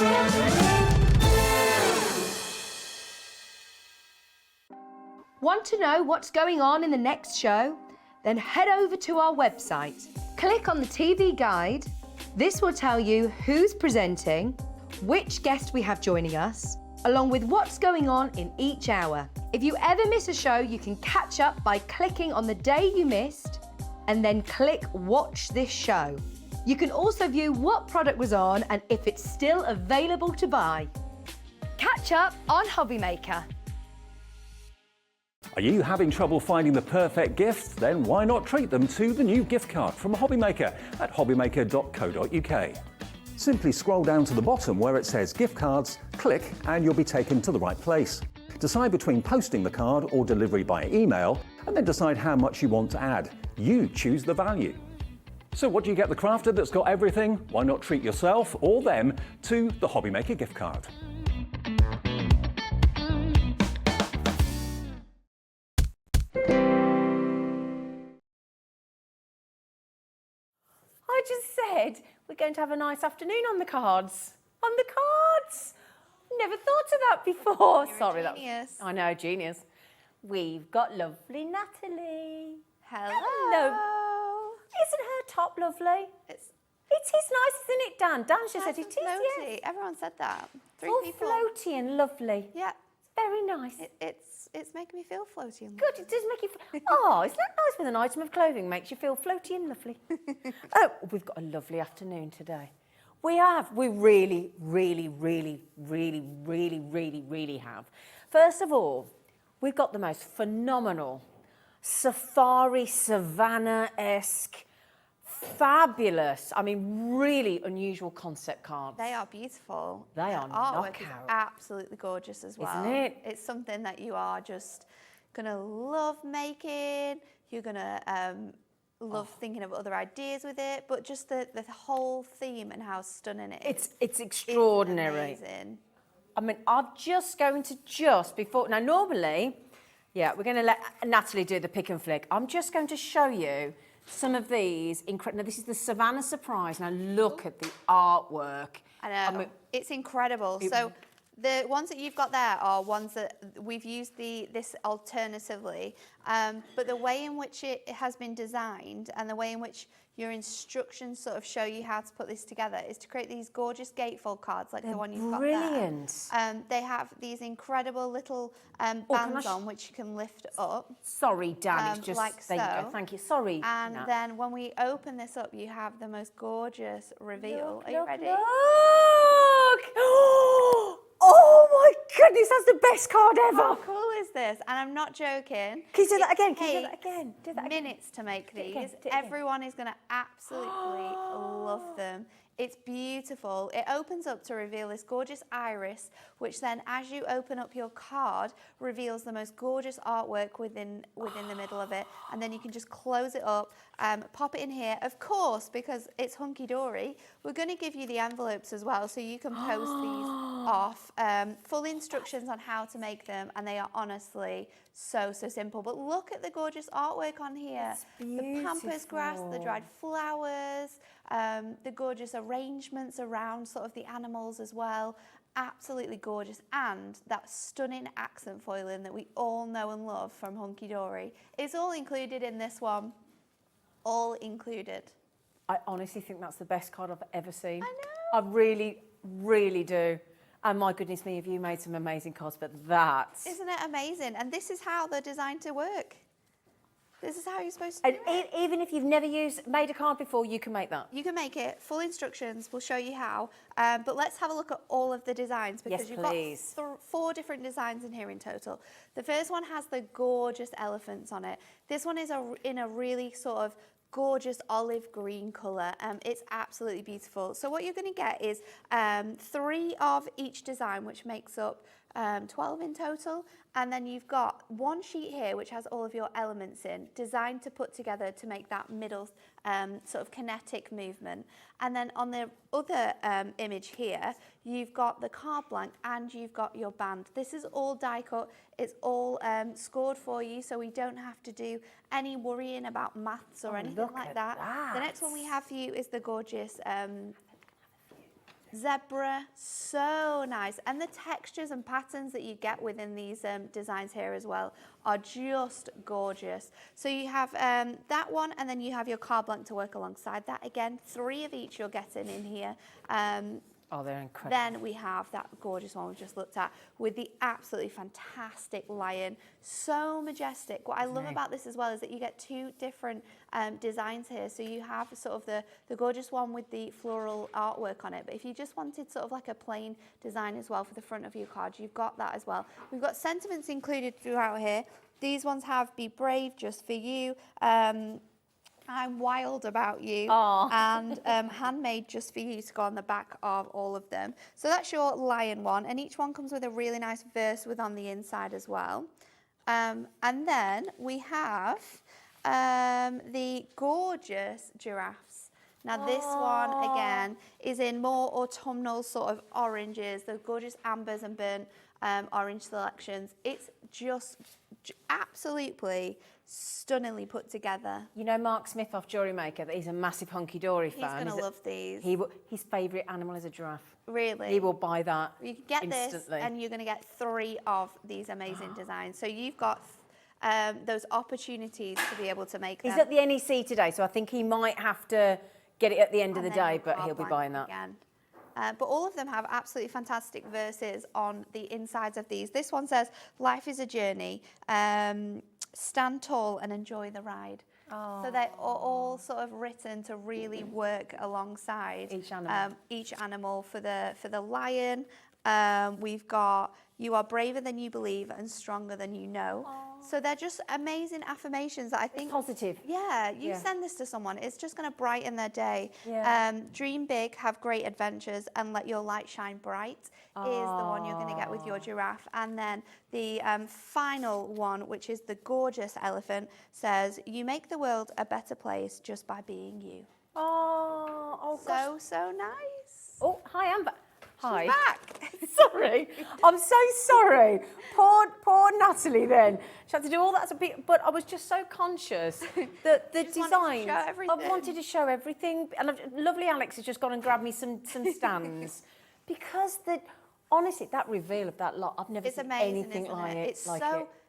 Want to know what's going on in the next show? Then head over to our website. Click on the TV guide. This will tell you who's presenting, which guest we have joining us, along with what's going on in each hour. If you ever miss a show, you can catch up by clicking on the day you missed and then click Watch This Show. You can also view what product was on and if it's still available to buy. Catch up on Hobby Maker. Are you having trouble finding the perfect gift? Then why not treat them to the new gift card from Hobbymaker at hobbymaker.co.uk. Simply scroll down to the bottom where it says gift cards, click and you'll be taken to the right place. Decide between posting the card or delivery by email and then decide how much you want to add. You choose the value. So what do you get the crafter that's got everything? Why not treat yourself or them to the Hobbymaker gift card? I just said we're going to have a nice afternoon on the cards. On the cards! Never thought of that before. You're Sorry, a genius. I know, genius. We've got lovely Natalie. Hello. Isn't her top lovely? It is nice, isn't it, Dan? Dan just said it is, floaty. yes. Everyone said that. Three All people. floaty and lovely. Yeah. It's very nice. It's making me feel floaty and Good, it does make you feel... Oh, isn't that nice when an item of clothing makes you feel floaty and lovely? Oh, we've got a lovely afternoon today. We have. We really, really, really, really, really, really, really have. First of all, we've got the most phenomenal safari, savannah-esque, fabulous, I mean, really unusual concept cards. They are beautiful. They are artwork is knockout. absolutely gorgeous as well. Isn't it? It's something that you are just gonna love making. You're gonna love thinking of other ideas with it, but just the whole theme and how stunning it is. It's extraordinary. It's amazing. I mean, I'm just going to before, now normally, yeah, we're going to let Natalie do the pick and flick. I'm just going to show you some of these incredible. Now, this is the Savannah Surprise. Now, look at the artwork. I know, mean, it's incredible. So the ones that you've got there are ones that we've used this alternatively, but the way in which it has been designed and the way in which your instructions sort of show you how to put this together is to create these gorgeous gatefold cards like the one you've got there. Brilliant. They have these incredible little bands on which you can lift up. Sorry, Dan, it's just, like there you so. go, thank you, sorry. And Nat. then when we open this up, you have the most gorgeous reveal. Are you ready? Look! Oh my goodness, that's the best card ever. How cool is this? And I'm not joking. Can you do that again? It Can you do that takes again? Do that again. minutes to make Do it again, these. do it again. Everyone is going to absolutely love them. It's beautiful. It opens up to reveal this gorgeous iris, which then, as you open up your card, reveals the most gorgeous artwork within the middle of it. And then you can just close it up, pop it in here. Of course, because it's Hunkydory, we're going to give you the envelopes as well, so you can post these off. Full instructions on how to make them, and they are honestly so simple. But look at the gorgeous artwork on here. The pampas grass, the dried flowers, the gorgeous arrangements around sort of the animals as well. Absolutely gorgeous. And that stunning accent foiling that we all know and love from Hunkydory is all included in this one. All included. I honestly think that's the best card I've ever seen. I know. I really, really do. And my goodness me, have you made some amazing cards, but that's... Isn't it amazing? And this is how they're designed to work. This is how you're supposed to And do it. even if you've never made a card before, you can make that. You can make it. Full instructions will show you how. But let's have a look at all of the designs because Yes, you've please. got 4 different designs in here in total. The first one has the gorgeous elephants on it. This one is in a really sort of gorgeous olive green colour. It's absolutely beautiful. So what you're going to get is 3 of each design, which makes up 12 in total, and then you've got one sheet here which has all of your elements in, designed to put together to make that middle sort of kinetic movement. And then on the other image here, you've got the card blank and you've got your band. This is all die cut, it's all scored for you, so we don't have to do any worrying about maths or anything like that. The next one we have for you is the gorgeous Zebra, so nice. And the textures and patterns that you get within these designs here as well are just gorgeous. So you have that one, and then you have your card blank to work alongside that. Again, 3 of each you're getting in here. Oh, they're incredible. Then we have that gorgeous one we've just looked at with the absolutely fantastic lion. So majestic. What I love about this as well is that you get 2 different designs here. So you have sort of the gorgeous one with the floral artwork on it. But if you just wanted sort of like a plain design as well for the front of your card, you've got that as well. We've got sentiments included throughout here. These ones have Be Brave, Just For You. I'm Wild About You, and Handmade Just For You to go on the back of all of them. So that's your lion one, and each one comes with a really nice verse with on the inside as well. And then we have the gorgeous giraffes. Now this one, again, is in more autumnal sort of oranges, the gorgeous ambers and burnt orange selections. It's just absolutely stunningly put together. You know Mark Smith off Jewellery Maker, that he's a massive Hunkydory fan. He's going to love these. His favourite animal is a giraffe. Really? He will buy that You can get instantly. this, and you're going to get 3 of these amazing designs. So you've got those opportunities to be able to make them. He's at the NEC today, so I think he might have to get it at the end of the And then day, your but card he'll be blank buying that. again. But all of them have absolutely fantastic verses on the insides of these. This one says, life is a journey. Stand tall and enjoy the ride. So they are all sort of written to really work alongside each animal. For the lion, we've got, you are braver than you believe and stronger than you know. So they're just amazing affirmations that I think... It's positive. Yeah, you send this to someone, it's just going to brighten their day. Yeah. Dream big, have great adventures, and let your light shine bright is the one you're going to get with your giraffe. And then the final one, which is the gorgeous elephant, says, you make the world a better place just by being you. Oh gosh. So nice. Oh, hi, Amber. Hi. She's back. Sorry, I'm so sorry. Poor Natalie then. She had to do all that, but I was just so conscious that the designs. I wanted to show everything. And lovely Alex has just gone and grabbed me some stands. Because honestly, that reveal of that lot, I've never seen anything like it. It's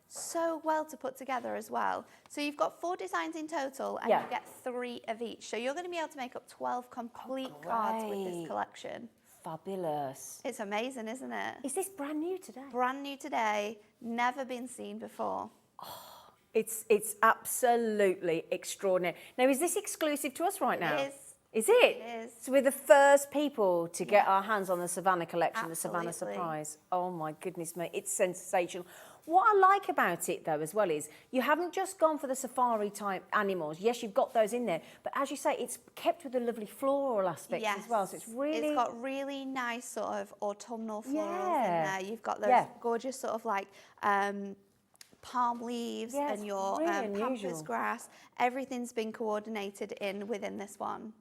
so well to put together as well. So you've got 4 designs in total, and you get 3 of each. So you're going to be able to make up 12 complete cards with this collection. Fabulous. It's amazing, isn't it? Is this brand new today? Brand new today, never been seen before. Oh, it's absolutely extraordinary. Now, is this exclusive to us right now? It is. Is it? It is. So we're the first people to get our hands on the Savannah collection, Absolutely. the Savannah Surprise. Oh my goodness me, it's sensational. What I like about it though as well is you haven't just gone for the safari type animals. Yes, you've got those in there, but as you say, it's kept with the lovely floral aspects as well. So it's got really nice sort of autumnal florals in there. You've got those gorgeous sort of like palm leaves and your pampas grass. Everything's been coordinated within this one.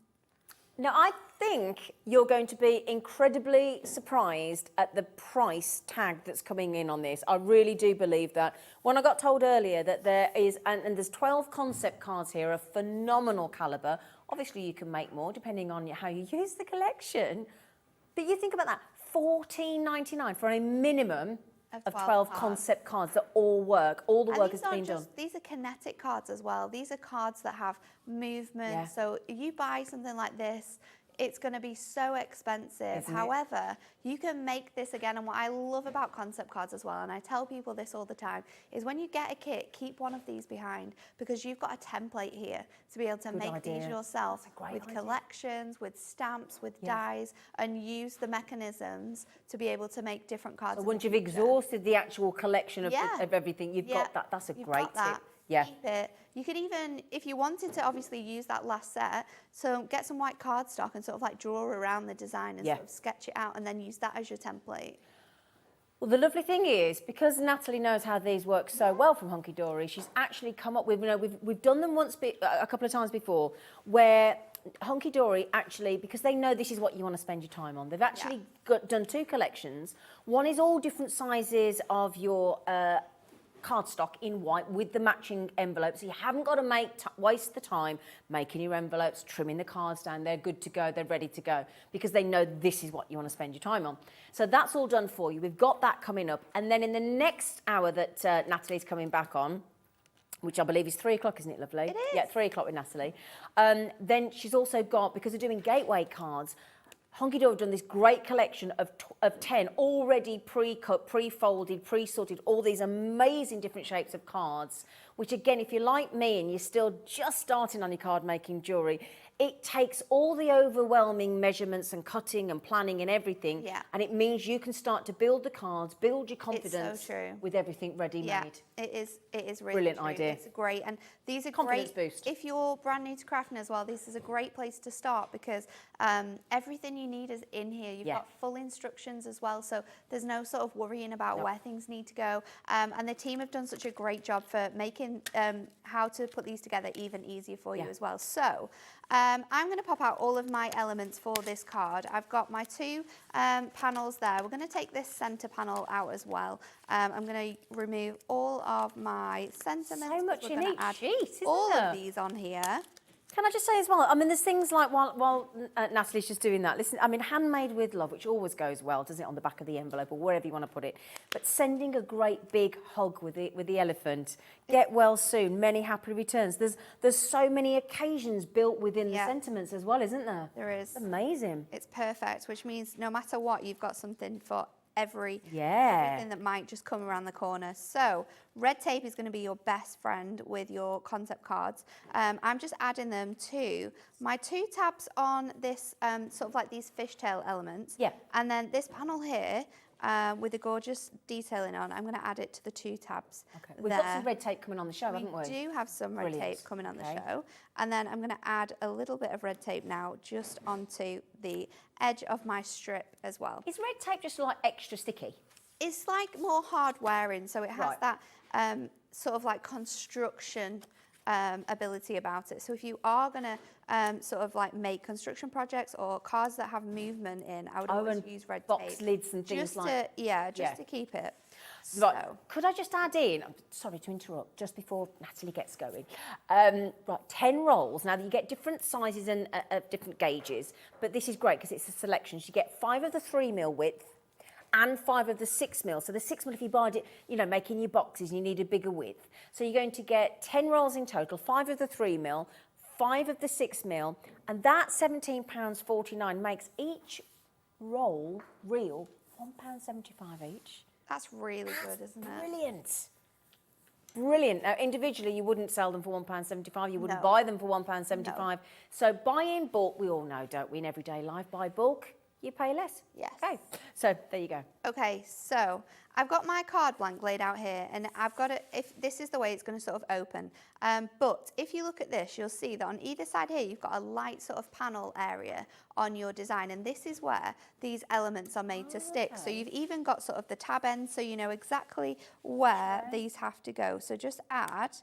Now, I think you're going to be incredibly surprised at the price tag that's coming in on this. I really do believe that. When I got told earlier that there is, and there's 12 concept cards here of phenomenal calibre. Obviously, you can make more depending on how you use the collection. But you think about that, $14.99 for a minimum of 12 concept cards that all work. All the work has been done. These are kinetic cards as well. These are cards that have movement. Yeah. So you buy something like this, it's going to be so expensive. However, you can make this again. And what I love about concept cards as well, and I tell people this all the time, is when you get a kit, keep one of these behind, because you've got a template here to be able to make these yourself with collections, with stamps, with dies, and use the mechanisms to be able to make different cards. So once you've exhausted the actual collection of everything, you've got that. That's a great tip. Yeah. Keep it. You could even, if you wanted to obviously use that last set, so get some white cardstock and sort of like draw around the design and sort of sketch it out and then use that as your template. Well, the lovely thing is, because Natalie knows how these work so well from Hunkydory, she's actually come up with, we've done them a couple of times before, where Hunkydory actually, because they know this is what you want to spend your time on, they've actually done 2 collections. One is all different sizes of your cardstock in white with the matching envelope, so you haven't got to waste the time making your envelopes, trimming the cards down. They're good to go, they're ready to go, because they know this is what you want to spend your time on. So that's all done for you. We've got that coming up, and then in the next hour that Natalie's coming back on, which I believe is 3 o'clock, isn't it, lovely? It is. Yeah, 3 o'clock with Natalie. Then she's also got, because they're doing gateway cards, Hunkydory have done this great collection of 10 already pre-cut, pre-folded, pre-sorted, all these amazing different shapes of cards, which again, if you're like me and you're still just starting on your card making jewellery, it takes all the overwhelming measurements and cutting and planning and everything, and it means you can start to build the cards, build your confidence It's so true. with everything ready Yeah, made. it is really Brilliant true. idea. It's great, and these are Confidence great. boost. If you're brand new to crafting as well, this is a great place to start, because everything you need is in here. You've got full instructions as well, so there's no sort of worrying about where things need to go. And the team have done such a great job for making how to put these together even easier for you as well. So I'm going to pop out all of my elements for this card. I've got my 2 panels there. We're going to take this centre panel out as well. I'm going to remove all of my sentiments. So much We're in gonna each add sheet, isn't all there? of these on here. Can I just say as well, I mean, there's things like, while Natalie's just doing that, listen, I mean, handmade with love, which always goes well, doesn't it, on the back of the envelope or wherever you want to put it, but sending a great big hug with the elephant, get well soon, many happy returns. There's so many occasions built within the sentiments as well, isn't there? There is. It's amazing. It's perfect, which means no matter what, you've got something for everything that might just come around the corner. So red tape is going to be your best friend with your concept cards. I'm just adding them to my 2 tabs on this sort of like these fishtail elements. And then this panel here with the gorgeous detailing on, I'm going to add it to the 2 tabs. Okay. We've got some red tape coming on the show, haven't we? We do have some red tape coming on the show. And then I'm going to add a little bit of red tape now just onto the edge of my strip as well. Is red tape just like extra sticky? It's like more hard wearing, so it has that sort of like construction ability about it. So if you are going to sort of like make construction projects or cards that have movement in, I would always use red tape. Box lids and things like that. Just to keep it. Right. So. Could I just add in, I'm sorry to interrupt, just before Natalie gets going, right, 10 rolls. Now, you get different sizes and different gauges, but this is great because it's a selection. So you get 5 of the 3mm width and 5 of the 6mm. So the 6mm, if you buy it, you know, making your boxes, you need a bigger width. So you're going to get 10 rolls in total, 5 of the 3mm, 5 of the 6mm, and that £17.49 makes each roll reel £1.75 each. That's really good, isn't it? Brilliant. Brilliant. Now, individually, you wouldn't sell them for £1.75. You wouldn't buy them for £1.75. No. So buy in bulk, we all know, don't we, in everyday life? Buy bulk, you pay less. Yes. Okay. So there you go. Okay, so I've got my card blank laid out here, and I've got it, if this is the way it's going to sort of open. But if you look at this, you'll see that on either side here, you've got a light sort of panel area on your design, and this is where these elements are made to stick. So you've even got sort of the tab end, so you know exactly where these have to go. So just add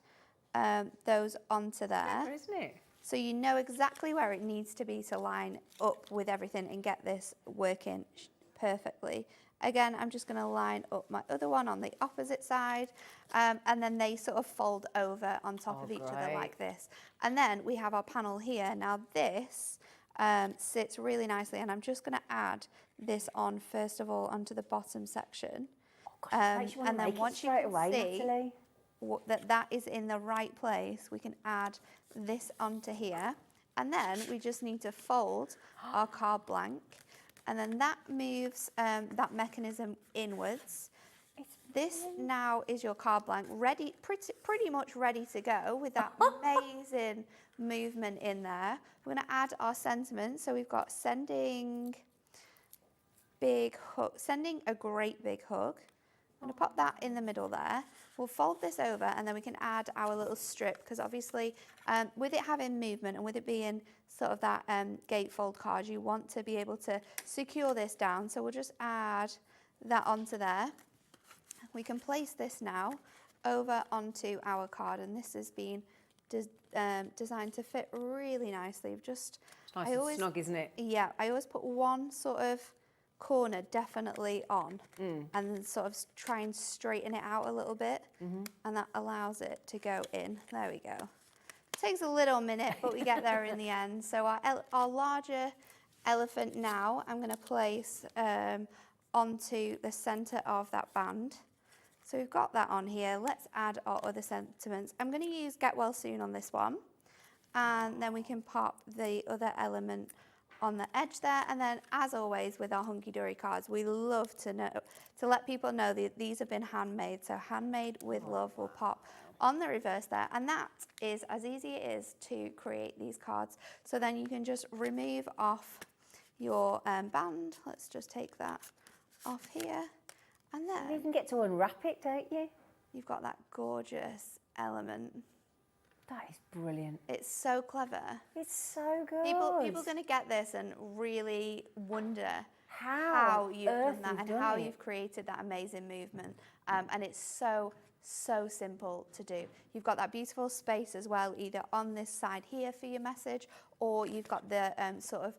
those onto there. Clever, isn't it? So you know exactly where it needs to be to line up with everything and get this working perfectly. Again, I'm just going to line up my other one on the opposite side, and then they sort of fold over on top of each other like this. And then we have our panel here. Now this sits really nicely, and I'm just going to add this on first of all onto the bottom section. And then once you can see that is in the right place, we can add this onto here, and then we just need to fold our card blank, and then that moves that mechanism inwards. This now is your card blank ready, pretty much ready to go with that amazing movement in there. We're going to add our sentiments. So we've got sending a great big hug. I'm going to pop that in the middle there. We'll fold this over, and then we can add our little strip, because obviously with it having movement and with it being sort of that gatefold card, you want to be able to secure this down. So we'll just add that onto there. We can place this now over onto our card, and this has been designed to fit really nicely. It's nice and snug, isn't it? Yeah, I always put one sort of corner definitely on, and then sort of try and straighten it out a little bit, and that allows it to go in. There we go. Takes a little minute, but we get there in the end. So our larger elephant now, I'm going to place onto the centre of that band. So we've got that on here. Let's add our other sentiments. I'm going to use Get Well Soon on this one, and then we can pop the other element on the edge there. And then, as always with our Hunkydory cards, we love to let people know that these have been handmade. So handmade with love will pop on the reverse there, and that is as easy as it is to create these cards. So then you can just remove off your band. Let's just take that off here, and then You even get to unwrap it, don't you? you've got that gorgeous element. That is brilliant. It's so clever. It's so good. People are going to get this and really wonder How you've done that you've and done how it. you've created that amazing movement. And it's so simple to do. You've got that beautiful space as well, either on this side here for your message, or you've got the sort of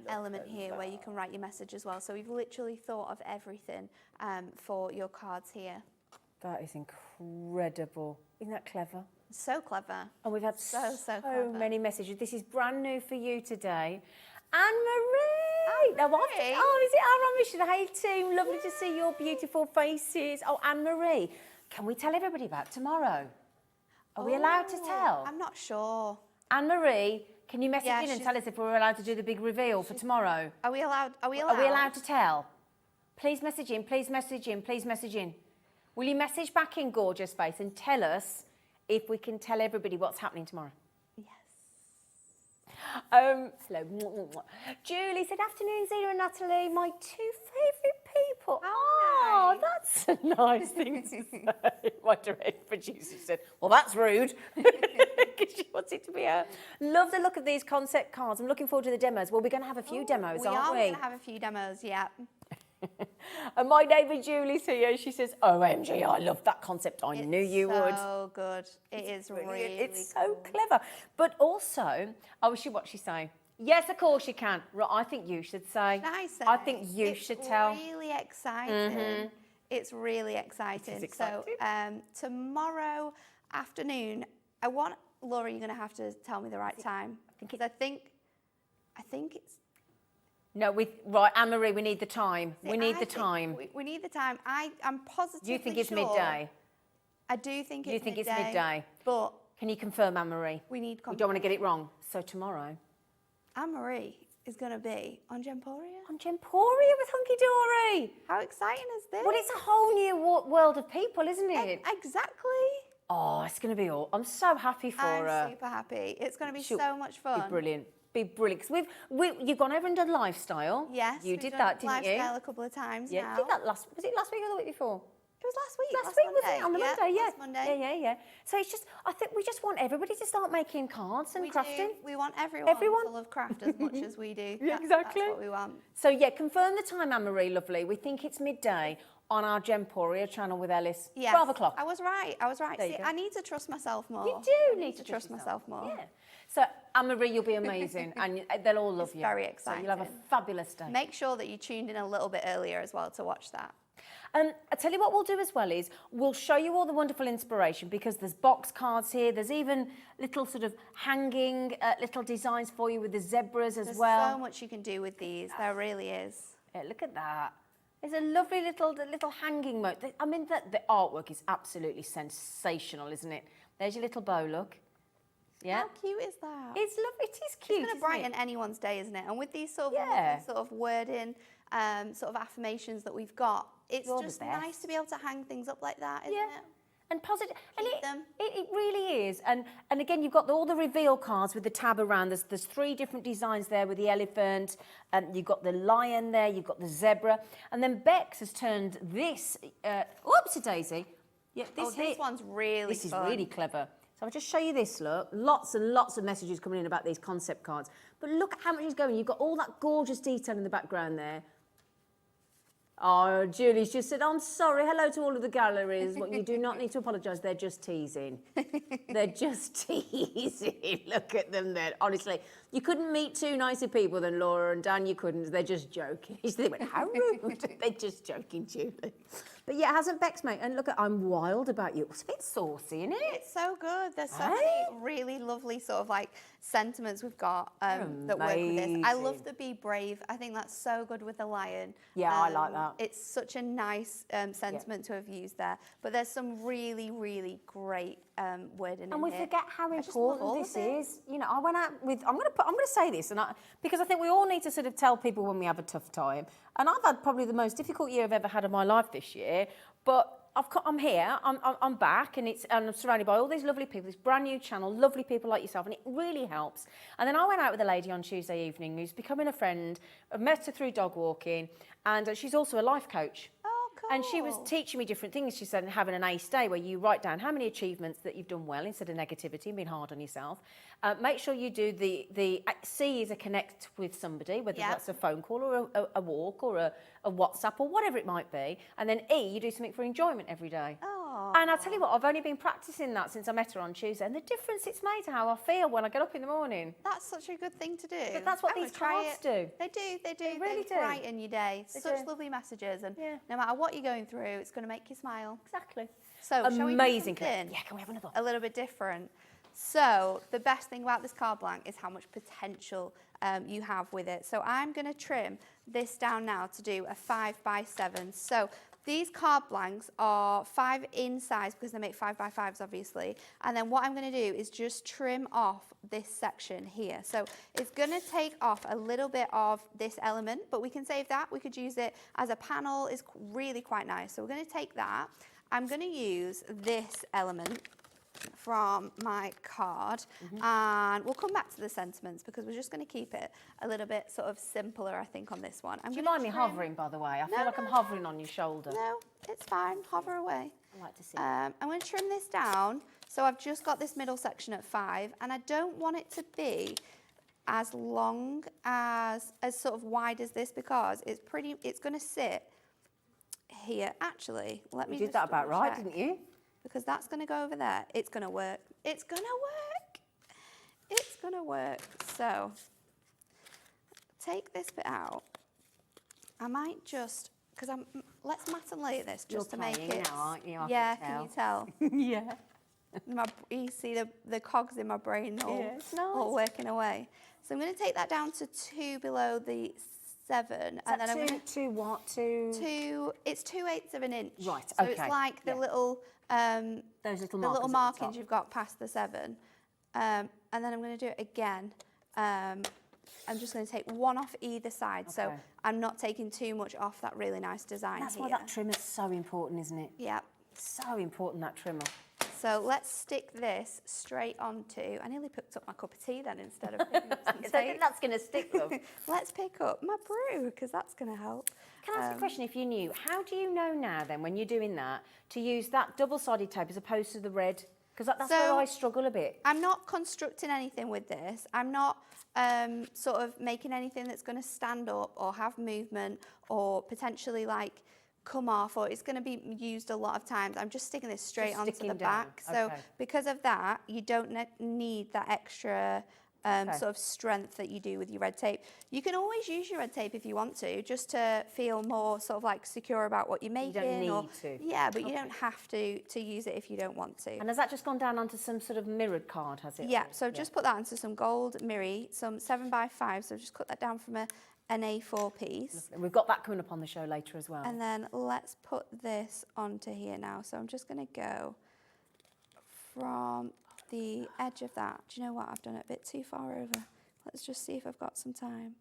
element here where you can write your message as well. So we've literally thought of everything for your cards here. That is incredible. Isn't that clever? So clever. And we've had So clever. many messages. This is brand new for you today. Anne-Marie! Now, what? Anne-Marie. Oh, is it our Mission? Hey, team. Lovely to see your beautiful faces. Oh, Anne-Marie, can we tell everybody about tomorrow? Are we allowed to tell? I'm not sure. Anne-Marie, can you message Yeah, in and she's- tell us if we're allowed to do the big reveal for tomorrow? Are we allowed? Are we allowed to tell? Please message in, please message in, please message in. Will you message back in, gorgeous face, and tell us if we can tell everybody what's happening tomorrow? Yes. Hello. Julie said, afternoon, Zena and Natalie, my two favourite people. Oh, that's a nice thing to say. My direct producer said, well, that's rude. Because she wants it to be a... Love the look of these concept cards. I'm looking forward to the demos. Well, we're going to have a few demos, aren't we? We are going to have a few demos, yeah. And my neighbour Julie's here. She says, OMG, I love that concept. I knew you would. It's so good. It is really It's cool. so clever. But also, what's she saying? Yes, of course you can. Right, I think you should say. I say? I think you should tell. It's really exciting. It's really exciting. exciting. So tomorrow afternoon, Laura, you're going to have to tell me the right time. I think it's... No, right, Anne-Marie, we need the time. We need the time. We need the time. I'm positively You think it's sure. midday? I do think it's midday. You think it's midday? But Can you confirm, Anne-Marie? we need... We don't want to get it wrong. So tomorrow. Anne-Marie is going to be on Gemporia. On Gemporia with Hunkydory. How exciting is this? Well, it's a whole new world of people, isn't it? Exactly. Oh, it's going to be all... I'm so happy for her. I'm super happy. It's going to be She'll so much fun. Be brilliant. Be brilliant. 'Cause you've gone over and done lifestyle. Yes. You we've did done that, didn't you? Lifestyle a couple of times Yeah, now. you did that was it last week or the week before? It was last week. Last week, Monday. wasn't it? On the Monday, yeah. Last Monday. Yeah. So it's just, I think we just want everybody to start making cards and We crafting. do. We want everyone to love craft as much as we do. Exactly. That's what we want. So yeah, confirm the time, Anne-Marie, lovely. We think it's midday on our Gemporia channel with Ellis. Yes. 12 o'clock. I was right. There you See, go. I need to trust myself more. You do need to trust myself more. Yeah. So Anne-Marie, you'll be amazing and they'll all love you. very So you'll have a exciting. fabulous day. Make sure that you tuned in a little bit earlier as well to watch that. I tell you what we'll do as well is we'll show you all the wonderful inspiration because there's box cards here. There's even little sort of hanging little designs for you with the zebras as There's well. so much you can do with these. There really is. Yeah, look at that. There's a lovely little hanging moat. I mean, the artwork is absolutely sensational, isn't it? There's your little bow, look. Yeah. How cute is that? It's lovely. It is cute. It's going to brighten anyone's day, isn't it? And with these sort of Yeah. lovely sort of wording, sort of affirmations that we've got, it's You're the just best. nice to be able to hang things up like that, isn't Yeah. it? And positive, and Keep them. it really is. And again, you've got all the reveal cards with the tab around. There's 3 different designs there with the elephant. You've got the lion there. You've got the zebra. And then Bex has turned this. Whoopsie daisy. Yeah, This one's really This fun. is really clever. So I'll just show you this. Look, lots and lots of messages coming in about these concept cards. But look at how much is going. You've got all that gorgeous detail in the background there. Oh, Julie's just said, I'm sorry. Hello to all of the galleries. Well, you do not need to apologise. They're just teasing. They're just teasing. Look at them there. Honestly, You couldn't meet two nicer people than Laura and Dan. You couldn't. They're just joking. They went, how rude. They're just joking, Julie. But yeah, it hasn't vexed me. And look, I'm wild about you. It's a bit saucy, isn't it? It's so good. There's so many really lovely sort of like sentiments we've got that work with this. I love the be brave. I think that's so good with the lion. Yeah, I like that. It's such a nice sentiment to have used there. But there's some really, really great wording And we in here. forget how I just love all important this of it. is. You know, I went out with. I'm going to say this, because I think we all need to sort of tell people when we have a tough time. And I've had probably the most difficult year I've ever had in my life this year. But I'm here. I'm back, and I'm surrounded by all these lovely people. This brand new channel, lovely people like yourself, and it really helps. And then I went out with a lady on Tuesday evening who's becoming a friend. I've met her through dog walking, and she's also a life coach. Cool. And she was teaching me different things. She said having an ACE day where you write down how many achievements that you've done well instead of negativity and being hard on yourself. Make sure you do the C is a connect with somebody, whether that's a phone call or a walk or a WhatsApp or whatever it might be. And then E, you do something for enjoyment every day. Oh. And I'll tell you what, I've only been practicing that since I met her on Tuesday, and the difference it's made to how I feel when I get up in the morning. That's such a good thing to do. But that's what I'm these gonna try cards it. do. They do. They really do. Brighten your day. Such do. lovely messages, and Yeah. no matter what you're going through, it's going to make you smile. Exactly. So, shall we do Amazing. something Yeah, can we have another? a little bit different? So, the best thing about this card blank is how much potential you have with it. So, I'm going to trim this down now to do a 5x7. So, these card blanks are 5 in size because they make 5x5s, obviously. And then what I'm going to do is just trim off this section here. So it's going to take off a little bit of this element, but we can save that. We could use it as a panel. It's really quite nice. So we're going to take that. I'm going to use this element from my card, and we'll come back to the sentiments because we're just going to keep it a little bit sort of simpler, I think, on this one. Do you mind me hovering, by the way? I feel like I'm hovering on your shoulder. No, it's fine. Hover away. I like to see I'm going to trim this down. So I've just got this middle section at 5, and I don't want it to be as long as sort of wide as this because it's going to sit here. Actually, let me You did just that about right, double check. didn't you? Because that's going to go over there. It's going to work. It's going to work. It's going to work. So, take this bit out. I might just, because let's mat and lay this just to make it. Now, aren't you? Can you tell? Yeah. You see the cogs in my brain all, Yeah, it's nice. all working away. So I'm going to take that down to 2 below the 7, and then I'm going to what? To it's 2/8 of an inch. Right, So okay, it's like the yeah. little those little the little markings markings you've got past the 7. And then I'm going to do it again. I'm just going to take one off either side, so Okay. I'm not taking too much off that really nice design That's here. why that trimmer's so important, isn't it? Yeah. So important, that trimmer. So let's stick this straight onto. I nearly picked up my cup of tea then instead of picking up some I don't think tape. that's going to stick, love. Let's pick up my brew because that's going to help. Can I ask a question if you knew? How do you know now then, when you're doing that, to use that double-sided tape as opposed to the red? Because that's where I struggle a bit. I'm not constructing anything with this. I'm not sort of making anything that's going to stand up or have movement or potentially like come off, or it's going to be used a lot of times. I'm just sticking this straight Just onto sticking the down. back. So Okay. because of that, you don't need that extra sort of strength that you do with your red tape. You can always use your red tape if you want to, just to feel more sort of like secure about what you're making. You don't need to. Yeah, but you don't have to use it if you don't want to. And has that just gone down onto some sort of mirrored card, has it? Yeah, so just put that onto some gold mirror, some 7x5. So just cut that down from an A4 piece. We've got that coming up on the show later as well. And then let's put this onto here now. So I'm just going to go from the edge of that. Do you know what? I've done it a bit too far over. Let's just see if I've got some time.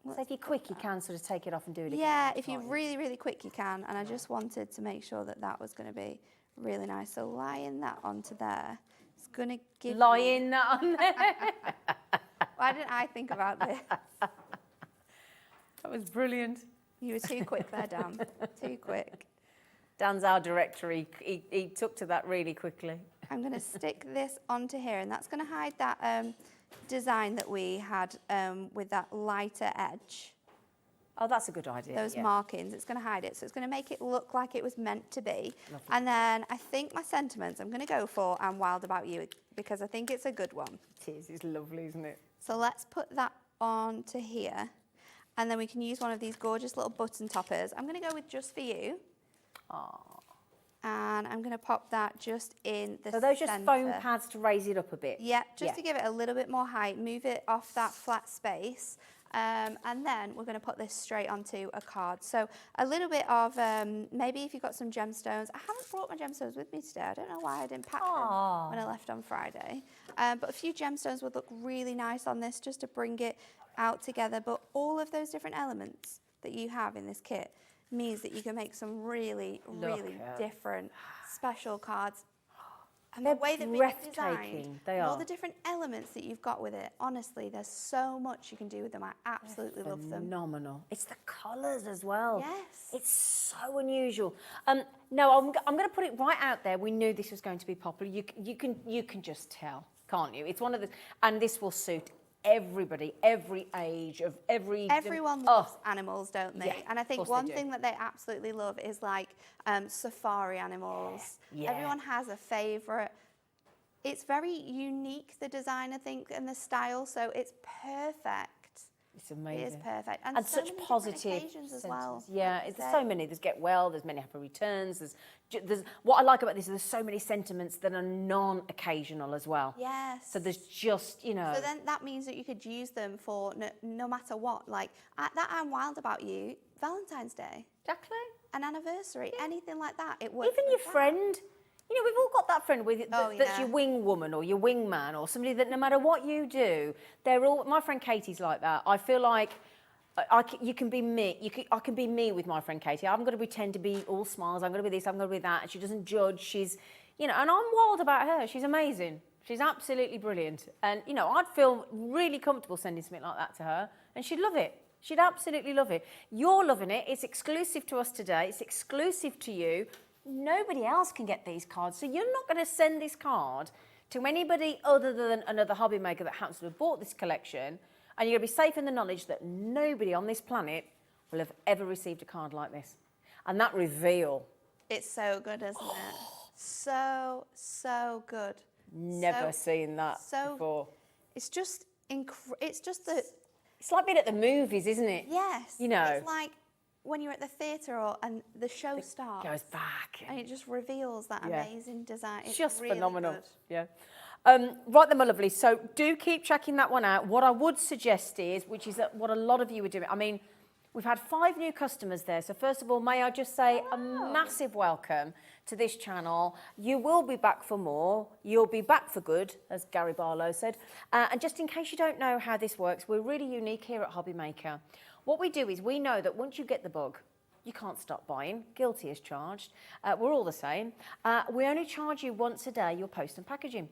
So if you're quick, you can sort of take it off and do it again. Yeah, if you're really, really quick, you can. And I just wanted to make sure that that was going to be really nice. So lying that onto there, it's going to give Lying that on there. Why didn't I think about this? That was brilliant. You were too quick there, Dan. Too quick. Dan's our director. He took to that really quickly. I'm going to stick this onto here, and that's going to hide that design that we had with that lighter edge. Oh, that's a good idea. those yeah. markings. It's going to hide it. So it's going to make it look like it was meant to be. Lovely. And then I think my sentiments I'm going to go for I'm Wild About You because I think it's a good one. It is. It's lovely, isn't it? So let's put that on to here. And then we can use one of these gorgeous little button toppers. I'm going to go with Just For You. Oh. And I'm going to pop that just in the So those just centre. foam pads to raise it up a bit? Yeah, just to give it a little bit more height, move it off that flat space. And then we're going to put this straight onto a card. So a little bit of, maybe if you've got some gemstones. I haven't brought my gemstones with me today. I don't know why I didn't pack them when I left on Friday. But a few gemstones would look really nice on this just to bring it out together. But all of those different elements that you have in this kit means that you can make some really, really different special cards. And the way that it's designed, they and all are. the different elements that you've got with it, honestly, there's so much you can do with them. I absolutely love them. Phenomenal. It's the colours as well. Yes. It's so unusual. No, I'm going to put it right out there. We knew this was going to be popular. You can just tell, can't you? It's one of the, and this will suit everybody, every age of every. Everyone loves animals, don't they? Yeah, and I think of course one they do. thing that they absolutely love is like safari animals. Yeah. Everyone has a favourite. It's very unique, the design, I think, and the style. So it's perfect. It's amazing. It is perfect, and so such many different positive occasions as well. sentiments. Yeah, like there's you so many. There's get well. There's many happy returns. There's what I like about this is there's so many sentiments that are non-occasional as well. Yes. So there's just So then that means that you could use them for no matter what. Like that I'm Wild About You, Valentine's Day, exactly. an anniversary, anything like that. It works. Even your friend. You know, we've all got that friend with that's yeah. your wing woman or your wing man or somebody that no matter what you do, they're all. My friend Katie's like that. I feel like you can be me. I can be me with my friend Katie. I'm going to pretend to be all smiles. I'm going to be this. I'm going to be that. And she doesn't judge. She's, you know, and I'm wild about her. She's amazing. She's absolutely brilliant. And you know, I'd feel really comfortable sending something like that to her, and she'd love it. She'd absolutely love it. You're loving it. It's exclusive to us today. It's exclusive to you. Nobody else can get these cards. So you're not going to send this card to anybody other than another hobby maker that happens to have bought this collection. And you're going to be safe in the knowledge that nobody on this planet will have ever received a card like this. And that reveal. It's so good, isn't it? So, so good. Never seen that before. It's just it's just the... It's like being at the movies, isn't it? Yes. You know. It's like when you're at the theatre and the show starts. Goes back. And it just reveals that amazing design. It's just really phenomenal. good. Yeah. Right then, my lovely. So do keep checking that one out. What I would suggest is, which is what a lot of you are doing. I mean, we've had 5 new customers there. So first of all, may I just say a massive welcome to this channel. You will be back for more. You'll be back for good, as Gary Barlow said. And just in case you don't know how this works, we're really unique here at Hobby Maker. What we do is we know that once you get the bug, you can't stop buying. Guilty as charged. We're all the same. We only charge you once a day your post and packaging.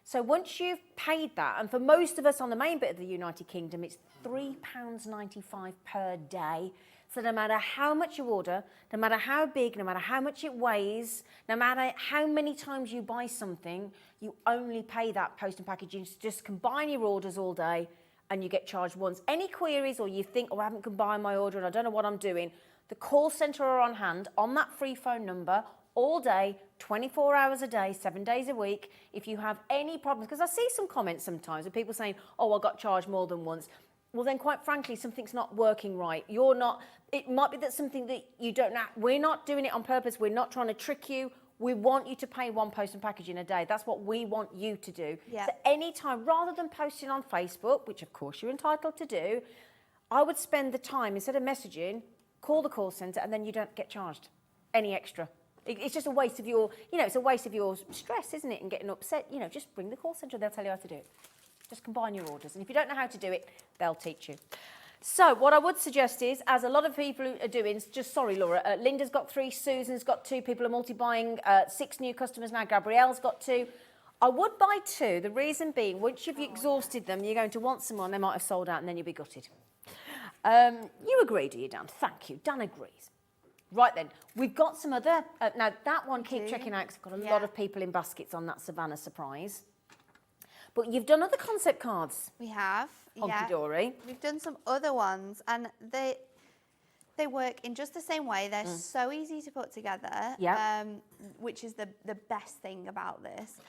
So once you've paid that, and for most of us on the main bit of the United Kingdom, it's £3.95 per day. So no matter how much you order, no matter how big, no matter how much it weighs, no matter how many times you buy something, you only pay that post and packaging. So just combine your orders all day and you get charged once. Any queries or you think, oh, I haven't combined my order and I don't know what I'm doing, the call centre are on hand on that free phone number all day, 24 hours a day, 7 days a week. If you have any problems, because I see some comments sometimes of people saying, oh, I got charged more than once. Well, then quite frankly, something's not working right. It might be that something that you don't know. We're not doing it on purpose. We're not trying to trick you. We want you to pay one post and packaging a day. That's what we want you to do. Yeah. So anytime, rather than posting on Facebook, which of course you're entitled to do, I would spend the time, instead of messaging, call the call centre and then you don't get charged any extra. It's just a waste of your, it's a waste of your stress, isn't it? And getting upset, just ring the call centre, they'll tell you how to do it. Just combine your orders. And if you don't know how to do it, they'll teach you. So what I would suggest is, as a lot of people are doing, just sorry, Laura, Linda's got 3, Susan's got 2, people are multi-buying, 6 new customers now, Gabrielle's got 2. I would buy 2, the reason being, once you've exhausted them, you're going to want some more, and they might have sold out, and then you'll be gutted. You agree, do you, Dan? Thank you. Dan agrees. Right then, we've got some other, now that one, keep checking out, because I've got a lot of people in baskets on that Savannah surprise. But you've done other concept cards. We have. Hunkydory. We've done some other ones, and They work in just the same way. They're so easy to put together, Yeah. which is the best thing about this.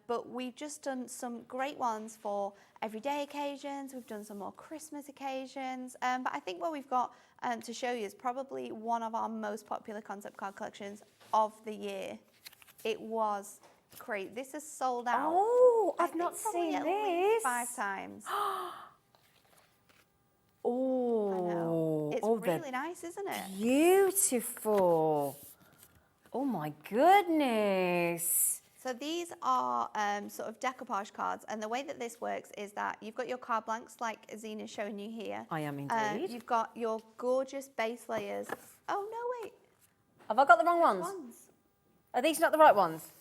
But we've just done some great ones for everyday occasions. We've done some more Christmas occasions. But I think what we've got to show you is probably one of our most popular concept card collections of the year. It was great. This is sold out. Oh, I I've not think probably seen at this. least 5 times. Oh, I know. It's they're really nice, isn't it? beautiful. Oh my goodness. So these are sort of decoupage cards, and the way that this works is that you've got your card blanks like Zena's showing you here. I am indeed. You've got your gorgeous base layers. Oh no, wait. Have I got the wrong ones? Are these not the right ones?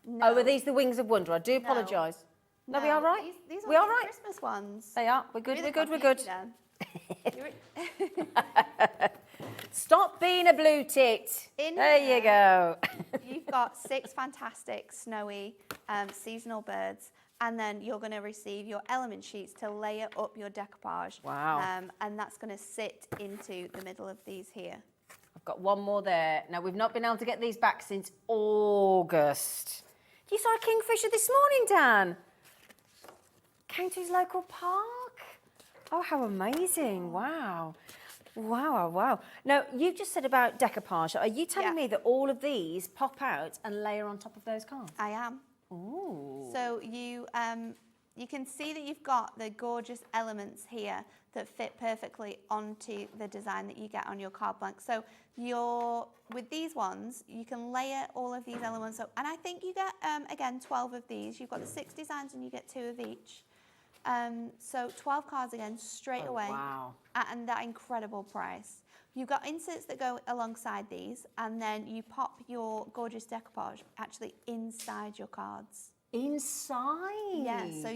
No. Oh, are these the Wings of Wonder? I do apologise. No, we are right. These we are the right. Christmas ones. They are. We're good. Really We're good. We're good. confusing them. Stop being a blue tit. In There you go. You've got 6 fantastic snowy seasonal birds, and then you're going to receive your element sheets to layer up your decoupage. Wow. And that's going to sit into the middle of these here. I've got one more there. Now, we've not been able to get these back since August. You saw a kingfisher this morning, Dan. Came to his local park. Oh, how amazing. Wow. Wow, wow. Now, you've just said about decoupage. Are you telling me that all of these pop out and layer on top of those cards? I am. Ooh. So you can see that you've got the gorgeous elements here that fit perfectly onto the design that you get on your card blank. So with these ones, you can layer all of these elements up. And I think you get, again, 12 of these. You've got the 6 designs and you get 2 of each. So 12 cards again, straight away. Wow. And that incredible price. You've got inserts that go alongside these, and then you pop your gorgeous decoupage actually inside your cards. Inside? Yeah, so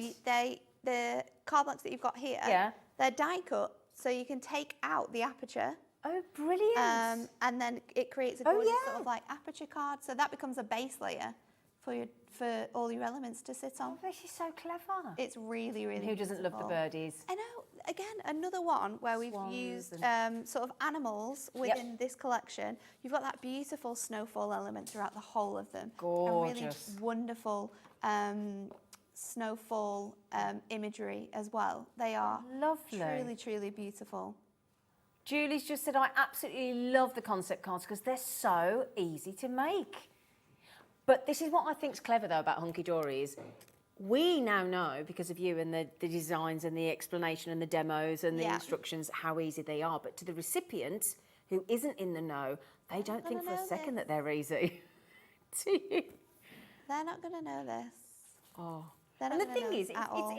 the card blocks that you've got here, they're die cut, so you can take out the aperture. Oh, brilliant. And then it creates a gorgeous sort of like aperture card, so that becomes a base layer for all your elements to sit on. Oh, this is so clever. It's really, really Who doesn't love the beautiful. birdies? I know. Again, another one where we've Swans used and- sort of animals within this collection. You've got that beautiful snowfall element throughout the whole of them. Gorgeous. And really wonderful snowfall imagery as well. They are Lovely. truly, truly beautiful. Julie's just said, I absolutely love the concept cards because they're so easy to make. But this is what I think's clever, though, about Hunkydory is we now know, because of you and the designs and the explanation and the demos and the instructions, how easy they are. But to the recipient who isn't in the know, they don't think for a second that they're easy. Do you? They're not going to know this. Oh. They're And not the gonna thing know is, this at all.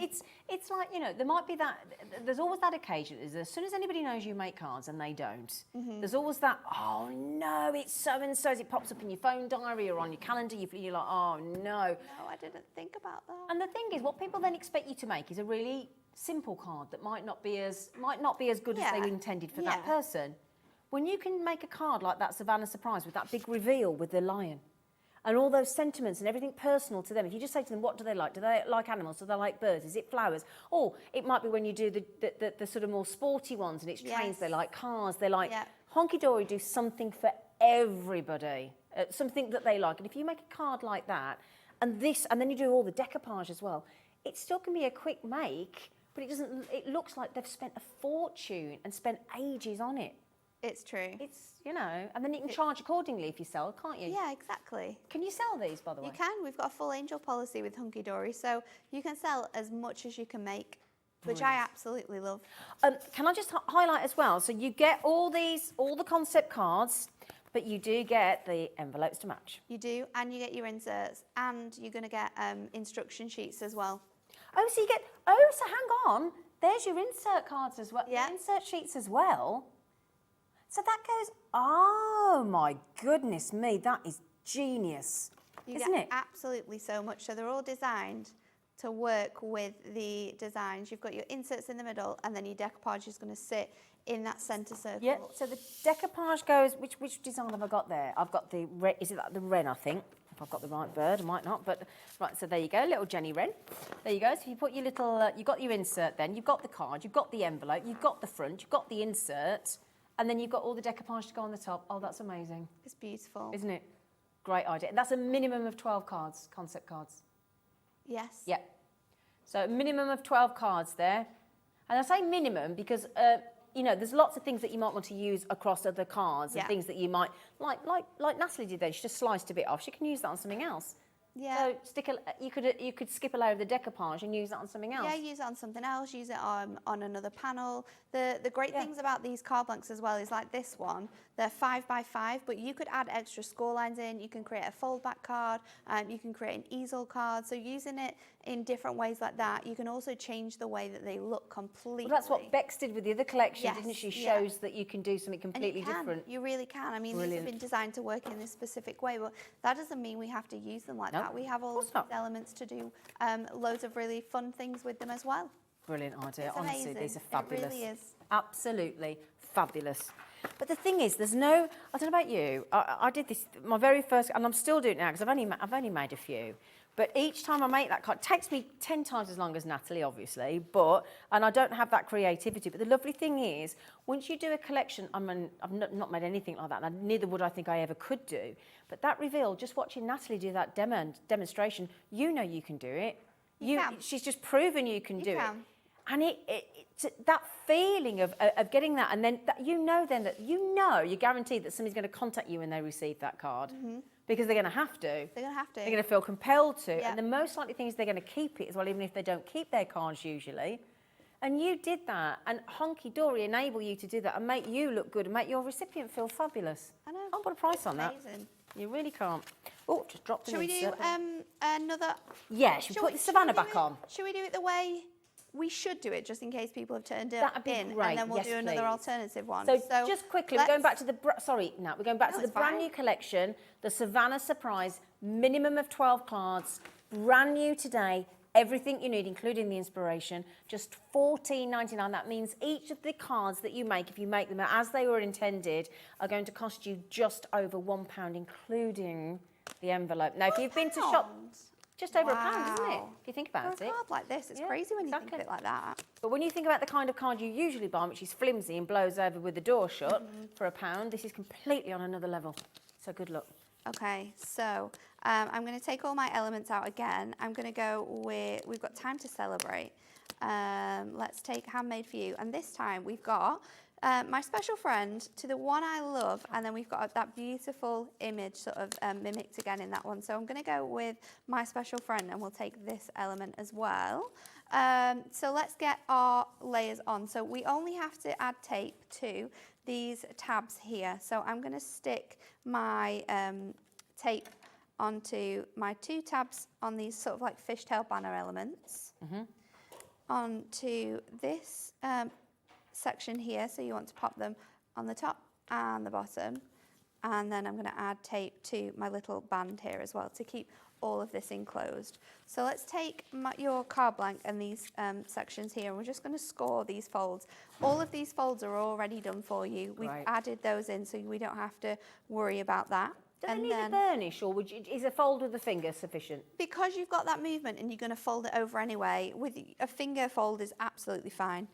it's like, you know, there might be that, there's always that occasion, is as soon as anybody knows you make cards and they don't, there's always that, oh no, it's so-and-so's, it pops up in your phone diary or on your calendar, you're like, oh no. No, I didn't think about that. And the thing is, what people then expect you to make is a really simple card that might not be as good as they intended for that person. When you can make a card like that Savannah Surprise with that big reveal with the lion, and all those sentiments and everything personal to them. If you just say to them, what do they like? Do they like animals? Do they like birds? Is it flowers? Or it might be when you do the sort of more sporty ones and it's trains, they like cars, they like... Hunkydory do something for everybody, something that they like. And if you make a card like that, and then you do all the decoupage as well, it still can be a quick make, but it looks like they've spent a fortune and spent ages on it. It's true. It's, you know, and then you can charge accordingly if you sell, can't you? Yeah, exactly. Can you sell these, by the way? You can. We've got a full angel policy with Hunkydory, so you can sell as much as you can make, which I absolutely love. Can I just highlight as well? So you get all the concept cards, but you do get the envelopes to match. You do, and you get your inserts, and you're going to get instruction sheets as well. Oh, so so hang on. There's your insert cards as well. Yeah. Insert sheets as well. So that goes, oh my goodness me, that is genius, isn't it? Absolutely so much. So they're all designed to work with the designs. You've got your inserts in the middle, and then your decoupage is going to sit in that centre circle. Yeah, so the decoupage goes, which design have I got there? I've got the, is it like the wren, I think? If I've got the right bird, I might not, but right, so there you go, little Jenny Wren. There you go, so you put your little, you've got your insert then, you've got the card, you've got the envelope, you've got the front, you've got the insert, And then you've got all the decoupage to go on the top. Oh, that's amazing. It's beautiful. Isn't it? Great idea. That's a minimum of 12 cards, concept cards. Yes. Yeah. So a minimum of 12 cards there. And I say minimum because, you know, there's lots of things that you might want to use across other cards and things that you might, like Natalie did there, she just sliced a bit off. She can use that on something else. Yeah. So you could skip a layer of the decoupage and use that on something else. Yeah, use it on something else, use it on another panel. The great things about these card blanks as well is like this one, they're 5 by 5, but you could add extra score lines in, you can create a fold back card, you can create an easel card. So using it in different ways like that, you can also change the way that they look completely. Well, that's what Bex did with the other collection, didn't she? Yeah. Shows that you can do something completely different. You really can. I mean, these have been designed to work in this specific way, but that doesn't mean we have to use them like that. We have all of these elements to do loads of really fun things with them as well. Brilliant idea. It's Honestly, amazing. these are fabulous. It really is. Absolutely fabulous. But the thing is, there's no, I don't know about you, I did this, my very first, and I'm still doing it now because I've only made a few. But each time I make that card, it takes me 10 times as long as Natalie, obviously, and I don't have that creativity. But the lovely thing is, once you do a collection, I've not made anything like that, and neither would I think I ever could do. But that reveal, just watching Natalie do that demonstration, you know you can do it. You can. She's just proven you can do it. And that feeling of getting that, and then you're guaranteed that somebody's going to contact you when they receive that card. Because they're going to have to. They're going to have to. They're going to feel compelled to. Yeah. And the most likely thing is they're going to keep it as well, even if they don't keep their cards usually. And you did that. And Hunkydory enable you to do that and make you look good and make your recipient feel fabulous. I know. I'll put a price on that. Amazing. You really can't. Oh, just dropped Should we do another? Yeah, should we put the Savannah back on? Should we do it the way we should do it, just in case people have turned it That'd be in, great. and then we'll Yes, do another please. alternative one. So just quickly, we're going back to the we're going back to the it's brand fine. new collection, the Savannah Surprise, minimum of 12 cards, brand new today. Everything you need, including the inspiration, just $14.99. That means each of the cards that you make, if you make them as they were intended, are going to cost you just over £1, including the envelope. Now, if you've been to shop, just over £1, isn't it? If you think about For a it. card like this, it's crazy when you think of it like that. But when you think about the kind of card you usually buy, which is flimsy and blows over with the door shut for £1, this is completely on another level. So good luck. Okay, so I'm going to take all my elements out again. I'm going to go with, we've got Time to Celebrate. Let's take Handmade for You. And this time we've got My Special Friend to the One I Love, and then we've got that beautiful image sort of mimicked again in that one. So I'm going to go with My Special Friend, and we'll take this element as well. So let's get our layers on. So we only have to add tape to these tabs here. So I'm going to stick my tape onto my 2 tabs on these sort of like fishtail banner elements. Onto this section here, so you want to pop them on the top and the bottom, and then I'm going to add tape to my little band here as well to keep all of this enclosed. So let's take your card blank and these sections here, and we're just going to score these folds. All of these folds are already done for you. We've added those in, so we don't have to worry about that. Do they need a burnish, or is a fold with the finger sufficient? Because you've got that movement and you're going to fold it over anyway, with a finger fold is absolutely fine.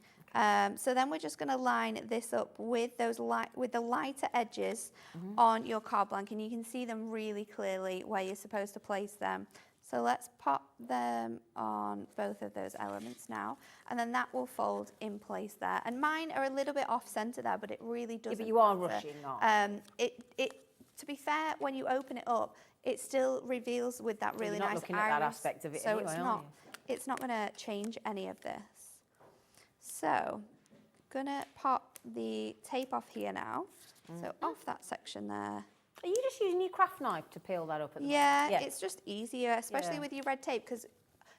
So then we're just going to line this up with the lighter edges on your card blank, and you can see them really clearly where you're supposed to place them. So let's pop them on both of those elements now, and then that will fold in place there. And mine are a little bit off centre there, but it really doesn't but you are matter. rushing, aren't you? To be fair, when you open it up, it still reveals with that really nice looking iris. at that aspect of it So anyway, it's not going to change any of this. So, gonna pop the tape off here now. So off that section there. Are you just using your craft knife to peel that up at the moment? Yeah, it's just easier, especially with your red tape, because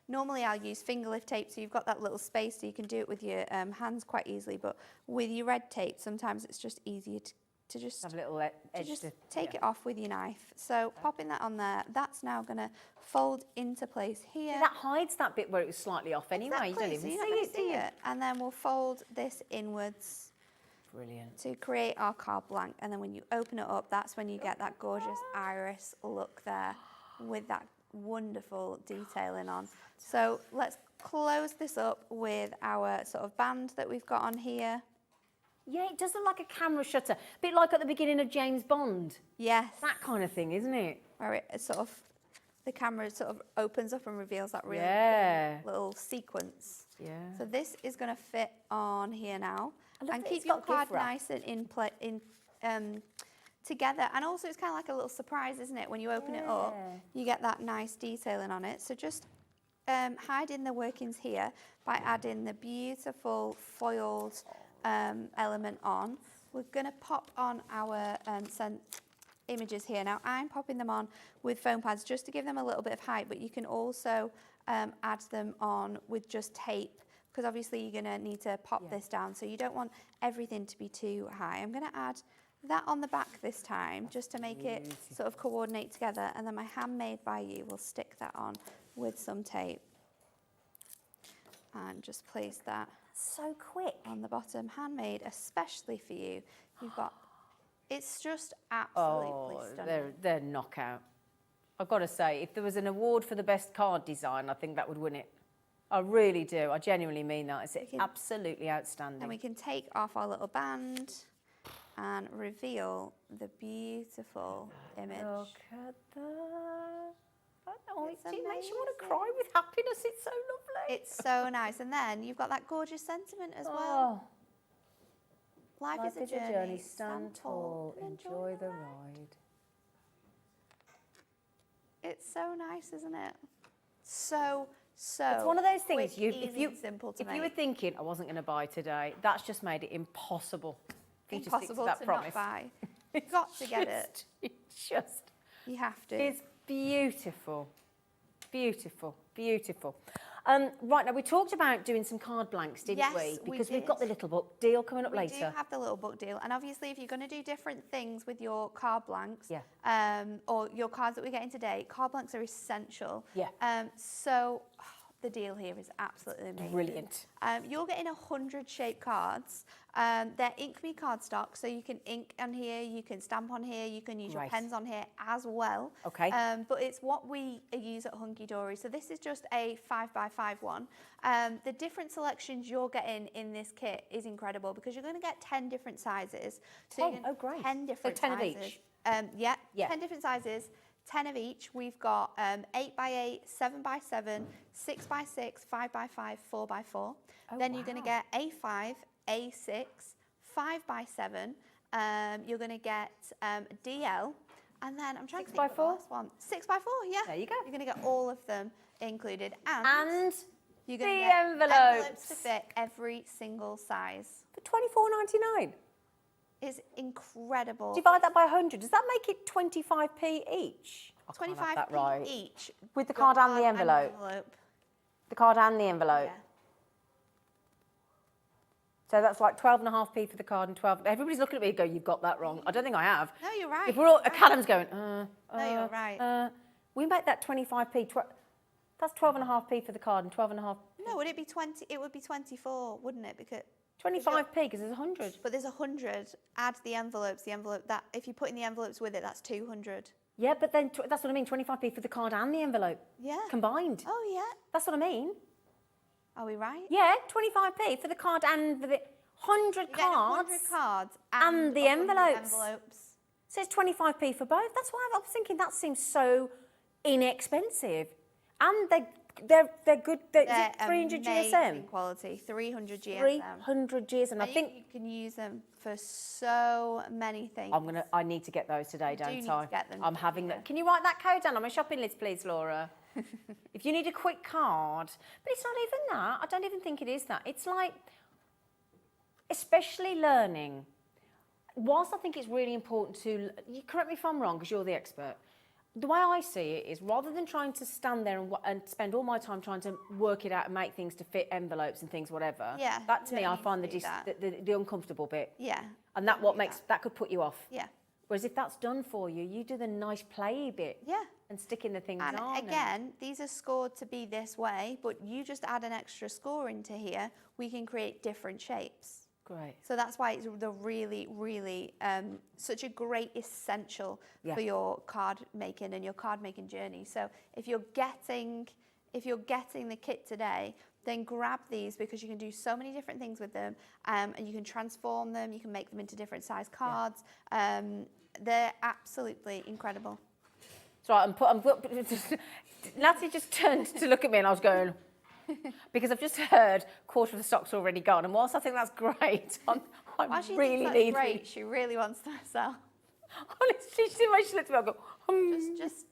normally I'll use finger lift tape, so you've got that little space, so you can do it with your hands quite easily. But with your red tape, sometimes it's just easier to just have a little edge to take it off with your knife. So popping that on there, that's now going to fold into place here. So that hides that bit where it was slightly off anyway. Exactly, You don't even so you're not gonna see it. And then we'll fold this inwards. Brilliant. To create our card blank, and then when you open it up, that's when you get that gorgeous iris look there with that wonderful detailing on. So let's close this up with our sort of band that we've got on here. Yeah, it does look like a camera shutter. A bit like at the beginning of James Bond. Yes. That kind of thing, isn't it? Where it sort of, the camera sort of opens up and reveals that really Yeah. cool little sequence. Yeah. So this is going to fit on here now. I love And that keep it's your got card gift wrap. nice and together. And also it's kind of like a little surprise, isn't it? When you open it up, Yeah. you get that nice detailing on it. So just hide in the workings here by adding the beautiful foiled element on. We're going to pop on our images here. Now I'm popping them on with foam pads just to give them a little bit of height, but you can also add them on with just tape, because obviously you're going to need to pop this down, so you don't want everything to be too high. I'm going to add that on the back this time just to make it sort of coordinate together, and then my handmade by you will stick that on with some tape and just place that So quick. on the bottom. Handmade especially for you. You've got, it's just absolutely stunning. They're knockout. I've got to say, if there was an award for the best card design, I think that would win it. I really do. I genuinely mean that. It's absolutely outstanding. And we can take off our little band and reveal the beautiful image. Look at that. Oh, It's it makes you want to amazing. cry with happiness. It's so lovely. It's so nice. And then you've got that gorgeous sentiment as well. Oh, Life is a journey. Stand tall, enjoy the ride. It's so nice, isn't it? So It's one of those things. quick, If easy, you and simple to if make. you were thinking I wasn't going to buy today, that's just made it impossible for you to stick to Impossible that to promise. not buy. You've got to get it. It's just. You have to. It's beautiful, beautiful, beautiful. Right, now we talked about doing some card blanks, didn't Yes, we? we Because we've got the did. little book deal coming up We later. do have the little book deal, and obviously if you're going to do different things with your card blanks, or your cards that we're getting today, card blanks are essential. Yeah. So the deal here is absolutely amazing. Brilliant. You're getting 100 shape cards. They're Ink Me cardstock, so you can ink on here, you can stamp on here, you can use your Right. pens on here as well. Okay. But it's what we use at Hunkydory. So this is just a 5x5 one. The different selections you're getting in this kit is incredible because you're going to get 10 different sizes. So 10? you're gonna- Oh, great. 10 different 10 of sizes. each? Yeah, Yeah. 10 different sizes. 10 of each. We've got 8x8, 7x7, 6x6, 5x5, 4x4. Oh, Then you're going to wow. get A5, A6, 5x7. You're going to get DL. And then I'm trying to think of the 6x4? last one. 6x4, yeah. There you go. You're going to get all of them included. And you're going to the get envelopes. to fit every single size. For $24.99. It's incredible. Divide that by 100. Does that make it 25p each? I can't have 25 that right. each. With the Your card and the envelope. The card and the envelope. Yeah. So that's like 12.5p for the card and 12. Everybody's looking at me and go, "You've got that wrong." I don't think I have. No, you're right. If we're all, you're right. Callum's going, No, you're right. we make that 25p. That's 12.5p for the card and 12.5. No, would it be 20? It would be 24, wouldn't it? Because 25p because there's 100. but there's 100. Add the envelopes. The envelope that if you put in the envelopes with it, that's 200. Yeah, but then that's what I mean. 25p for the card and the envelope. Yeah. Combined. Oh yeah. That's what I mean. Are we right? Yeah, 25p for the card and for the 100 You're getting cards. 100 cards and the 100 envelopes. envelopes. So it's 25p for both. That's why I was thinking that seems so inexpensive. And they're good. Is it 300 amazing GSM? quality. 300 GSM. 300 GSM. I And think you can use them for so many things. I need to get those today, You do don't need I? to get them, I'm having yeah. that. Can you write that code down on my shopping list, please, Laura? If you need a quick card. But it's not even that. I don't even think it is that. It's like, especially learning. Whilst I think it's really important to, you correct me if I'm wrong because you're the expert. The way I see it is rather than trying to stand there and spend all my time trying to work it out and make things to fit envelopes and things, whatever. Yeah, That to you me, don't I need find to do that. the uncomfortable bit. Yeah. And that what do makes that could put you off. Yeah. Whereas if that's done for you, you do the nice play bit. Yeah. And sticking the things And on. again, these are scored to be this way, but you just add an extra score into here, we can create different shapes. Great. So that's why it's the really, really such a great essential Yeah. for your card making and your card making journey. So if you're getting the kit today, then grab these because you can do so many different things with them, and you can transform them, you can make them into different size cards. They're absolutely incredible. So Natalie just turned to look at me and I was going, because I've just heard quarter of the stock's already gone, and whilst I think that's great, While she really thinks that's great, she really wants to sell. Honestly, she looked at me, I go, Just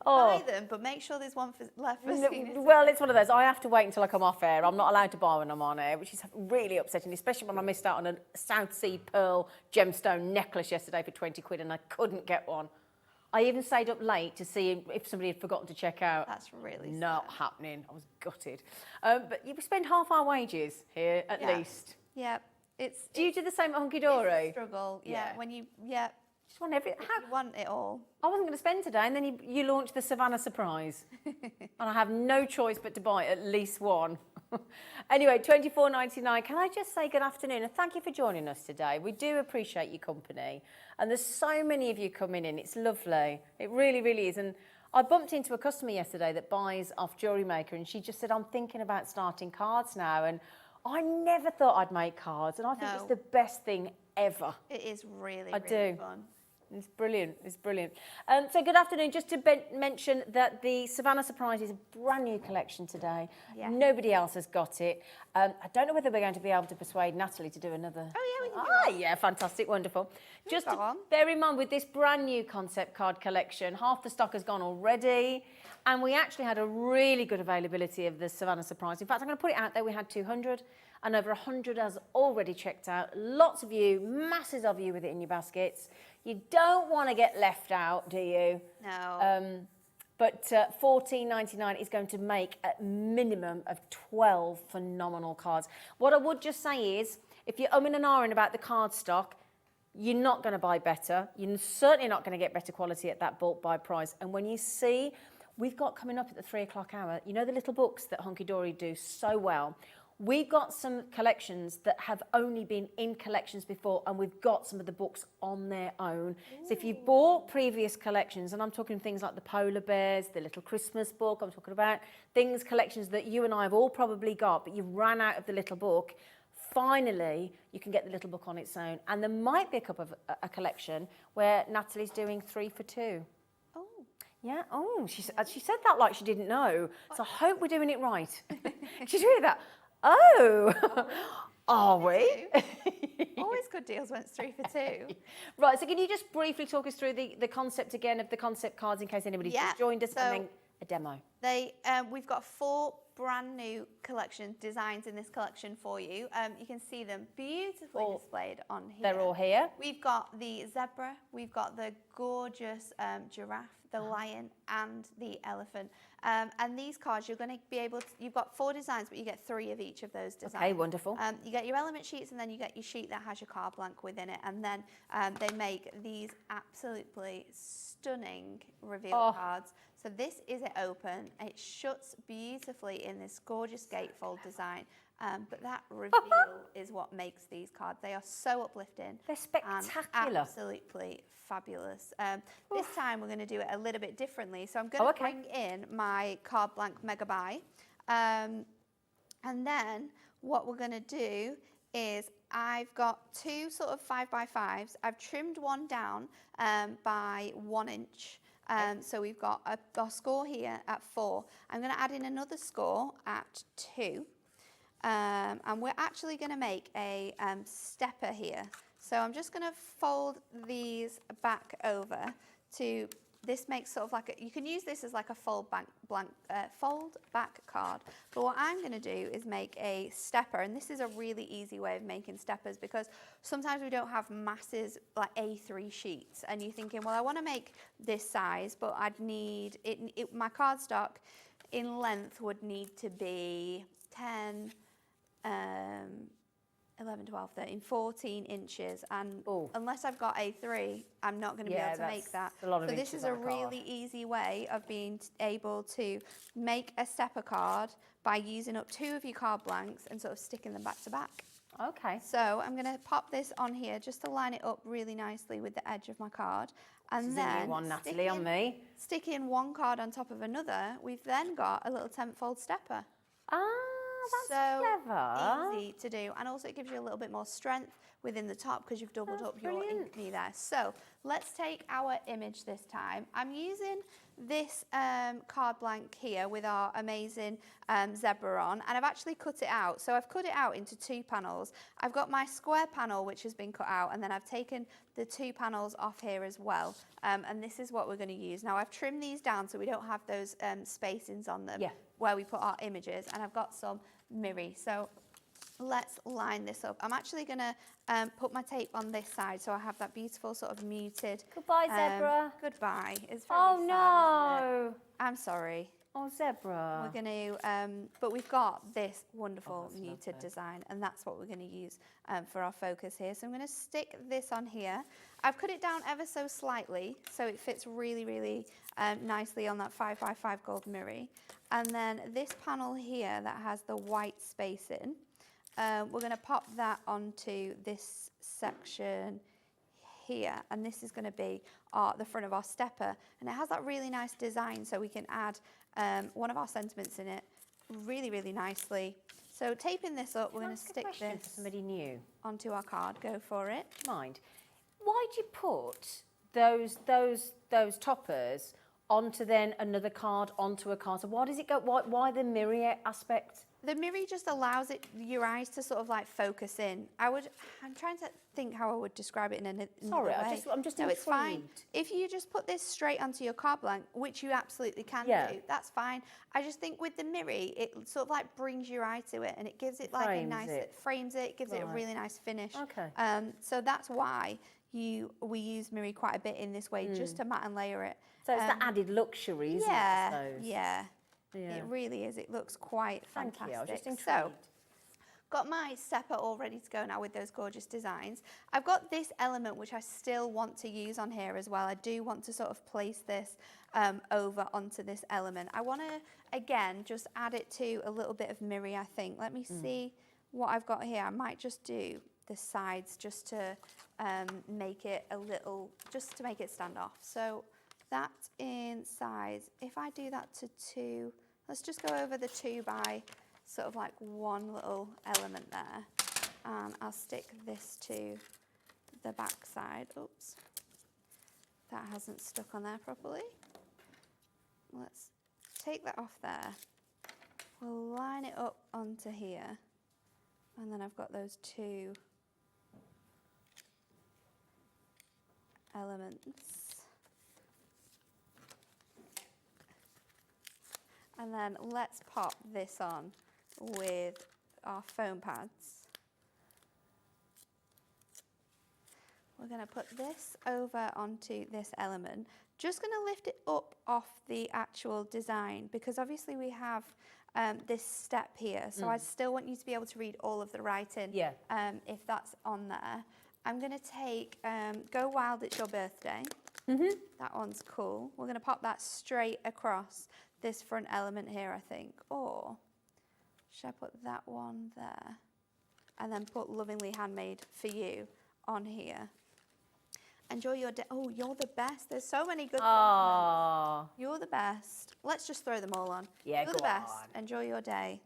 buy them, but make sure there's one left for Zena. Well, it's one of those. I have to wait until I come off air. I'm not allowed to buy when I'm on air, which is really upsetting, especially when I missed out on a South Sea pearl gemstone necklace yesterday for 20 quid and I couldn't get one. I even stayed up late to see if somebody had forgotten to check out. That's really not happening. I was gutted. But we spend half our wages here at least. Yeah, it's. Do you do the same at Hunkydory? It's a struggle. Yeah, when you just want everything. you want it all. I wasn't going to spend today, and then you launched the Savannah surprise, and I have no choice but to buy at least one. Anyway, $24.99. Can I just say good afternoon and thank you for joining us today. We do appreciate your company, and there's so many of you coming in. It's lovely. It really, really is. And I bumped into a customer yesterday that buys off Jewellery Maker, and she just said, I'm thinking about starting cards now, and I never thought I'd make cards, and I think it's the best thing ever. It is really, I really do. fun. It's brilliant. It's brilliant. So good afternoon. Just to mention that the Savannah Surprise is a brand new collection today. Yeah. Nobody else has got it. I don't know whether we're going to be able to persuade Natalie to do another. Oh, yeah, we can do yeah, fantastic, wonderful. Just to bear in mind with this brand new concept card collection, half the stock has gone already. And we actually had a really good availability of the Savannah Surprise. In fact, I'm going to put it out there. We had 200 and over 100 has already checked out. Lots of you, masses of you with it in your baskets. You don't want to get left out, do you? No. But $14.99 is going to make a minimum of 12 phenomenal cards. What I would just say is, if you're umming and ahhing about the card stock, you're not going to buy better. You're certainly not going to get better quality at that bulk buy price. And when you see, we've got coming up at the 3 o'clock hour, you know the little books that Hunkydory do so well? We've got some collections that have only been in collections before, and we've got some of the books on their own. Ooh. So if you've bought previous collections, and I'm talking things like the polar bears, the little Christmas book, I'm talking about collections that you and I have all probably got, but you've ran out of the little book, finally you can get the little book on its own. And there might be a collection where Natalie's doing 3 for 2. Oh. Yeah, she said that like she didn't know. So I hope we're doing it right. She's really that. Oh, are we? Always good deals when it's 3 for 2. Right, so can you just briefly talk us through the concept again of the concept cards in case anybody's just joined us, and then a demo? We've got 4 brand new collection designs in this collection for you. You can see them beautifully displayed on here. They're all here. We've got the zebra, we've got the gorgeous giraffe, the lion and the elephant. And these cards, you're going to be able to, you've got 4 designs, but you get 3 of each of those designs. Okay, wonderful. You get your element sheets, and then you get your sheet that has your card blank within it. And then they make these absolutely stunning reveal cards. So this is it open. It shuts beautifully in this gorgeous gatefold design. But that reveal is what makes these cards. They are so uplifting. They're spectacular. Absolutely fabulous. This time we're going to do it a little bit differently. So I'm going to bring in my card blank mega buy. And then what we're going to do is I've got 2 sort of 5x5s. I've trimmed one down by 1 inch. So we've got a score here at 4. I'm going to add in another score at 2. And we're actually going to make a stepper here. So I'm just going to fold these back over to, this makes sort of like you can use this as like a fold back card. But what I'm going to do is make a stepper, and this is a really easy way of making steppers because sometimes we don't have masses like A3 sheets, and you're thinking, well, I want to make this size, but I'd need my cardstock in length would need to be 10. 11, 12, 13, 14 inches, and unless I've got A3, I'm not going to be able to make that. A lot of so this is a really easy way of being able to make a stepper card by using up 2 of your card blanks and sort of sticking them back to back. Okay. So I'm going to pop this on here just to line it up really nicely with the edge of my card. And then one, Natalie, on me. Sticking one card on top of another, we've then got a little 10th fold stepper. That's so clever. easy to do, and also it gives you a little bit more strength within the top because you've doubled up your brilliant. ink there. So let's take our image this time. I'm using this card blank here with our amazing zebra on, and I've actually cut it out. So I've cut it out into 2 panels. I've got my square panel which has been cut out, and then I've taken the 2 panels off here as well, and this is what we're going to use. Now I've trimmed these down so we don't have those spacings on them where we put our images, and I've got some mirror. So let's line this up. I'm actually going to put my tape on this side so I have that beautiful sort of muted. Goodbye, zebra. Goodbye. It's very Oh, sad, no. isn't it? I'm sorry. Oh, zebra. We're going to, but we've got this wonderful muted design, and that's what we're going to use for our focus here. So I'm going to stick this on here. I've cut it down ever so slightly so it fits really, really nicely on that 5x5 gold mirror. And then this panel here that has the white spacing, we're going to pop that onto this section here, and this is going to be the front of our stepper, and it has that really nice design so we can add one of our sentiments in it really, really nicely. So taping this up, we're going to stick this for somebody new onto our card. Go for it. Mind, why do you put those toppers onto then another card onto a card? So why does it go? Why the mirror aspect? The mirror just allows your eyes to sort of like focus in. I'm trying to think how I would describe it in another Sorry, way. I'm just No, it's fine. intrigued. If you just put this straight onto your card blank, which you absolutely can do, that's fine. I just think with the mirror, it sort of like brings your eye to it, and it gives it like a nice, it frames it, gives it a really nice finish. Okay. So that's why we use mirror quite a bit in this way, just to matte and layer it. So it's the added luxury, isn't it, I suppose? Yeah. It really is. It looks quite fantastic. Thank you. I was just intrigued. So, got my stepper all ready to go now with those gorgeous designs. I've got this element which I still want to use on here as well. I do want to sort of place this over onto this element. I want to, again, just add it to a little bit of mirror, I think. Let me see what I've got here. I might just do the sides just to make it a little, just to make it stand off. So that in size, if I do that to 2, let's just go over the 2 by sort of like one little element there. I'll stick this to the back side. Oops, that hasn't stuck on there properly. Let's take that off there. We'll line it up onto here. And then I've got those 2 elements. And then let's pop this on with our foam pads. We're going to put this over onto this element. Just going to lift it up off the actual design because obviously we have this step here. So I still want you to be able to read all of the writing if that's on there. I'm going to take Go Wild, It's Your Birthday. That one's cool. We're going to pop that straight across this front element here, I think. Or should I put that one there? And then put Lovingly Handmade for You on here. Enjoy your day. Oh, you're the best. There's so many good ones. You're the best. Let's just throw them all on. Yeah, you're the best. Enjoy your day.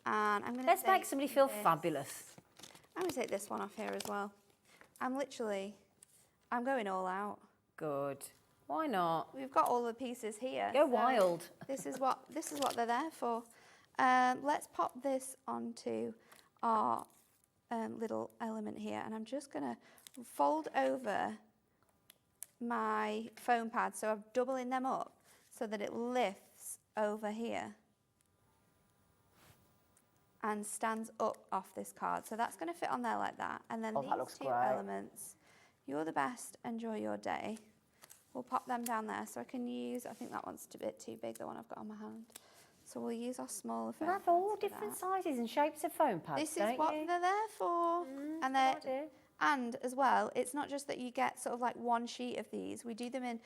And I'm going to Let's make somebody feel fabulous. I'm going to take this one off here as well. I'm going all out. Good. Why not? We've got all the pieces here. Go wild. This is what they're there for. Let's pop this onto our little element here, and I'm just going to fold over my foam pad, so I'm doubling them up so that it lifts over here and stands up off this card. So that's going to fit on there like that. And then these 2 elements, you're the best, enjoy your day. We'll pop them down there so I can use, I think that one's a bit too big, the one I've got on my hand. So we'll use our smaller foam pads. You have all different sizes and shapes of foam pads, This is what they're there for. And as well, it's not just that you get sort of like one sheet of these. We do them in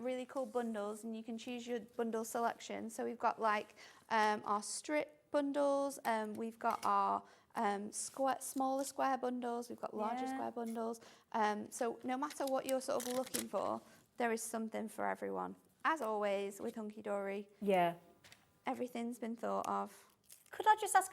really cool bundles, and you can choose your bundle selection. So we've got like our strip bundles, we've got our smaller square bundles, we've got larger square bundles. So no matter what you're sort of looking for, there is something for everyone. As always with Hunkydory, everything's been thought of. Could I just ask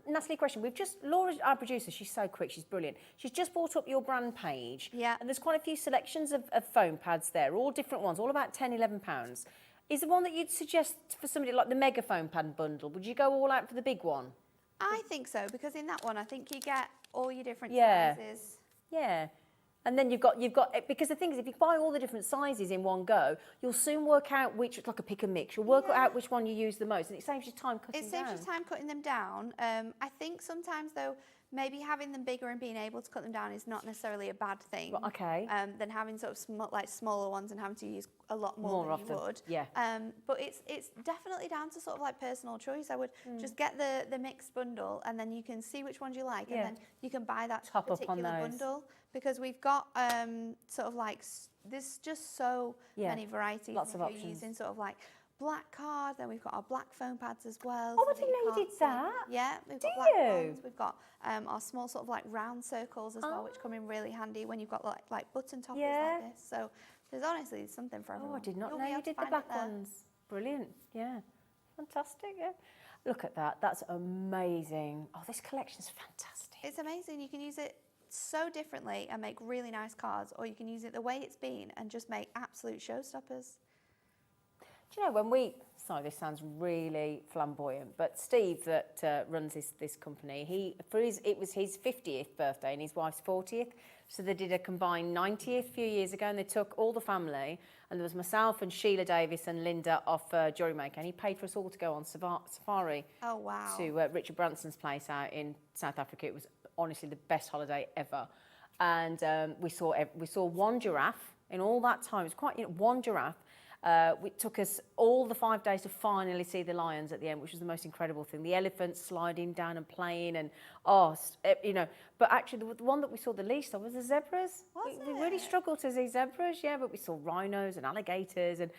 Natalie a question? Laura, our producer, she's so quick, she's brilliant. She's just brought up your brand page. Yeah. And there's quite a few selections of foam pads there, all different ones, all about £10, £11. Is the one that you'd suggest for somebody like the mega foam pad bundle? Would you go all out for the big one? I think so, because in that one, I think you get all your different Yeah. sizes. Yeah. And then you've got, because the thing is, if you buy all the different sizes in one go, you'll soon work out which, it's like a pick and mix, you'll work out which one you use the most, and it saves you time cutting It down. saves you time cutting them down. I think sometimes, though, maybe having them bigger and being able to cut them down is not necessarily a bad thing. Well, okay. Than having sort of smaller ones and having to use a lot more than you would. Yeah. But it's definitely down to sort of like personal choice. I would just get the mixed bundle, and then you can see which ones you like, and then you can buy that Top up particular on those. bundle, because we've got sort of like there's just so many varieties. Lots of if options. you're using sort of like black card, then we've got our black foam pads as well. Oh, so I didn't know you can't did see. that. Yeah, we've Do got black you? ones. We've got our small sort of like round circles as well, which come in really handy when you've got like button toppers like this. So there's honestly something for everyone. Oh, I did not You'll know be you able to did the find it black there. ones. Brilliant, yeah. Fantastic, yeah. Look at that, that's amazing. Oh, this collection's fantastic. It's amazing. You can use it so differently and make really nice cards, or you can use it the way it's been and just make absolute showstoppers. Do you know, sorry, this sounds really flamboyant, but Steve that runs this company, it was his 50th birthday and his wife's 40th, so they did a combined 90th a few years ago, and they took all the family, and there was myself and Sheila Davis and Linda off Jury Maker, and he paid for us all to go on safari Oh, wow. to Richard Branson's place out in South Africa. It was honestly the best holiday ever, and we saw one giraffe in all that time. It was quite, one giraffe. It took us all the 5 days to finally see the lions at the end, which was the most incredible thing. The elephants sliding down and playing, and but actually the one that we saw the least of was the zebras. We really struggled to see zebras, yeah, but we saw rhinos and alligators and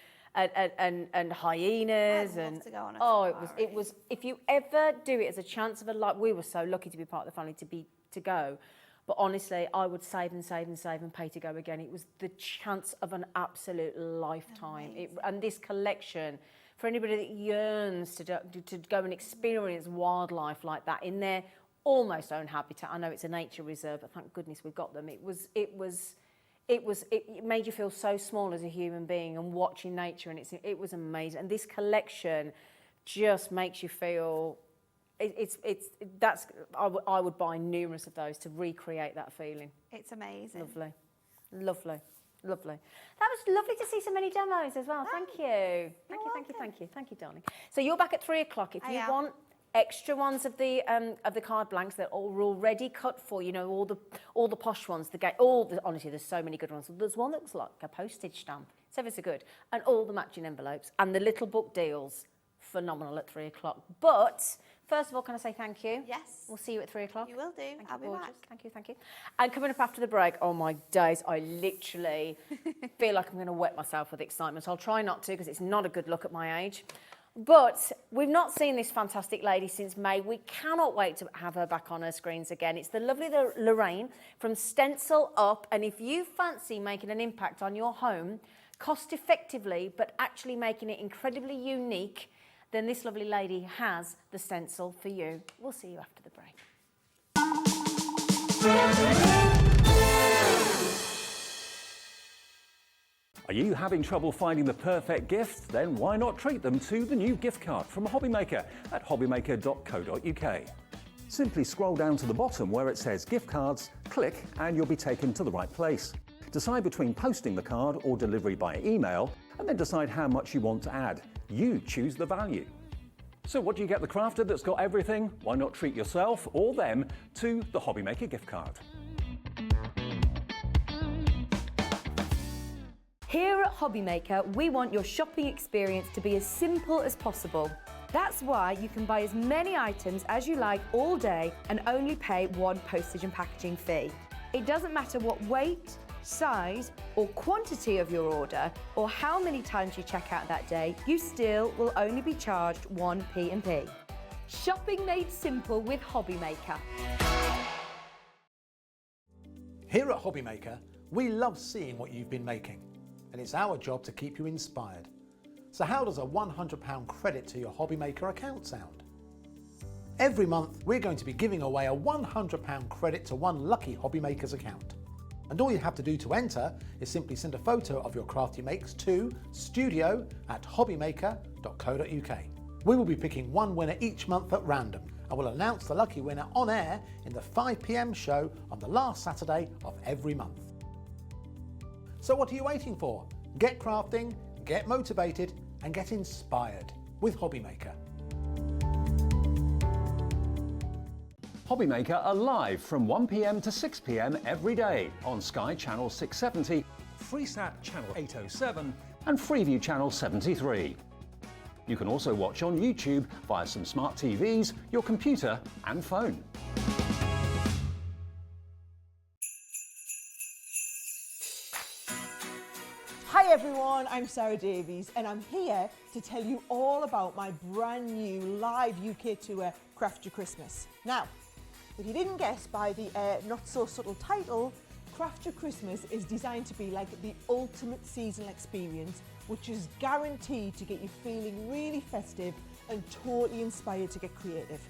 hyenas. I'd love to go on a it was. If you ever do it as a chance of a life, we were so lucky to be part of the family to go. But honestly, I would save and save and save and pay to go again. It was the chance of an absolute lifetime. And this collection, for anybody that yearns to go and experience wildlife like that in their almost own habitat. I know it's a nature reserve, but thank goodness we've got them. It made you feel so small as a human being, and watching nature, and it was amazing. And this collection just makes you feel. I would buy numerous of those to recreate that feeling. It's amazing. Lovely, lovely, lovely. That was lovely to see so many demos as well. Thank you. Thank you, darling. So you're back at 3 o'clock. If you want extra ones of the card blanks that are already cut for, all the posh ones, honestly, there's so many good ones. There's one that looks like a postage stamp. It's ever so good. And all the matching envelopes and the little book deals. Phenomenal at 3 o'clock. But first of all, can I say thank you? Yes. We'll see you at 3 o'clock. You will do. I'll be back. Thank you. And coming up after the break, oh my days, I literally feel like I'm going to wet myself with excitement. I'll try not to, because it's not a good look at my age. But we've not seen this fantastic lady since May. We cannot wait to have her back on our screens again. It's the lovely Lorraine from Stencil Up. And if you fancy making an impact on your home, cost effectively, but actually making it incredibly unique, then this lovely lady has the stencil for you. We'll see you after the break. Are you having trouble finding the perfect gift? Then why not treat them to the new gift card from a hobby maker at hobbymaker.co.uk. Simply scroll down to the bottom where it says gift cards, click, and you'll be taken to the right place. Decide between posting the card or delivery by email, and then decide how much you want to add. You choose the value. So what do you get the crafter that's got everything? Why not treat yourself or them to the Hobby Maker gift card? Here at Hobby Maker, we want your shopping experience to be as simple as possible. That's why you can buy as many items as you like all day and only pay one postage and packaging fee. It doesn't matter what weight, size or quantity of your order, or how many times you check out that day, you still will only be charged one P&P. Shopping made simple with Hobby Maker. Here at Hobby Maker, we love seeing what you've been making, and it's our job to keep you inspired. So how does a £100 credit to your Hobby Maker account sound? Every month, we're going to be giving away a £100 credit to one lucky Hobbymakers account. And all you have to do to enter is simply send a photo of your craft you makes to studio@hobbymaker.co.uk. We will be picking one winner each month at random and will announce the lucky winner on air in the 5 p.m. show on the last Saturday of every month. So what are you waiting for? Get crafting, get motivated and get inspired with Hobbymaker. Hobbymaker are live from 1 p.m. to 6 p.m. every day on Sky Channel 670, Freesat Channel 807 and Freeview Channel 73. You can also watch on YouTube via some smart TVs, your computer and phone. Hi everyone, I'm Sarah Davies and I'm here to tell you all about my brand new live UK tour, Craft Your Christmas. Now, if you didn't guess by the not so subtle title, Craft Your Christmas is designed to be like the ultimate seasonal experience, which is guaranteed to get you feeling really festive and totally inspired to get creative.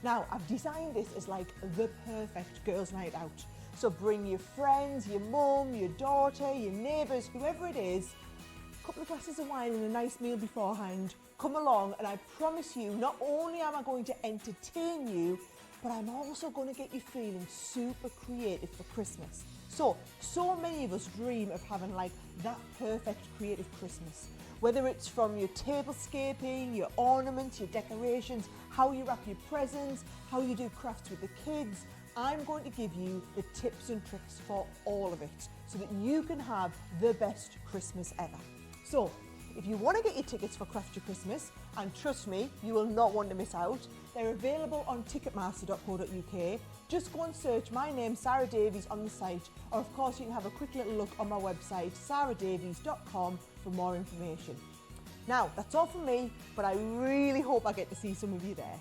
Now, I've designed this as like the perfect girls' night out. So bring your friends, your mum, your daughter, your neighbours, whoever it is, a couple of glasses of wine and a nice meal beforehand. Come along and I promise you, not only am I going to entertain you, but I'm also going to get you feeling super creative for Christmas. So many of us dream of having like that perfect creative Christmas. Whether it's from your tablescaping, your ornaments, your decorations, how you wrap your presents, how you do crafts with the kids, I'm going to give you the tips and tricks for all of it so that you can have the best Christmas ever. So, if you want to get your tickets for Craft Your Christmas, and trust me, you will not want to miss out, they're available on ticketmaster.co.uk. Just go and search my name, Sarah Davies, on the site, or of course you can have a quick little look on my website, sarahdavies.com, for more information. Now, that's all from me, but I really hope I get to see some of you there.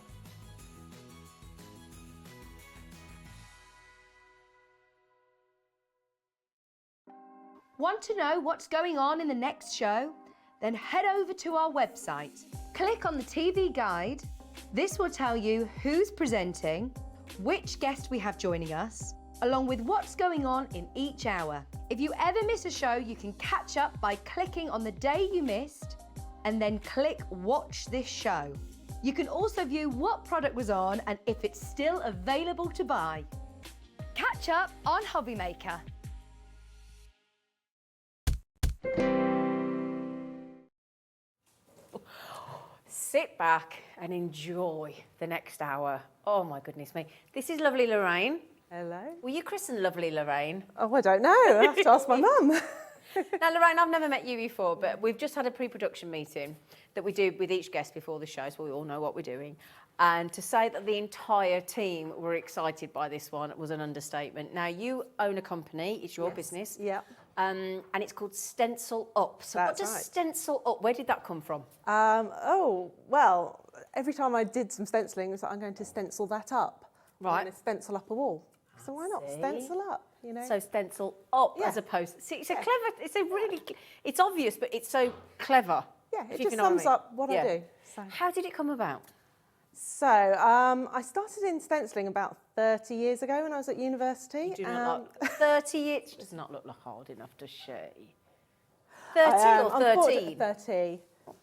Want to know what's going on in the next show? Then head over to our website. Click on the TV guide. This will tell you who's presenting, which guest we have joining us, along with what's going on in each hour. If you ever miss a show, you can catch up by clicking on the day you missed and then click Watch This Show. You can also view what product was on and if it's still available to buy. Catch up on Hobbymaker. Sit back and enjoy the next hour. Oh my goodness me. This is lovely Lorraine. Hello. Were you christened lovely Lorraine? Oh, I don't know. I have to ask my mum. Now Lorraine, I've never met you before, but we've just had a pre-production meeting that we do with each guest before the show, so we all know what we're doing. And to say that the entire team were excited by this one was an understatement. Now, you own a company, it's your business. Yeah. And it's called Stencil Up. So That's what does right. Stencil Up, where did that come from? Well, every time I did some stenciling, it was like, I'm going to stencil that up. Right. I'm going to stencil up a wall. So why not See? stencil up, you know? So Stencil Up Yeah. as opposed... See, it's a clever... It's a really... It's obvious, but it's so clever. Yeah, if it you just know what I sums mean. up what I do. So, How did it come about? I started in stenciling about 30 years ago when I was at university. You do not look... 30 years... does not look like hard enough, does she? 30 I'm or 13?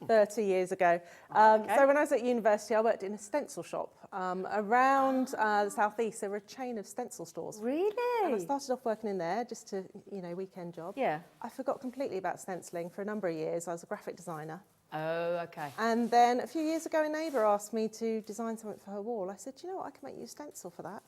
30 years ago. Okay. So when I was at university, I worked in a stencil shop. Around the southeast, there were a chain of stencil stores. Really? And I started off working in there, just to, weekend job. Yeah. I forgot completely about stenciling for a number of years. I was a graphic designer. Oh, okay. And then a few years ago, a neighbour asked me to design something for her wall. I said, you know what, I can make you a stencil for that.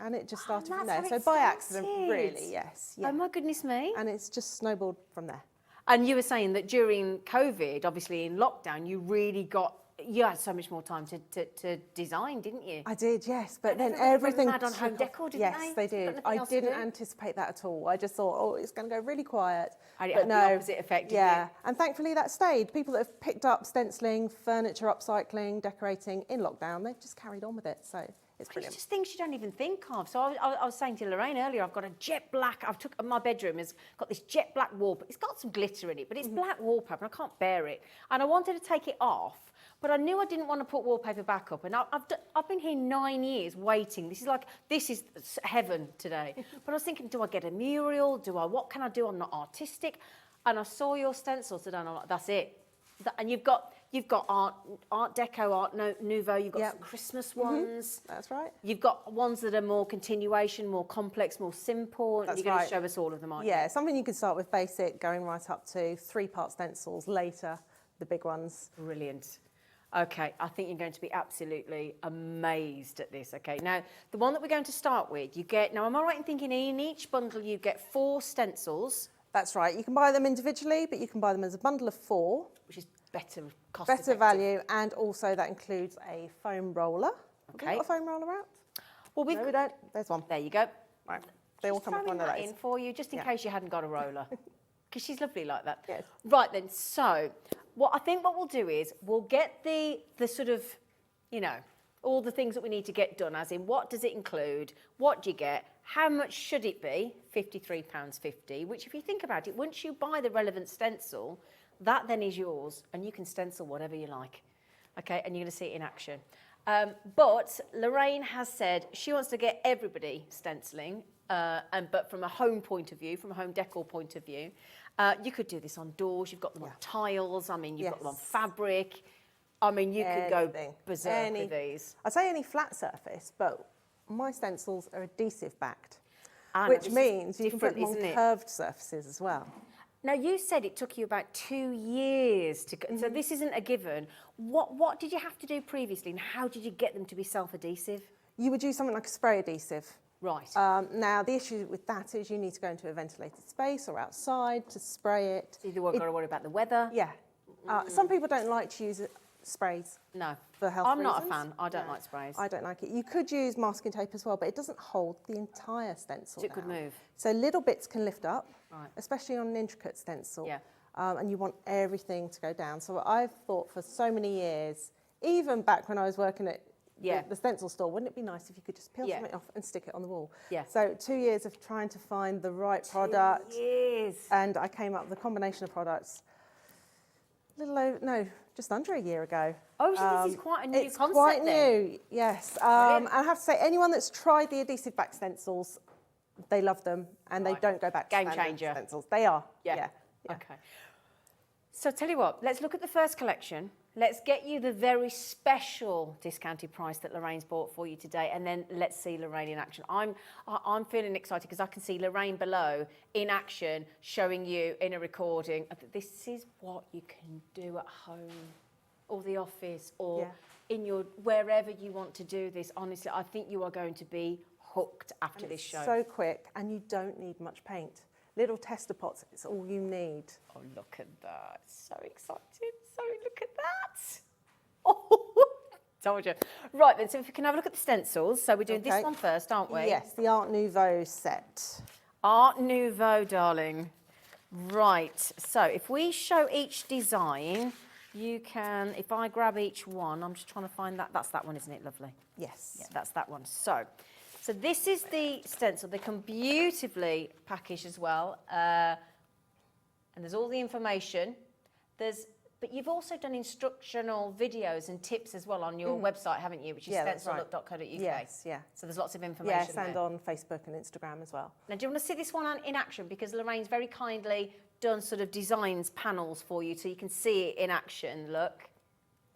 And it just started from there. that's how So it by accident, started. really, yes. Yeah. Oh, my goodness me. And it's just snowballed from there. And you were saying that during COVID, obviously in lockdown, you had so much more time to design, didn't you? I did, yes, but then everybody went everything... mad on home took decor, off. didn't yes, they? they did. Got I nothing else to didn't do? anticipate that at all. I just thought, oh, it's going to go really quiet. And it but had the opposite effect, didn't yeah. it? And thankfully that stayed. People that have picked up stenciling, furniture upcycling, decorating in lockdown, they've just carried on with it. So It's It's brilliant. just things you don't even think of. So I was saying to Lorraine earlier, I've got a jet black, my bedroom has got this jet black wallpaper. It's got some glitter in it, but it's black wallpaper and I can't bear it. And I wanted to take it off, but I knew I didn't want to put wallpaper back up. And I've been here 9 years waiting. This is heaven today. But I was thinking, do I get a mural? What can I do? I'm not artistic. And I saw your stencil today and I'm like, that's it. And you've got Art Deco, Art Nouveau, you've got some Christmas ones. That's right. You've got ones that are more continuation, more complex, more simple. That's You're going right. to show us all of them, aren't you? Yeah, something you can start with basic, going right up to 3-part stencils, later the big ones. Brilliant. Okay, I think you're going to be absolutely amazed at this. Okay, now the one that we're going to start with, now am I right in thinking in each bundle you get 4 stencils? That's right. You can buy them individually, but you can buy them as a bundle of 4. Which is better cost Better effective. value, and also that includes a foam roller. Have we Okay. got a foam roller out? Well, No, we don't. There's one. There you go. Right. They all Just come with throwing one of that those. in for you, just in case you hadn't got a roller. Because she's lovely like that. Yes. Right then, so what we'll do is we'll get the sort of, all the things that we need to get done, as in what does it include, what do you get, how much should it be, £53.50, which if you think about it, once you buy the relevant stencil, that then is yours and you can stencil whatever you like. Okay, and you're going to see it in action. But Lorraine has said she wants to get everybody stenciling, but from a home point of view, from a home decor point of view, you could do this on doors. You've got them on tiles. I mean, you've got them on fabric. I mean, you could go berserk with these. I'd say any flat surface, but my stencils are adhesive backed, I know, which this means is you can put different, them on isn't it? curved surfaces as well. Now, you said it took you about 2 years to so this isn't a given. What did you have to do previously, and how did you get them to be self-adhesive? You would use something like a spray adhesive. Right. Now, the issue with that is you need to go into a ventilated space or outside to spray it. So you've got to worry about the weather. Yeah. Some people don't like to use sprays. No. For health I'm not a reasons. fan. I don't like sprays. I don't like it. You could use masking tape as well, but it doesn't hold the entire stencil So it could down. move. So little bits can lift up, Right. especially on an intricate stencil. Yeah. And you want everything to go down. So I've thought for so many years, even back when I was working at the stencil store, wouldn't it be nice if you could just peel something off and stick it on the wall? Yeah. So 2 years of trying to find the right product. 2 years. And I came up with a combination of products just under a year ago. Oh, so this is quite a new it's concept quite then. new, yes. Brilliant. I have to say, anyone that's tried the adhesive back stencils, they love them and they don't go back to Game standard changer. stencils. They are, yeah. Okay. So tell you what, let's look at the first collection. Let's get you the very special discounted price that Lorraine's bought for you today, and then let's see Lorraine in action. I'm feeling excited because I can see Lorraine below in action, showing you in a recording. This is what you can do at home, or the office, or in your wherever you want to do this. Honestly, I think you are going to be hooked after this show. So quick, and you don't need much paint. Little tester pots, it's all you need. Oh, look at that. So excited. So look at that. Oh, told you. Right then, so if we can have a look at the stencils. So we're doing this one first, aren't we? Yes, the Art Nouveau set. Art Nouveau, darling. Right. So if we show each design, you can, if I grab each one, I'm just trying to find that. That's that one, isn't it? Lovely. Yes. Yeah, that's that one. So this is the stencil. They come beautifully packaged as well. And there's all the information. But you've also done instructional videos and tips as well on your website, haven't you? Which is stencilup.co.uk. Yes, yeah. So there's lots of information Yes, and there. on Facebook and Instagram as well. Now, do you want to see this one in action? Because Lorraine's very kindly done sort of designs panels for you so you can see it in action. Look.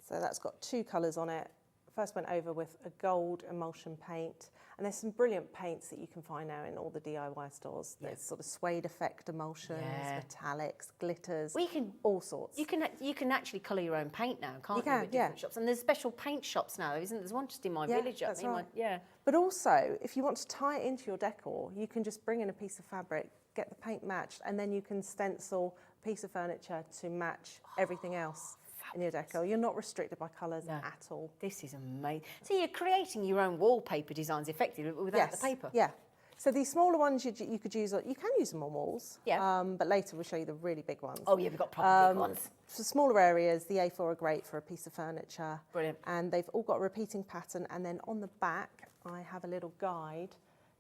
So that's got 2 colours on it. First went over with a gold emulsion paint. And there's some brilliant paints that you can find now in all the DIY stores. There's sort of suede effect emulsions, metallics, glitters, all sorts. You can actually colour your own paint now, can't you? can, With different shops. And there's special paint shops now, isn't there? There's one just in my village. That's right. Yeah. But also, if you want to tie it into your decor, you can just bring in a piece of fabric, get the paint matched, and then you can stencil a piece of furniture to match everything else in your decor. You're not restricted by colours at all. This is amazing. So you're creating your own wallpaper designs effectively without the paper. Yeah. So these smaller ones you could use, you can use them on walls. Yeah. But later we'll show you the really big ones. Oh yeah, we've got proper big ones. For smaller areas, the A4 are great for a piece of furniture. Brilliant. And they've all got a repeating pattern, and then on the back, I have a little guide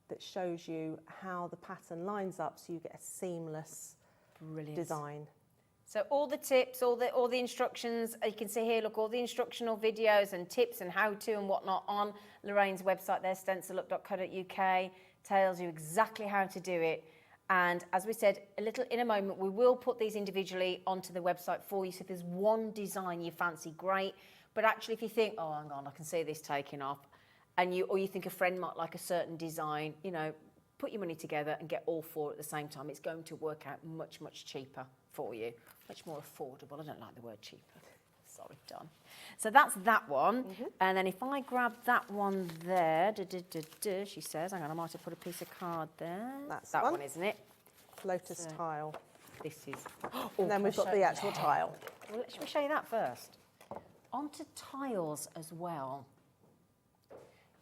that shows you how the pattern lines up so you get a seamless design. So all the tips, all the instructions, you can see here, look, all the instructional videos and tips and how-to and whatnot on Lorraine's website there, stencilup.co.uk, tells you exactly how to do it. And as we said, in a moment, we will put these individually onto the website for you. So if there's one design you fancy, great. But actually, if you think, oh, hang on, I can see this taking off, or you think a friend might like a certain design, you know, put your money together and get all four at the same time. It's going to work out much, much cheaper for you, much more affordable. I don't like the word cheaper. Sorry, done. So that's that one. And then if I grab that one there, she says, hang on, I might have put a piece of card there. That's that one, isn't it? Lotus tile. This is. And then we've got the actual tile. Well, should we show you that first? Onto tiles as well.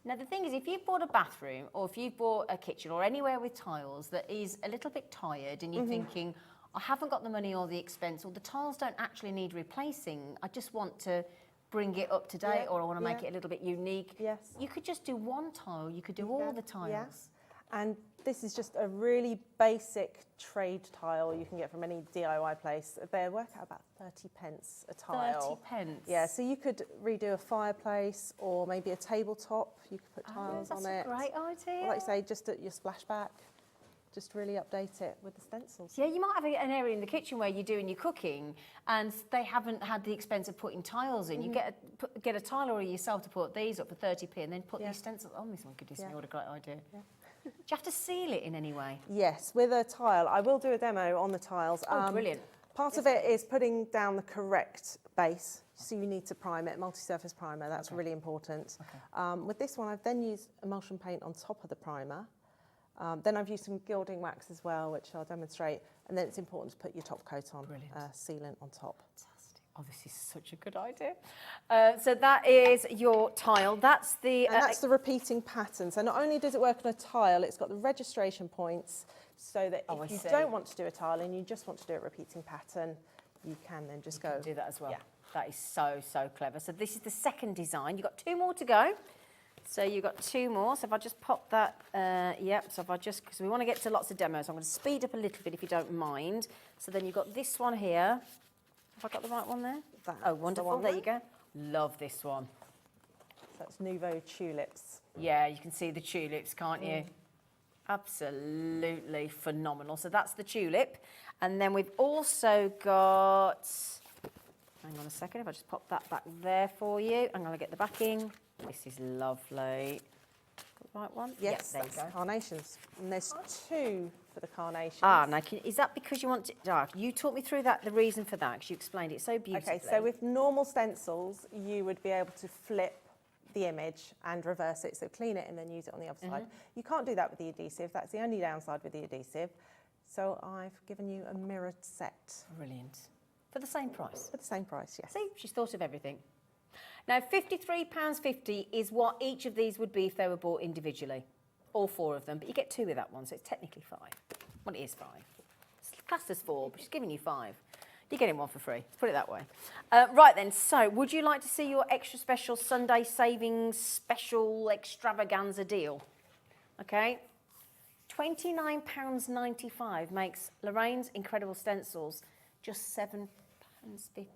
Now, the thing is, if you've bought a bathroom or if you've bought a kitchen or anywhere with tiles that is a little bit tired and you're thinking, I haven't got the money or the expense, or the tiles don't actually need replacing, I just want to bring it up to date, or I want to make it a little bit unique. Yes. You could just do one tile, you could do all the tiles. Yes. And this is just a really basic trade tile you can get from any DIY place. They work out about 30 pence a tile. 30 pence? Yeah, so you could redo a fireplace or maybe a tabletop. You could put tiles on it. That's a great idea. Or like you say, just at your splashback. Just really update it with the stencils. Yeah, you might have an area in the kitchen where you're doing your cooking and they haven't had the expense of putting tiles in. You get a tiler or yourself to put these up for 30p and then put these stencils on. This one, goodness me, what a great idea. Yeah. Do you have to seal it in any way? Yes, with a tile. I will do a demo on the tiles. Oh, brilliant. Part of it is putting down the correct base. So you need to prime it, multi-surface primer. That's really important. Okay. With this one, I've then used emulsion paint on top of the primer. Then I've used some gilding wax as well, which I'll demonstrate. And then it's important to put your top coat on, sealant on top. Fantastic. Oh, this is such a good idea. So that is your tile. That's the... and that's the repeating pattern. So not only does it work on a tile, it's got the registration points so that if you don't want to do a tile and you just want to do a repeating pattern, you can then just go... do that as well. Yeah. That is so, so clever. So this is the second design. You've got 2 more to go. So you've got 2 more. So if I just pop that, so if I just, because we want to get to lots of demos, I'm going to speed up a little bit if you don't mind. So then you've got this one here. Have I got the right one there? Oh, wonderful. There you go. Love this one. So that's Nouveau tulips. Yeah, you can see the tulips, can't you? Absolutely phenomenal. So that's the tulip. And then we've also got, hang on a second, if I just pop that back there for you. I'm going to get the backing. This is lovely. Got the right one? Yes, there you that's go. carnations. And there's 2 for the carnations. Ah, now, is that because you want to... you talk me through that, the reason for that, because you explained it so beautifully. Okay, so with normal stencils, you would be able to flip the image and reverse it, so clean it and then use it on the other side. You can't do that with the adhesive. That's the only downside with the adhesive. So I've given you a mirrored set. Brilliant. For the same price? For the same price, yes. See, she's thought of everything. Now, £53.50 is what each of these would be if they were bought individually, all 4 of them, but you get 2 with that one, so it's technically 5. Well, it is 5. It's classed as 4, but she's giving you 5. You're getting 1 for free, let's put it that way. Right then, so would you like to see your extra special Sunday savings special extravaganza deal? Okay, £29.95 makes Lorraine's incredible stencils just £7.50 each.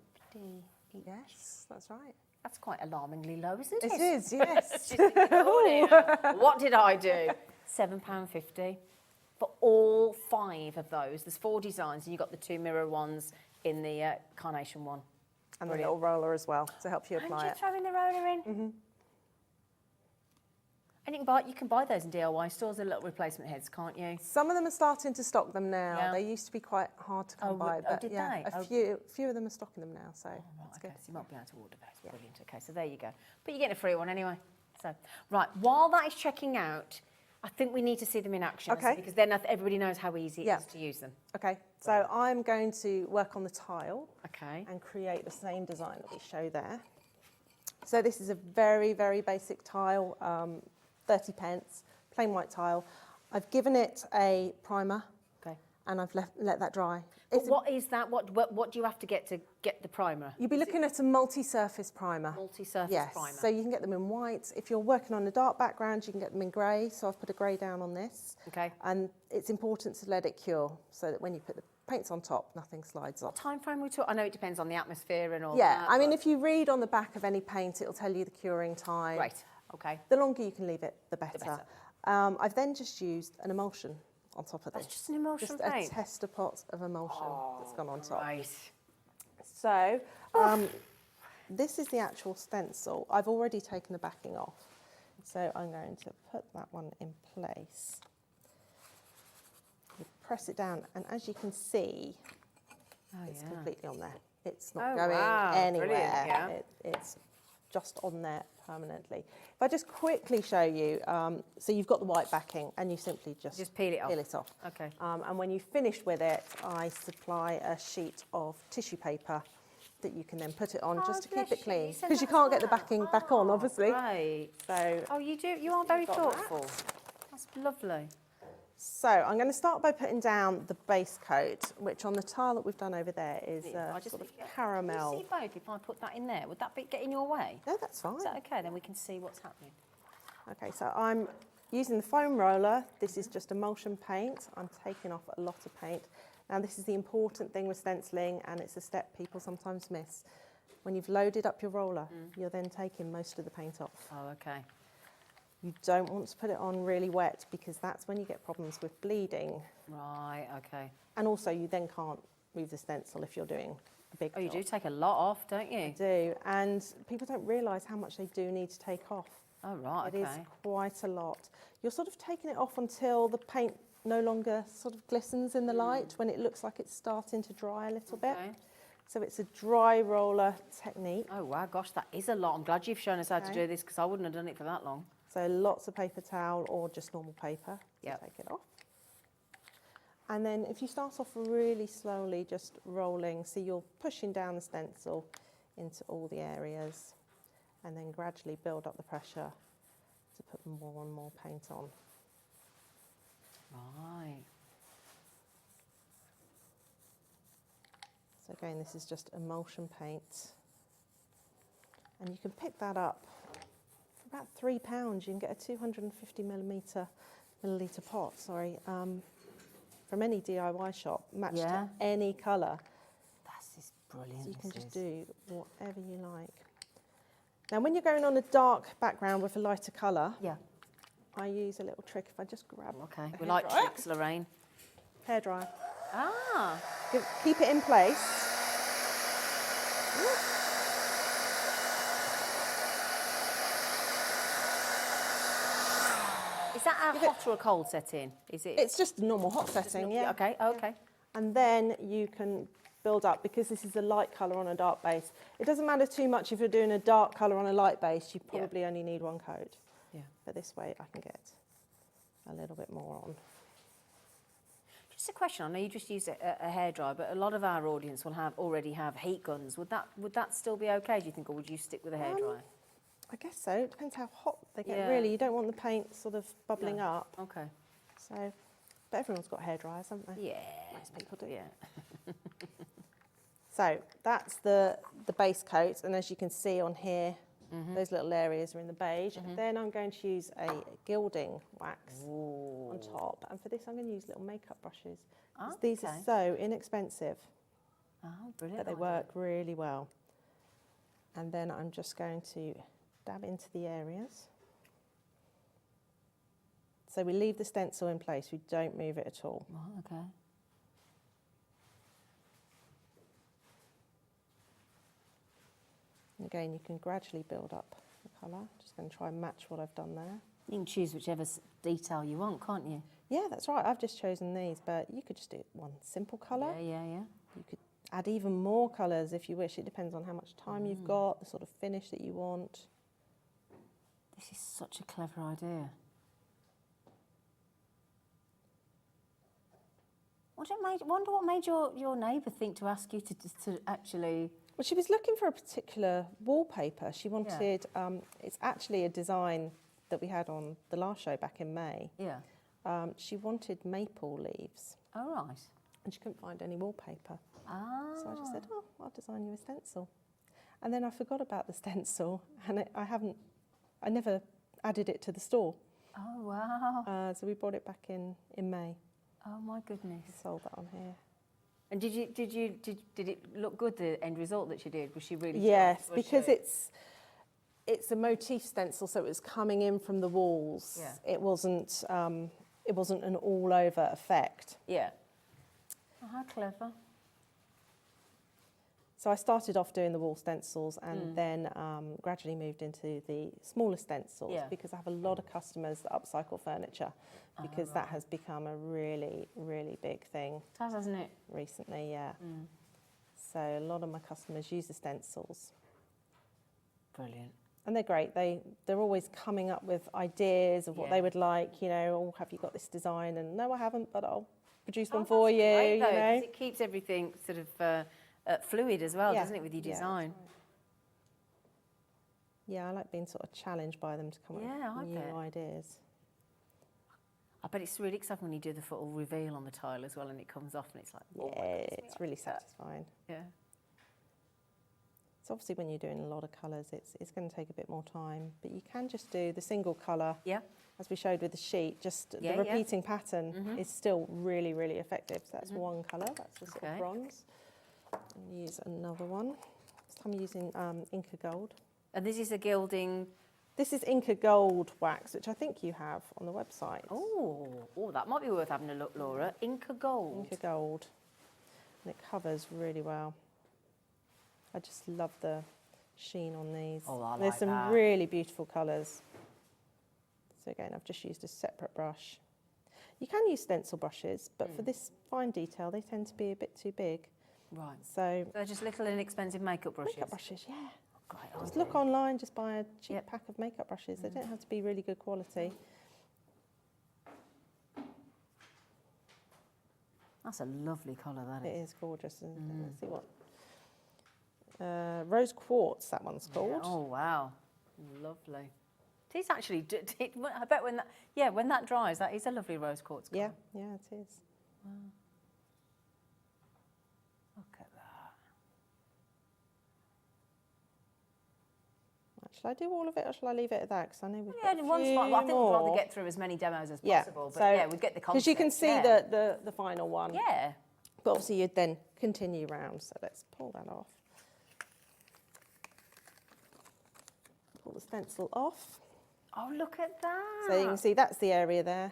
Yes, that's right. That's quite alarmingly low, isn't it? It is, yes. She's thinking, oh dear, what did I do? £7.50 for all 5 of those. There's 4 designs, and you've got the 2 mirror ones in the carnation one. And the little roller as well to help you apply And it. you're throwing the roller in. And you can buy those in DIY stores, the little replacement heads, can't you? Some of them are starting to stock them now. Yeah. They used to be quite hard to come by, but did yeah, they? a few of them are stocking them now, so that's good. So you might be able to order those. Brilliant. Okay, so there you go. But you're getting a free one anyway. So, right, while that is checking out, I think we need to see them in action. Okay. Because then everybody knows how easy it is to use them. Okay, so I'm going to work on the tile Okay. and create the same design that we show there. So this is a very, very basic tile, 30 pence, plain white tile. I've given it a primer and I've let that dry. But what is that? What do you have to get the primer? You'll be looking at a multi-surface primer. Multi-surface Yes, primer. so you can get them in white. If you're working on a dark background, you can get them in grey. So I've put a grey down on this. Okay. And it's important to let it cure so that when you put the paints on top, nothing slides off. What time frame we talk? I know it depends on the atmosphere and all Yeah, that. I mean, if you read on the back of any paint, it'll tell you the curing time. Right, okay. The longer you can leave it, the better. better. I've then just used an emulsion on top of this. That's just an emulsion Just paint? a tester pot of emulsion that's gone on top. Right. So, this is the actual stencil. I've already taken the backing off. So I'm going to put that one in place. You press it down, and as you can see, it's completely on there. It's not going anywhere. Brilliant, yeah. It's just on there permanently. If I just quickly show you, so you've got the white backing, and you simply just peel it off. Peel it off. Okay. And when you finish with it, I supply a sheet of tissue paper that you can then put it on just to keep it clean, because you can't get the backing back on, obviously. Right. So, Oh, you do. You are very got thoughtful. That's lovely. so I'm going to start by putting down the base coat, which on the tile that we've done over there is I just sort of Can caramel. you see both if I put that in there? Would that get in your way? No, that's fine. Is that okay? Then we can see what's happening. Okay, so I'm using the foam roller. This is just emulsion paint. I'm taking off a lot of paint. Now, this is the important thing with stenciling, and it's a step people sometimes miss. When you've loaded up your roller, you're then taking most of the paint off. Oh, okay. You don't want to put it on really wet, because that's when you get problems with bleeding. Right, okay. And also, you then can't move the stencil if you're doing a big Oh, you job. do take a lot off, don't you? Do, and people don't realise how much they do need to take off. Oh, right, It is okay. quite a lot. You're sort of taking it off until the paint no longer sort of glistens in the light, when it looks like it's starting to dry a little bit. Okay. So it's a dry roller technique. Oh, wow, gosh, that is a lot. I'm glad you've shown us how to Okay. do this, because I wouldn't have done it for that long. So lots of paper towel or just normal paper to Yep. take it off. And then if you start off really slowly, just rolling, so you're pushing down the stencil into all the areas, and then gradually build up the pressure to put more and more paint on. Right. So again, this is just emulsion paint. And you can pick that up for about £3. You can get a 250 milliliter pot, from any DIY shop, matched Yeah. to any colour. That's just brilliant. So you can this just is. do whatever you like. Now, when you're going on a dark background with a lighter colour, Yeah. I use a little trick. If I just grab Okay. a We like hairdryer. tricks, Lorraine. Hairdryer. Ah. Keep it in place. Is that a hot or a cold setting? Is it? It's just a normal hot setting, yeah. Okay, okay. And then you can build up, because this is a light colour on a dark base. It doesn't matter too much if you're doing a dark colour on a light base, you probably only need one coat. Yeah. But this way I can get a little bit more on. Just a question. I know you just use a hairdryer, but a lot of our audience will already have heat guns. Would that still be okay, do you think, or would you stick with a hairdryer? I guess so. It depends how hot they get, Yeah. really. You don't want the paint sort of bubbling No. up. Okay. So, but everyone's got hairdryers, haven't they? Yeah. Most people do. Yeah. So that's the base coat, and as you can see on here, those little areas are in the beige. Then I'm going to use a gilding wax on top, and for this I'm going to use little makeup brushes. 'Cause These are Okay. so inexpensive, Oh, brilliant. but they work really well. And then I'm just going to dab into the areas. So we leave the stencil in place, we don't move it at all. Oh, okay. And again, you can gradually build up the colour. Just going to try and match what I've done there. You can choose whichever detail you want, can't you? Yeah, that's right. I've just chosen these, but you could just do one simple colour. Yeah. You could add even more colours if you wish. It depends on how much time you've got, the sort of finish that you want. This is such a clever idea. Wonder what made your neighbour think to ask you to actually... Well, she was looking for a particular wallpaper. She wanted, it's actually a design that we had on the last show back in May. Yeah. She wanted maple leaves. Oh, right. and she couldn't find any wallpaper. Ah. So I just said, oh, I'll design you a stencil. And then I forgot about the stencil, and I never added it to the store. Oh, wow. So we brought it back in May. Oh, my goodness. Sold that on here. And did it look good, the end result that she did? Was she really Yes, chuffed, was because she? it's a motif stencil, so it was coming in from the walls. Yeah. It wasn't an all over effect. Yeah. Oh, how clever. So I started off doing the wall stencils and then gradually moved into the smaller stencils because I have a lot of customers that upcycle furniture because that has become a really, really big thing. It has, hasn't it? Recently, yeah. So a lot of my customers use the stencils. Brilliant. And they're great. They're always coming up with ideas of what they would like, you know, oh, have you got this design? And no, I haven't, but I'll produce one for you, Great, though, you know. 'cause it keeps everything sort of fluid as well, doesn't it, with your Yeah, design? that's right. Yeah, I like being sort of challenged by them to come up I with new bet. ideas. I bet it's really exciting when you do the full reveal on the tile as well and it comes off and it's like, oh, Yeah, it's really satisfying. yeah. So obviously when you're doing a lot of colours, it's going to take a bit more time, but you can just do the single colour, Yeah. as we showed with the sheet, just Yeah, the yeah. repeating pattern is still really, really effective. So that's one colour, that's the sort Okay. of bronze. And use another one. This time I'm using Inca Gold. And this is a gilding. This is Inca Gold wax, which I think you have on the website. Oh, that might be worth having a look, Laura. Inca Gold. Inca Gold. And it covers really well. I just love the sheen on these. Oh, I There's like some that. really beautiful colours. So again, I've just used a separate brush. You can use stencil brushes, but for this fine detail, they tend to be a bit too big. Right. So They're just little inexpensive makeup brushes. makeup brushes, yeah. Great Just idea. look online, just buy a cheap Yep. pack of makeup brushes. They don't have to be really good quality. That's a lovely colour, that It is. is gorgeous. And let's see what. Rose quartz, that one's called. Yeah. Oh, wow. Lovely. It is actually, I bet when that dries, that is a lovely rose quartz colour. Yeah, yeah, it is. Look at that. Shall I do all of it or shall I leave it at that? Because I know we've Yeah, got a one's few fine. Well, I think we'd rather more. get through as many demos as Yeah, possible. But so- yeah, we'd get the concept. Because you can see yeah. the final one. Yeah. But obviously you'd then continue round. So let's pull that off. Pull the stencil off. Oh, look at that. So you can see that's the area there.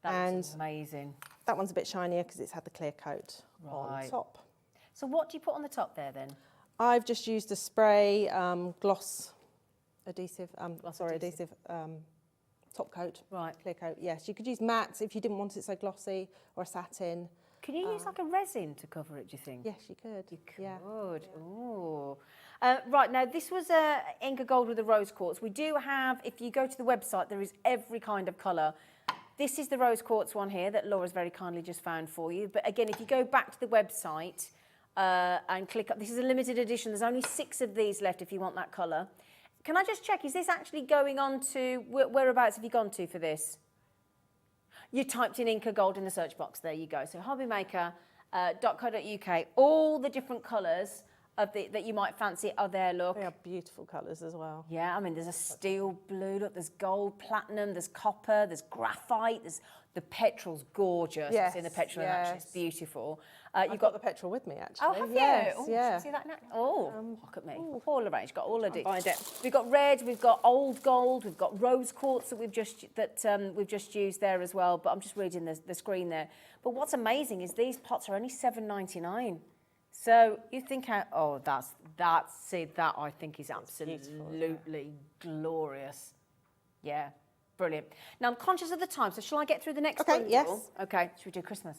That's and- amazing. That one's a bit shinier because it's had the clear coat on Right. top. So what do you put on the top there then? I've just used a spray gloss adhesive, Gloss adhesive top coat, Right. clear coat. Yes, you could use matte if you didn't want it so glossy, or a satin. Can you use like a resin to cover it, do you think? Yes, you could. You could. Yeah. Ooh. Right, now this was Inca Gold with the rose quartz. We do have, if you go to the website, there is every kind of colour. This is the rose quartz one here that Laura's very kindly just found for you. But again, if you go back to the website and click up, this is a limited edition. There's only 6 of these left if you want that colour. Can I just check, is this actually going on to, whereabouts have you gone to for this? You typed in Inca Gold in the search box, there you go. So hobbymaker.co.uk, all the different colours that you might fancy are there, look. They are beautiful colours as well. Yeah, I mean, there's a steel blue, look, there's gold, platinum, there's copper, there's graphite, the petrol's gorgeous. Yes, I've seen the petrol in action, it's yes. beautiful. You've got the petrol with me, actually. Oh, have yes, you? Oh, yeah. See that now? Oh, look at me. All arranged, got all of it. find it. We've got red, we've got old gold, we've got rose quartz that we've just used there as well. But I'm just reading the screen there. But what's amazing is these pots are only $7.99. So you think, that I think is absolutely glorious. Yeah, brilliant. Now I'm conscious of the time, so shall I get through the next Okay, one? yes. Jill? Okay, should we do Christmas?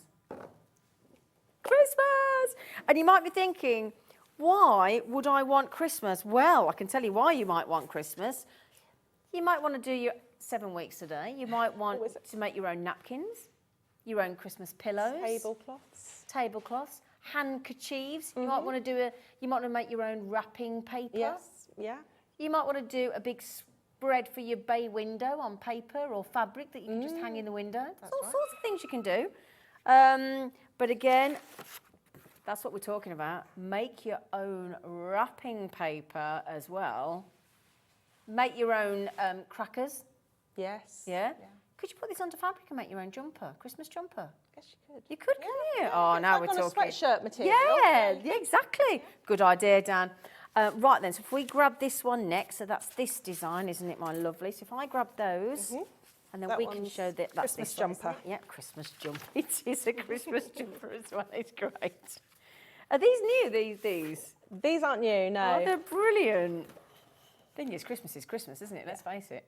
Christmas! And you might be thinking, why would I want Christmas? Well, I can tell you why you might want Christmas. You might want to do your 7 weeks today. You might want to make your own napkins, your own Christmas pillows, tablecloths, handkerchiefs. You might want to make your own wrapping paper. Yes, yeah. You might want to do a big spread for your bay window on paper or fabric that you can just hang in the window. There's all sorts of things you can do. But again, that's what we're talking about. Make your own wrapping paper as well. Make your own crackers. Yes. Yeah? Could you put this onto fabric and make your own jumper, Christmas jumper? Guess you could. You could, couldn't you? Oh, now we're It's like talking. on a sweatshirt material. Yeah, exactly. Good idea, Dan. Right then, so if we grab this one next, so that's this design, isn't it, my lovely? So if I grab those, and then That we can one's show that that's Christmas this one, isn't jumper. it? Yeah, Christmas jumper. It is a Christmas jumper as well. It's great. Are these new? These? These aren't new, no. Oh, they're brilliant. Thing is, Christmas is Christmas, isn't it? Let's face it.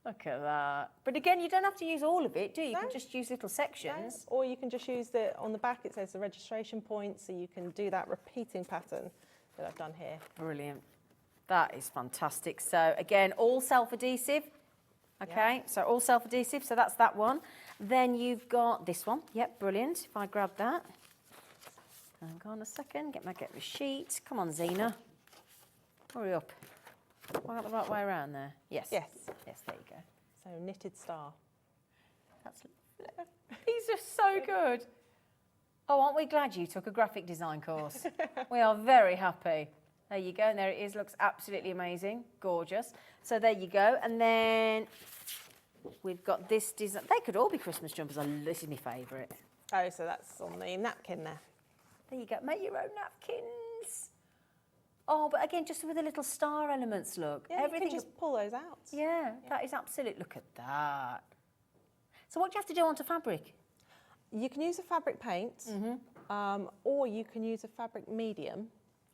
Look at that. But again, you don't have to use all of it, do you? You can just use little sections. Or you can just use on the back, it says the registration point, so you can do that repeating pattern that I've done here. Brilliant. That is fantastic. So again, all self-adhesive. Okay, so all self-adhesive, so that's that one. Then you've got this one. Yep, brilliant. If I grab that. Hang on a second, get the sheet. Come on, Zena. Hurry up. Have I got the right way around there? Yes. Yes. Yes, there you go. So knitted star. That's these are so good. Oh, aren't we glad you took a graphic design course? We are very happy. There you go, and there it is. Looks absolutely amazing, gorgeous. So there you go, and then we've got this design. They could all be Christmas jumpers. This is my favourite. Oh, so that's on the napkin there. There you go. Make your own napkins. Oh, but again, just with the little star elements. Look, Yeah, everything. you can just pull those out. Yeah, that is absolute. Look at that. So what do you have to do onto fabric? You can use a fabric paint, or you can use a fabric medium.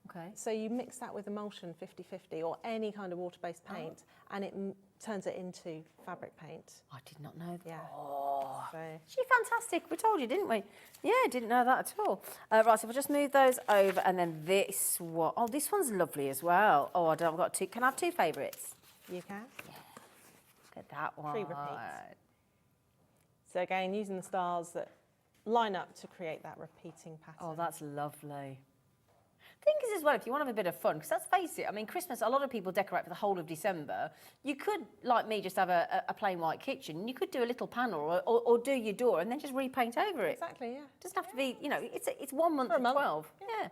Okay. So you mix that with emulsion 50-50 or any kind of water-based paint, and it turns it into fabric paint. I did not know that. Yeah. Oh, So she's fantastic. We told you, didn't we? Yeah, didn't know that at all. Right, so we'll just move those over, and then this one. Oh, this one's lovely as well. Oh, I've got two. Can I have two favourites? you can. Look at that one. Pre-repeat. So again, using the stars that line up to create that repeating pattern. Oh, that's lovely. Thing is as well, if you want to have a bit of fun, because let's face it, I mean, Christmas, a lot of people decorate for the whole of December. You could, like me, just have a plain white kitchen. You could do a little panel or do your door and then just repaint over it. Exactly, yeah. It doesn't have to be, you know, it's 1 month For a of month. 12. Yeah.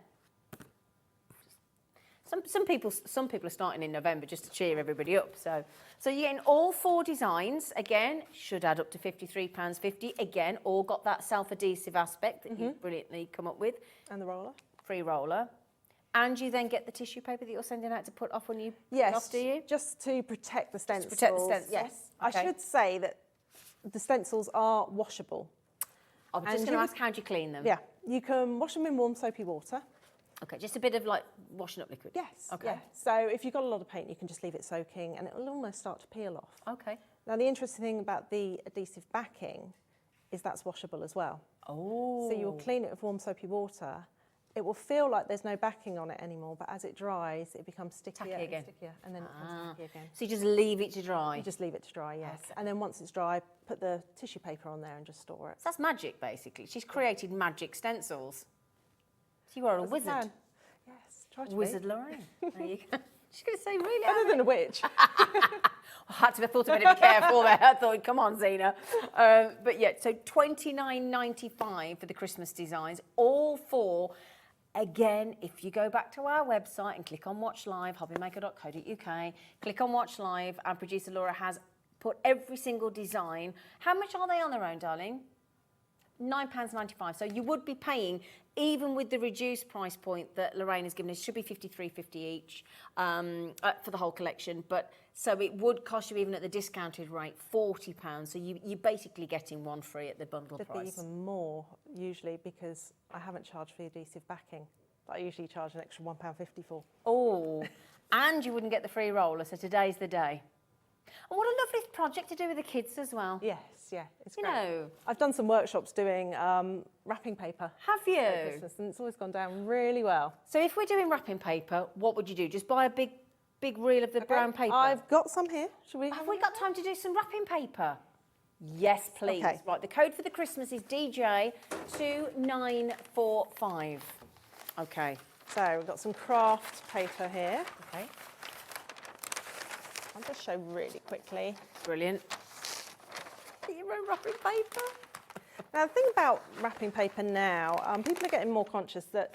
Some people are starting in November just to cheer everybody up. So you're getting all 4 designs. Again, should add up to £53.50. Again, all got that self-adhesive aspect that you've brilliantly come up with. And the roller. Free roller. And you then get the tissue paper that you're sending out to put off when you Yes, off, do you? just to protect the stencils. protect the stencils. Yes. Okay. I should say that the stencils are washable. I was And just going you to would- ask, how do you clean them? Yeah, you can wash them in warm soapy water. Okay, just a bit of like washing up liquid. Yes. Okay. Yeah. So if you've got a lot of paint, you can just leave it soaking and it will almost start to peel off. Okay. Now, the interesting thing about the adhesive backing is that's washable as well. Oh. So you'll clean it with warm soapy water. It will feel like there's no backing on it anymore, but as it dries, it becomes stickier Tacky again. and stickier, and then it becomes tacky again. So you just leave it to dry. You just leave it to dry, yes. Okay. And then once it's dry, put the tissue paper on there and just store it. So that's magic, basically. She's created magic stencils. So you are a As wizard. can. Yes, try to Wizard be. Lorraine. There you go. She's going to say, really? Other than a witch. I had to have thought a bit of a careful there. I thought, come on, Zena. But yeah, so $29.95 for the Christmas designs, all 4. Again, if you go back to our website and click on Watch Live, hobbymaker.co.uk, click on Watch Live, and producer Laura has put every single design. How much are they on their own, darling? £9.95. So you would be paying, even with the reduced price point that Lorraine has given us, should be $53.50 each for the whole collection. But so it would cost you, even at the discounted rate, £40. So you're basically getting one free at the bundle Could be price. even more, usually, because I haven't charged for the adhesive backing. But I usually charge an extra £1.50 for. Oh, and you wouldn't get the free roller. So today's the day. And what a lovely project to do with the kids as well. Yes, yeah, it's You great. know. I've done some workshops doing wrapping paper Have for you? Christmas, and it's always gone down really well. So if we're doing wrapping paper, what would you do? Just buy a big reel of the brown paper? I've got some here. Should we? Have we got time to do some wrapping paper? Yes, please. Okay. Right, the code for the Christmas is DJ2945. Okay. So we've got some craft paper here. Okay. I'll just show really quickly. Brilliant. Your own wrapping paper. Now, the thing about wrapping paper now, people are getting more conscious that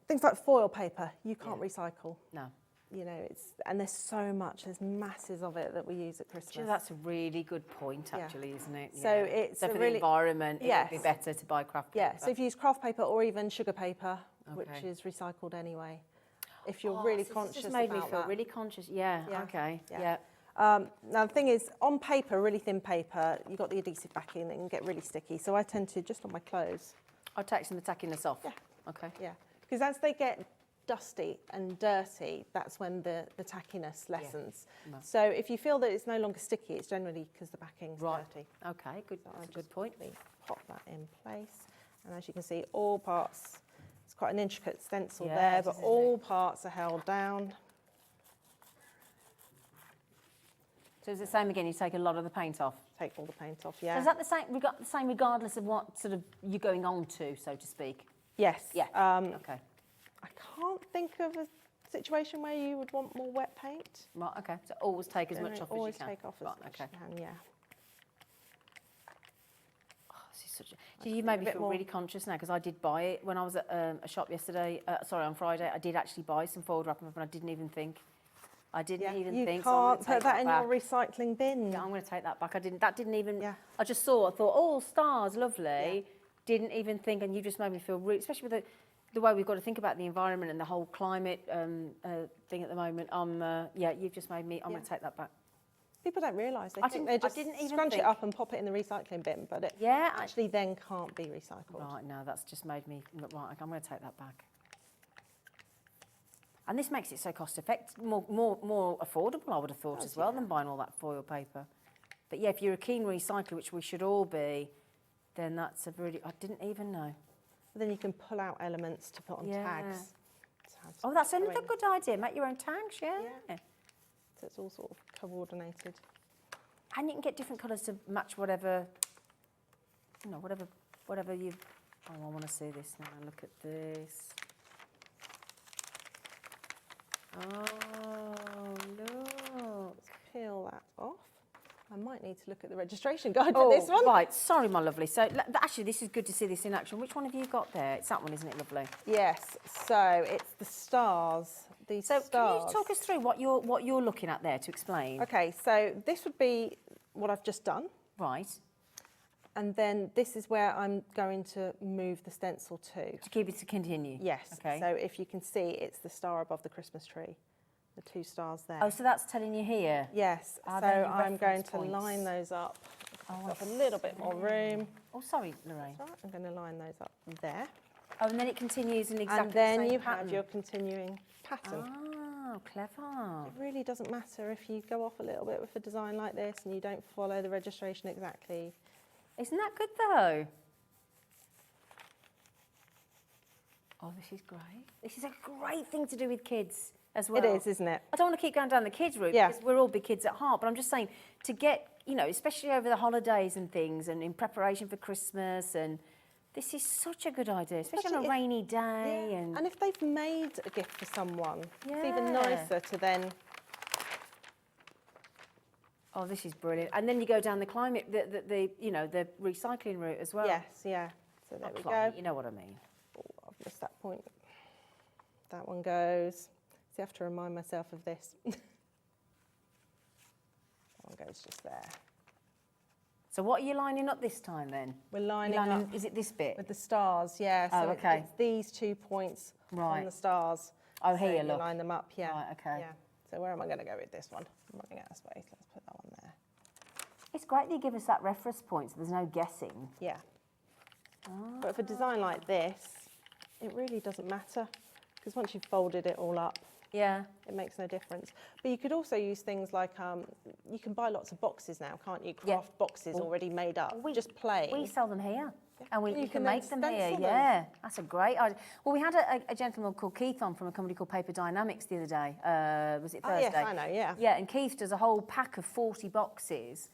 things like foil paper, you can't recycle. No. You know, and there's so much, there's masses of it that we use at Christmas. Actually, that's a really good point, actually, isn't it? So it's so a for really- the environment, it Yes. would be better to buy craft paper. Yeah, so if you use craft paper or even sugar paper, which Okay. is recycled anyway, if you're really so conscious This just made me about feel that. really conscious. Yeah, Yeah. okay, Yeah. yeah. Now, the thing is, on paper, really thin paper, you've got the adhesive backing and it can get really sticky. So I tend to, just on my clothes, I'll take some of the tackiness off. Yeah. Okay. yeah. Because as they get dusty and dirty, that's when the tackiness lessens. No. So if you feel that it's no longer sticky, it's generally because the backing's Right. dirty. Okay, good. So I That's a just good point. quickly pop that in place. And as you can see, all parts, it's quite an intricate stencil Yeah, there, it but is, isn't all parts are held down. So it's the same again, you take a lot of the paint off. Take all the paint off, So yeah. is that the same regardless of what sort of you're going on to, so to speak? Yes. Yeah. Okay. Okay. I can't think of a situation where you would want more wet paint. Right, okay. So always take as much off Always as you can. take off as Right, much okay. as you can, yeah. Oh, this is such a... You made me bit feel more- really conscious now because I did buy it when I was at a shop yesterday. Sorry, on Friday. I did actually buy some foiled wrapping paper and I didn't even think. I didn't Yeah, even you think. So I'm can't gonna put take that in back. your recycling bin. Yeah, I'm going to take that back. That didn't even. Yeah. I just saw. I thought, oh, stars, lovely. Didn't even think, and you just made me feel really, especially with the way we've got to think about the environment and the whole climate thing at the moment. Yeah, you've just made me. I'm going to take that back. People don't realise. They I think didn't- they I just didn't even scrunch think. it up and pop it in the recycling bin, but it Yeah, actually then can't be recycled. Right, no, that's just made me. Right, I'm going to take that back. And this makes it so cost effective, more affordable, I would have thought as well, than buying all that foil paper. But yeah, if you're a keen recycler, which we should all be, then that's a really. I didn't even know. Then you can pull out elements to put on Yeah. tags. to have Oh, some that's another colouring. good idea. Make your own tags, yeah. Yeah. So it's all sort of coordinated. And you can get different colours to match whatever, whatever you. Oh, I want to see this now. Look at this. Oh, look. Peel that off. I might need to look at the registration guide for this one. Right, sorry, my lovely. So, actually, this is good to see this in action. Which one have you got there? It's that one, isn't it, lovely? Yes, so it's the stars. These So, stars. can you talk us through what you're looking at there to explain? Okay, so this would be what I've just done. Right, And then this is where I'm going to move the stencil to. to keep it to continue. Yes, Okay. so if you can see, it's the star above the Christmas tree. The two stars there. Oh, so that's telling you here. Yes, Are so they your I'm going reference to points? line those up. Oh, I've got a little bit more room. Oh, sorry, Lorraine. So I'm going to line those up there. Oh, and then it continues in exactly And then the same you pattern. have your continuing pattern. Oh, clever. It really doesn't matter if you go off a little bit with a design like this and you don't follow the registration exactly. Isn't that good though? Oh, this is great. This is a great thing to do with kids as well. It is, isn't it? I don't want to keep going down the kids route Yeah. because we're all big kids at heart, but I'm just saying to get, especially over the holidays and things and in preparation for Christmas, and this is such a good idea, especially on a Especially rainy day. And if they've made a gift for someone, it's even Yeah. nicer to then... Oh, this is brilliant. And then you go down the climate, the recycling route as well. Yes, yeah. So there Not we climate, go. You know what I mean. Oh, I've missed that point. That one goes. So I have to remind myself of this. That one goes just there. So what are you lining up this time then? We're lining up Is it this bit? with the stars, yeah. Oh, So okay. it's these 2 points Right. on the stars. Oh, So here, you look. line them up, yeah. Right, okay. Yeah. So where am I going to go with this one? I'm running out of space. Let's put that one there. It's great that you give us that reference point, so there's no guessing. Yeah. But for a design like this, it really doesn't matter because once you've folded it all up, Yeah. it makes no difference. But you could also use things like, you can buy lots of boxes now, can't you? Yeah. Craft boxes already made up, we- just plain. We sell them here. And And you you can can then make them here, stencil them. yeah. That's a great idea. Well, we had a gentleman called Keith on from a company called Paper Dynamics the other day. Was it Oh, Thursday? yes, I know, yeah. Yeah, and Keith does a whole pack of 20 boxes,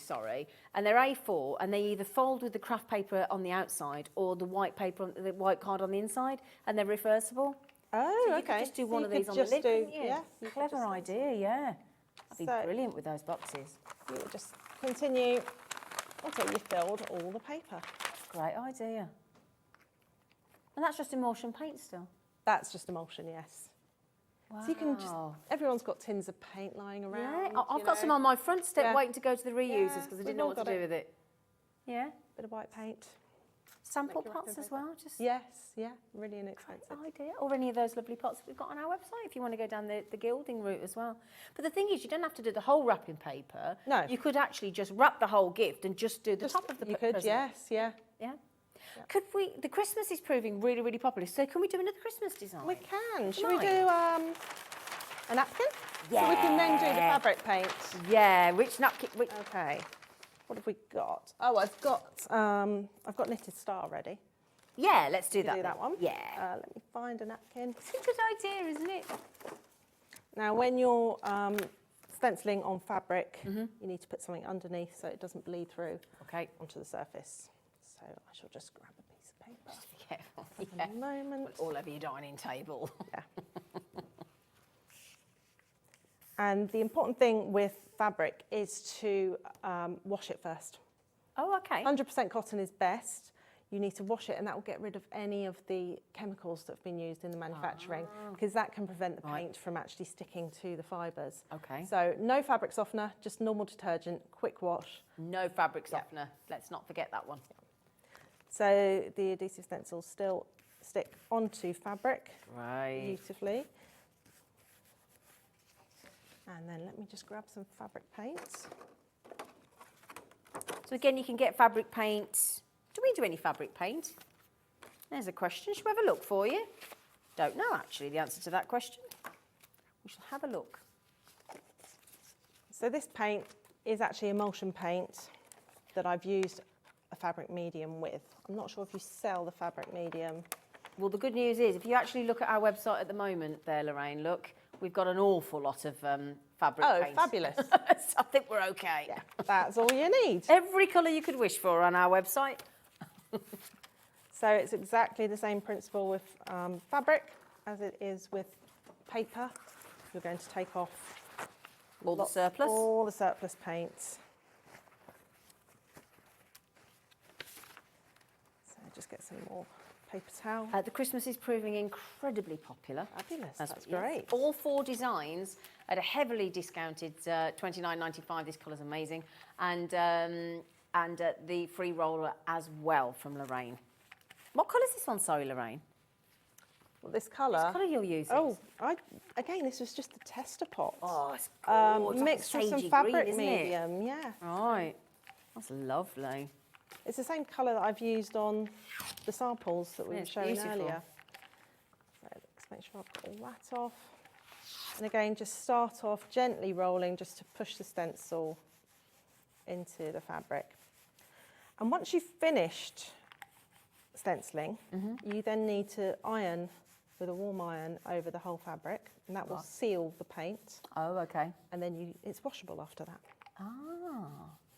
sorry, and they're A4, and they either fold with the craft paper on the outside or the white paper, the white card on the inside, and they're reversible. Oh, So you okay. could just do So one you of these could on the just lid, do- couldn't you? yeah, you could Clever just- idea, yeah. That'd be So- brilliant with those boxes. You would just continue until you've filled all the paper. Great idea. And that's just emulsion paint still? That's just emulsion, yes. Wow. So you can just, everyone's got tins of paint lying around. Yeah, I've got some on my front step waiting to go to the reusers because I we've didn't know all what to got do it. with it. Yeah. Bit of white paint. Sample Make your pots wrapping as well, just Yes, yeah, really inexpensive. idea. Or any of those lovely pots that we've got on our website if you want to go down the gilding route as well. But the thing is, you don't have to do the whole wrapping paper. No. You could actually just wrap the whole gift and just do the top of the You could, present. yes, yeah. Yeah. Could we, the Christmas is proving really, really popular, so can we do another Christmas design? We can. Should we Nice. do a napkin? So we can then do the fabric paint. Yeah, which napkin? Okay. What have we got? Oh, I've got knitted star ready. Yeah, let's do Should we that. do that then. one? Yeah. Let me find a napkin. It's a good idea, isn't it? Now, when you're stenciling on fabric, you need to put something underneath so it doesn't bleed through Okay. onto the surface. So I shall just grab a piece of paper. Just be careful. At the moment. All over your dining table. Yeah. And the important thing with fabric is to wash it first. Oh, okay. 100% cotton is best. You need to wash it, and that will get rid of any of the chemicals that have been used in the manufacturing, because that can prevent the paint from actually sticking to the fibres. Okay. So no fabric softener, just normal detergent, quick wash. No fabric softener. Let's not forget that one. So the adhesive stencils still stick onto fabric Right. beautifully. And then let me just grab some fabric paint. So again, you can get fabric paint. Do we do any fabric paint? There's a question. Shall we have a look for you? Don't know, actually, the answer to that question. We shall have a look. So this paint is actually emulsion paint that I've used a fabric medium with. I'm not sure if you sell the fabric medium. Well, the good news is, if you actually look at our website at the moment there, Lorraine, look, we've got an awful lot of fabric Oh, paint. fabulous. So I think we're okay. Yeah, that's all you need. Every colour you could wish for on our website. So it's exactly the same principle with fabric as it is with paper. You're going to take off All the surplus. all the surplus paint. So just get some more paper towel. The Christmas is proving incredibly popular. Fabulous, that's yes. great. All 4 designs at a heavily discounted $29.95. This colour's amazing. And the free roller as well from Lorraine. What colour is this one, sorry, Lorraine? Well, this colour. What colour you're using? Oh, again, this was just a tester pot. Oh, it's gorgeous. Mixed with some Sagey fabric green, isn't it? medium, yeah. Right. That's lovely. It's the same colour that I've used on the samples that we Yeah, were it's showing beautiful. earlier. So let's make sure I've got all that off. And again, just start off gently rolling just to push the stencil into the fabric. And once you've finished stenciling, you then need to iron with a warm iron over the whole fabric, and that will seal the paint, Oh, okay. and then it's washable after that. Ah.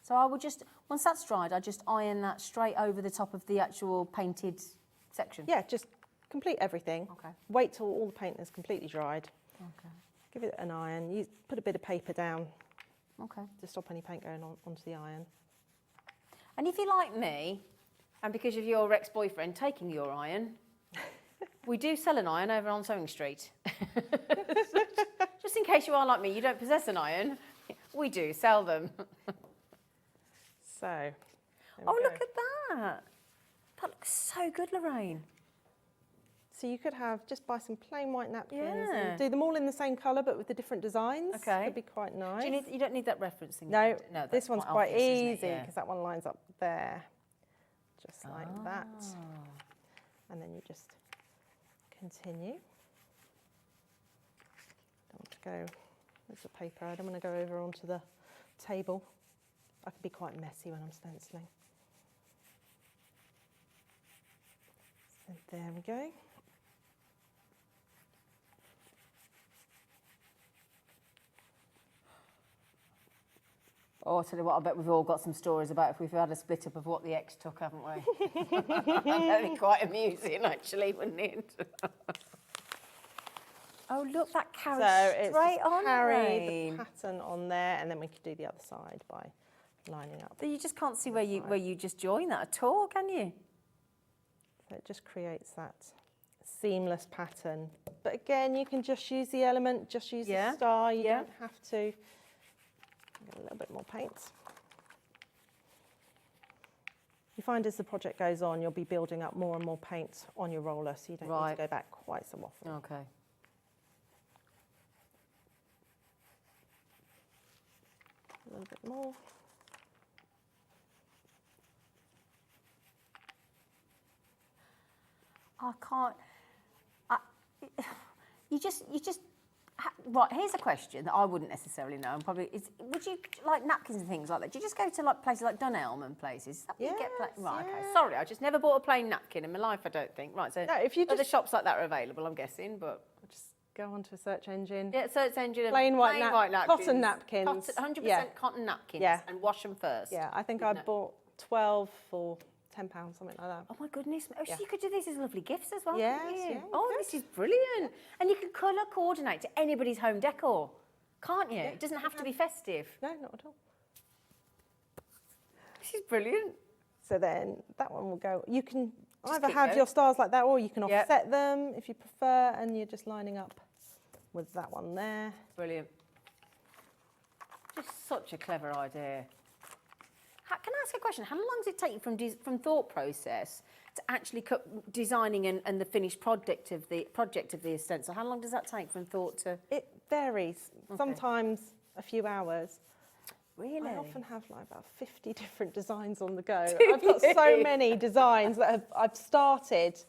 So I would just, once that's dried, I just iron that straight over the top of the actual painted section? Yeah, just complete everything. Okay. Wait till all the paint is completely dried. Okay. Give it an iron. You put a bit of paper down Okay. to stop any paint going onto the iron. And if you're like me, and because of your ex-boyfriend taking your iron, we do sell an iron over on Sewing Street. Just in case you are like me, you don't possess an iron, we do sell them. So, there we Oh, go. look at that. That looks so good, Lorraine. So you could just buy some plain white napkins Yeah. and do them all in the same colour but with the different designs. Okay. Could be quite nice. You don't need that referencing. No, that's this one's quite obvious, isn't it? easy Yeah. because that one lines up there, just like that. And then you just continue. Don't want to go, there's the paper, I don't want to go over onto the table. I can be quite messy when I'm stenciling. So there we go. Oh, I tell you what, I bet we've all got some stories about if we've had a split up of what the ex took, haven't we? That'd be quite amusing, actually, wouldn't it? Oh, look, that carries So it's straight just on, carry Lorraine. the pattern on there, and then we could do the other side by lining up. But you just can't see where you just join that at all, can you? So it just creates that seamless pattern. But again, you can just use the element, just use the star. You don't have to. Get a little bit more paint. You find as the project goes on, you'll be building up more and more paint on your roller, so you don't need to go back quite so often. Okay. A little bit more. I can't. You just. Right, here's a question that I wouldn't necessarily know, and probably is: would you like napkins and things like that? Do you just go to like places like Donnelly and places? Is that where you get right, okay. Sorry, I just never bought a plain napkin in my life. I don't think. Right, so no, if you other shops like that are available, I'm guessing, but just go onto a search engine. Yeah, search engine. Plain white napkins. Cotton napkins. 100% cotton napkins. Yeah. And wash them first. Yeah, I think I bought 12 for £10, something like that. Oh my goodness! Oh, so you could do these as lovely gifts as well. Yes, couldn't you? yeah, you oh, could. this is brilliant! And you can colour coordinate to anybody's home decor, can't you? Yeah, It doesn't have to be festive. No, not at all. This is brilliant. So then that one will go. You can Just either keep have going. your stars like that, or you can offset them if you prefer, and you're just lining up with that one there. Brilliant. Just such a clever idea. Can I ask a question? How long does it take you from thought process to actually designing and the finished project of the stencil? How long does that take from thought to? It varies. Okay. Sometimes a few hours. Really? I often have like about 50 different designs on the go. I've got so many designs that I've started,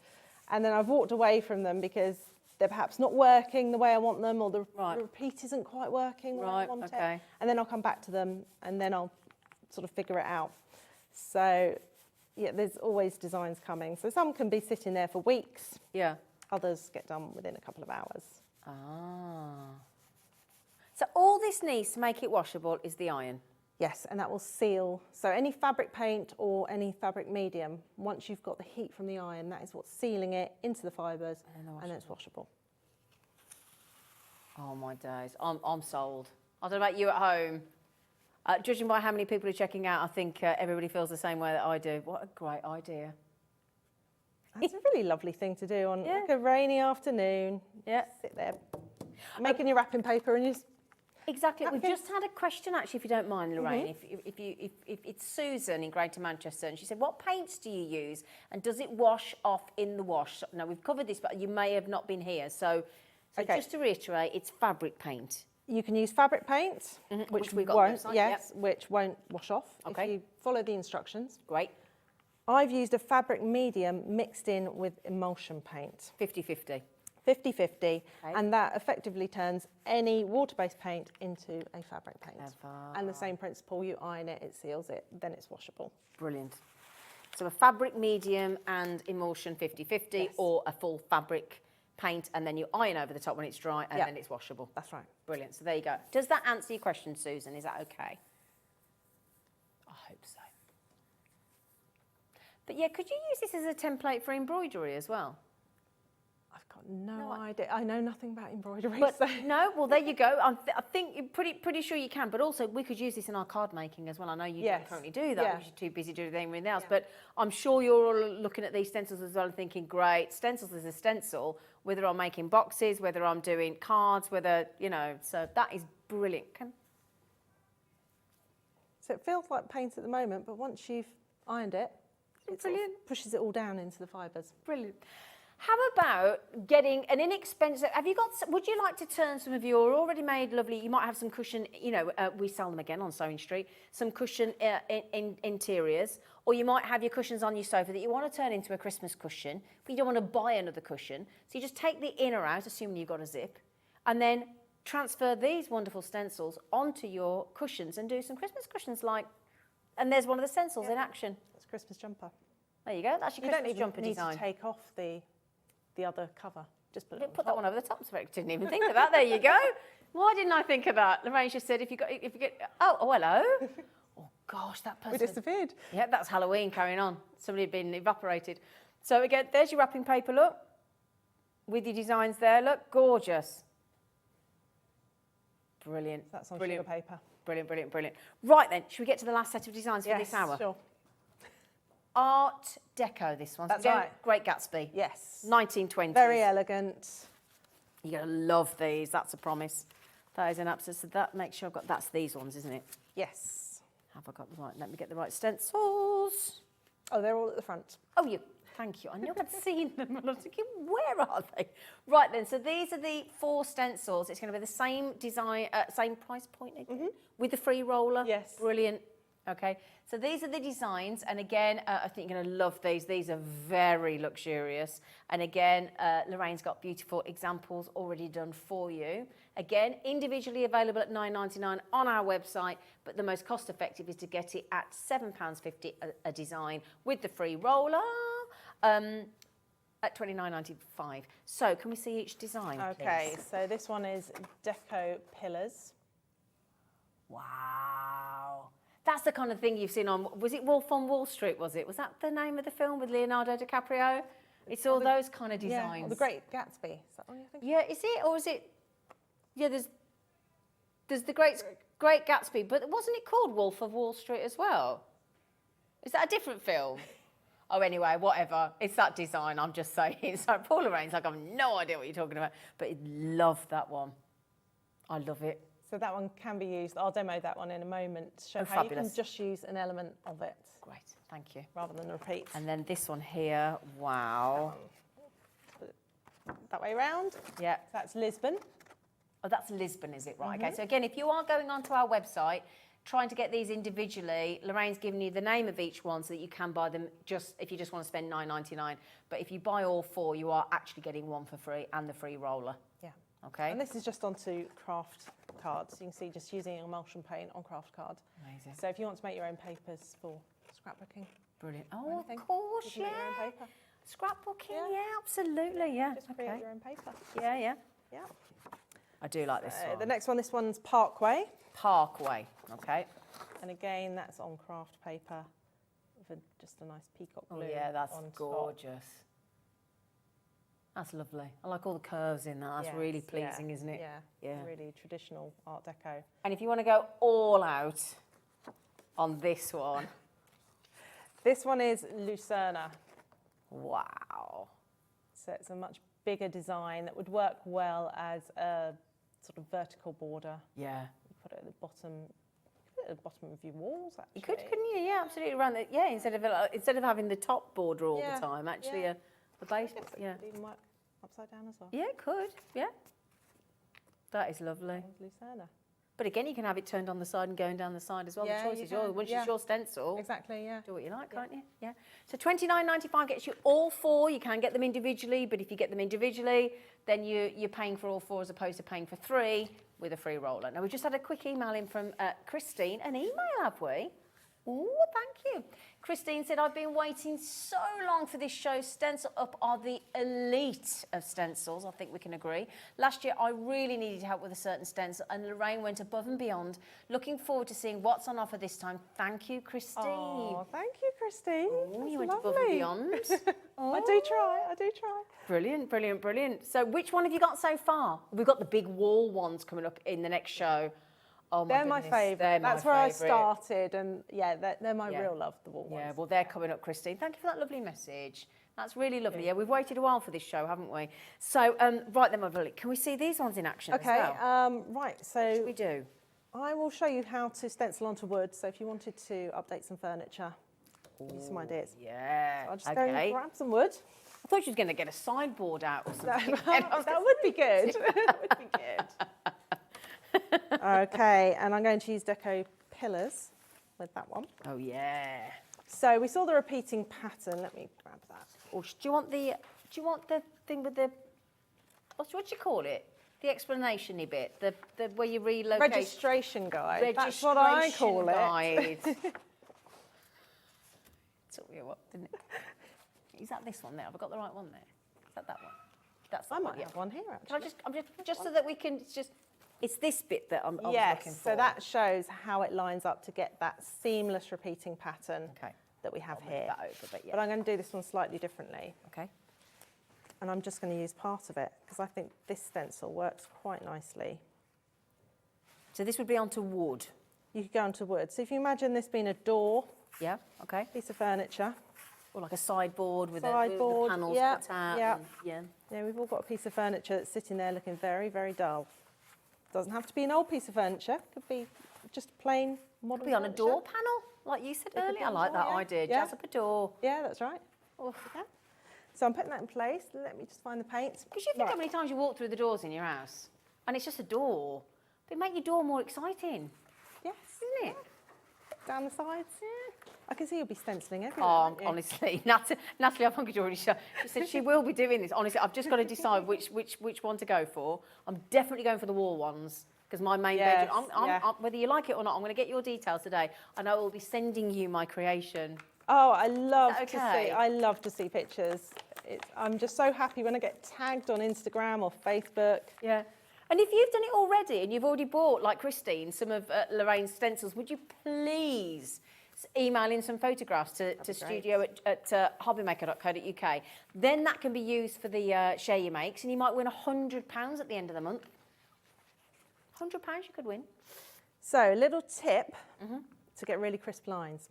and then I've walked away from them because they're perhaps not working the way I want them, or the repeat isn't quite working the way I want it. And then I'll come back to them, and then I'll sort of figure it out. So yeah, there's always designs coming. So some can be sitting there for weeks. Yeah. Others get done within a couple of hours. Ah. So all this needs to make it washable is the iron. Yes, and that will seal. So any fabric paint or any fabric medium, once you've got the heat from the iron, that is what's sealing it into the fibres, and then it's washable. Oh my days, I'm sold. I don't know about you at home. Judging by how many people are checking out, I think everybody feels the same way that I do. What a great idea. That's a really lovely thing to do on like a rainy afternoon. Yeah. Sit there, making your wrapping paper, and you just... Exactly. We've just had a question, actually, if you don't mind, Lorraine. If it's Susan in Greater Manchester, and she said, what paints do you use, and does it wash off in the wash? Now, we've covered this, but you may have not been here. So just to reiterate, it's fabric paint. You can use fabric paint, which we've got won't, on the website, which won't wash off if Okay. you follow the instructions. Great. I've used a fabric medium mixed in with emulsion paint. 50-50. 50-50, and that effectively turns any water-based paint into a fabric paint. And the same principle, you iron it, it seals it, then it's washable. Brilliant. So a fabric medium and emulsion 50-50, or a full fabric paint, and then you iron over the top when it's dry, and then it's washable. That's right. Brilliant. So there you go. Does that answer your question, Susan? Is that okay? I hope so. But yeah, could you use this as a template for embroidery as well? I've got no idea. I know nothing about embroidery. But so. no, well, there you go. I think you're pretty sure you can. But also, we could use this in our card making as well. I know you don't currently do that because you're too busy doing anything else. But I'm sure you're all looking at these stencils as well and thinking, great, stencils is a stencil, whether I'm making boxes, whether I'm doing cards, whether, you know, so that is brilliant. So it feels like paint at the moment, but once you've ironed it, it sort of pushes it all down into the fibres. Brilliant. How about getting an inexpensive, would you like to turn some of your already made lovely, you might have some cushion, you know, we sell them again on Sewing Street, some cushion interiors, or you might have your cushions on your sofa that you want to turn into a Christmas cushion, but you don't want to buy another cushion. So you just take the inner out, assuming you've got a zip, and then transfer these wonderful stencils onto your cushions and do some Christmas cushions and there's one of the stencils in action. It's a Christmas jumper. There you go, that's your Christmas jumper design. You don't need to take off the other cover. Just put it Put that one over the top. Didn't even think of that. There you go. Why didn't I think of that? Lorraine just said if you get oh hello. Oh gosh, that person. We disappeared. Yeah, that's Halloween carrying on. Somebody had been evaporated. So again, there's your wrapping paper. Look, with your designs there. Look, gorgeous. Brilliant. That's on Brilliant. sugar paper. Brilliant, brilliant, brilliant. Right then, should we get to the last set of designs for this hour? Sure. Art Deco, this one. That's Again, right. Great Gatsby. Yes. 1920s. Very elegant. You're going to love these, that's a promise. That is an absolute, so that makes sure I've got, that's these ones, isn't it? Yes. Have I got the right, let me get the right stencils. Oh, they're all at the front. Oh, thank you. I knew I'd seen them and I was thinking, where are they? Right then, so these are the 4 stencils. It's going to be the same design, same price point again, with the free roller. Yes. Brilliant. Okay, so these are the designs, and again, I think you're going to love these. These are very luxurious, and again, Lorraine's got beautiful examples already done for you. Again, individually available at £9.99 on our website, but the most cost-effective is to get it at £7.50 a design with the free roller at £29.95. So, can we see each design, Okay, please? so this one is Deco Pillars. Wow. That's the kind of thing you've seen on, was it Wolf on Wall Street, was it? Was that the name of the film with Leonardo DiCaprio? It's all those kind of designs. Yeah, or The Great Gatsby. Is that one you're thinking? Yeah, is it? Or is it? Yeah, there's the Great Gatsby, but wasn't it called Wolf of Wall Street as well? Is that a different film? Oh, anyway, whatever. It's that design, I'm just saying. So Paul Lorraine's like, I've no idea what you're talking about, but I love that one. I love it. So that one can be used. I'll demo that one in a moment to show Oh, how you fabulous. can just use an element of it Great, thank you. rather than repeat. And then this one here, wow. That way round. Yeah. That's Lisbon. Oh, that's Lisbon, is it? Right, okay. So again, if you are going onto our website, trying to get these individually, Lorraine's given you the name of each one so that you can buy them just if you just want to spend £9.99. But if you buy all 4, you are actually getting one for free and the free roller. Yeah. Okay. And this is just onto craft cards. You can see just using emulsion paint on craft card. Amazing. So if you want to make your own papers for scrapbooking, Brilliant. or Oh, anything, of course, you can make your own paper. Scrapbooking, Yeah. yeah, absolutely, yeah. Just create your own paper. Yeah, yeah. Yeah. I do like this one. The next one, this one's Parkway. Parkway, okay. And again, that's on craft paper with just a nice peacock blue. Oh yeah, that's on top. gorgeous. That's lovely. I like all the curves in that. That's really Yes, pleasing, yeah, isn't it? Yeah, Yeah. really traditional Art Deco. And if you want to go all out on this one, This one is Lucerna. wow. So it's a much bigger design that would work well as a sort of vertical border. Yeah. You put it at the bottom, of your walls, actually. You could, couldn't you? Yeah, absolutely. Around the, yeah, instead of having the top border all Yeah, the time, actually, yeah. the base. I guess it Yeah. could even work upside down as well. Yeah, it could. Yeah. That is lovely. There's Lucerna. But again, you can have it turned on the side and going down the side as well. Yeah, The choice you is yours. can, Once yeah. it's your stencil, Exactly, yeah. do what you like, can't you? Yeah. So £29.95 gets you all 4. You can get them individually, but if you get them individually, then you're paying for all 4 as opposed to paying for 3 with a free roller. Now, we've just had a quick email in from Christine. An email, have we? Oh, thank you. Christine said, I've been waiting so long for this show. Stencil Up are the elite of stencils. I think we can agree. Last year, I really needed help with a certain stencil, and Lorraine went above and beyond. Looking forward to seeing what's on offer this time. Thank you, Christine. Oh, thank you, Christine. Oh, That's you went above and lovely. beyond. I do try. Brilliant, brilliant, brilliant. So which one have you got so far? We've got the big wall ones coming up in the next show. Oh, They're my goodness, favourite. they're my That's where I favourite. started, and yeah, they're my Yeah. real love, the wall Yeah, ones. well, they're coming up, Christine. Thank you for that lovely message. That's really lovely. Yeah, we've waited a while for this show, haven't we? So, right then, my lovely, can we see these ones in action Okay, as well? right, What should so we do? I will show you how to stencil onto wood. So if you wanted to update some furniture, give you some ideas. Yeah, I'll just go and grab some wood. I thought she was going to get a sideboard out or something. That would be good. That would be good. Okay, and I'm going to use Deco Pillars with that one. Oh, yeah. So we saw the repeating pattern. Let me grab that. Or do you want the thing with the, what do you call it? The explanation-y bit, the where you relocate. Registration guide. That's what I call it. Took me a while, didn't it? Is that this one there? Have I got the right one there? Is that one? That's I that might one, yeah. have one here, Can actually. I'm just so that we can it's this bit that I was looking Yes, for. so that shows how it lines up to get that seamless repeating pattern Okay. that we have I'll move here. that over, but yeah. But I'm going to do this one slightly differently. Okay. And I'm just going to use part of it because I think this stencil works quite nicely. So this would be onto wood. you could go onto wood. So if you imagine this being a door, Yeah, okay. piece of furniture. Or like a sideboard with Sideboard, the panels yeah, cut out. yeah. And, yeah. Yeah, we've all got a piece of furniture that's sitting there looking very, very dull. Doesn't have to be an old piece of furniture. Could be just plain modern Could be on a furniture. door panel, like you said could earlier. be I on a like door, that yeah. idea. Yeah. Jazz up a door. Yeah, that's right. Yeah. So I'm putting that in place. Let me just find the paint. Because you think how many times you walk through the doors in your house, and it's just a door. They make your door more exciting, Yes. isn't it? Down the sides. Yeah. I can see you'll be stenciling everywhere. Oh, won't you? honestly, Natalie, I've Hunkydory. She said she will be doing this. Honestly, I've just got to decide which one to go for. I'm definitely going for the wall ones because my main Yes, bedroom. Whether you like it or not, I'm going to get your details today, and I will be sending you my creation. Oh, I love Is that to okay? see. I love to see pictures. I'm just so happy when I get tagged on Instagram or Facebook. Yeah. And if you've done it already and you've already bought, like Christine, some of Lorraine's stencils, would you please email in some photographs to studio at hobbymaker.co.uk? Then that can be used for the share you makes, and you might win £100 at the end of the month. £100 you could win. So, a little tip to get really crisp lines.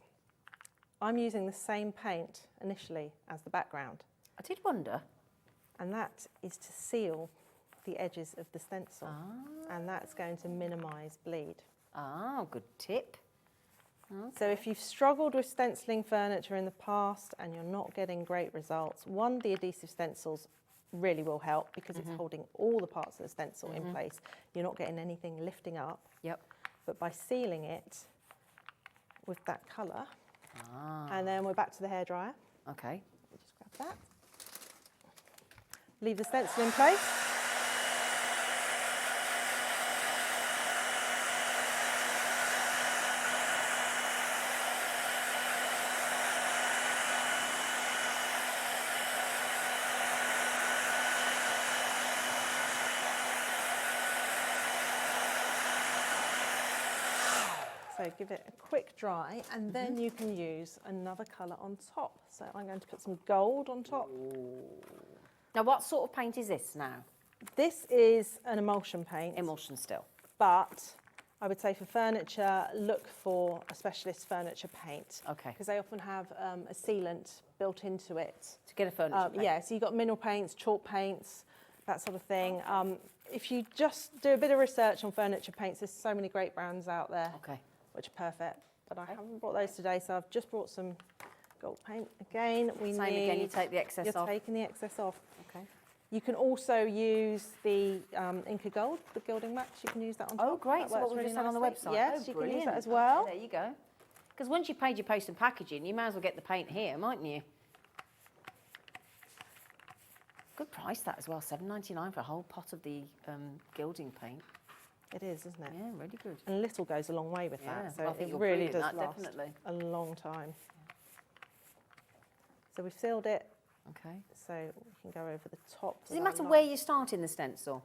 I'm using the same paint initially as the background, I did wonder. and that is to seal the edges of the stencil, and that's going to minimise bleed. Ah, good tip. So if you've struggled with stenciling furniture in the past and you're not getting great results, one, the adhesive stencils really will help because it's holding all the parts of the stencil in place. You're not getting anything lifting up. Yep. But by sealing it with that colour, and then we're back to the hairdryer. Okay. Just grab that. Leave the stencil in place. So give it a quick dry, and then you can use another colour on top. So I'm going to put some gold on top. Now, what sort of paint is this now? This is an emulsion paint, Emulsion still. but I would say for furniture, look for a specialist furniture paint. Okay. Because they often have a sealant built into it. To get a furniture paint. Yeah, so you've got mineral paints, chalk paints, that sort of thing. If you just do a bit of research on furniture paints, there's so many great brands out there. Okay. Which are perfect, but I haven't brought those today, so I've just brought some gold paint. Again, Same again, you take the excess you're off. taking the excess off. Okay. You can also use the Inca Gold, the gilding wax. You can use that on top. Oh, great. That So what works we really just said on the nicely. website. Yes, Oh, you can use that brilliant. as well. Okay, there you go. Because once you've paid your post and packaging, you might as well get the paint here, mightn't you? Good price that as well, $7.99 for a whole pot of the gilding paint. It is, isn't it? Yeah, really good. And a little goes a long way with Yeah, that, so well, I think it you're really brilliant does at that, last definitely. a long time. So we've sealed it, Okay. so we can go over the top. Does it matter where you start in the stencil?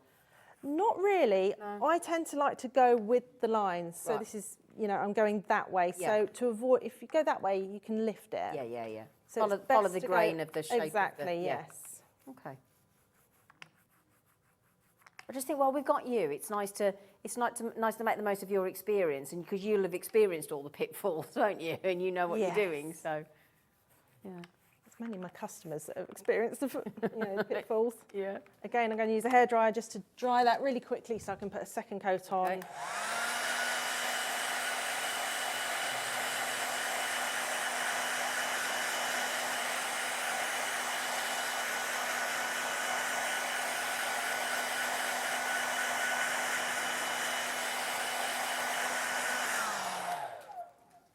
Not really. No. I tend to like to go with the lines. So Right. this is, I'm going that way. Yeah. So to avoid, if you go that way, you can lift it. Yeah. So follow it's follow best the to grain go, of the shape. Exactly, of the, yeah. yes. Okay. I just think, well, we've got you. It's nice to nice to make the most of your experience, and because you'll have experienced all the pitfalls, won't you? And you know what Yes. you're doing. So, yeah. It's mainly my customers that have experienced the pitfalls. Yeah. Again, I'm going to use a hairdryer just to dry that really quickly so I can put a second coat on. Okay.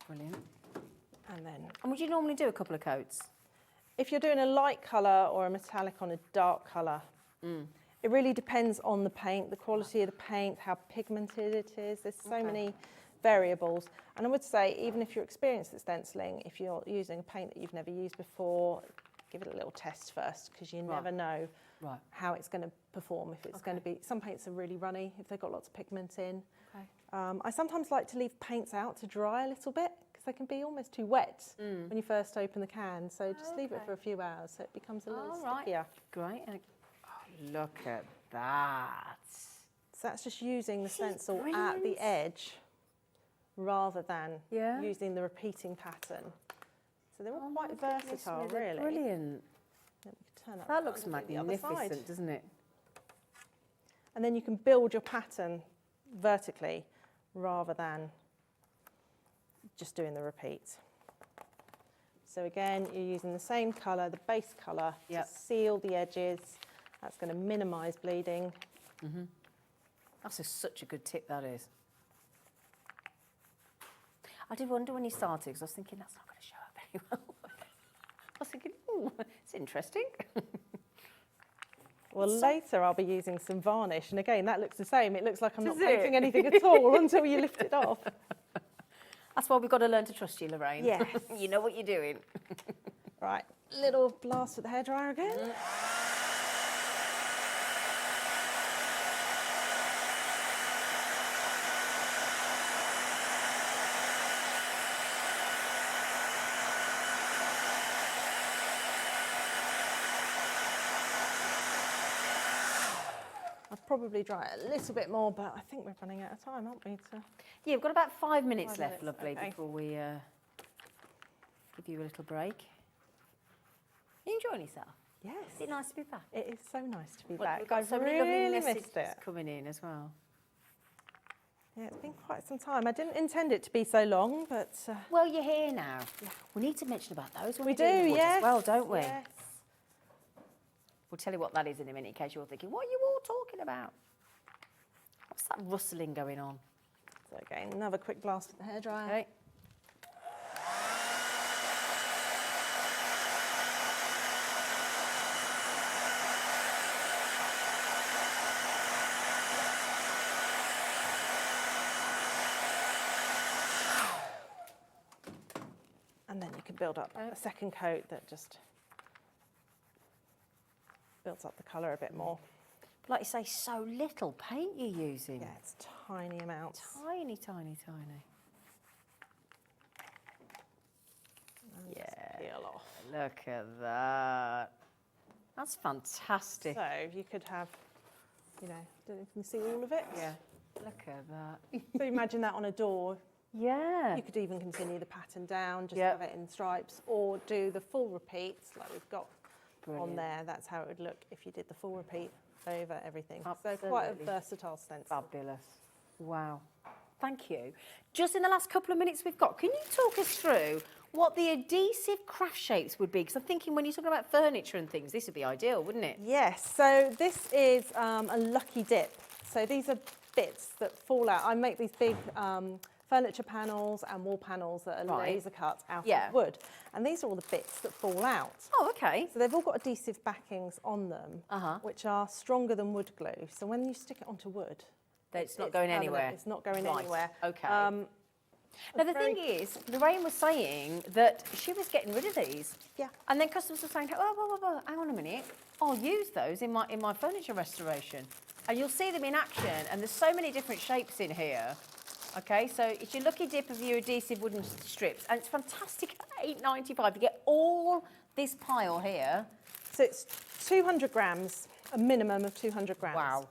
Brilliant. And then And would you normally do a couple of coats? if you're doing a light colour or a metallic on a dark colour, it really depends on the paint, the quality of the paint, how pigmented it is. There's so many variables. And I would say, even if you're experienced at stenciling, if you're using a paint that you've never used before, give it a little test first, because you never know how it's going to perform. If it's going to be, some paints are really runny if they've got lots of pigment in. I sometimes like to leave paints out to dry a little bit, because they can be almost too wet when you first open the can. So just leave it for a few hours so it becomes a little stickier. Great. Oh, look at that. So that's just using the stencil at the edge rather than Yeah. using the repeating pattern. So they're all Oh quite my goodness versatile, me, they're really. Brilliant. Let me turn that That around looks and do the other side. magnificent, doesn't it? And then you can build your pattern vertically rather than just doing the repeat. So again, you're using the same colour, the base colour, Yep. to seal the edges. That's going to minimise bleeding. That's such a good tip, that is. I did wonder when you started, because I was thinking that's not going to show up very well. I was thinking, oh, it's interesting. Well, later I'll be using some varnish, and again, that looks the same. It looks like I'm not Does painting it? anything at all until you lift it off. That's why we've got to learn to trust you, Lorraine. Yes. You know what you're doing. Right, little blast with the hairdryer again. I'll probably dry it a little bit more, but I think we're running out of time, aren't we? Yeah, we've got about 5 minutes 5 left, minutes, lovely, okay. before we give you a little break. You enjoying yourself? Yes. Is it nice to be back? It is so nice to be Well, back. we've got I've so many lovely really messages missed it. coming in as well. Yeah, it's been quite some time. I didn't intend it to be so long, but Well, you're here now. We need to mention about those when we we're doing do, awards yes. as well, don't we? Yes. We'll tell you what that is in a minute in case you're thinking, what are you all talking about? What's that rustling going on? So again, another quick blast with the hairdryer. Okay. And then you can build up a second coat that just builds up the colour a bit more. Like you say, so little paint you're using. Yeah, it's tiny amounts. Tiny, tiny, tiny. And just Yeah. peel off. Look at that. That's fantastic. So you could have, you know, don't know if you can see all of it. Yeah. Look at that. So imagine that on a door. Yeah. You could even continue the pattern down, just Yep. have it in stripes, or do the full repeats like we've got Brilliant. on there. That's how it would look if you did the full repeat over everything. So quite a Absolutely. versatile stencil. Fabulous. Wow. Thank you. Just in the last couple of minutes we've got, can you talk us through what the adhesive craft shapes would be? Because I'm thinking when you're talking about furniture and things, this would be ideal, wouldn't it? Yes, so this is a lucky dip. So these are bits that fall out. I make these big furniture panels and wall panels that are Right. laser cut out Yeah. of wood. And these are all the bits that fall out. Oh, okay. So they've all got adhesive backings on them, which are stronger than wood glue. So when you stick it onto wood, It's not going permanent. anywhere. It's not going Right, anywhere. okay. Um, Now, the very- thing is, Lorraine was saying that she was getting rid of these. Yeah. And then customers were saying, oh, hang on a minute, I'll use those in my furniture restoration. And you'll see them in action, and there's so many different shapes in here. Okay, so it's your lucky dip of your adhesive wooden strips, and it's fantastic at £8.95. You get all this pile here. So it's 200 grams, a minimum of 200 grams. Wow.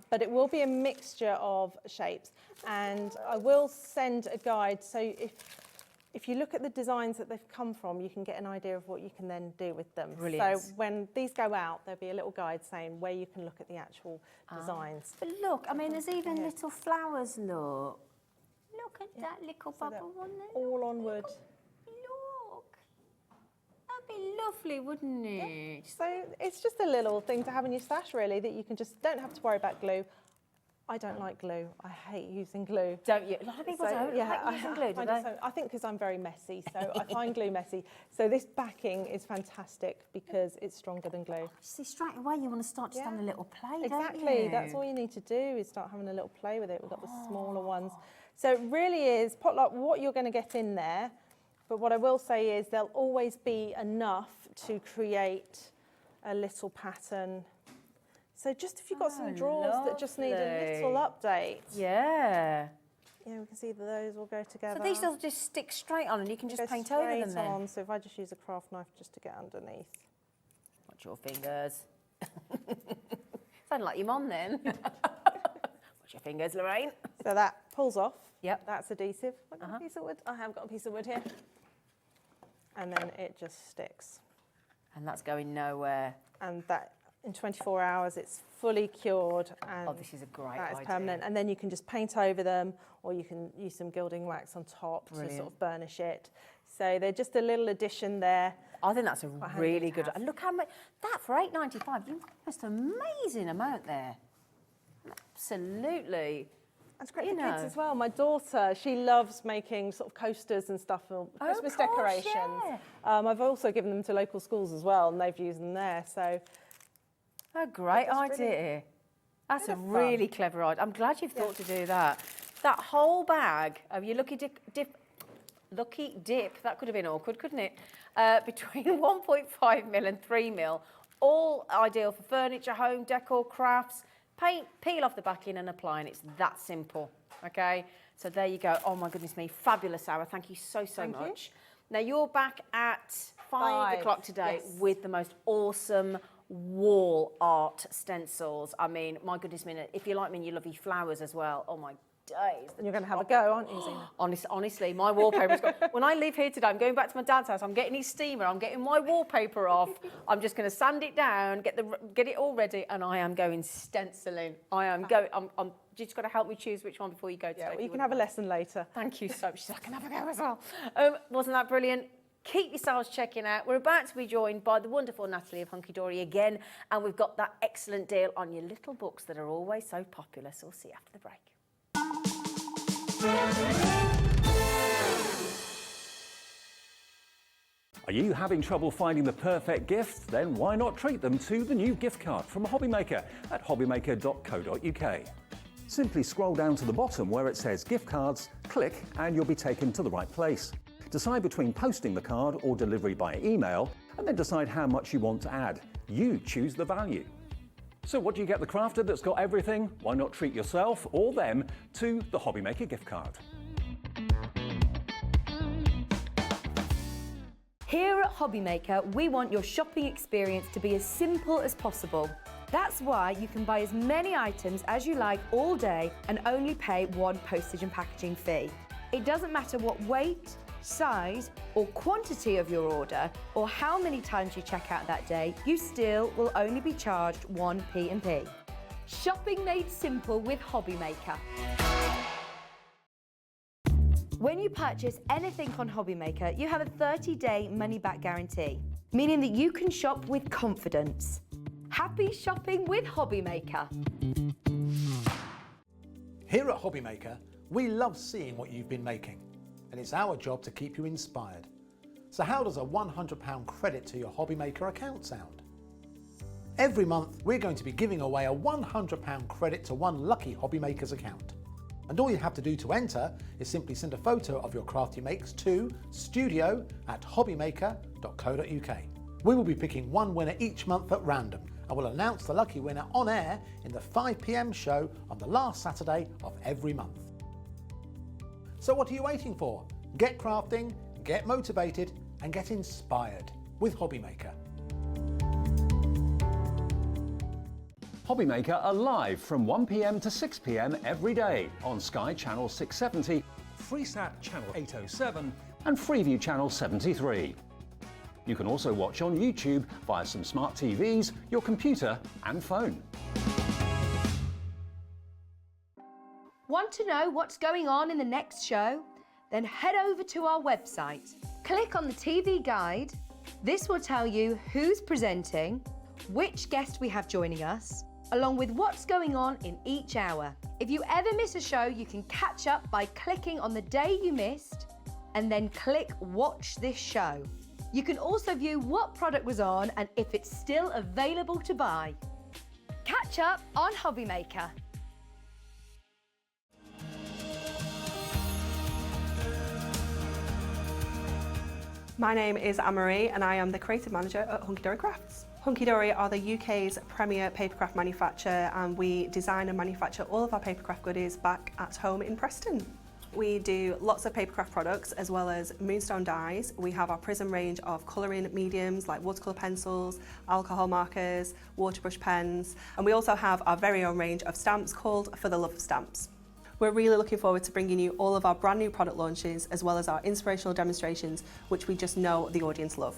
But it will be a mixture of shapes. And I will send a guide, so if you look at the designs that they've come from, you can get an idea of what you can then do with them. Brilliant. So when these go out, there'll be a little guide saying where you can look at the actual designs. But look, I mean, there's even Yeah. little flowers, look. Look at that little So they're bubble one there. all on wood. Look. That'd be lovely, wouldn't it? So it's just a little thing to have in your stash, really, that you can just don't have to worry about glue. I don't like glue. I hate using glue. Don't you? A lot of people don't like using glue, do they? I think because I'm very messy, so I find glue messy. So this backing is fantastic because it's stronger than glue. See, straight away you want to start just having a little play, Exactly. don't you? That's all you need to do is start having a little play with it. We've got the smaller ones. So it really is potluck what you're going to get in there. But what I will say is there'll always be enough to create a little pattern. So just if you've got some drawers that just need a little update. Yeah. Yeah, we can see that those will go together. So these will just stick straight on and you can just Go paint over them straight then. on. So if I just use a craft knife just to get underneath. Watch your fingers. Sound like your mum then. Watch your fingers, Lorraine. So that pulls off. Yep. That's adhesive. I've got a piece of wood. I have got a piece of wood here. And then it just sticks. And that's going nowhere. And that in 24 hours it's fully cured. And Oh, this is a great that is idea. permanent. And then you can just paint over them, or you can use some gilding wax on top to sort of burnish it. So they're just a little addition there. I think that's a handy really to good. have. And look how much that for £8.95. You must an amazing amount there. Absolutely. That's great You for kids know. as well. My daughter, she loves making sort of coasters and stuff for Christmas course, decorations. yeah. I've also given them to local schools as well, and they've used them there. So A great That's really idea. That's bit a of fun. really clever idea. I'm glad you've thought to do that. That whole bag of your lucky dip, that could have been awkward, couldn't it? Between 1.5 mil and 3 mil, all ideal for furniture, home decor, crafts. Paint, peel off the backing and apply, and it's that simple, okay? So there you go. Oh my goodness me, fabulous, Sarah. Thank you so Thank you. much. Now you're back at 5 5, o'clock today yes. with the most awesome wall art stencils. I mean, my goodness me, if you like me and you love your flowers as well, oh my days. and you're going to have a go, aren't you, Zena? Honestly, my wallpaper's got... When I leave here today, I'm going back to my dad's house, I'm getting his steamer, I'm getting my wallpaper off, I'm just going to sand it down, get it all ready, and I am going stenciling. I am going... I'm just got to help me choose which one before you go today. Yeah, well, if you can wouldn't have a mind. lesson later. Thank you so much. She's like, I can have a go as well. Wasn't that brilliant? Keep yourselves checking out. We're about to be joined by the wonderful Natalie of Hunkydory again, and we've got that excellent deal on your little books that are always so popular. So we'll see you after the break. Are you having trouble finding the perfect gift? Then why not treat them to the new gift card from Hobbymaker at hobbymaker.co.uk. Simply scroll down to the bottom where it says gift cards, click and you'll be taken to the right place. Decide between posting the card or delivery by email, and then decide how much you want to add. You choose the value. So what do you get the crafter that's got everything? Why not treat yourself or them to the Hobbymaker gift card? Here at Hobbymaker, we want your shopping experience to be as simple as possible. That's why you can buy as many items as you like all day and only pay one postage and packaging fee. It doesn't matter what weight, size or quantity of your order or how many times you check out that day, you still will only be charged one P&P. Shopping made simple with Hobbymaker. When you purchase anything on Hobbymaker, you have a 30-day money-back guarantee, meaning that you can shop with confidence. Happy shopping with Hobbymaker. Here at Hobbymaker, we love seeing what you've been making, and it's our job to keep you inspired. So how does a £100 credit to your Hobbymaker account sound? Every month, we're going to be giving away a £100 credit to one lucky Hobbymaker's account. And all you have to do to enter is simply send a photo of your craft you makes to studio@hobbymaker.co.uk. We will be picking one winner each month at random, and we'll announce the lucky winner on air in the 5 PM show on the last Saturday of every month. So what are you waiting for? Get crafting, get motivated, and get inspired with Hobbymaker. Hobbymaker are live from 1 PM to 6 PM every day on Sky Channel 670, Freesat Channel 807 and Freeview Channel 73. You can also watch on YouTube via some smart TVs, your computer and phone. Want to know what's going on in the next show? Then head over to our website. Click on the TV guide. This will tell you who's presenting, which guest we have joining us, along with what's going on in each hour. If you ever miss a show, you can catch up by clicking on the day you missed and then click Watch This Show. You can also view what product was on and if it's still available to buy. Catch up on Hobbymaker. My name is Anne-Marie and I am the creative manager at Hunkydory Crafts. Hunkydory are the UK's premier papercraft manufacturer, and we design and manufacture all of our papercraft goodies back at home in Preston. We do lots of papercraft products as well as moonstone dyes. We have our prism range of colouring mediums like watercolour pencils, alcohol markers, waterbrush pens, and we also have our very own range of stamps called For the Love of Stamps. We're really looking forward to bringing you all of our brand new product launches, as well as our inspirational demonstrations, which we just know the audience love.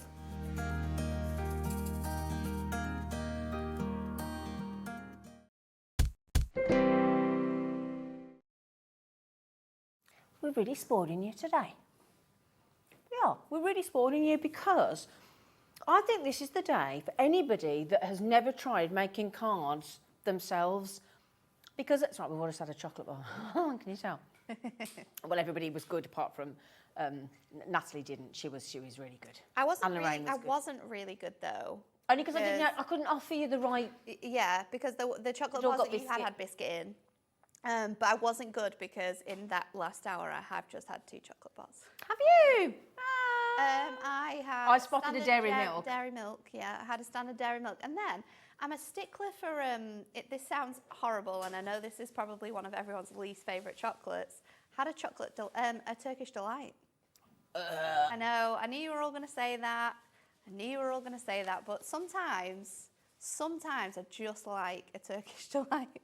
We're really spoiling you today. Yeah, we're really spoiling you because I think this is the day for anybody that has never tried making cards themselves. Because it's right, we've always had a chocolate bar. Can you tell? Well, everybody was good apart from Natalie didn't. She was really good. I wasn't And Lorraine was good. wasn't really good though. Only because I couldn't offer you the right. Yeah, because the chocolate It all bars got that you had biscuit in. But I wasn't good because in that last hour I have just had 2 chocolate bars. Have you? I had. I spotted a dairy milk. Dairy milk, yeah. I had a standard dairy milk, and then I'm a stickler for. This sounds horrible, and I know this is probably one of everyone's least favourite chocolates. Had a a Turkish delight. I know. I knew you were all going to say that. But sometimes I just like a Turkish delight.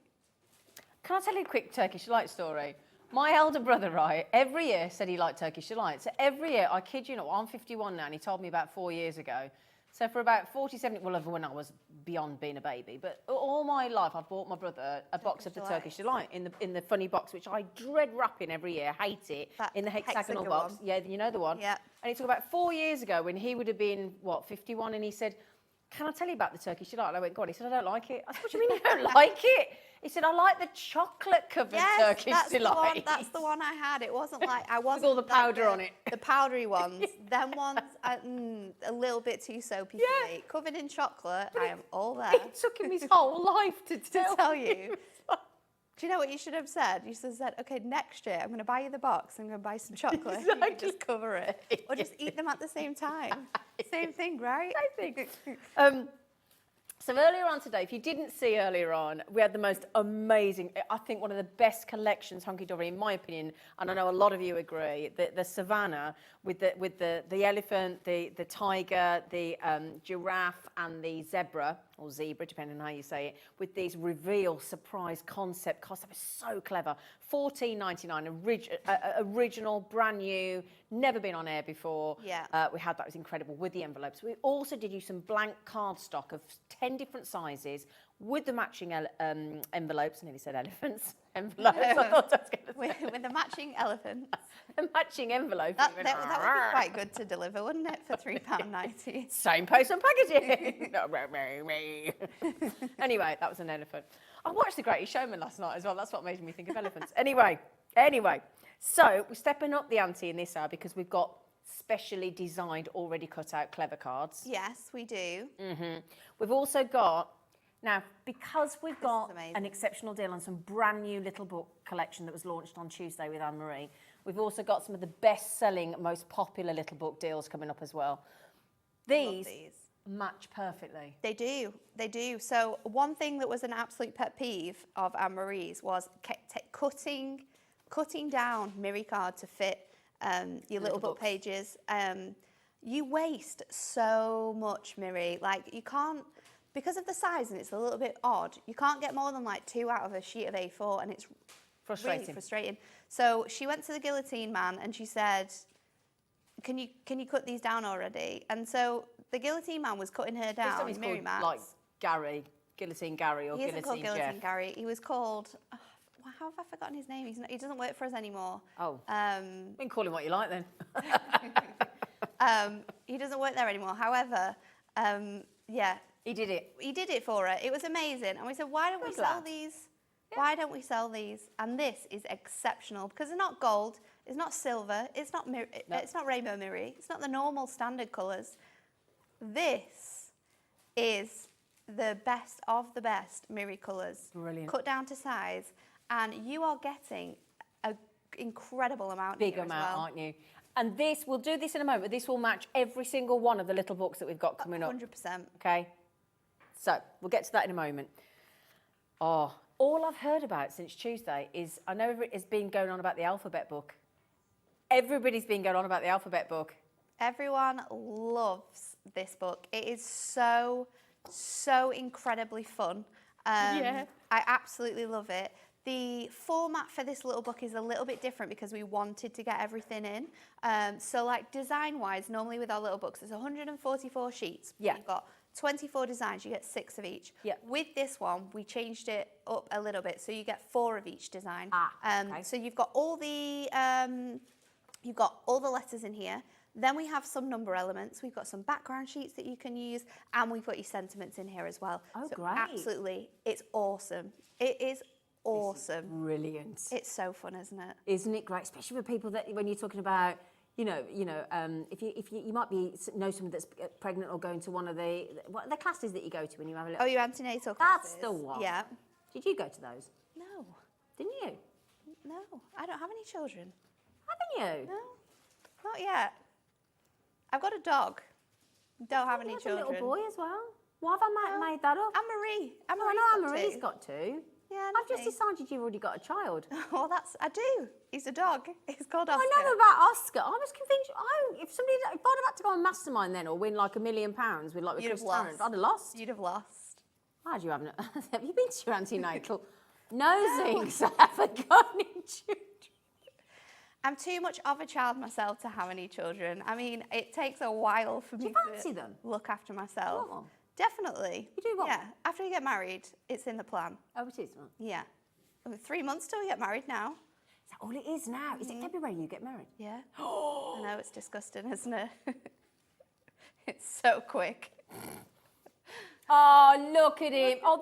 Can I tell you a quick Turkish delight story? My elder brother, right, every year said he liked Turkish delight. So every year, I kid you not, I'm 51 now, and he told me about 4 years ago. So for about 47, well, when I was beyond being a baby, but all my life, I've bought my brother a box of the Turkish delight in the funny box, which I dread wrapping every year, hate it, in the hexagonal box. One. Yeah, you know the one. Yeah. And it took about 4 years ago when he would have been, 51, and he said, can I tell you about the Turkish delight? And I went, God, he said, I don't like it. I said, what do you mean you don't like it? He said, I like the chocolate-covered Turkish delight. That's the one I had. It wasn't like, I wasn't... With all the powder on it. The powdery ones. Them ones, a little bit too soapy for me. Covered in chocolate, I am all there. It took him his whole life to tell you. Do you know what you should have said? You should have said, okay, next year I'm going to buy you the box. I'm going to buy some chocolate. Exactly. You can just cover it. Or just eat them at the same time. Same thing, right? Same thing. So earlier on today, if you didn't see earlier on, we had the most amazing, I think one of the best collections, Hunkydory, in my opinion, and I know a lot of you agree, the savannah with the elephant, the tiger, the giraffe and the zebra, or zebra, depending on how you say it, with these reveal surprise concept cards. That was so clever. $14.99, original, brand new, never been on air before. Yeah. We had that, was incredible, with the envelopes. We also did you some blank card stock of 10 different sizes with the matching envelopes. I nearly said elephants. Envelopes. I thought I was going to say. With the matching elephants. The matching envelope. That would be quite good to deliver, wouldn't it, for £3.90? Same post and packaging. Anyway, that was an elephant. I watched The Greatest Showman last night as well. That's what made me think of elephants. Anyway. So we're stepping up the ante in this hour because we've got specially designed, already cut out clever cards. Yes, we do. Mm-hmm. We've also got, now, because we've got amazing. an exceptional deal on some brand new little book collection that was launched on Tuesday with Anne-Marie, we've also got some of the best-selling, most popular little book deals coming up as well. These match perfectly. They do. So one thing that was an absolute pet peeve of Anne-Marie's was cutting down Miri card to fit your little book pages. You waste so much Miri. Like, you can't, because of the size and it's a little bit odd, you can't get more than like 2 out of a sheet of A4, and it's really frustrating. So she went to the guillotine man and she said, can you cut these down already? And so the guillotine man was cutting her down. He's Miri called, mats. like Guillotine Gary or He isn't called Guillotine Guillotine Jeff. Gary. He was called... how have I forgotten his name? He doesn't work for us anymore. Oh. You can call him what you like then. He doesn't work there anymore. However, yeah. He did it. He did it for her. It was amazing. And we said, why don't we sell these? Yeah. Why don't we sell these? And this is exceptional because they're not gold, it's not silver, it's not it's not rainbow Miri, it's not the normal standard colours. This is the best of the best Miri colours. Brilliant. Cut down to size, and you are getting an incredible amount. Big amount, aren't you? And this, we'll do this in a moment, this will match every single one of the little books that we've got coming up. 100%. Okay? So, we'll get to that in a moment. Oh, all I've heard about since Tuesday is, I know it's been going on about the alphabet book. Everybody's been going on about the alphabet book. Everyone loves this book. It is so incredibly fun. I absolutely love it. The format for this little book is a little bit different because we wanted to get everything in. So like design-wise, normally with our little books, there's 144 sheets. Yeah. You've got 24 designs, you get 6 of each. Yeah. With this one, we changed it up a little bit, so you get 4 of each design. Okay. So you've got all the letters in here. Then we have some number elements. We've got some background sheets that you can use, and we've got your sentiments in here as well. Oh, so great. Absolutely, it's awesome. It is awesome. Brilliant. It's so fun, isn't it? Isn't it great? Especially with people that when you're talking about, if you might know someone that's pregnant or going to one of the classes that you go to when you have a little. Oh, your antenatal That's classes. the one. Yeah. Did you go to those? No, Didn't you? no, I don't have any children. Haven't you? No, not yet. I've got a dog. Don't have any You had children. a little boy as well. Why have I made that up? Anne-Marie. I know Anne-Marie's got 2. Yeah, I've just decided you've already got a child. Well, I do. He's a dog. He's called Oscar. I know about Oscar. I was convinced. If I'd have had to go on Mastermind then or win like £1 million with like with You'd have Chris Tarrant, lost. I'd have lost. You'd have lost. How do you have you been to your antenatal? Nosings. I haven't got any children. I'm too much of a child myself to have any children. I mean, it takes a while for me you fancy to them? look after myself. Oh. Definitely. You do what? Yeah. After we get married, it's in the plan. Oh, it is. Right. Yeah. 3 months till we get married now. Is that all it is now? Is it February you get married? Yeah. I know, it's disgusting, isn't it? It's so quick. Oh, look at him. Oh,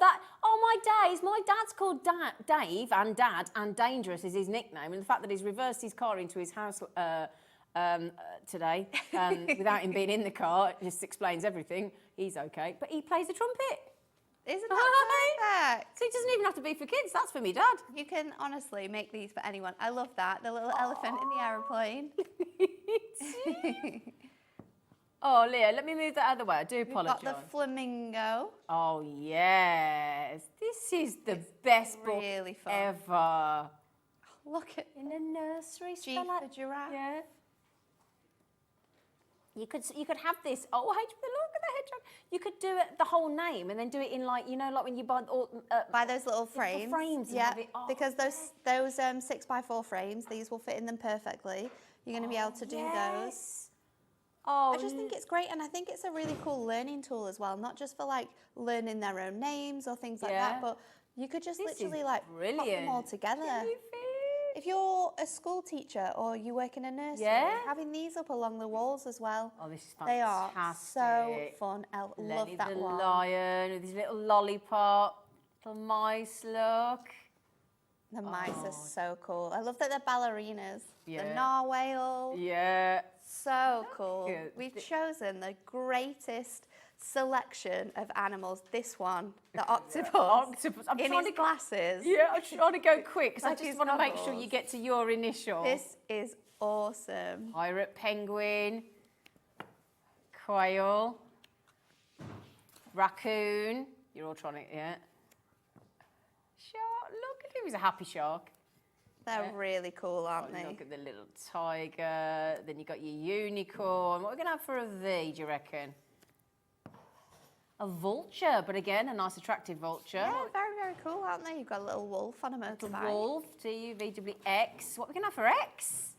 my days. My dad's called Dave, and Dad, and Dangerous is his nickname. And the fact that he's reversed his car into his house today without him being in the car just explains everything. He's okay. But he plays the trumpet. Isn't that perfect? So it doesn't even have to be for kids. That's for me, Dad. You can honestly make these for anyone. I love that. The little elephant in the aeroplane. Oh, Leah, let me move that out of the way. I do We've apologise. got the flamingo. Oh, yes. This is the best really book fun. ever. Look at In the nursery. G spell for out- giraffe. Yeah. You could have this. Oh, look at the hedgehog. You could do it the whole name and then do it in like like when you buy all By those little frames. frames and yeah, have it- oh, because those 6x4 frames, these will fit in them perfectly. You're going to be able to do those. yes. Oh, I just think it's great, and I think it's a really cool learning tool as well, not just for like learning their own names or things like Yeah. that, but you could just This is literally like pop them brilliant. all together. Can you feel- If you're a school teacher or you work in a nursery, Yeah. having these up along the walls as well. Oh, this is They are fantastic. so fun. I love Lenny that the one. lion with his little lollipop, little mice, look. The mice are so cool. I love that they're ballerinas. The Yeah. narwhal. Yeah. So cool. Good. We've chosen the greatest selection of animals. This one, the octopus, Octopus. I'm in trying his to- glasses. Yeah, I'm trying to go quick because I Like just his want to make sure goggles. you get to your initial. This is awesome. Pirate penguin, quail, raccoon. You're all trying to, yeah. Shark. Look at him. He's a happy shark. They're Yeah. really cool, aren't Oh, they? look at the little tiger. Then you got your unicorn. What are we going to have for a V, do you reckon? A vulture, but again, a nice attractive vulture. Yeah, very, very cool, aren't they? You've got a little wolf on a Little motorbike. wolf, TUVWX. What are we going to have for X?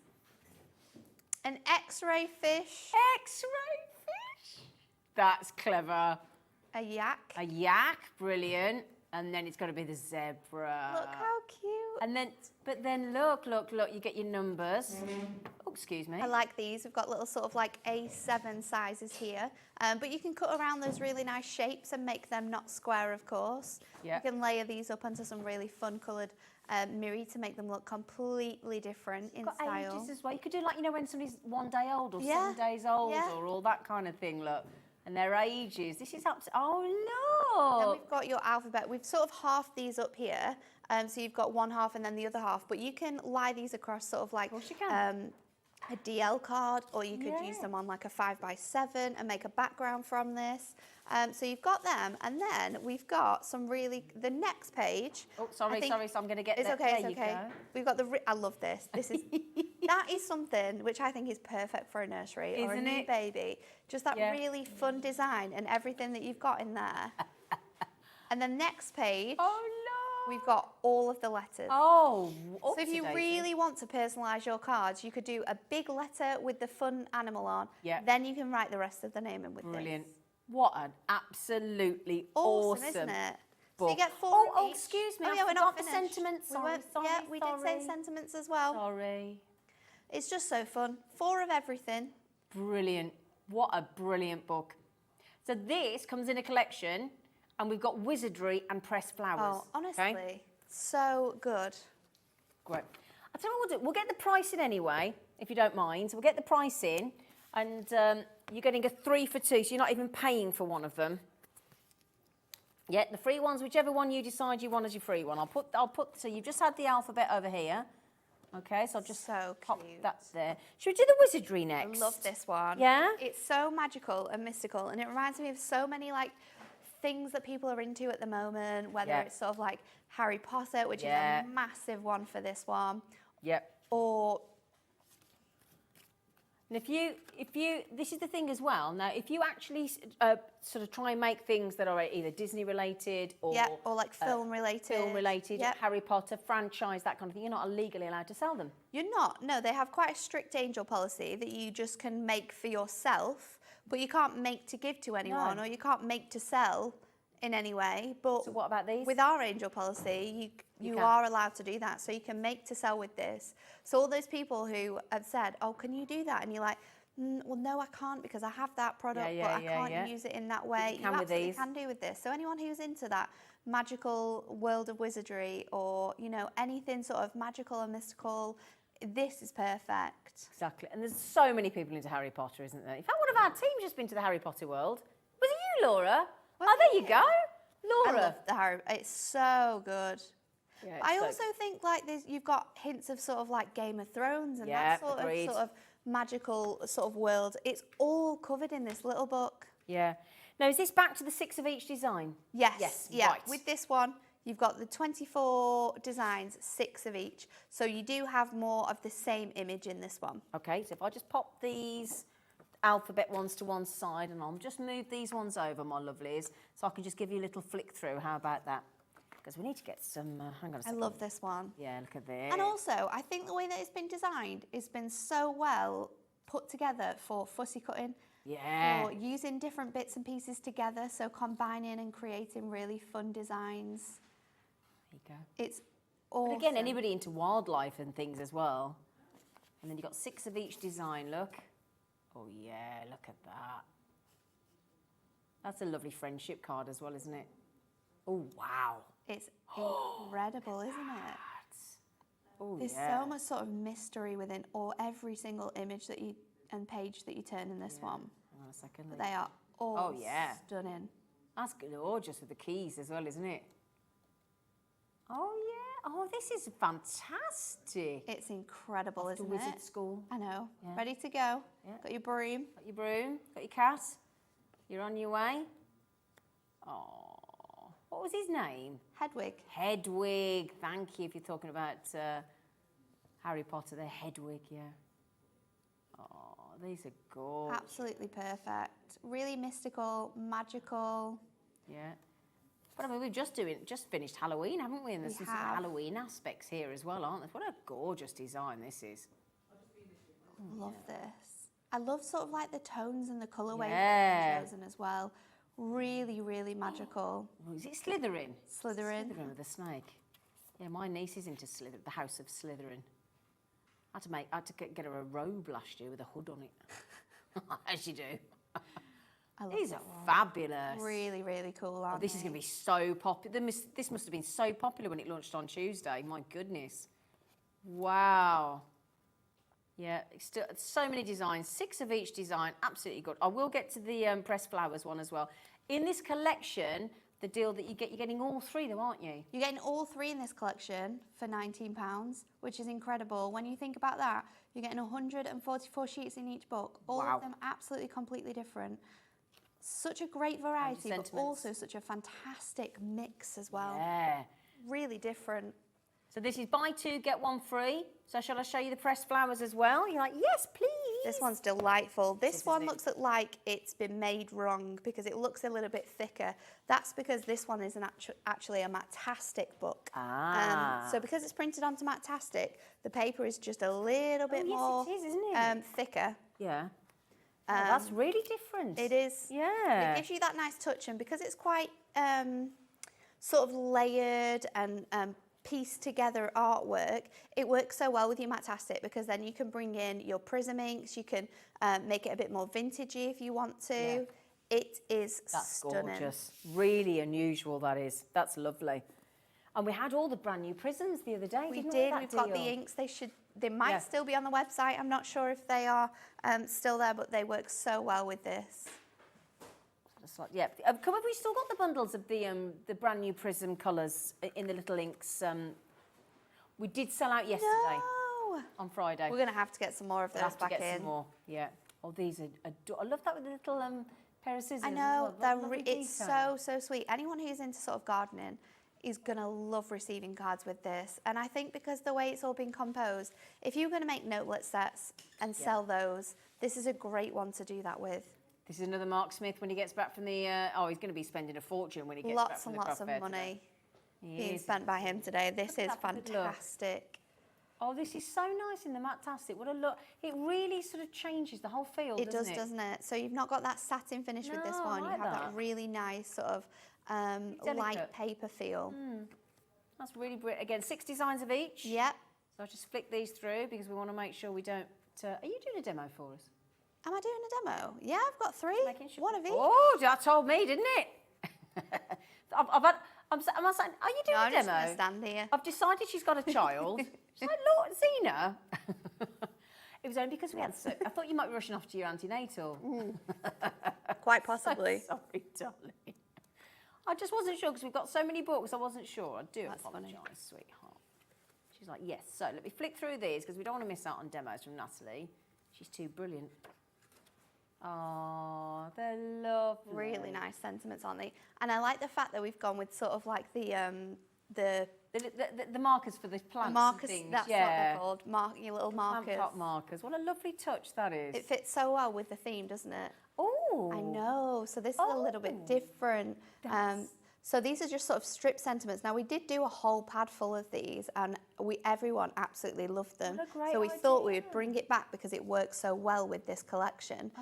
An X-ray fish, X-ray fish. That's clever. a yak. A yak, brilliant. And then it's got to be the zebra. Look how cute. And then, but then look, you get your numbers. Oh, excuse me. I like these. We've got little sort of like A7 sizes here. But you can cut around those really nice shapes and make them not square, of course. Yeah. You can layer these up onto some really fun coloured mirror to make them look completely different in Got style. ages as well. You could do like, when somebody's 1 day old or Yeah. 7 days old Yeah. or all that kind of thing, look. And their ages. This is up to, oh, Then look. we've got your alphabet. We've sort of halved these up here. So you've got one half and then the other half. But you can lie these across sort of like course you can. a DL card, or you could use Yeah. them on like a 5x7 and make a background from this. So you've got them. And then we've got some really, the next page. Oh, sorry, so I'm going to get It's there. okay, There it's you okay. go. We've got the, I love this. This is, that is something which I think is perfect for a nursery or a Isn't new it? baby. Just that Yeah. really fun design and everything that you've got in there. And the next page, Oh, We've got all of the letters. Oh, So if you really want to personalise your cards, you could do a big letter with the fun animal on. Yeah. Then you can write the rest of the name in with brilliant. this. What an absolutely Awesome, isn't it? So you book. get 4 Oh, each. excuse me, Oh, I yeah, we're not forgot the finished. sentiments. We Sorry, weren't- sorry, yeah, we did say sorry. sentiments as well. Sorry. It's just so fun. 4 of everything. Brilliant. What a brilliant book. So this comes in a collection, and we've got wizardry and pressed flowers. Oh, honestly, okay? so good. Great. I'll tell you what we'll do. We'll get the price in anyway, if you don't mind. So we'll get the price in, and you're getting a 3 for 2, so you're not even paying for one of them. Yeah, the free ones, whichever one you decide you want as your free one. I'll put. So you've just had the alphabet over here. Okay, so I'll just So pop cute. that there. Should we do the wizardry next? I love this one. Yeah? It's so magical and mystical, and it reminds me of so many like things that people are into at the moment, whether Yeah. it's sort of like Harry Potter, which Yeah. is a massive one for this one, Yep. or And if you, this is the thing as well. Now, if you actually sort of try and make things that are either Disney related or yeah, or like film related. Yep. Harry Potter franchise, that kind of thing, you're not legally allowed to sell them. You're not. No, they have quite a strict angel policy that you just can make for yourself, but you can't make to give to anyone, or you can't make to sell in any way. But So what about these? with our angel policy, you can. are allowed to do that. So you can make to sell with this. So all those people who have said, "Oh, can you do that?" and you're like, "Well, no, I can't because I have that product, but I can't use it in that way." can with absolutely these. can do with this. So anyone who's into that magical world of wizardry, or anything sort of magical and mystical, this is perfect. Exactly. And there's so many people into Harry Potter, isn't there? In fact, one of our team just been to the Harry Potter world. Was it you, Laura? Oh, there you go. I Laura. love the Harry. It's so good. Yeah, I it's so also think like you've got hints of sort of like Game of Thrones and Yeah, that agreed. sort of magical sort of world. It's all covered in this little book. Yeah. Now, is this back to the 6 of each design? Yes. Yes, Yeah. right. With this one, you've got the 24 designs, 6 of each. So you do have more of the same image in this one. Okay, so if I just pop these alphabet ones to one side, and I'll just move these ones over, my lovelies, so I can just give you a little flick through. How about that? Because we need to get some, hang on a I second. love this one. Yeah, look at this. And also, I think the way that it's been designed has been so well put together for fussy cutting. Yeah. For using different bits and pieces together, so combining and creating really fun designs. There you go. It's awesome. But again, anybody into wildlife and things as well. And then you've got 6 of each design, look. Oh yeah, look at that. That's a lovely friendship card as well, isn't it? Oh, wow. It's incredible, isn't it? Oh, There's yeah. so much sort of mystery within every single image that you and page that you turn in this one. Hang on a second. But they are all yeah. stunning. That's gorgeous with the keys as well, isn't it? Oh, yeah. Oh, this is fantastic. It's incredible, Off to isn't wizard it? school. I know. Yeah. Ready to go. Yeah. Got your broom. Got your broom, got your cat. You're on your way. Oh, what was his name? Hedwig. Hedwig. Thank you if you're talking about Harry Potter. They're Hedwig, yeah. Oh, these are gorgeous. Absolutely perfect. Really mystical, magical. Yeah. But I mean, we've just finished Halloween, haven't we? And there's We some sort of have. Halloween aspects here as well, aren't there? What a gorgeous design this is. Love this. I love sort of like the tones and the colourway Yeah. that you've chosen as well. Really, really magical. Oh, is it Slytherin? Slytherin. Slytherin with the snake. Yeah, my niece is into Slytherin, the House of Slytherin. I had to get her a robe last year with a hood on it. As you do. I love These are that one. fabulous. Really, really cool, aren't This is they? going to be so popular. This must have been so popular when it launched on Tuesday. My goodness. Wow. Yeah, it's still so many designs. 6 of each design. Absolutely good. I will get to the pressed flowers one as well. In this collection, the deal that you're getting all 3 though, aren't you? You're getting all 3 in this collection for £19, which is incredible. When you think about that, you're getting 144 sheets in each book. All Wow. of them absolutely completely different. Such a great variety, but sentiments. also such a fantastic mix as well. Yeah. Really different. So this is buy two, get one free. So shall I show you the pressed flowers as well? You're like, yes, please. This one's delightful. This Isn't one it? looks like it's been made wrong because it looks a little bit thicker. That's because this one is actually a Matastic book. So because it's printed onto Matastic, the paper is just a little bit more yes, it is, isn't it? thicker. Yeah. That's really different. It is. Yeah. It gives you that nice touch, and because it's quite sort of layered and pieced together artwork, it works so well with your Matastic because then you can bring in your prism inks, you can make it a bit more vintagey if you want to. Yeah. It is That's stunning. gorgeous. Really unusual, that is. That's lovely. And we had all the brand new prisms the other day, We didn't did. That We've got the deal? inks. They might still be on the website. I'm not sure if they are still there, but they work so well with this. That's like, yeah. Have we still got the bundles of the brand new prism colours in the little inks? We did sell out yesterday No. on Friday. We're going to have to get some more of We'll those have to back get in. some more. Yeah. Oh, these are. I love that with the little pair of scissors. I as know. well. What lovely It's detail. so sweet. Anyone who's into sort of gardening is going to love receiving cards with this. And I think because the way it's all been composed, if you're going to make notelet sets and sell those, this is a great one to do that with. This is another Mark Smith when he gets back from the. He's going to be spending a fortune when he gets back Lots from and the lots craft of fair money today. being He is. spent by him today. This is that for good luck. fantastic. Oh, this is so nice in the Matastic. What a look. It really sort of changes the whole feel, It does, doesn't it? doesn't it? So you've not got that satin finish with this No, I one. You like have that that. really nice sort of light delicate. paper feel. That's really brilliant. Again, 6 designs of each. Yep. So I'll just flick these through because we want to make sure we don't... are you doing a demo for us? Am I doing a demo? Yeah, I've got 3. Making sure. One of each. Oh, that told me, didn't it? am I saying, are you doing No, a I'm just demo? going to stand here. I've decided she's got a child. She's like, Lord, Zena. It was only because we had I thought you might be rushing off to your antenatal. Quite possibly. So sorry, darling. I just wasn't sure because we've got so many books. I wasn't sure. I do That's funny. apologise, sweetheart. She's like, yes. So let me flick through these because we don't want to miss out on demos from Natalie. She's too brilliant. Oh, they're lovely. Really nice sentiments, aren't they? And I like the fact that we've gone with sort of like the markers for the plants markers. and things. That's what they're called. Your little Plant markers. pot markers. What a lovely touch that is. It fits so well with the theme, doesn't it? Oh, I know. So this is a little bit Oh. different. So these are just sort of strip sentiments. Now we did do a whole pad full of these, and everyone absolutely loved them. What a great So we thought we idea. would bring it back because it works so well with this collection.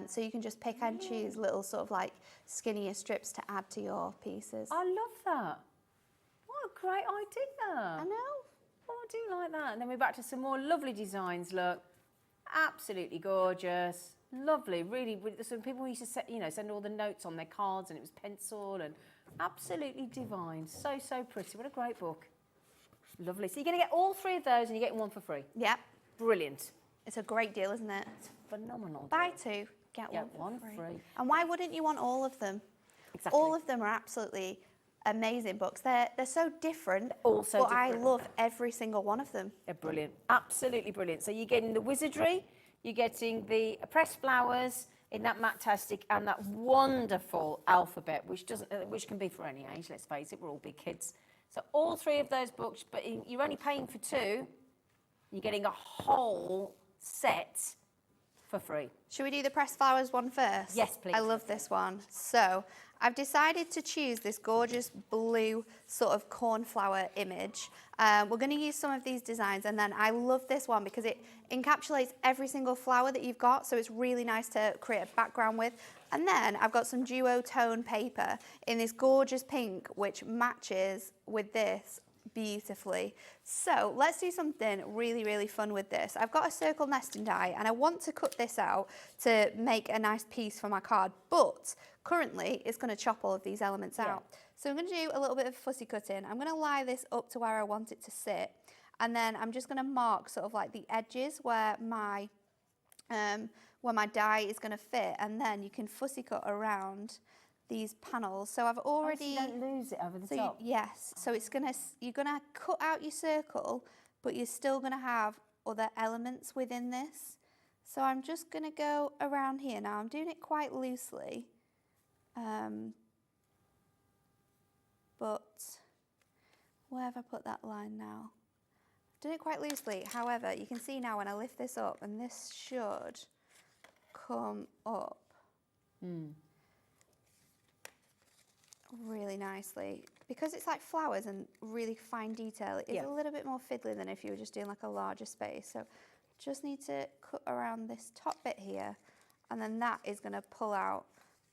So you can just pick and choose little sort of like skinnier strips to add to your pieces. I love that. What a great idea. I know. Oh, I do like that. And then we're back to some more lovely designs. Look, absolutely gorgeous. Lovely, really. Some people used to send all the notes on their cards, and it was pencil, and absolutely divine. So pretty. What a great book. Lovely. So you're going to get all 3 of those, and you're getting one for free. Yep. Brilliant. It's a great deal, isn't it? It's phenomenal. Buy 2, get Get one one for free. free. And why wouldn't you want all of them? Exactly. All of them are absolutely amazing books. They're so different, All so but I different. love every single one of them. They're brilliant. Absolutely brilliant. So you're getting the wizardry, you're getting the pressed flowers in that Matastic, and that wonderful alphabet, which can be for any age, let's face it, we're all big kids. So all 3 of those books, but you're only paying for 2, you're getting a whole set for free. Should we do the pressed flowers one first? Yes, please. I love this one. So I've decided to choose this gorgeous blue sort of cornflower image. We're going to use some of these designs, and then I love this one because it encapsulates every single flower that you've got, so it's really nice to create a background with. And then I've got some duotone paper in this gorgeous pink, which matches with this beautifully. So let's do something really, really fun with this. I've got a circle nesting die, and I want to cut this out to make a nice piece for my card, but currently it's going to chop all of these elements out. So I'm going to do a little bit of fussy cutting. I'm going to lie this up to where I want it to sit, and then I'm just going to mark sort of like the edges where my die is going to fit, and then you can fussy cut around these panels. So I've already... So you don't lose it over the top. Yes, so you're gonna cut out your circle, but you're still gonna have other elements within this. So I'm just gonna go around here now. I'm doing it quite loosely, but where have I put that line now? I've done it quite loosely. However, you can see now when I lift this up, and this should come up really nicely. Because it's like flowers and really fine detail, it's a little bit more fiddly than if you were just doing like a larger space. So just need to cut around this top bit here, and then that is going to pull out.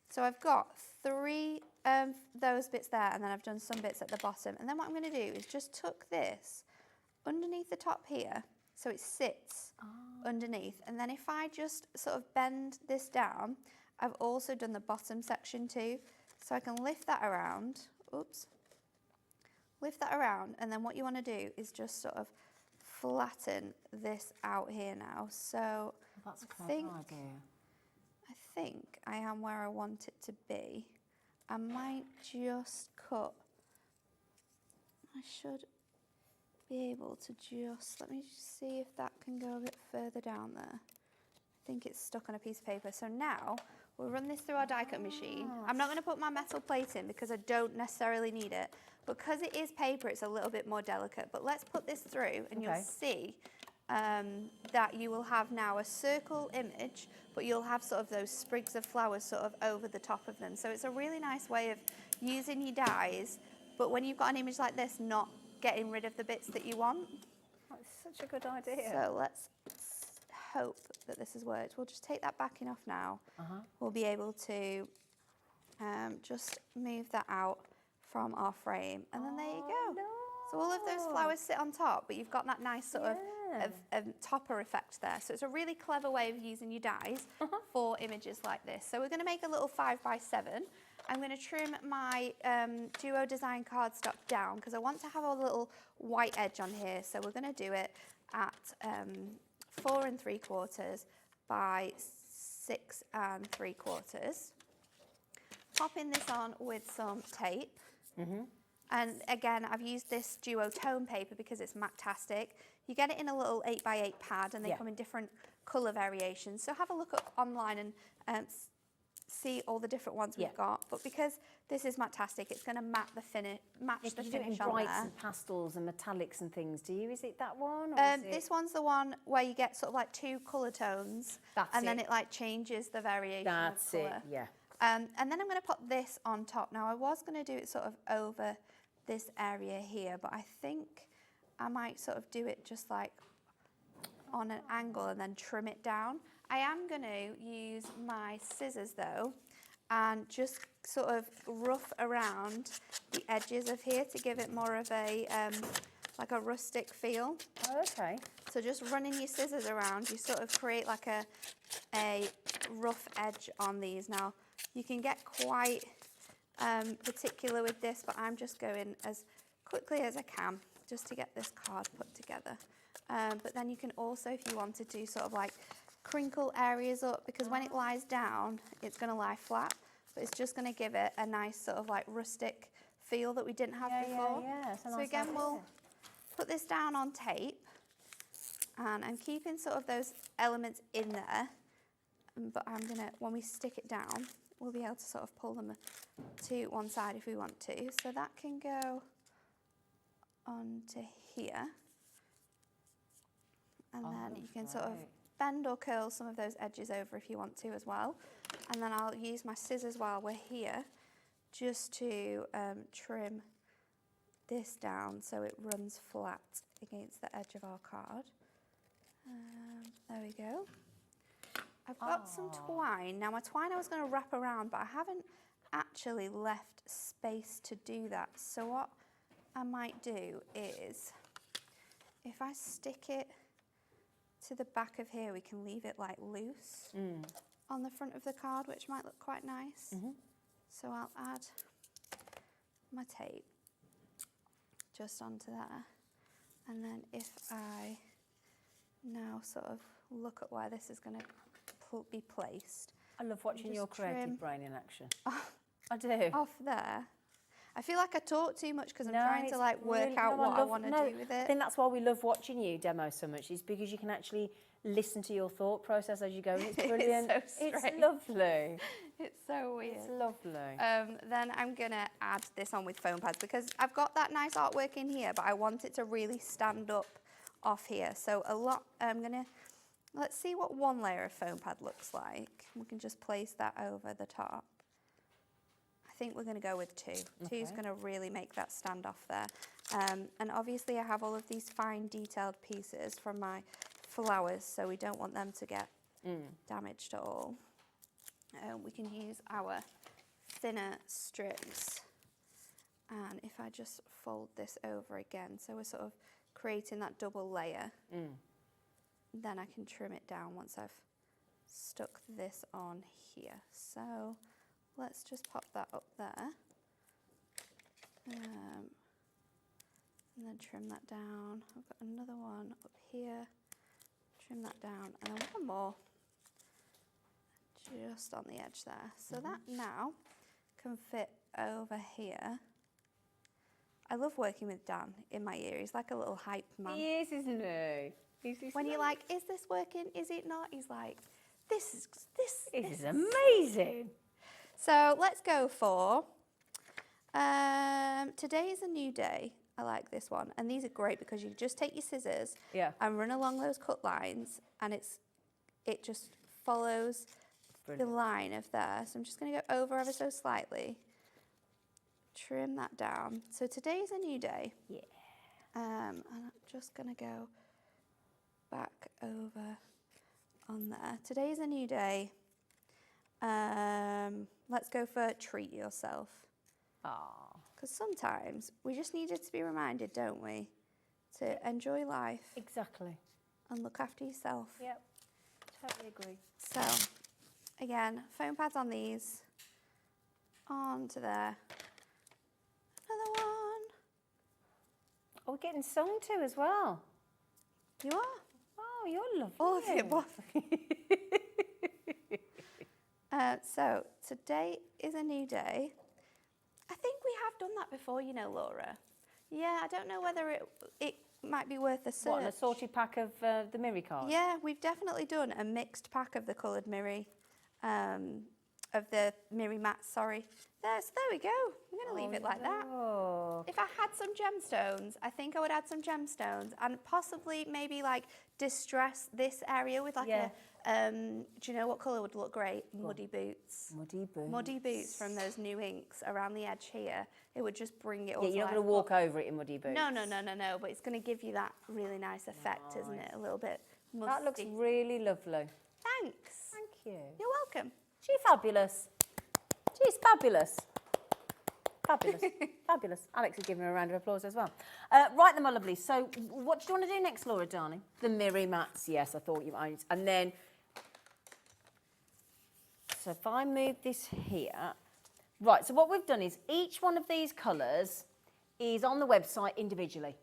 So I've got 3 of those bits there, and then I've done some bits at the bottom. And then what I'm going to do is just tuck this underneath the top here, so it sits underneath. And then if I just sort of bend this down, I've also done the bottom section too. So I can lift that around, lift that around, and then what you want to do is just sort of flatten this out here now. So That's a clever idea. I think I am where I want it to be. I might just cut. I should be able to just, let me just see if that can go a bit further down there. I think it's stuck on a piece of paper. So now we'll run this through our die cut machine. I'm not going to put my metal plate in because I don't necessarily need it. Because it is paper, it's a little bit more delicate. But let's put this through and you'll see that you will have now a circle image, but you'll have sort of those sprigs of flowers sort of over the top of them. So it's a really nice way of using your dies, but when you've got an image like this, not getting rid of the bits that you want. That's such a good idea. So let's hope that this has worked. We'll just take that backing off now. We'll be able to just move that out from our frame, and then there you go. So all of those flowers sit on top, but you've got that nice sort of topper effect there. So it's a really clever way of using your dies for images like this. So we're going to make a little 5x7. I'm going to trim my Duo Design cardstock down because I want to have a little white edge on here. So we're going to do it at 4 3/4 by 6 3/4. Popping this on with some tape. And again, I've used this Duo tone paper because it's matte-tastic. You get it in a little 8x8 pad, and they come in different colour variations. So have a look online and see all the different ones we've got. But because this is matte-tastic, it's going to match the finish on brights there. and pastels and metallics and things, do you? Is it that one? Or This one's the one where you get sort of like 2 colour tones, and then it like changes the variation of colour. yeah. And then I'm going to put this on top. Now, I was going to do it sort of over this area here, but I think I might sort of do it just like on an angle and then trim it down. I am going to use my scissors though, and just sort of rough around the edges of here to give it more of a like a rustic feel. Oh, okay. So just running your scissors around, you sort of create like a rough edge on these. Now, you can get quite particular with this, but I'm just going as quickly as I can just to get this card put together. But then you can also, if you want to do sort of like crinkle areas up, because when it lies down, it's going to lie flat, but it's just going to give it a nice sort of like rustic feel that we didn't have before. So again, we'll put this down on tape, and I'm keeping sort of those elements in there, but I'm going to, when we stick it down, we'll be able to sort of pull them to one side if we want to. So that can go onto here. And then you can sort of bend or curl some of those edges over if you want to as well. And then I'll use my scissors while we're here just to trim this down so it runs flat against the edge of our card. There we go. I've got some twine. Now my twine I was going to wrap around, but I haven't actually left space to do that. So what I might do is, if I stick it to the back of here, we can leave it like loose on the front of the card, which might look quite nice. So I'll add my tape just onto there. And then if I now sort of look at where this is going to be placed. I love watching your creative brain in action. I do. Off there. I feel like I talk too much because I'm trying to like work out what I want to do with it. I think that's why we love watching you demo so much, is because you can actually listen to your thought process as you go. It's brilliant. It's so it's strange. lovely. It's so weird. It's lovely. Then I'm gonna add this on with foam pads because I've got that nice artwork in here, but I want it to really stand up off here. So let's see what one layer of foam pad looks like. We can just place that over the top. I think we're gonna go with two. Okay. Two's gonna really make that stand off there. And obviously I have all of these fine detailed pieces from my flowers, so we don't want them to get damaged at all. We can use our thinner strips, and if I just fold this over again, so we're sort of creating that double layer, then I can trim it down once I've stuck this on here. So let's just pop that up there, and then trim that down. I've got another one up here, trim that down, and then one more just on the edge there. So that now can fit over here. I love working with Dan in my ear. He's like a little hype man. He is, isn't he? When you're like, is this working? Is it not? He's like, this is amazing. So let's go for Today is a New Day. I like this one. And these are great because you just take your scissors and run along those cut lines, and it just follows the line of there. So I'm just going to go over ever so slightly, trim that down. So today is a new day. Yeah. And I'm just going to go back over on there. Today is a new day. Let's go for treat yourself. Because sometimes we just needed to be reminded, don't we, to enjoy life. Exactly. And look after yourself. Yep. Totally agree. So, again, foam pads on these, onto there. Another one. Oh, we're getting sung to as well. You are? Oh, you're lovely. All of it, both. So, today is a new day. I think we have done that before, you know, Laura. Yeah, I don't know whether it might be worth a search. What, an assorted pack of the Miri cards? Yeah, we've definitely done a mixed pack of the coloured Miri, of the Miri mats, sorry. There we go. I'm going to leave it like that. If I had some gemstones, I think I would add some gemstones and possibly maybe like distress this area with like a, do you know what colour would look great? Muddy boots. Muddy boots. Muddy boots from those new inks around the edge here. It would just bring it all Yeah, to you're not life. going to walk over it in muddy boots. No, but it's going to give you that really nice effect, isn't it? A little bit musty. That looks really lovely. Thanks. Thank you. You're welcome. She's fabulous. She's fabulous. Fabulous. Fabulous. Alex is giving her a round of applause as well. Right then, my lovely. So what do you want to do next, Laura, darling? The Miri mats. Yes, I thought you might. And then, so if I move this here. Right, so what we've done is each one of these colours is on the website individually.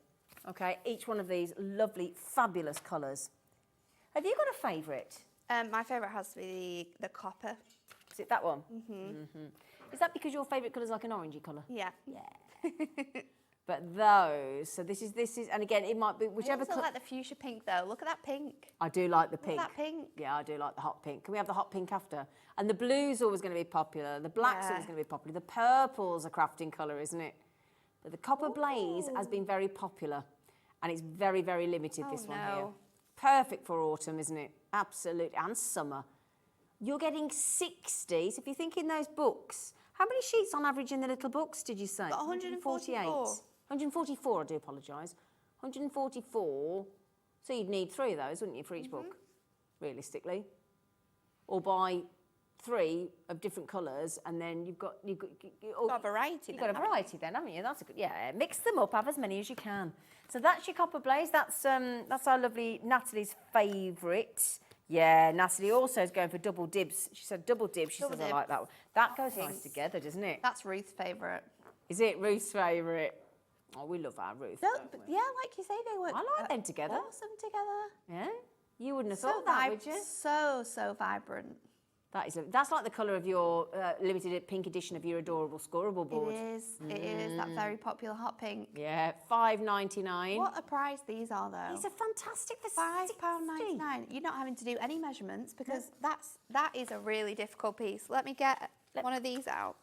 Okay, each one of these lovely, fabulous colours. Have you got a favourite? My favourite has to be the copper. Is it that one? Is that because your favourite colour is like an orangey colour? Yeah. Yeah. But those, so this is, and again, it might be whichever I also colour. like the fuchsia pink though. Look at that pink. I do like the Look pink. at that pink. Yeah, I do like the hot pink. Can we have the hot pink after? And the blue's always going to be popular. The black's always going to be popular. The purple's a crafting colour, isn't it? But the copper blaze has been very popular, and it's very, very limited. This one here. Perfect for autumn, isn't it? Absolutely, and summer. You're getting 60. So if you think in those books, how many sheets on average in the little books did you say? 148. 144, I do apologise. 144. So you'd need 3 of those, wouldn't you, for each book, realistically? Or buy 3 of different colours, and then you've got a variety. You've got a variety then, haven't you? That's a good. Yeah, mix them up. Have as many as you can. So that's your copper blaze. That's our lovely Natalie's favourite. Yeah, Natalie also is going for double dibs. She said double dibs. She says I like that one. That goes nice together, doesn't it? That's Ruth's favourite. Is it Ruth's favourite? Oh, we love our Ruth. No, but yeah, like you say, they work. I like them together. Awesome together. Yeah, you wouldn't have thought that, would you? So vibrant. That's like the colour of your limited pink edition of your adorable scoreable board. It is that very popular hot pink. Yeah, £5.99. What a price these are, though. These are fantastic for £5.99. You're not having to do any measurements because that is a really difficult piece. Let me get one of these out.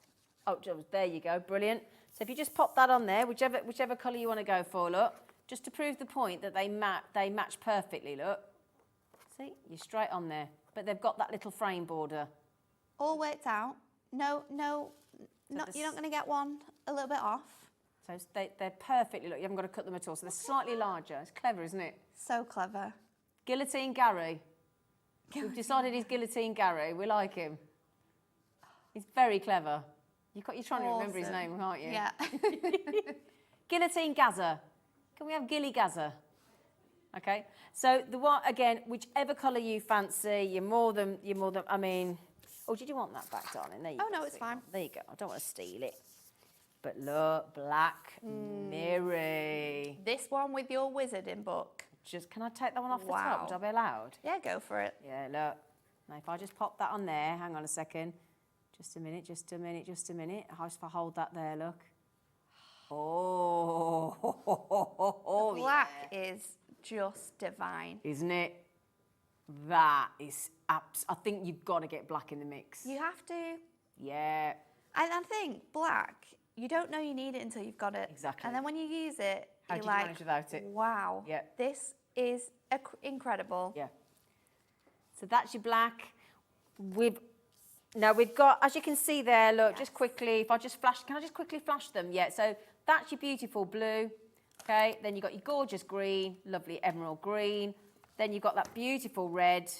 Oh, there you go, brilliant. So if you just pop that on there, whichever colour you want to go for, look, just to prove the point that they match perfectly, look. See, you're straight on there. But they've got that little frame border. All worked out. No, you're not going to get one a little bit off. So they're perfectly, look, you haven't got to cut them at all. So they're slightly larger. It's clever, isn't it? So clever. Guillotine Gary. We've decided he's Guillotine Gary. We like him. He's very clever. You're trying to remember his name, aren't you? Yeah. Guillotine Gaza. Can we have Gilly Gaza? Okay. So the one again, whichever colour you fancy, you're more than. I mean, oh, did you want that back, darling? There you go. Oh no, it's fine. There you go. I don't want to steal it. But look, Black Miri. This one with your wizarding book. Can I take that one off the top? Would I be allowed? Yeah, go for it. Yeah, look. Now if I just pop that on there, hang on a second. Just a minute. If I hold that there, look. Oh, Black is just divine. Isn't it? That is I think you've got to get black in the mix. You have to. Yeah. And I think black, you don't know you need it until you've got it. Exactly. And then when you use it, How you're do you like, manage without it? wow, Yeah. this is incredible. Yeah. So that's your black. Now we've got, as you can see there, look, just quickly, can I just quickly flash them? Yeah, so that's your beautiful blue. Okay, then you've got your gorgeous green, lovely emerald green. Then you've got that beautiful red.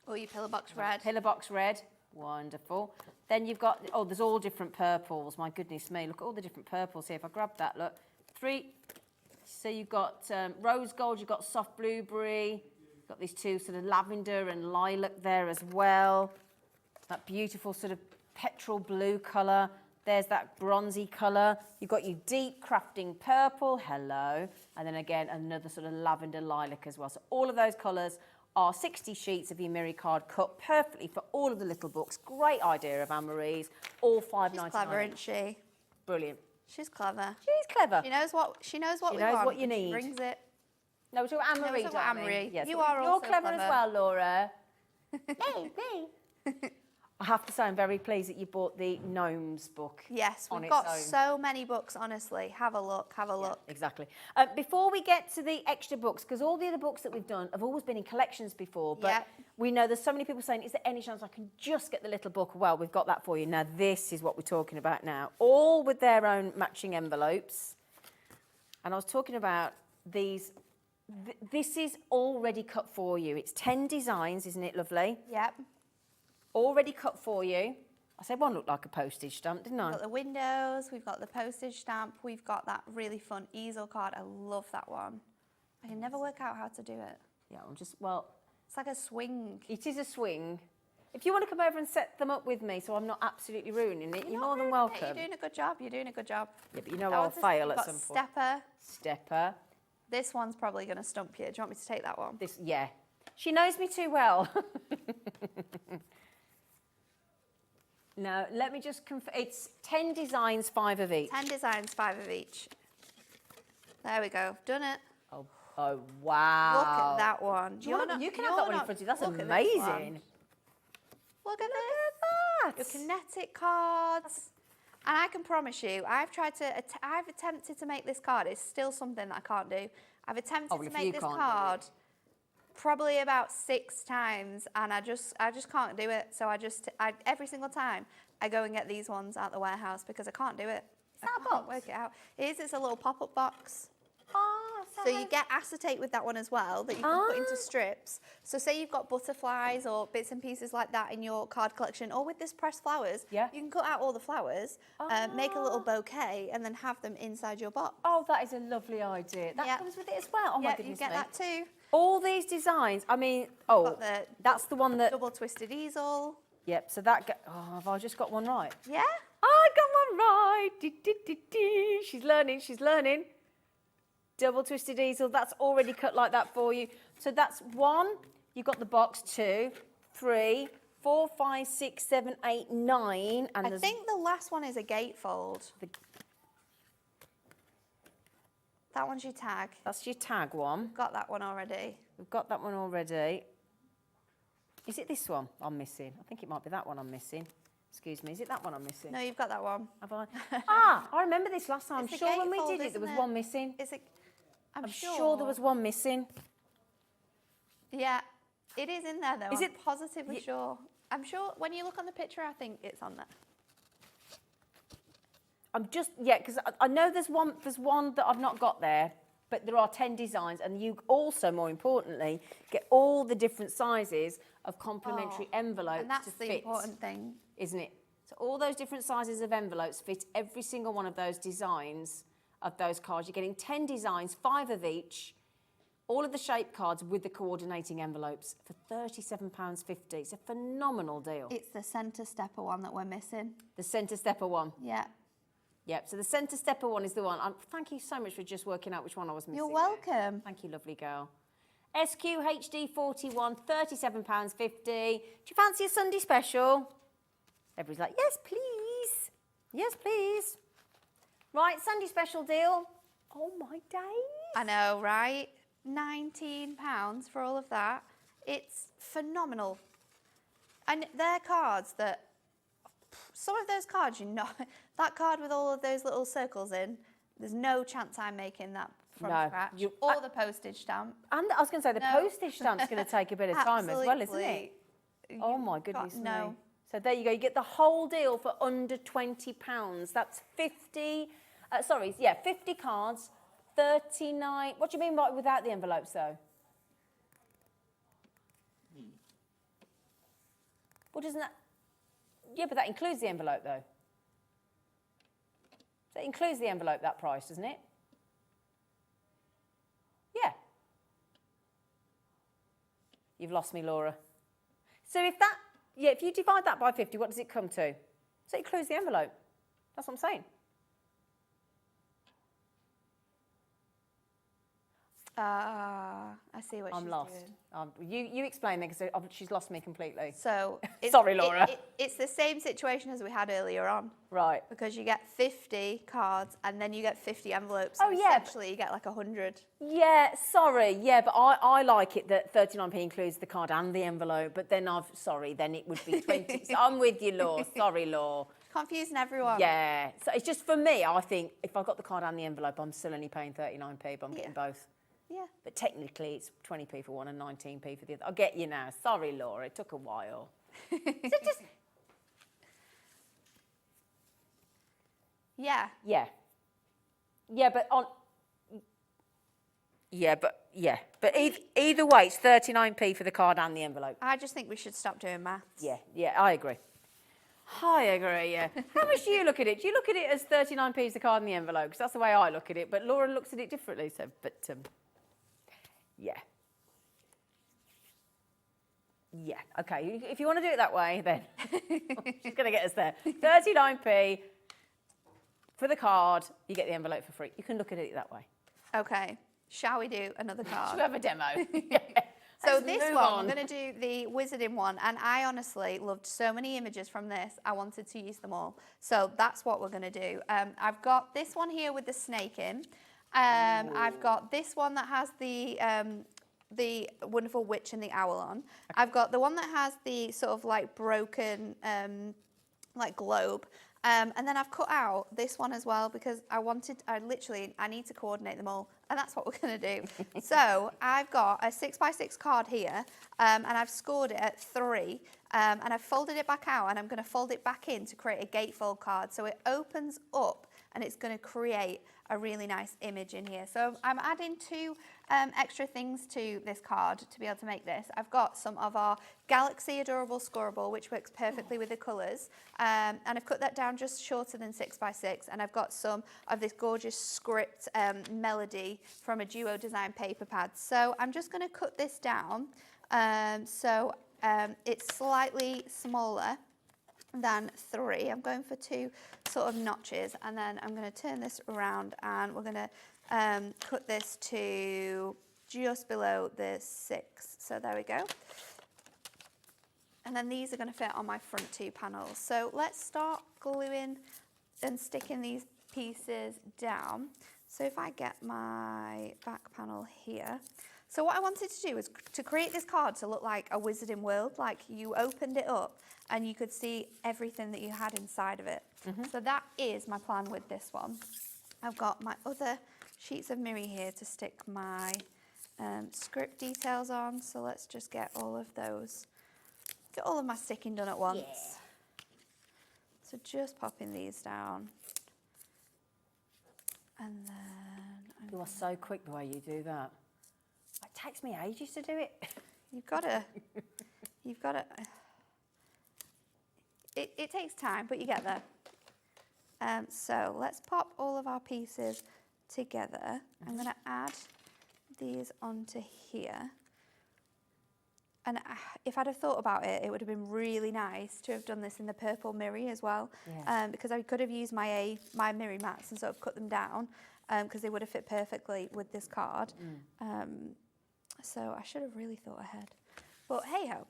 Or your pillar box red. Pillar box red, wonderful. Then you've got, there's all different purples. My goodness me, look at all the different purples here. If I grab that, look, 3. So you've got rose gold, you've got soft blueberry, you've got these two sort of lavender and lilac there as well. That beautiful sort of petrol blue colour. There's that bronzy colour. You've got your deep crafting purple, hello. And then again, another sort of lavender lilac as well. So all of those colours are 60 sheets of your Miri card cut perfectly for all of the little books. Great idea of Anne-Marie's, all $5.99. She's clever, isn't she? Brilliant. She's clever. She's clever. She knows what we want. What you need. She brings it. No, we're talking Anne-Marie, No, Anne-Marie. Yes, You are also clever as well, Laura. Me. I have to say, I'm very pleased that you bought the Gnomes book. Yes, on we've its got own. so many books, honestly. Have a look, have a look. Exactly. Before we get to the extra books, because all the other books that we've done have always been in collections before, but Yep. we know there's so many people saying, is there any chance I can just get the little book? Well, we've got that for you. Now, this is what we're talking about now. All with their own matching envelopes. And I was talking about these. This is already cut for you. It's 10 designs, isn't it lovely? Yep. Already cut for you. I said one looked like a postage stamp, didn't I? We've got the windows, we've got the postage stamp, we've got that really fun easel card. I love that one. I can never work out how to do it. Yeah, It's like a swing. it is a swing. If you want to come over and set them up with me so I'm not absolutely ruining it, you're more than welcome. You're doing a good job. You're doing a good job. Yeah, but you know That I'll one's fail you've at got some point. Stepper. Stepper. This one's probably going to stump you. Do you want me to take that one? Yeah. She knows me too well. No, let me just confirm. It's 10 designs, 5 of each. 10 designs, 5 of each. There we go. Done it. Oh, wow. Look at that one. You can have that one in front of you. That's look at this amazing. one. Look at that. Your kinetic cards. And I can promise you, I've attempted to make this card. It's still something that I can't do. I've attempted to make this card probably about 6 times, and I just can't do it. So every single time I go and get these ones out the warehouse because I can't do it. I can't work it out. It's a little pop-up box. So you get acetate with that one as well that you can put into strips. So say you've got butterflies or bits and pieces like that in your card collection, or with this pressed flowers, you can cut out all the flowers, make a little bouquet, and then have them inside your box. Oh, that is a lovely idea. That comes with it as well. Oh my goodness you get that too. All these designs, I mean, that's the one that... Double twisted easel. Yep, so that... have I just got one right? Yeah. I got one right. She's learning. Double twisted easel, that's already cut like that for you. So that's 1, you've got the box, 2, 3, 4, 5, 6, 7, 8, 9. And I think the last one is a gatefold. That one's your tag. That's your tag one. Got that one already. We've got that one already. Is it this one I'm missing? I think it might be that one I'm missing. Excuse me, is it that one I'm missing? No, you've got that one. Have I? I remember this last time. I'm It's the sure when we gatefold, did it, there was isn't one it? missing. Is it? I'm sure there was one missing. Yeah, it is in there though. Is I'm it- positively sure. I'm sure when you look on the picture, I think it's on there. I'm just, yeah, because I know there's one that I've not got there, but there are 10 designs, and you also, more importantly, get all the different sizes of complementary envelopes And that's to the fit, important thing. isn't it? So all those different sizes of envelopes fit every single one of those designs of those cards. You're getting 10 designs, 5 of each, all of the shape cards with the coordinating envelopes for £37.50. It's a phenomenal deal. It's the centre stepper one that we're missing. The centre stepper one. Yeah. Yep, so the centre stepper one is the one. Thank you so much for just working out which one I was missing. You're welcome. Thank you, lovely girl. SQHD41, £37.50. Do you fancy a Sunday special? Everybody's like, yes, please. Yes, please. Right, Sunday special deal. Oh, my days. I know, right? £19 for all of that. It's phenomenal. And they're cards that, some of those cards, that card with all of those little circles in, there's no chance I'm making that from scratch. Or the postage stamp. And I was going to say, the postage stamp's going to take a bit of time as well, isn't it? Oh, my goodness me. No. So there you go. You get the whole deal for under £20. That's 50, 50 cards, 39. What do you mean by without the envelopes, though? Well, doesn't that... Yeah, but that includes the envelope, though. So it includes the envelope, that price, doesn't it? Yeah. You've lost me, Laura. So if that... Yeah, if you divide that by 50, what does it come to? So it includes the envelope. That's what I'm saying. I see what I'm she's lost. doing. You explain then, because she's lost me completely. So Sorry, Laura. It's the same situation as we had earlier on. Right. Because you get 50 cards and then you get 50 envelopes. Oh, So yeah, essentially you get like 100. Yeah, sorry. Yeah, but I like it that 39p includes the card and the envelope, but then then it would be 20. So I'm with you, Law. Sorry, Law. Confusing everyone. Yeah. So it's just for me, I think if I got the card and the envelope, I'm still only paying 39p, but I'm getting both. Yeah. But technically, it's 20p for one and 19p for the other. I'll get you now. Sorry, Laura. It took a while. So just... Yeah. Yeah. Yeah, but on... Yeah, but either way, it's 39p for the card and the envelope. I just think we should stop doing maths. Yeah, I agree. I agree, yeah. How much do you look at it? Do you look at it as 39p is the card and the envelope? Because that's the way I look at it, but Laura looks at it differently, so, yeah. Yeah, okay, if you want to do it that way, then she's going to get us there. 39p for the card, you get the envelope for free. You can look at it that way. Okay. Shall we do another card? Should we have a demo? Yeah. So Let's this move one, on. I'm going to do the wizarding one, and I honestly loved so many images from this, I wanted to use them all. So that's what we're going to do. I've got this one here with the snake in. I've got this one that has the wonderful witch and the owl on. I've got the one that has the sort of like broken like globe. And then I've cut out this one as well because I need to coordinate them all. And that's what we're going to do. So I've got a 6x6 card here and I've scored it at 3. And I've folded it back out and I'm going to fold it back in to create a gatefold card. So it opens up and it's going to create a really nice image in here. So I'm adding 2 extra things to this card to be able to make this. I've got some of our Galaxy Adorable Scoreable, which works perfectly with the colours. And I've cut that down just shorter than 6x6. And I've got some of this gorgeous script melody from a Duo Design paper pad. So I'm just going to cut this down. It's slightly smaller than 3. I'm going for 2 sort of notches, and then I'm going to turn this around and we're going to cut this to just below the 6. So there we go. And then these are going to fit on my front 2 panels. So let's start gluing and sticking these pieces down. So if I get my back panel here. So what I wanted to do was to create this card to look like a Wizarding World, like you opened it up and you could see everything that you had inside of it. So that is my plan with this one. I've got my other sheets of mirror here to stick my script details on. So let's just get all of those, get all of my sticking done at once. Yeah. So just popping these down. And then You are so quick the way you do that. It takes me ages to do it. you've got to, it takes time, but you get there. So let's pop all of our pieces together. I'm going to add these onto here. And if I'd have thought about it, it would have been really nice to have done this in the purple mirror as well. Yeah. Because I could have used my mirror mats and sort of cut them down because they would have fit perfectly with this card. So I should have really thought ahead. But hey ho,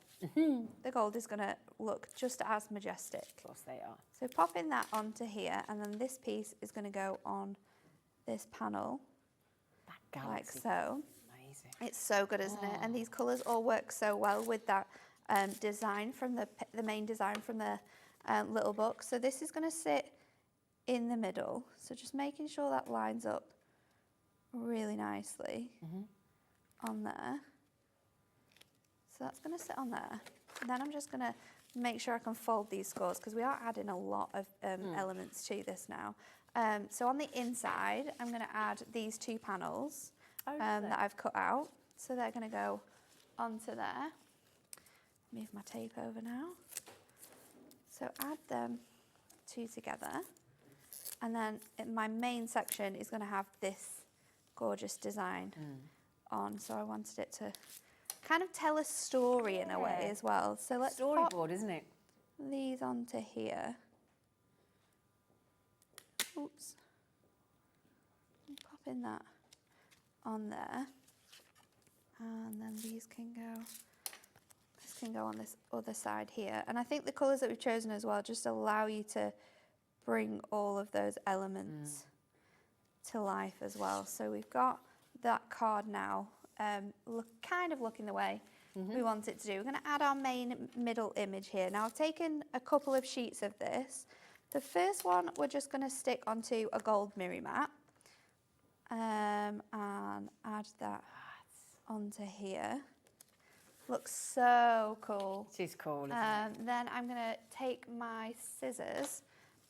the gold is going to look just as majestic. Of course they are. So popping that onto here, and then this piece is going to go on this panel, That galaxy. like so. Amazing. It's so good, isn't it? And these colours all work so well with that design from the main design from the little book. So this is going to sit in the middle. So just making sure that lines up really nicely on there. So that's going to sit on there. And then I'm just going to make sure I can fold these scores because we are adding a lot of elements to this now. So on the inside, I'm going to add these 2 panels that I've cut out. So they're going to go onto there. Move my tape over now. So add them 2 together. And then my main section is going to have this gorgeous design on. So I wanted it to kind of tell a story in a way as well. So let's Storyboard, pop isn't it? these onto here. Oops. And popping that on there. And then these can go on this other side here. And I think the colours that we've chosen as well just allow you to bring all of those elements to life as well. So we've got that card now kind of looking the way we want it to do. We're going to add our main middle image here. Now I've taken a couple of sheets of this. The first one we're just going to stick onto a gold mirror mat and add that onto here. Looks so cool. It is cool, isn't it? Then I'm going to take my scissors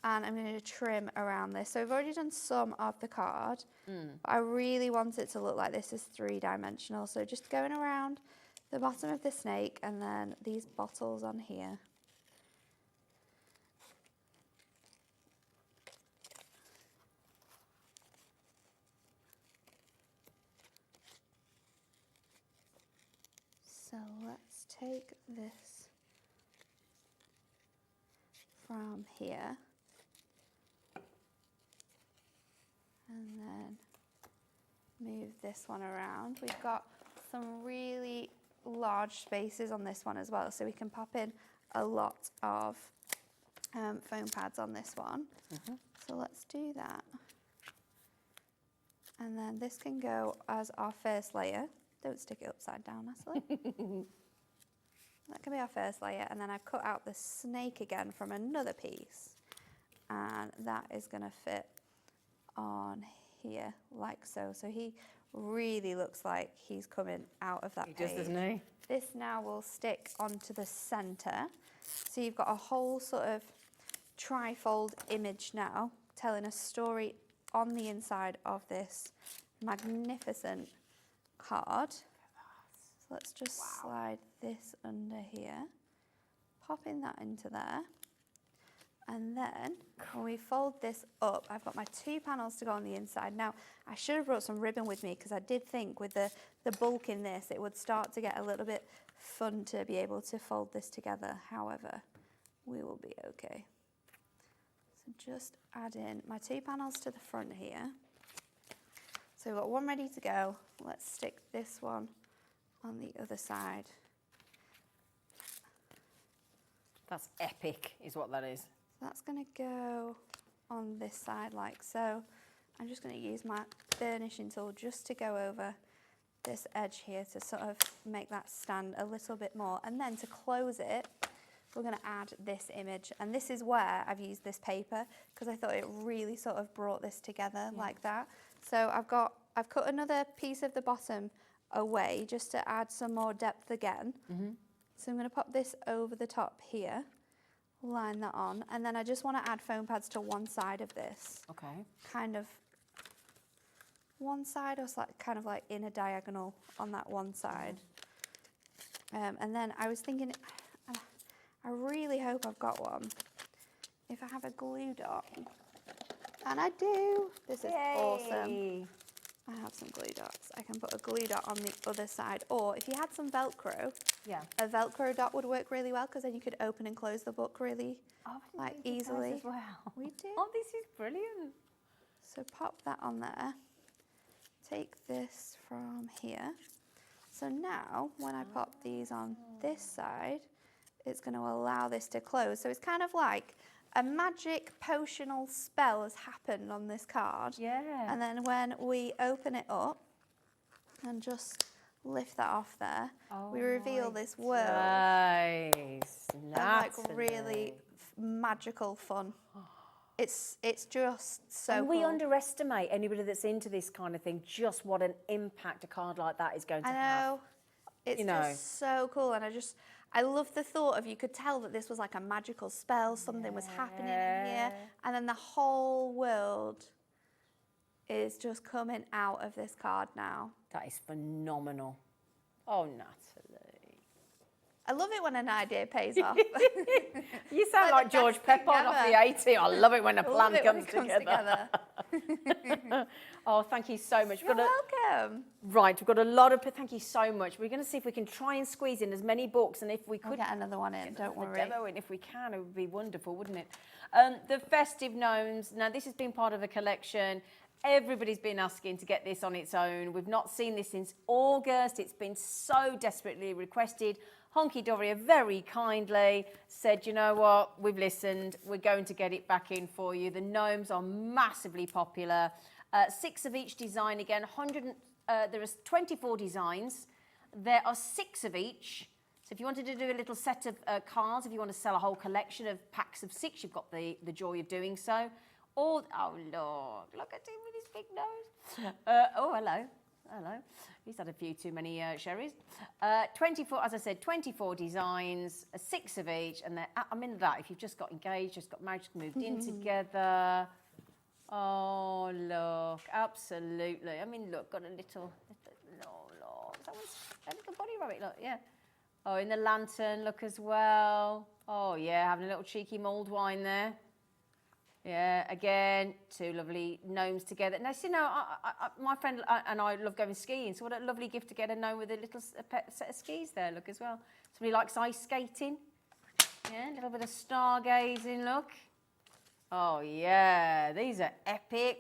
and I'm going to trim around this. So I've already done some of the card, but I really want it to look like this is 3-dimensional. So just going around the bottom of the snake and then these bottles on here. So let's take this from here and then move this one around. We've got some really large spaces on this one as well, so we can pop in a lot of foam pads on this one. So let's do that. And then this can go as our first layer. Don't stick it upside down, Natalie. That can be our first layer, and then I've cut out the snake again from another piece, and that is going to fit on here like so. So he really looks like he's coming out of that page. He does, doesn't he? This now will stick onto the centre. So you've got a whole sort of trifold image now, telling a story on the inside of this magnificent card. So let's just slide this under here, popping that into there. And then when we fold this up, I've got my 2 panels to go on the inside. Now, I should have brought some ribbon with me because I did think with the bulk in this, it would start to get a little bit fun to be able to fold this together. However, we will be okay. So just add in my 2 panels to the front here. So we've got one ready to go. Let's stick this one on the other side. That's epic, is what that is. That's going to go on this side like so. I'm just going to use my burnishing tool just to go over this edge here to sort of make that stand a little bit more. And then to close it, we're going to add this image. And this is where I've used this paper because I thought it really sort of brought this together like that. So I've cut another piece of the bottom away just to add some more depth again. So I'm going to pop this over the top here, line that on, and then I just want to add foam pads to one side of this. Okay. Kind of one side, or kind of like in a diagonal on that one side. And then I was thinking, I really hope I've got one. If I have a glue dot, and I do, this is awesome. I have some glue dots. I can put a glue dot on the other side, or if you had some Velcro, a Velcro dot would work really well because then you could open and close the book really easily. As well. We do. Oh, this is brilliant. So pop that on there. Take this from here. So now when I pop these on this side, it's going to allow this to close. So it's kind of like a magic potional spell has happened on this card. Yeah. And then when we open it up and just lift that off there, we reveal this world. Nice. Of like really magical fun. It's just so And we cool. underestimate anybody that's into this kind of thing, just what an impact a card like that is going to have. I know. It's just so cool. And I love the thought of, you could tell that this was like a magical spell, something was happening in here, and then the whole world is just coming out of this card now. That is phenomenal. Oh, Natalie. I love it when an idea pays off. You sound like George Peppard off the 80. I love it when a plan comes together. Oh, thank you so much. You're welcome. Right, we've got a lot of... Thank you so much. We're going to see if we can try and squeeze in as many books, and if we could... We'll get another one in, don't worry. Demo in, if we can, it would be wonderful, wouldn't it? The Festive Gnomes. Now, this has been part of a collection. Everybody's been asking to get this on its own. We've not seen this since August. It's been so desperately requested. Hunkydory very kindly said, you know what, we've listened, we're going to get it back in for you. The gnomes are massively popular. 6 of each design again, there are 24 designs. There are 6 of each. So if you wanted to do a little set of cards, if you want to sell a whole collection of packs of 6, you've got the joy of doing so. Or, oh Lord, look at him with his big nose. Oh, hello. Hello. He's had a few too many sherries. 24, as I said, 24 designs, 6 of each, and I'm into that. If you've just got engaged, just got married, just moved in together. Oh, look, absolutely. I mean, look, got a little that was a little body rabbit, look, yeah. Oh, in the lantern, look as well. Oh, yeah, having a little cheeky mulled wine there. Yeah, again, 2 lovely gnomes together. Now, you know, my friend and I love going skiing, so what a lovely gift to get a gnome with a little set of skis there, look, as well. Somebody likes ice skating. Yeah, a little bit of stargazing, look. Oh, yeah, these are epic.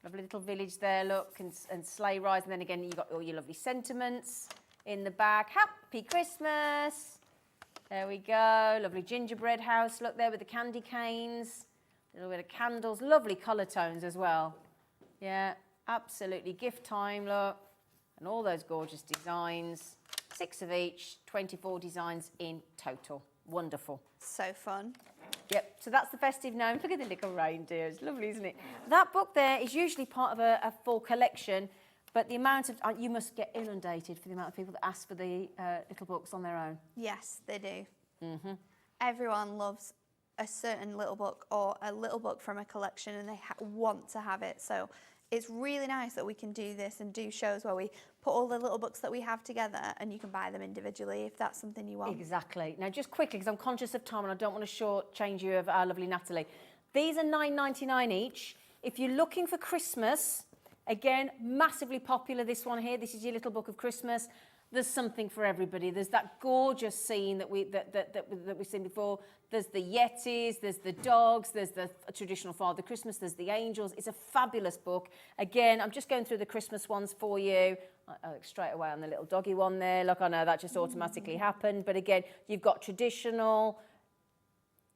Lovely little village there, look, and sleigh rides. And then again, you've got all your lovely sentiments in the back. Happy Christmas. There we go. Lovely gingerbread house, look there with the candy canes. A little bit of candles, lovely colour tones as well. Yeah, absolutely. Gift time, look. And all those gorgeous designs. 6 of each, 24 designs in total. Wonderful. So fun. Yep, so that's the Festive Gnome. Look at the little reindeer. It's lovely, isn't it? That book there is usually part of a full collection, but the amount of... you must get inundated for the amount of people that ask for the little books on their own. Yes, they do. Everyone loves a certain little book or a little book from a collection, and they want to have it. So it's really nice that we can do this and do shows where we put all the little books that we have together, and you can buy them individually if that's something you want. Exactly. Now, just quickly, because I'm conscious of time and I don't want to shortchange you of our lovely Natalie. These are $9.99 each. If you're looking for Christmas, again, massively popular, this one here. This is your little book of Christmas. There's something for everybody. There's that gorgeous scene that we've seen before. There's the Yetis, there's the dogs, there's the traditional Father Christmas, there's the angels. It's a fabulous book. Again, I'm just going through the Christmas ones for you. Straight away on the little doggy one there. Look, I know that just automatically happened. But again, you've got traditional,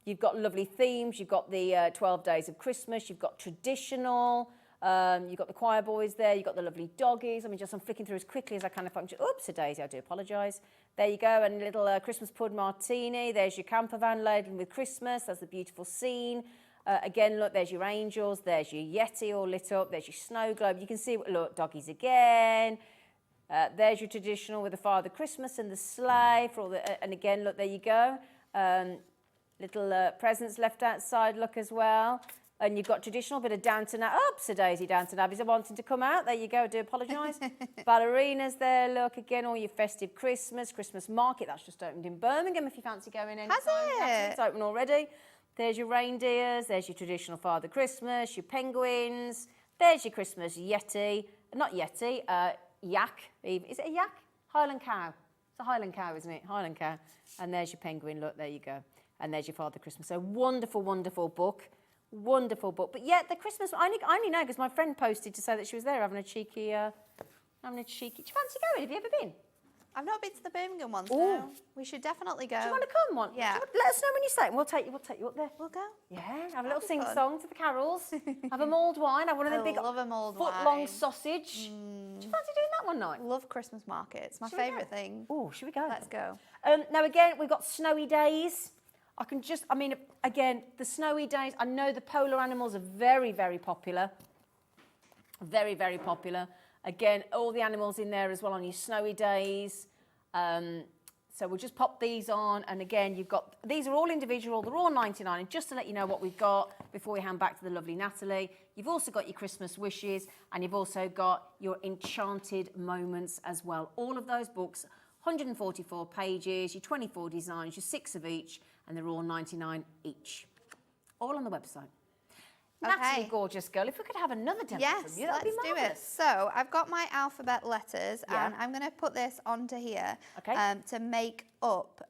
You've got lovely themes. You've got the 12 Days of Christmas. You've got traditional. You've got the choir boys there. You've got the lovely doggies. I mean, I'm flicking through as quickly as I can. Oops, a daisy, I do apologise. There you go, and a little Christmas pud martini. There's your camper van laden with Christmas. That's a beautiful scene. Again, look, there's your angels. There's your Yeti all lit up. There's your snow globe. You can see, look, doggies again. There's your traditional with the Father Christmas and the sleigh. For all the, and again, look, there you go. Little presents left outside, look, as well. And you've got traditional bit of Downton Abbey. Oops, a daisy, Downton Abbey's wanting to come out. There you go, I do apologise. Ballerinas there, look, again, all your festive Christmas market. That's just opened in Birmingham if you fancy going in. Has it? It's open already. There's your reindeers, there's your traditional Father Christmas, your penguins. There's your Christmas Yeti. Not Yeti, yak. Is it a yak? Highland cow. It's a Highland cow, isn't it? Highland cow. And there's your penguin, look, there you go. And there's your Father Christmas. So wonderful, wonderful book. Wonderful book. But yet the Christmas, I only know because my friend posted to say that she was there having a cheeky, do you fancy going? Have you ever been? I've not been to the Birmingham ones, no. We should definitely go. Do you want to come one? Yeah. Let us know when you say it and we'll take you up there. We'll go. Yeah, have a little be sing-song to the carols. Have a mulled wine, have one of them big love a mulled foot-long wine. sausage. Do you fancy doing that one night? Love Christmas markets. My Should we go? favourite thing. Oh, should we go? Let's go. Now again, we've got snowy days. Again, the snowy days, I know the polar animals are very, very popular. Very, very popular. Again, all the animals in there as well on your snowy days. So we'll just pop these on. And again, these are all individual. They're all 99. And just to let you know what we've got before we hand back to the lovely Natalie, you've also got your Christmas wishes and you've also got your enchanted moments as well. All of those books, 144 pages, your 24 designs, your 6 of each, and they're all 99 each. All on the website. Okay. Natalie, gorgeous girl, if we could have another demo from you, that'd be let's do it. marvellous. So I've got my alphabet letters Yeah. and I'm going to put this onto here Okay. to make up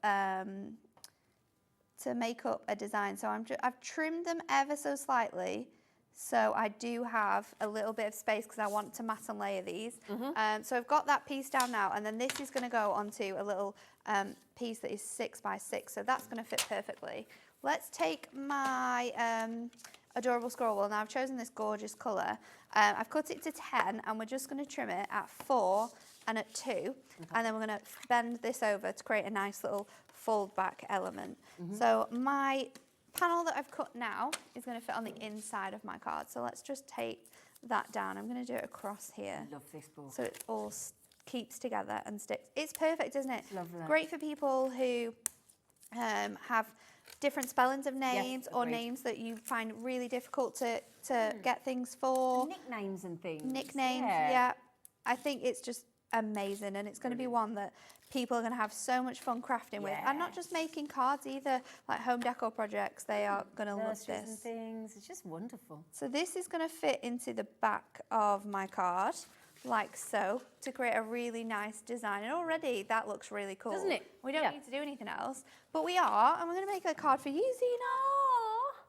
a design. So I've trimmed them ever so slightly. So I do have a little bit of space because I want to mat and layer these. So I've got that piece down now, and then this is going to go onto a little piece that is 6 by 6. So that's going to fit perfectly. Let's take my adorable scroll wool. Now I've chosen this gorgeous colour. I've cut it to 10, and we're just going to trim it at 4 and at 2, and then we're going to bend this over to create a nice little fold back element. So my panel that I've cut now is going to fit on the inside of my card. So let's just take that down. I'm going to do it across here. I love this book. So it all keeps together and sticks. It's perfect, isn't it? It's lovely. Great for people who have different spellings of names or agreed. names that you find really difficult to get things for. Nicknames and things. Nicknames, yeah. I think it's just amazing, and it's going to be one that people are going to have so much fun crafting with, and not just making cards either, like home decor projects. They are going to love Nurseries and this. things. It's just wonderful. So this is going to fit into the back of my card, like so, to create a really nice design. And already that looks really cool. Doesn't it? We don't Yeah. need to do anything else, but we are, and we're going to make a card for you, Zena.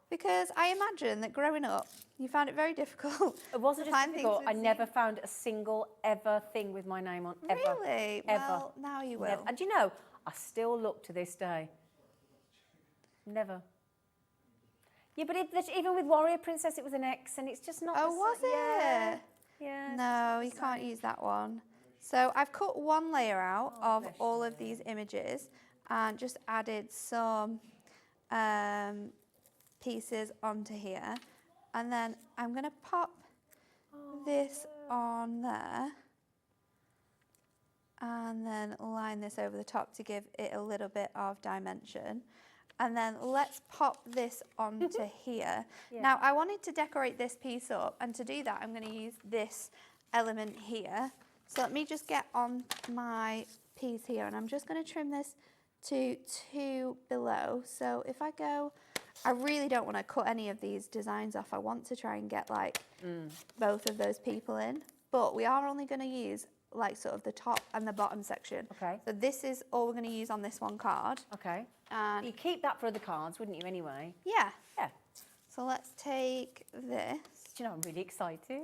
Because I imagine that growing up, you found it very difficult. It wasn't to just find things difficult. with I Zena. never found a single ever thing with my name on. Ever. Really? Ever. Well, now you will. Never. And you know, I still look to this day. Never. Yeah, but even with Warrior Princess, it was an X, and it's just not. Oh, the was sa- Yeah. it? Yeah. No, you can't use that one. So I've cut one layer out of all of these images and just added some pieces onto here. And then I'm going to pop this on there and then line this over the top to give it a little bit of dimension. And then let's pop this onto here. Now, I wanted to decorate this piece up, and to do that, I'm going to use this element here. So let me just get on my piece here, and I'm just going to trim this to 2 below. So if I go, I really don't want to cut any of these designs off. I want to try and get like both of those people in, but we are only going to use like sort of the top and the bottom section. Okay. So this is all we're going to use on this one card. Okay. And You keep that for other cards, wouldn't you, anyway? yeah. Yeah. So let's take this. Do you know, I'm really excited.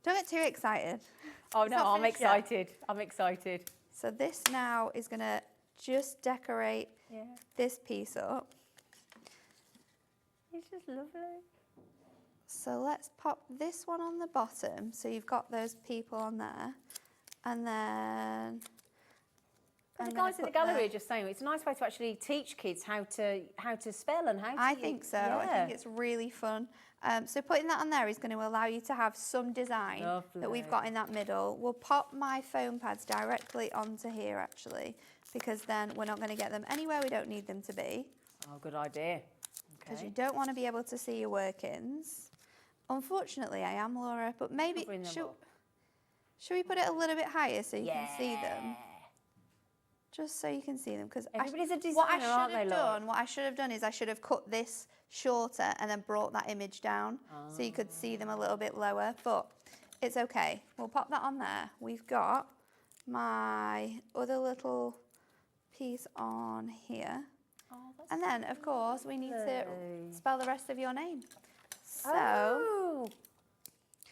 Don't get too excited. Oh, It's no, not I'm finished yet. excited. I'm excited. So this now is going to just decorate this piece up. It's just lovely. So let's pop this one on the bottom. So you've got those people on there. And then... But the guys in the gallery are just saying it's a nice way to actually teach kids how to spell and how to... I think so. I think it's really fun. So putting that on there is going to allow you to have some design that we've got in that middle. We'll pop my foam pads directly onto here, actually, because then we're not going to get them anywhere we don't need them to be. Oh, good idea. Because you don't want to be able to see your workings. Unfortunately, I am, Laura, but maybe... Should we put it a little bit higher so you can see them? Just so you can see them, because everybody's a designer, aren't they, Laura? What I should have done is I should have cut this shorter and then brought that image down so you could see them a little bit lower, but it's okay. We'll pop that on there. We've got my other little piece on here. And then, of course, we need to spell the rest of your name. So...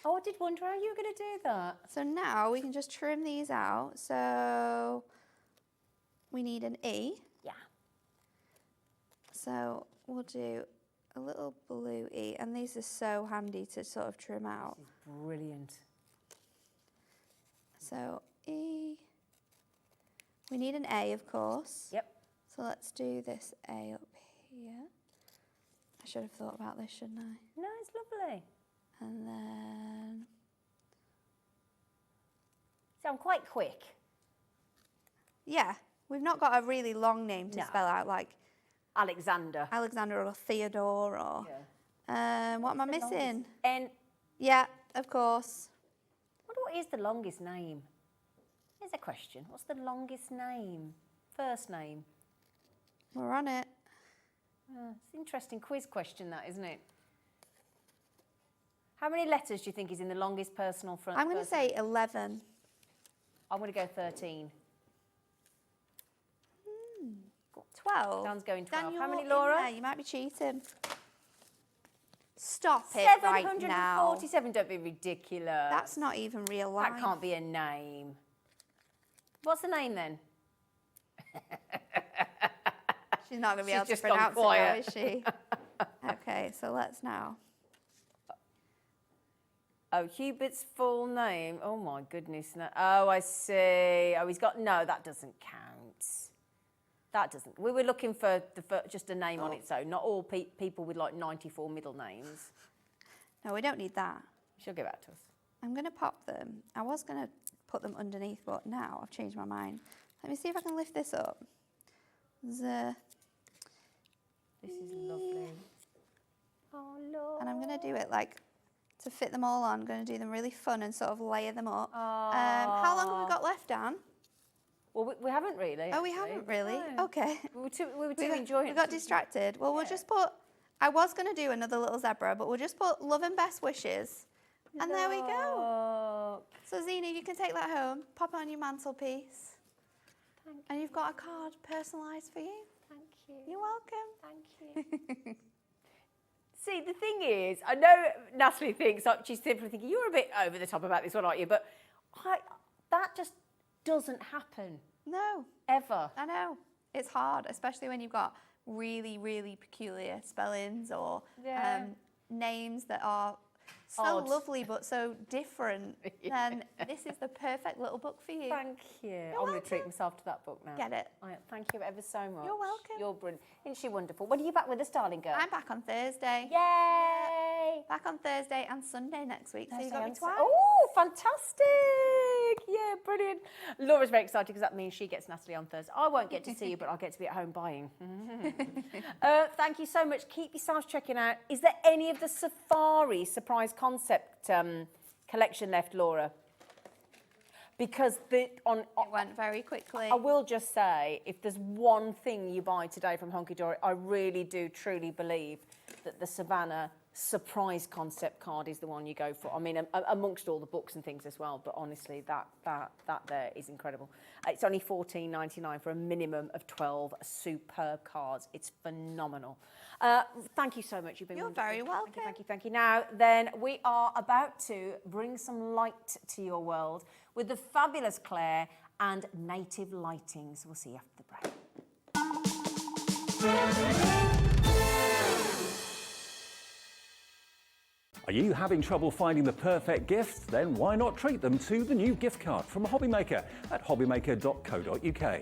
Oh, I did wonder how you were going to do that. So now we can just trim these out. So we need an E. Yeah. So we'll do a little blue E. And these are so handy to sort of trim out. This is brilliant. So E. We need an A, of course. Yep. So let's do this A up here. I should have thought about this, shouldn't I? No, it's lovely. And then... So I'm quite quick. Yeah, we've not got a really long name to spell out, like... Alexander or Theodore or... Yeah. What am I missing? N. Yeah, of course. I wonder what is the longest name? Here's a question. What's the longest name? First name? We're on it. It's an interesting quiz question, that, isn't it? How many letters do you think is in the longest personal front? I'm going to say 11. I'm going to go 13. 12. Dan's going 12. Dan, How many, you're Laura? in there. You might be cheating. Stop it right now. 747, don't be ridiculous. That's not even real life. That can't be a name. What's the name then? She's not going to be able to just pronounce gone it quiet. now, is she? Okay, so let's now. Oh, Hubert's full name. Oh, my goodness. No. Oh, I see. Oh, he's got... No, that doesn't count. That doesn't... We were looking for just a name on its own, not all people with, like, 94 middle names. No, we don't need that. She'll give that to us. I'm going to pop them. I was going to put them underneath, but now I've changed my mind. Let me see if I can lift this up. This is lovely. Oh, Lord. And I'm going to do it, like... To fit them all on, I'm going to do them really fun and sort of layer them up. How long have we got left, Dan? Well, we haven't really. Oh, we haven't really? No. Okay. We were too enjoying it. We got distracted. Well, we'll just put... I was going to do another little zebra, but we'll just put love and best wishes. And there we go. So, Zena, you can take that home, pop it on your mantelpiece. Thank you. And you've got a card personalised for you. Thank you. You're welcome. Thank you. See, the thing is, I know Natalie thinks, she's simply thinking, you're a bit over the top about this one, aren't you? But that just doesn't happen. No. Ever. I know. It's hard, especially when you've got really, really peculiar spellings or names that are so Odd. lovely but so different. Then this is the perfect little book for you. Thank you. I'm going to treat myself to that book now. Get it. Thank you ever so much. You're welcome. You're brilliant. Isn't she wonderful? When are you back with us, darling girl? I'm back on Thursday. Yay! Back on Thursday and Sunday next week. So you got me twice. Oh, fantastic! Yeah, brilliant. Laura's very excited because that means she gets Natalie on Thursday. I won't get to see you, but I'll get to be at home buying. Thank you so much. Keep yourselves checking out. Is there any of the Safari surprise concept collection left, Laura? Because it went very quickly. I will just say, if there's one thing you buy today from Hunkydory, I really do truly believe that the Savannah surprise concept card is the one you go for. I mean, amongst all the books and things as well, but honestly, that there is incredible. It's only $14.99 for a minimum of 12 superb cards. It's phenomenal. Thank you so much. You've been You're wonderful. very welcome. Thank you, thank you. Now, then, we are about to bring some light to your world with the fabulous Clare and Native Lighting. So we'll see you after the break. Are you having trouble finding the perfect gift? Then why not treat them to the new gift card from Hobbymaker at hobbymaker.co.uk.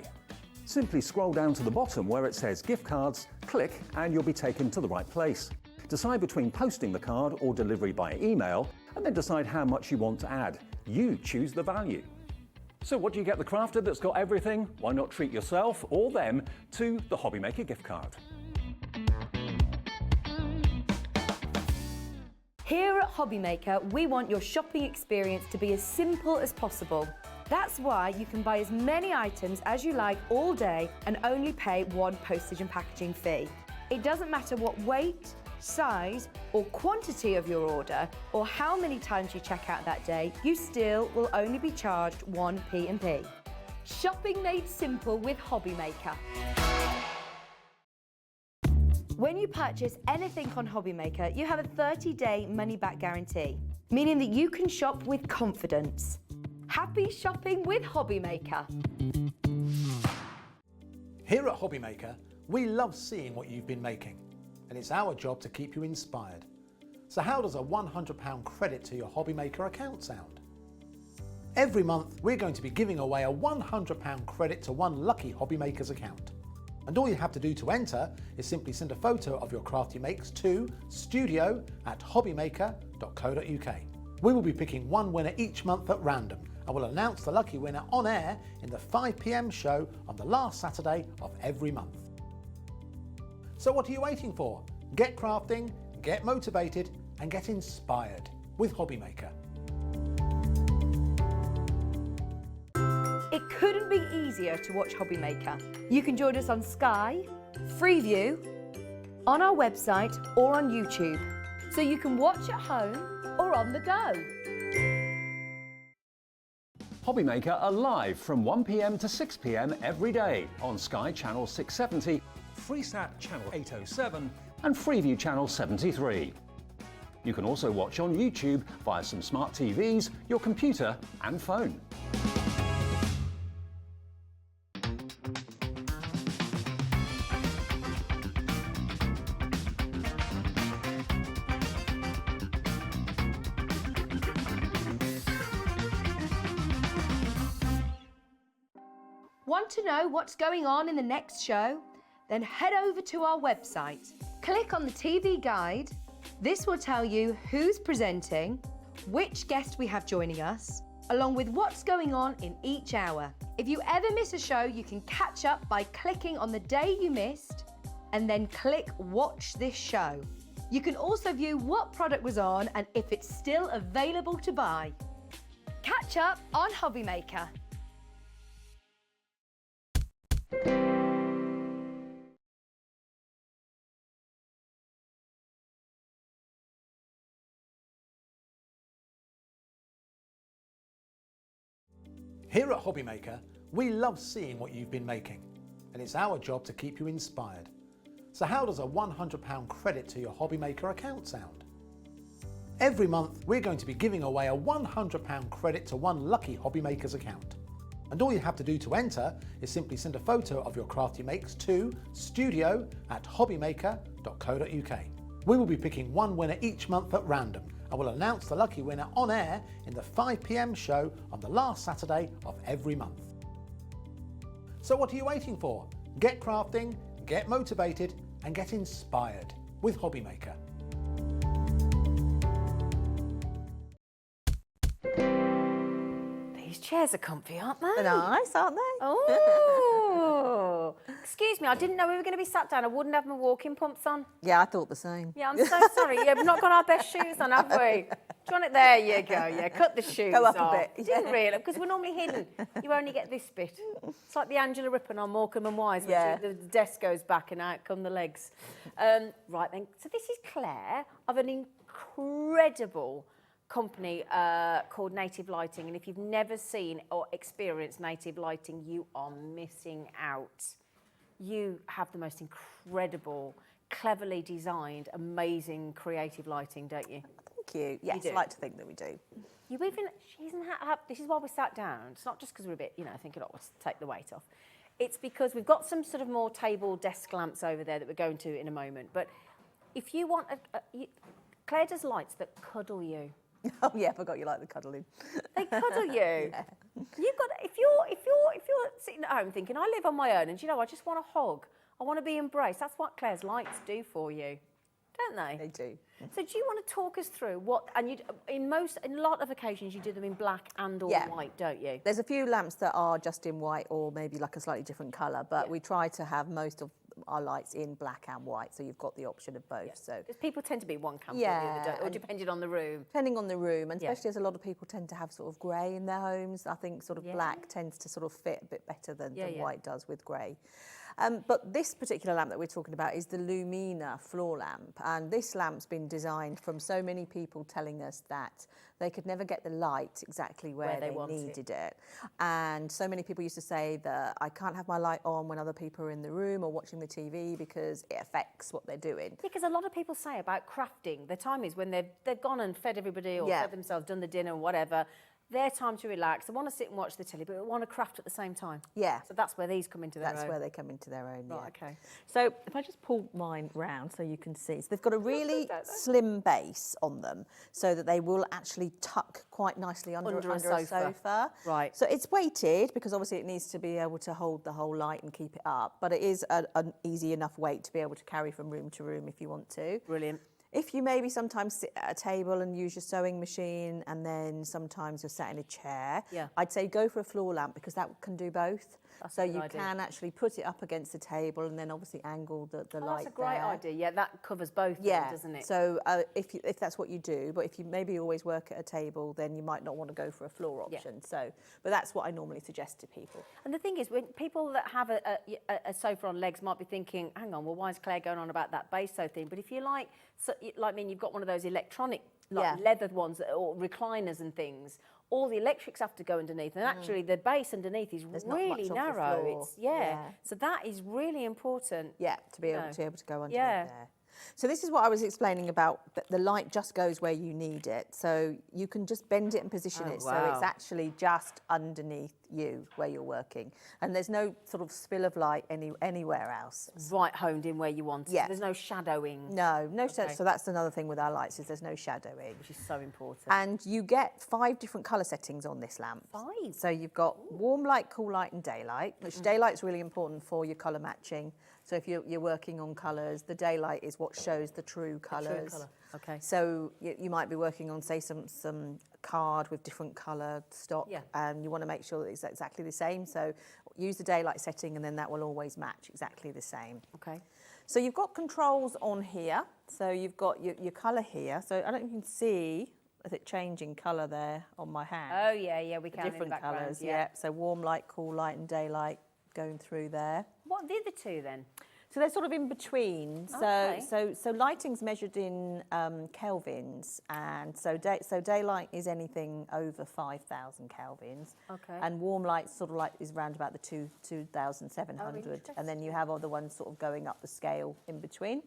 Simply scroll down to the bottom where it says gift cards, click and you'll be taken to the right place. Decide between posting the card or delivery by email and then decide how much you want to add. You choose the value. So what do you get the crafter that's got everything? Why not treat yourself or them to the Hobbymaker gift card? Here at Hobbymaker, we want your shopping experience to be as simple as possible. That's why you can buy as many items as you like all day and only pay one postage and packaging fee. It doesn't matter what weight, size or quantity of your order or how many times you check out that day, you still will only be charged one P&P. Shopping made simple with Hobbymaker. When you purchase anything on Hobbymaker, you have a 30-day money-back guarantee, meaning that you can shop with confidence. Happy shopping with Hobbymaker. Here at Hobbymaker, we love seeing what you've been making, and it's our job to keep you inspired. So how does a £100 credit to your Hobbymaker account sound? Every month, we're going to be giving away a £100 credit to one lucky Hobbymaker's account. And all you have to do to enter is simply send a photo of your craft you makes to studio@hobbymaker.co.uk. We will be picking one winner each month at random and will announce the lucky winner on air in the 5 p.m. show on the last Saturday of every month. So what are you waiting for? Get crafting, get motivated and get inspired with Hobbymaker. It couldn't be easier to watch Hobbymaker. You can join us on Sky, Freeview, on our website or on YouTube, so you can watch at home or on the go. Hobbymaker are live from 1 p.m. to 6 p.m. every day on Sky Channel 670, Freesat Channel 807 and Freeview Channel 73. You can also watch on YouTube via some smart TVs, your computer and phone. Want to know what's going on in the next show? Then head over to our website. Click on the TV guide. This will tell you who's presenting, which guest we have joining us, along with what's going on in each hour. If you ever miss a show, you can catch up by clicking on the day you missed and then click Watch This Show. You can also view what product was on and if it's still available to buy. Catch up on Hobbymaker. Here at Hobbymaker, we love seeing what you've been making, and it's our job to keep you inspired. So how does a £100 credit to your Hobbymaker account sound? Every month, we're going to be giving away a £100 credit to one lucky Hobbymaker's account. And all you have to do to enter is simply send a photo of your craft you makes to studio@hobbymaker.co.uk. We will be picking one winner each month at random and will announce the lucky winner on air in the 5 p.m. show on the last Saturday of every month. So what are you waiting for? Get crafting, get motivated and get inspired with Hobbymaker. These chairs are comfy, aren't they? They're nice, aren't they? Oh, excuse me, I didn't know we were going to be sat down. I wouldn't have my walking pumps on. Yeah, I thought the same. Yeah, I'm so sorry. Yeah, we've not got our best shoes on, have we? Do you want it? There you go. Yeah, cut the shoes Go up a off. bit, Didn't really, because we're normally hidden. You only get this bit. It's like the Angela Rippon on Morecambe and Wise, Yeah. the desk goes back and out come the legs. Right then, so this is Claire of an incredible company called Native Lighting, and if you've never seen or experienced Native Lighting, you are missing out. You have the most incredible, cleverly designed, amazing creative lighting, don't you? Thank you. Yes, do. I like to think that we do. You even, she isn't this is why we sat down. It's not just because we're a bit, thinking, oh, let's take the weight off. It's because we've got some sort of more table desk lamps over there that we're going to in a moment. But if you want, Claire does lights that cuddle you. Oh yeah, I forgot you like the cuddling. They cuddle you. Yeah. You've got if you're sitting at home thinking, I live on my own, and I just want a hug. I want to be embraced. That's what Claire's lights do for you, don't they? They do. So do you want to talk us through what? And you, in a lot of occasions, you do them in black and or white, don't you? There's a few lamps that are just in white or maybe like a slightly different colour, but we try to have most of our lights in black and white, so you've got the option of both. So because people tend to be one camp or Yeah, the other, don't, or and- depending on the room. depending on the room, and especially as a lot of people tend to have sort of grey in their homes, I think sort of black tends to sort of fit a bit better than white does with grey. But this particular lamp that we're talking about is the Lumina floor lamp, and this lamp's been designed from so many people telling us that they could never get the light exactly where they needed it. And so many people used to say that I can't have my light on when other people are in the room or watching the TV because it affects what they're doing. Yeah, because a lot of people say about crafting, the time is when they've gone and fed everybody or fed themselves, done the dinner or whatever. Their time to relax. They want to sit and watch the telly, but they want to craft at the same time. Yeah. So that's where these come into their own. That's where they come into their own, Right, okay. So if I just pull mine round so you can see. So they've got a really slim base on them so that they will actually tuck quite nicely under a sofa. Right. So it's weighted because obviously it needs to be able to hold the whole light and keep it up, but it is an easy enough weight to be able to carry from room to room if you want to. Brilliant. If you maybe sometimes sit at a table and use your sewing machine and then sometimes you're sat in a chair, I'd say go for a floor lamp because that can do both. That's so a good you idea. can actually put it up against the table and then obviously angle the light That's a great there. idea. Yeah, that covers both, Yeah, doesn't it? So if that's what you do, but if you maybe always work at a table, then you might not want to go for a floor option. So, but that's what I normally suggest to people. And the thing is, when people that have a sofa on legs might be thinking, hang on, well, why is Claire going on about that base sofa thing? But if you like me, you've got one of those electronic, leather ones or recliners and things, all the electrics have to go underneath, and actually the base underneath is really narrow. So that is really important. Yeah, to be able to go under there. So this is what I was explaining about, that the light just goes where you need it. So you can just bend it and position it so it's actually just underneath you where you're working. And there's no sort of spill of light anywhere else. Right honed in where you want it. Yeah. So there's no shadowing. No sense. So that's another thing with our lights is there's no shadowing. Which is so important. And you get 5 different colour settings on this lamp. 5? So you've got warm light, cool light and daylight, which daylight's really important for your colour matching. So if you're working on colours, the daylight is what shows the true colours. True colour. Okay. So you might be working on, say, some card with different colour stock, and you want to make sure that it's exactly the same. So use the daylight setting, and then that will always match exactly the same. Okay. So you've got controls on here. So you've got your colour here. So I don't know if you can see it changing colour there on my hand. Oh yeah, we can. Different in the background, colours, yeah. So warm light, cool light, and daylight going through there. What are the other two then? So they're sort of in between. Okay. So lighting's measured in kelvins, and so daylight is anything over 5,000 kelvins. Okay. And warm light sort of like is around about the 2,700, and then you have other ones sort of going up the scale in between.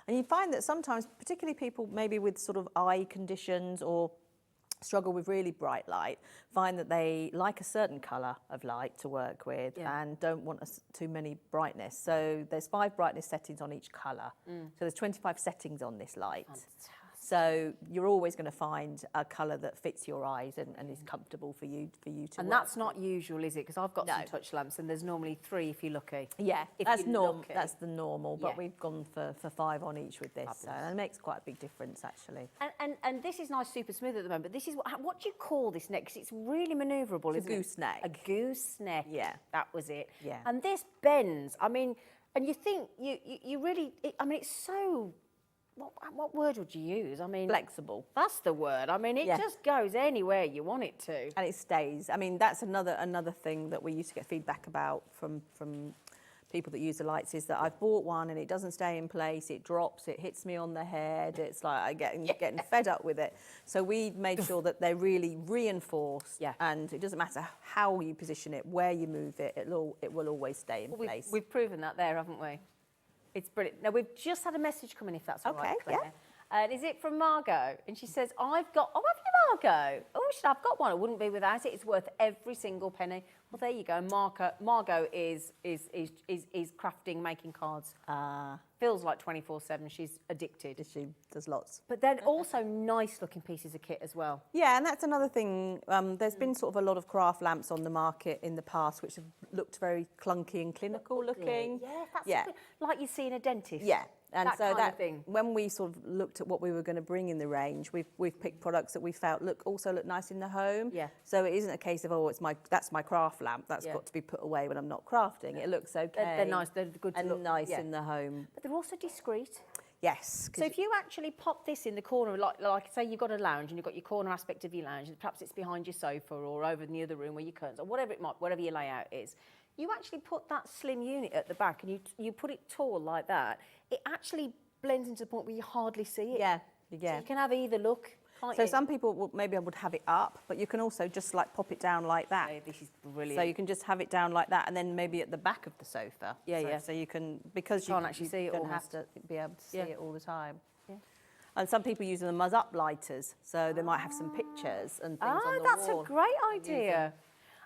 And you find that sometimes, particularly people maybe with sort of eye conditions or struggle with really bright light, find that they like a certain colour of light to work with and don't want too many brightness. So there's 5 brightness settings on each colour. So there's 25 settings on this light. Fantastic. So you're always going to find a colour that fits your eyes and is comfortable for you to And work that's not usual, is it? Because I've got No. some touch lamps, and there's normally 3 if you're lucky. Yeah, If that's you're normal. lucky. That's the normal, but Yeah. we've gone for 5 on each with this, so and it makes quite a big difference actually. And this is nice, super smooth at the moment. But this is what do you call this neck? 'Cause it's really manoeuvrable, It's a isn't it? gooseneck. A gooseneck. Yeah. That was it. Yeah. And this bends. I mean, and you think you really. I mean, it's so what word would you use? I mean, Flexible. That's the word. I mean, it Yeah. just goes anywhere you want it to. And it stays. I mean, that's another thing that we used to get feedback about from people that use the lights, is that I've bought one and it doesn't stay in place, it drops, it hits me on the head, it's like I'm getting fed up with it. So we made sure that they're really reinforced, and it doesn't matter how you position it, where you move it, it will always stay in place. We've proven that there, haven't we? It's brilliant. Now, we've just had a message come in, if that's all right, Claire. yeah. And is it from Margot? And she says, have you, Margot? Oh, I've got one. I wouldn't be without it. It's worth every single penny. Well, there you go. Margot is crafting, making cards. Feels like 24/7. She's addicted. She does lots. But then also nice looking pieces of kit as well. Yeah, and that's another thing. There's been sort of a lot of craft lamps on the market in the past which have looked very clunky and clinical looking. Yeah, that's like you see in a dentist. Yeah. And that so kind of thing. when we sort of looked at what we were going to bring in the range, we've picked products that we felt also look nice in the home. Yeah. So it isn't a case of that's my craft lamp. That's got to be put away when I'm not crafting. It looks okay. They're nice. They're good to and look. nice in the home. But they're also discreet. Yes. So if you actually pop this in the corner, like say you've got a lounge and you've got your corner aspect of your lounge, and perhaps it's behind your sofa or over in the other room where your curtains or whatever your layout is, you actually put that slim unit at the back and you put it tall like that. It actually blends into the point where you hardly see it. Yeah. So you can have either look. So some people maybe would have it up, but you can also just like pop it down like that. Okay, this is brilliant. So you can just have it down like that, and then maybe at the back of the sofa. Yeah. So you can, because you can't actually see it don't almost. have to be able to see it all the time. Yeah. And some people use them as uplighters, so they might have some pictures and things on the that's wall. a great idea.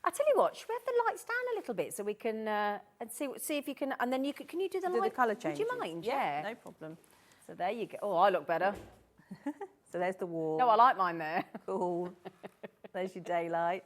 I tell you what, should we have the lights down a little bit so we can and see if you can, and then can you do the light? The colour changes. Would you mind? Yeah, no problem. So there you go. Oh, I look better. So there's the wall. No, I like mine there. Cool. There's your daylight.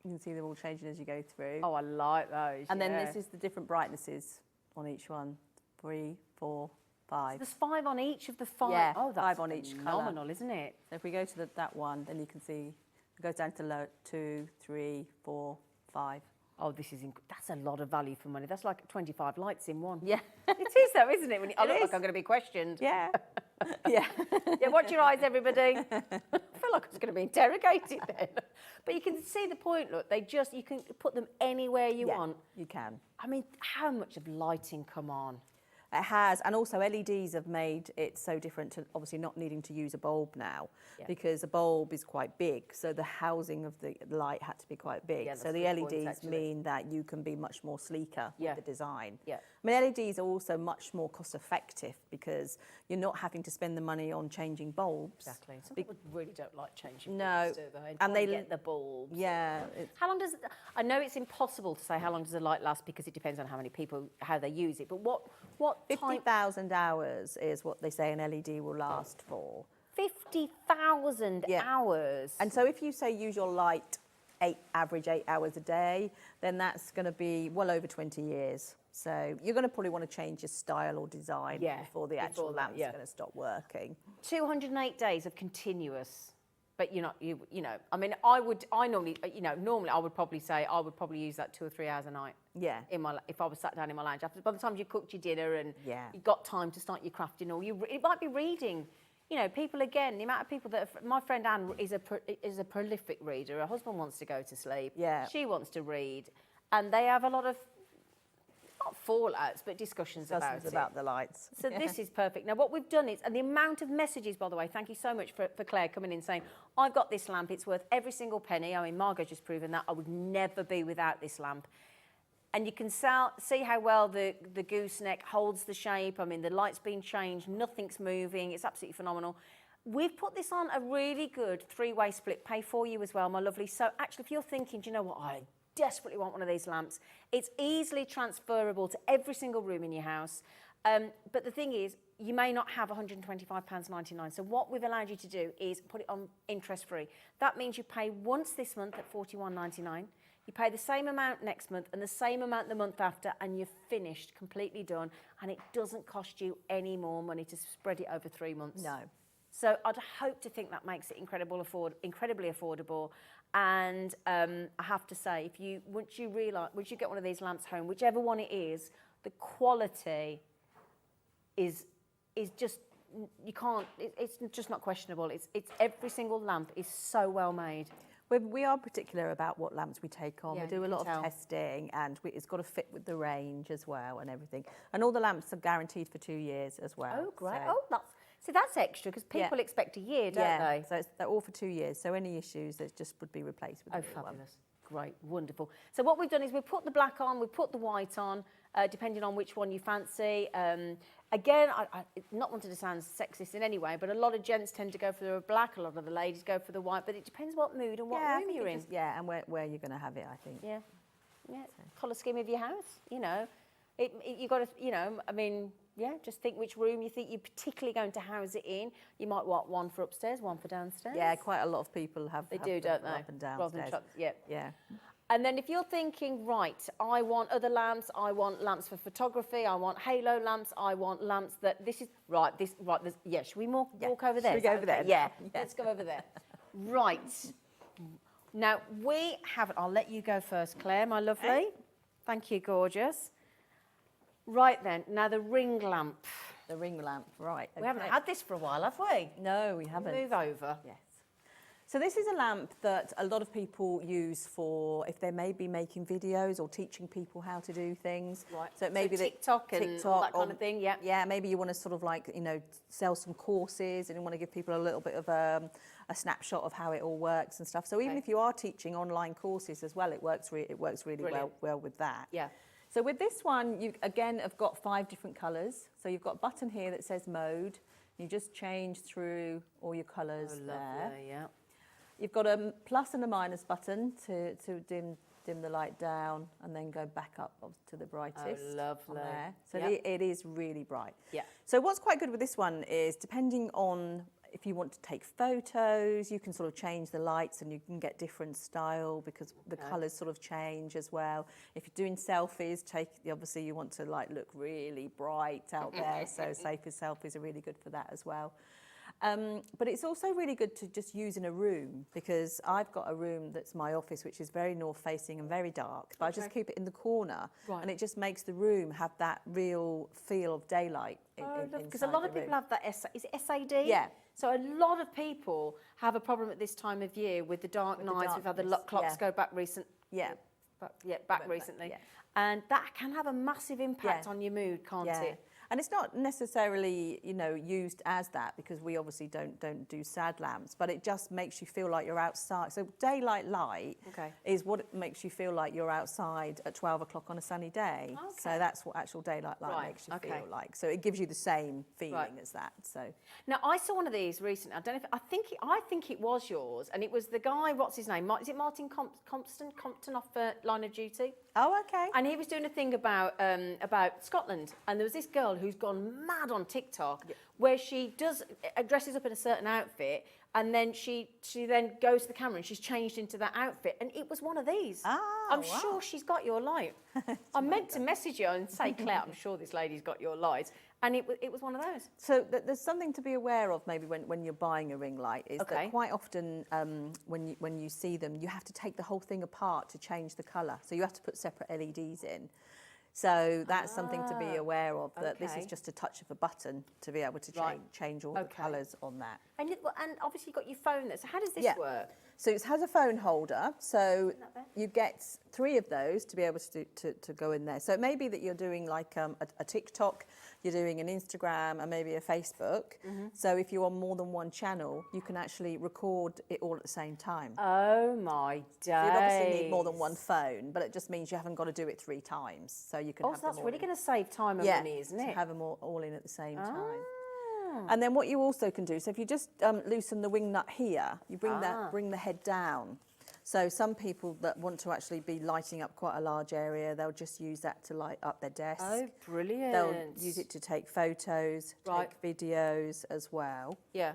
You can see them all changing as you go through. Oh, I like those. And then this is the different brightnesses on each one. 3, 4, 5. There's 5 on each of the 5. Yeah, oh, that's 5 on each colour. phenomenal, isn't it? So if we go to that one, then you can see it goes down to 2, 3, 4, 5. Oh, that's a lot of value for money. That's like 25 lights in one. Yeah. It is though, isn't it? I look is. like I'm going to be questioned. Yeah. Yeah. Yeah, watch your eyes, everybody. I feel like I was going to be interrogated then. But you can see the point, look. You can put them anywhere you want. You can. I mean, how much of lighting come on? It has, and also LEDs have made it so different to obviously not needing to use a bulb now, because a bulb is quite big, so the housing of the light had to be quite big. Yeah, so the that's a good point, LEDs actually. mean that you can be much more sleeker with the design. Yeah. I mean, LEDs are also much more cost effective because you're not having to spend the money on changing bulbs. Exactly. Some people really don't like changing No, bulbs, do they? and they get the bulbs. Yeah. How long does I know it's impossible to say how long does a light last because it depends on how many people, how they use it. But what time? 50,000 hours is what they say an LED will last for. 50,000 hours. And so if you say use your light average 8 hours a day, then that's going to be well over 20 years. So you're going to probably want to change your style or design before the actual lamp's going to stop working. 208 days of continuous. But you know, I mean, normally I would probably say I would probably use that 2 or 3 hours a night. Yeah. If I was sat down in my lounge, by the time you cooked your dinner and you got time to start your crafting, or it might be reading. You know, people again, the amount of people that my friend Anne is a prolific reader. Her husband wants to go to sleep. Yeah. She wants to read, and they have a lot of not fallouts, but discussions about the lights. So this is perfect. Now what we've done is, and the amount of messages, by the way, thank you so much for Claire coming in saying, I've got this lamp, it's worth every single penny. I mean, Margot's just proven that. I would never be without this lamp. And you can see how well the gooseneck holds the shape. I mean, the light's been changed, nothing's moving. It's absolutely phenomenal. We've put this on a really good 3-way split pay for you as well, my lovely. So actually, if you're thinking, do you know what, I desperately want one of these lamps, it's easily transferable to every single room in your house. But the thing is, you may not have £125.99. So what we've allowed you to do is put it on interest-free. That means you pay once this month at £41.99. You pay the same amount next month and the same amount the month after, and you're finished, completely done. And it doesn't cost you any more money to spread it over 3 months. No. So I'd hope to think that makes it incredibly affordable. And I have to say, once you get one of these lamps home, whichever one it is, the quality is is just, you can't, it's just not questionable. It's every single lamp is so well made. We are particular about what lamps we take on. Yeah, We do you a lot can of tell. testing, and it's got to fit with the range as well and everything. And all the lamps are guaranteed for 2 years as well. Oh, great. So, That's extra, because people expect a year, don't they? So they're all for 2 years. So any issues, that just would be replaced with a Oh, new one. fabulous. Great, wonderful. So what we've done is we've put the black on, we've put the white on, depending on which one you fancy. Again, I not wanting to sound sexist in any way, but a lot of gents tend to go for the black, a lot of the ladies go for the white, but it depends what mood and what I room think you're it in. just- yeah, and where you're going to have it, I think. Yeah, colour scheme of your house, you know. You got to, you know, I mean, yeah, just think which room you think you're particularly going to house it in. You might want one for upstairs, one for downstairs. Yeah, quite a lot of people have. They have do, them don't they? Up and down. Rather than Yeah. And then if you're thinking, right, I want other lamps, I want lamps for photography, I want halo lamps, I want lamps that should we walk over there? Should we go over there? Yeah, let's go over there. Right. Now, we have, I'll let you go first, Claire, my lovely. Okay. Thank you, gorgeous. Right then, now the ring lamp. The ring lamp, right. We haven't okay. had this for a while, have we? No, we haven't. Move over. Yes. So this is a lamp that a lot of people use for if they may be making videos or teaching people how to do things. Right. So it may be that TikTok and all that kind of thing, yeah. Yeah, maybe you want to sort of like, you know, sell some courses and you want to give people a little bit of a snapshot of how it all works and stuff. So even if you are teaching online courses as well, it works really well with that. Yeah. So with this one, you again have got 5 different colours. So you've got a button here that says mode. You just change through all your colours there. Lovely, yeah. You've got a plus and a minus button to dim the light down and then go back up to the brightest. Oh, lovely. On there. So Yep. it is really bright. Yeah. So what's quite good with this one is depending on if you want to take photos, you can sort of change the lights and you can get different style because the colours sort of change as well. If you're doing selfies, obviously you want to like look really bright out there. So safer selfies are really good for that as well. But it's also really good to just use in a room because I've got a room that's my office which is very north facing and very dark, but I just keep it in the corner and it just makes the room have that real feel of daylight. Because a lot of people have that, is it SAD? Yeah. So a lot of people have a problem at this time of year with the dark nights. We've had the clocks go back recently. And that can have a massive impact on your mood, can't it? And it's not necessarily, you know, used as that because we obviously don't do sad lamps, but it just makes you feel like you're outside. So daylight light is what makes you feel like you're outside at 12 o'clock on a sunny day. So that's what actual daylight light makes you feel like. So it gives you the same feeling as that. So now I saw one of these recently. I don't know if I think it was yours, and it was the guy. What's his name? Is it Martin Compton off Line of Duty? Oh, okay. And he was doing a thing about Scotland, and there was this girl who's gone mad on TikTok, where she dresses up in a certain outfit, and then she then goes to the camera and she's changed into that outfit, and it was one of these. I'm sure she's got your light. I meant to message you and say, Claire, I'm sure this lady's got your light, and it was one of those. So there's something to be aware of maybe when you're buying a ring light is that quite often when you see them, you have to take the whole thing apart to change the colour. So you have to put separate LEDs in. So that's something to be aware of, that this is just a touch of a button to be able to change all the colours on that. And obviously you've got your phone there, so how does this work? So it has a phone holder, so you get 3 of those to be able to go in there. So it may be that you're doing like a TikTok, you're doing an Instagram and maybe a Facebook. So if you're on more than one channel, you can actually record it all at the same time. Oh my days. So you obviously need more than one phone, but it just means you haven't got to do it 3 times. So you can have so that's them all really in. going to save time and money, isn't it? To have them all in at the same time. And then what you also can do, so if you just loosen the wing nut here, you bring the head down. So some people that want to actually be lighting up quite a large area, they'll just use that to light up their desk. Oh, brilliant. They'll use it to take photos, take videos as well. Yeah.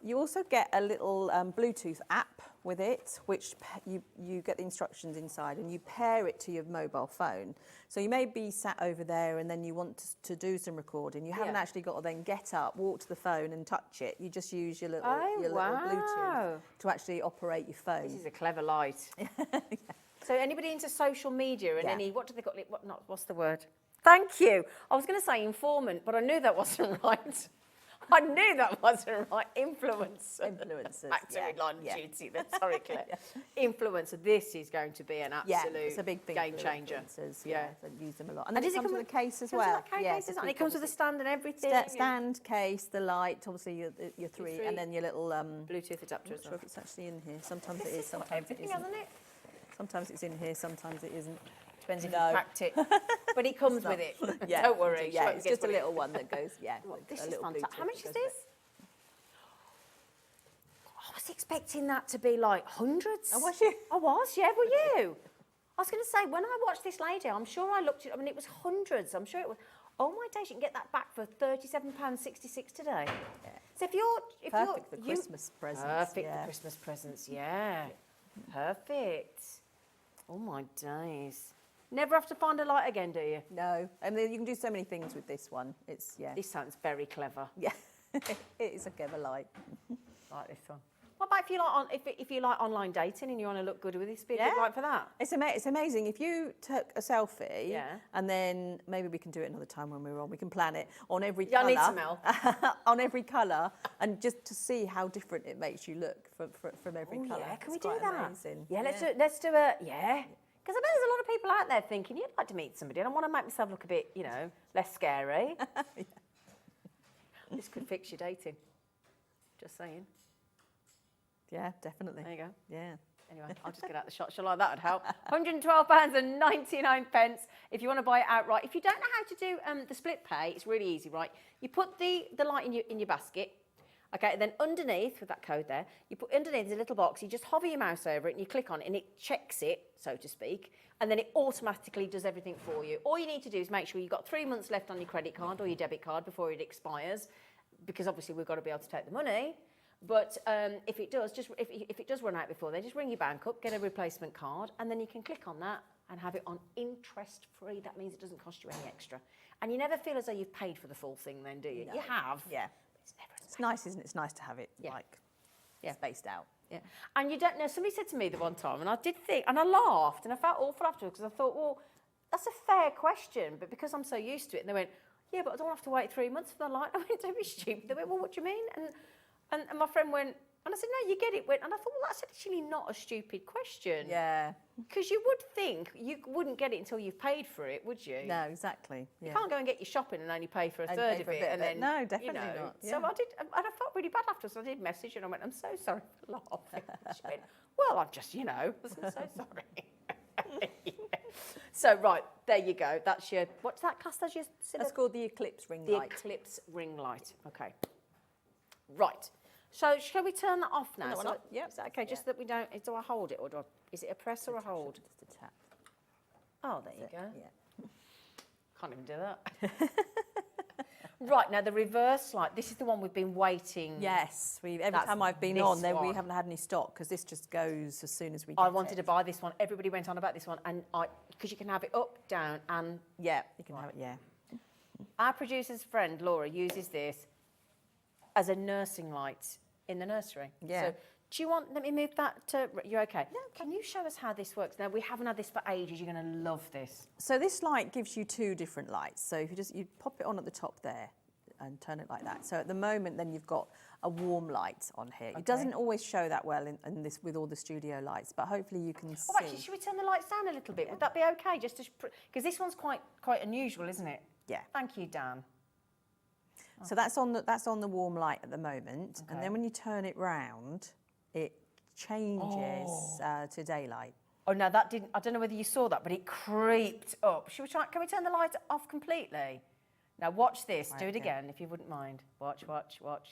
You also get a little Bluetooth app with it, which you get the instructions inside and you pair it to your mobile phone. So you may be sat over there and then you want to do some recording. You haven't actually got to then get up, walk to the phone and touch it. You just use your little Bluetooth to actually operate your phone. This is a clever light. So anybody into social media and any, what do they call it? What's the word? Thank you. I was going to say informant, but I knew that wasn't right. I knew that wasn't right. Influencers. Back to line of yeah. duty. Then. Sorry, Claire. Influencer. This is going to be an absolute it's a big thing game for changer. influencers, Yeah. So use them a lot. And then does it comes with a case as comes with well. that case, so doesn't it? it It comes with a stand and everything. stand, case, the light, obviously your three, and then your little Bluetooth adapter I'm as not sure well. if it's actually in here. Sometimes it This is, has got sometimes it everything, isn't. hasn't it? Sometimes it's in here, sometimes it isn't. Depends if No. you cracked it. But it comes with it. Yeah, Don't worry. Yeah, She it's gets just a what it- little one that goes. Yeah, This a is little fantastic. Bluetooth How much that is goes with this? I was expecting that to be like hundreds. Oh, was you? I was, yeah, were you? I was going to say, when I watched this lady, I'm sure I looked at it, I mean, it was hundreds. I'm sure it was, oh my days, you can get that back for £37.66 today. Yeah. So if you're... Perfect for Christmas presents. Perfect yeah. for Christmas presents, yeah. Perfect. Oh my days. Never have to find a light again, do you? No, I mean, you can do so many things with this one. It's, yeah. This sounds very clever. Yeah, it is a clever light. Like this one. What about if you like online dating and you want to look good with this? Be a good Yeah. light for that. It's amazing. If you took a selfie, Yeah. and then maybe we can do it another time when we're on. We can plan it on every Yeah, I colour. need some help. On every colour, and just to see how different it makes you look from every colour. Yeah, can It's we do quite that? Amazing. Yeah, let's do a yeah. Because I know there's a lot of people out there thinking you'd like to meet somebody, and I want to make myself look a bit, less scary. This could fix your dating. Just saying. Yeah, definitely. There you go. Yeah. Anyway, I'll just get out the shot. Shall like that would help. £112.99 if you want to buy it outright. If you don't know how to do the split pay, it's really easy, right? You put the light in your basket. Okay, and then underneath, with that code there, you put underneath there's a little box, you just hover your mouse over it and you click on it and it checks it, so to speak, and then it automatically does everything for you. All you need to do is make sure you've got 3 months left on your credit card or your debit card before it expires, because obviously we've got to be able to take the money. But if it does, if it does run out before then, just ring your bank up, get a replacement card, and then you can click on that and have it on interest-free. That means it doesn't cost you any extra. And you never feel as though you've paid for the full thing then, do you? No. You have. Yeah. But it's never as It's nice, isn't it? It's nice to have it Yeah. spaced out. Yeah. And you don't know, somebody said to me the one time, and I did think, and I laughed, and I felt awful afterwards, because I thought, well, that's a fair question, but because I'm so used to it, and they went, yeah, but I don't have to wait 3 months for the light. I went, don't be stupid. They went, well, what do you mean? And my friend went, and I said, no, you get it. And I thought, well, that's actually not a stupid question. Yeah. Because you would think you wouldn't get it until you've paid for it, would you? No, exactly. You can't go and get your shopping and only pay for a And third pay of for a it. bit And of it. then, No, definitely not. So Yeah. I did, and I felt really bad after, so I did message her and I went, I'm so sorry for laughing. She went, well, I'm just, I'm so sorry. So, right, there you go. That's your, what's that class as your... That's called the eclipse ring The light. eclipse ring light. Okay. Right. So shall we turn that off now? Turn that one So off, yep. Is that okay? Just that we don't... Do I hold it or do I... Is it a press or a hold? Just a tap. Oh, there you go. Yeah. Can't even do that. Right, now the reverse light. This is the one we've been waiting. Yes, every That's time I've been this on, we one. haven't had any stock because this just goes as soon as we get I wanted it. to buy this one. Everybody went on about this one, and because you can have it up, down, and Yeah, you can have it, yeah. our producer's friend Laura uses this as a nursing light in the nursery. Yeah. So, do you want? Let me move that to. You okay? Yeah. Can you show us how this works? Now we haven't had this for ages. You're going to love this. So this light gives you two different lights. So if you pop it on at the top there and turn it like that. So at the moment, then you've got a warm light on here. It doesn't always show that well in this with all the studio lights, but hopefully you can see. Oh, actually, should we turn the lights down a little bit? Would that be okay? Just to because this one's quite unusual, isn't it? Yeah. Thank you, Dan. So that's on the warm light at the moment, and then when you turn it round, it changes to daylight. Oh no, that didn't. I don't know whether you saw that, but it creeped up. Should we try? Can we turn the light off completely? Now watch this. Right, Do it yeah. again if you wouldn't mind. Watch.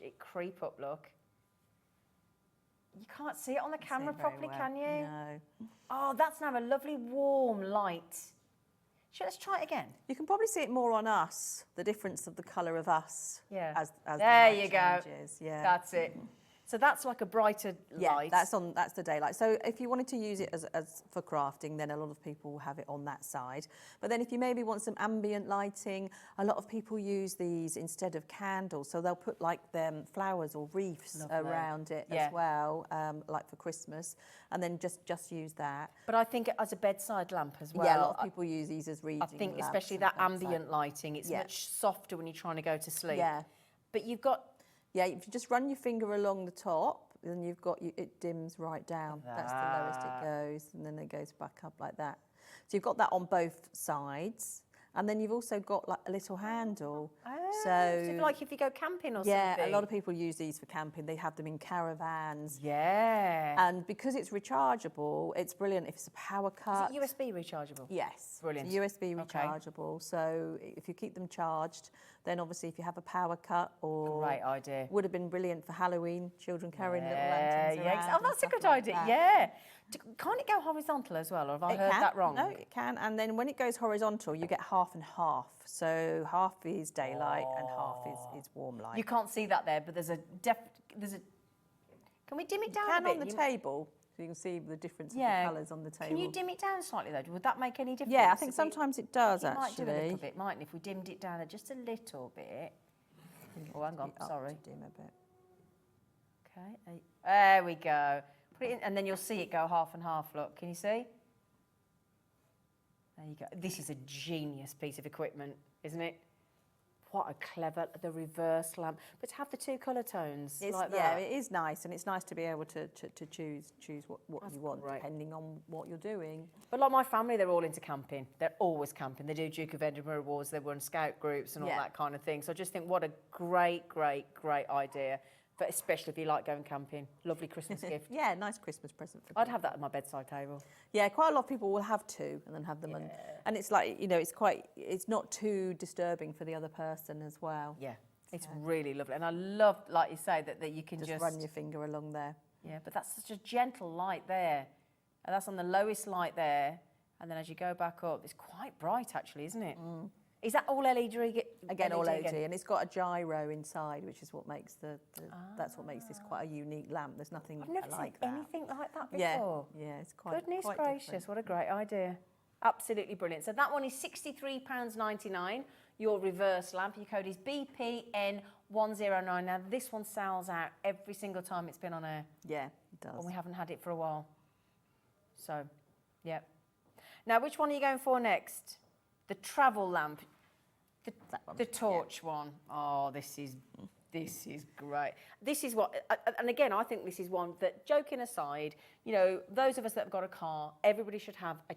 It creep up. Look. You can't see it on the camera See it very properly, well. can you? No. Oh, that's now a lovely warm light. Let's try it again. You can probably see it more on us, the difference of the colour of us. Yeah. As the There light you go. changes. Yeah. That's it. So that's like a brighter light. Yeah, that's the daylight. So if you wanted to use it as for crafting, then a lot of people will have it on that side. But then if you maybe want some ambient lighting, a lot of people use these instead of candles. So they'll put like them flowers or wreaths around it as well, like for Christmas, and then just use that. But I think as a bedside lamp as well. Yeah, a lot of people use these as reading I think lamps especially at that bedside. ambient lighting, it's much softer when you're trying to go to sleep. Yeah. But you've got... Yeah, if you just run your finger along the top, then you've got, it dims right down. That's the lowest it goes, and then it goes back up like that. So you've got that on both sides, and then you've also got like a little handle. So like if you go camping or something. Yeah, a lot of people use these for camping. They have them in caravans. Yeah. And because it's rechargeable, it's brilliant if it's a power cut. Is it USB rechargeable? Yes. Brilliant. It's USB rechargeable. So if you keep them charged, then obviously if you have a power cut or... Great idea. Would have been brilliant for Halloween, children carrying little lanterns around. Oh, that's a good like idea. that. Yeah. Can't it go horizontal as well, or have I heard that wrong? No, it can. And then when it goes horizontal, you get half and half. So half is daylight and half is warm light. You can't see that there, but there's a... Can we dim it down a bit? On the table, so you can see the difference of the colours on the table. Can you dim it down slightly though? Would that make any difference? Yeah, I think sometimes it does It might do a actually. little bit, mightn't it, if we dimmed it down just a little bit. Oh, hang on, sorry. Dim a bit. Okay, there we go. Put it in, and then you'll see it go half and half, look. Can you see? There you go. This is a genius piece of equipment, isn't it? What a clever, the reverse lamp. But to have the two colour tones like that. Yeah, it is nice, and it's nice to be able to choose what you want, great. depending on what you're doing. But like my family, they're all into camping. They're always camping. They do Duke of Edinburgh Awards, they run scout groups and all that kind of thing. So I just think what a great, great, great idea. But especially if you like going camping. Lovely Christmas gift. Yeah, nice Christmas present for I'd have that at my bedside table. Yeah, quite a lot of people will have two and then have them, and it's like, you know, it's not too disturbing for the other person as well. Yeah, it's really lovely. And I love, like you say, that you can just run your finger along there. Yeah, but that's such a gentle light there. And that's on the lowest light there. And then as you go back up, it's quite bright actually, isn't it? Mm. Is that all LED? Again, all LED, and it's got a gyro inside, which is what makes that's what makes this quite a unique lamp. There's nothing I've never like seen that. anything like that before. Yeah, it's quite. Goodness quite gracious, different. what a great idea! Absolutely brilliant. So that one is £63.99. Your reverse lamp. Your code is BPN109. Now this one sells out every single time it's been on air. Yeah, it does. And we haven't had it for a while. So, yeah. Now, which one are you going for next? The travel lamp. The torch one. Oh, this is great. This is what, and again, I think this is one that, joking aside, you know, those of us that have got a car, everybody should have a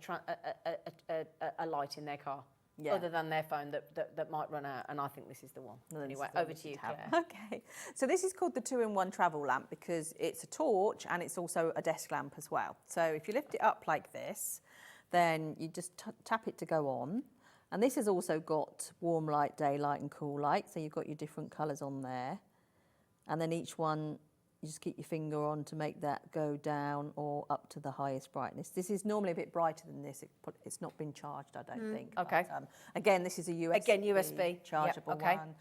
light in their car, other than their phone that might run out. And I think this is the one. Anyway, over to you, Claire. Okay, so this is called the 2-in-1 travel lamp because it's a torch and it's also a desk lamp as well. So if you lift it up like this, then you just tap it to go on. And this has also got warm light, daylight and cool light. So you've got your different colours on there. And then each one, you just keep your finger on to make that go down or up to the highest brightness. This is normally a bit brighter than this. It's not been charged, I don't think. Okay. But, again, this is a USB. Again, USB. Chargeable one.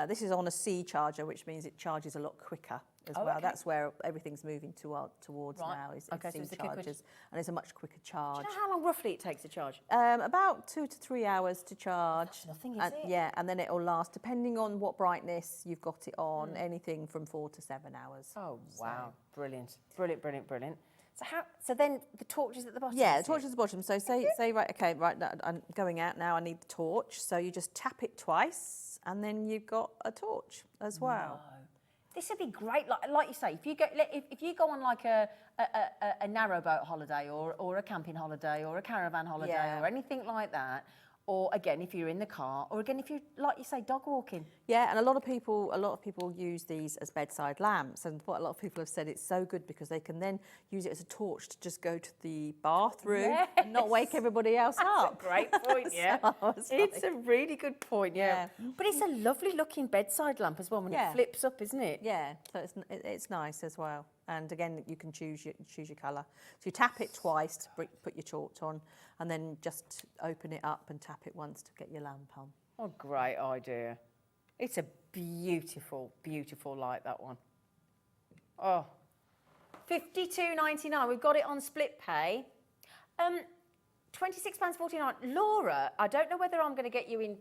This is on a C charger, which means it charges a lot quicker as well. Okay. That's where everything's moving towards now, is Okay, so C it's a quick- chargers. And it's a much quicker charge. Do you know how long roughly it takes to charge? About 2 to 3 hours to charge. That's nothing, is it? Yeah, and then it'll last, depending on what brightness you've got it on, anything from 4 to 7 hours. Oh, wow. Brilliant. Brilliant, brilliant, brilliant. So then the torch is at the bottom? Yeah, is the torch it? is at the bottom. So say right, okay, right, I'm going out now, I need the torch. So you just tap it twice, and then you've got a torch as well. No. This would be great, like you say, if you go on like a narrowboat holiday or a camping holiday or a caravan holiday or anything like that, or again if you're in the car, or again if you, like you say, dog walking. Yeah, and a lot of people use these as bedside lamps, and what a lot of people have said, it's so good because they can then use it as a torch to just go to the bathroom and not wake everybody else up. That's a great point, yeah. It's a really good point, yeah. But it's a lovely looking bedside lamp as well when it flips up, isn't it? Yeah, so it's nice as well. And again, you can choose your colour. So you tap it twice to put your torch on, and then just open it up and tap it once to get your lamp on. Oh, great idea. It's a beautiful, beautiful light, that one. Oh, £52.99. We've got it on split pay. £26.49. Laura, I don't know whether I'm going to get you in,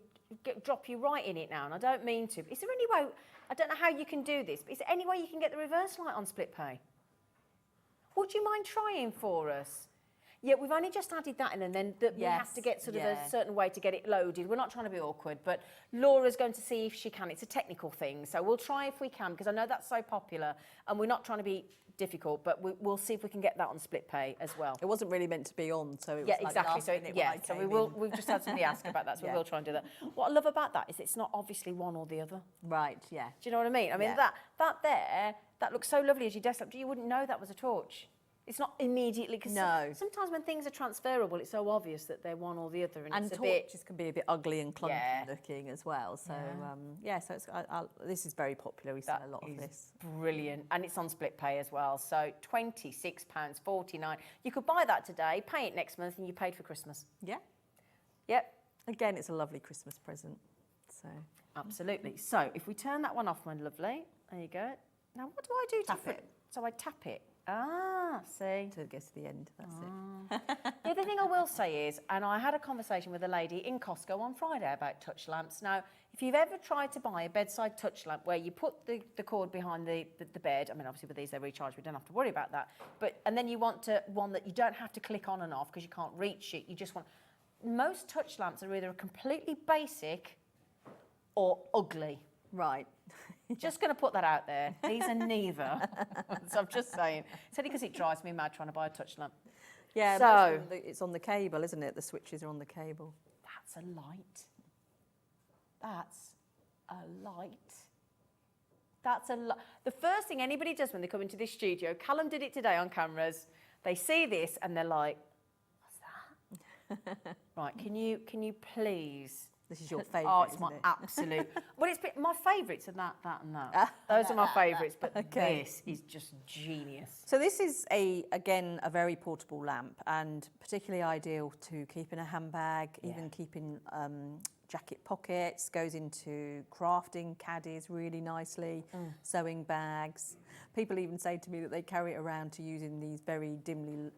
drop you right in it now, and I don't mean to. Is there any way, I don't know how you can do this, but is there any way you can get the reverse light on split pay? Would you mind trying for us? Yeah, we've only just added that in, and then we have to get sort of a certain way to get it loaded. We're not trying to be awkward, but Laura's going to see if she can. It's a technical thing, so we'll try if we can, because I know that's so popular, and we're not trying to be difficult, but we'll see if we can get that on split pay as well. It wasn't really meant to be on, so it was exactly. last minute when I So came we've just had somebody ask about that, so we will try and do that. What I love about that is it's not obviously one or the other. Right, yeah. Do you know what I mean? I mean, that looks so lovely as you desk up. You wouldn't know that was a torch. It's not immediately, because sometimes when things are transferable, it's so obvious that they're one or the other, and it's a bit... torches can be a bit ugly and clunky looking as well. So so it's, this is very popular. We sell a lot of this. Brilliant, and it's on split pay as well. So £26.49. You could buy that today, pay it next month, and you paid for Christmas. Yeah. Yep. Again, it's a lovely Christmas present. So absolutely. So if we turn that one off, my lovely, there you go. Now what do I do? Tap it. So I tap it. Ah, see. Till it gets to the end, that's it. The other thing I will say is, and I had a conversation with a lady in Costco on Friday about touch lamps. Now, if you've ever tried to buy a bedside touch lamp where you put the cord behind the bed, I mean, obviously with these they're recharged, we don't have to worry about that. And then you want one that you don't have to click on and off because you can't reach it. You just want... Most touch lamps are either completely basic or ugly. Right. Just going to put that out there. These are neither. So I'm just saying. It's only because it drives me mad trying to buy a touch lamp. Yeah, so it's on the cable, isn't it? The switches are on the cable. That's a light. That's a light. That's a light. The first thing anybody does when they come into this studio, Callum did it today on cameras, they see this and they're like, what's that? Right, can you please... This is your favourite, Oh, it's my absolute... Well, it's my favourites are that and that. Those are my favourites, but this is just genius. So this is, again, a very portable lamp, and particularly ideal to keep in a handbag, even keep in jacket pockets, goes into crafting caddies really nicely, sewing bags. People even say to me that they carry it around to use in these very dimly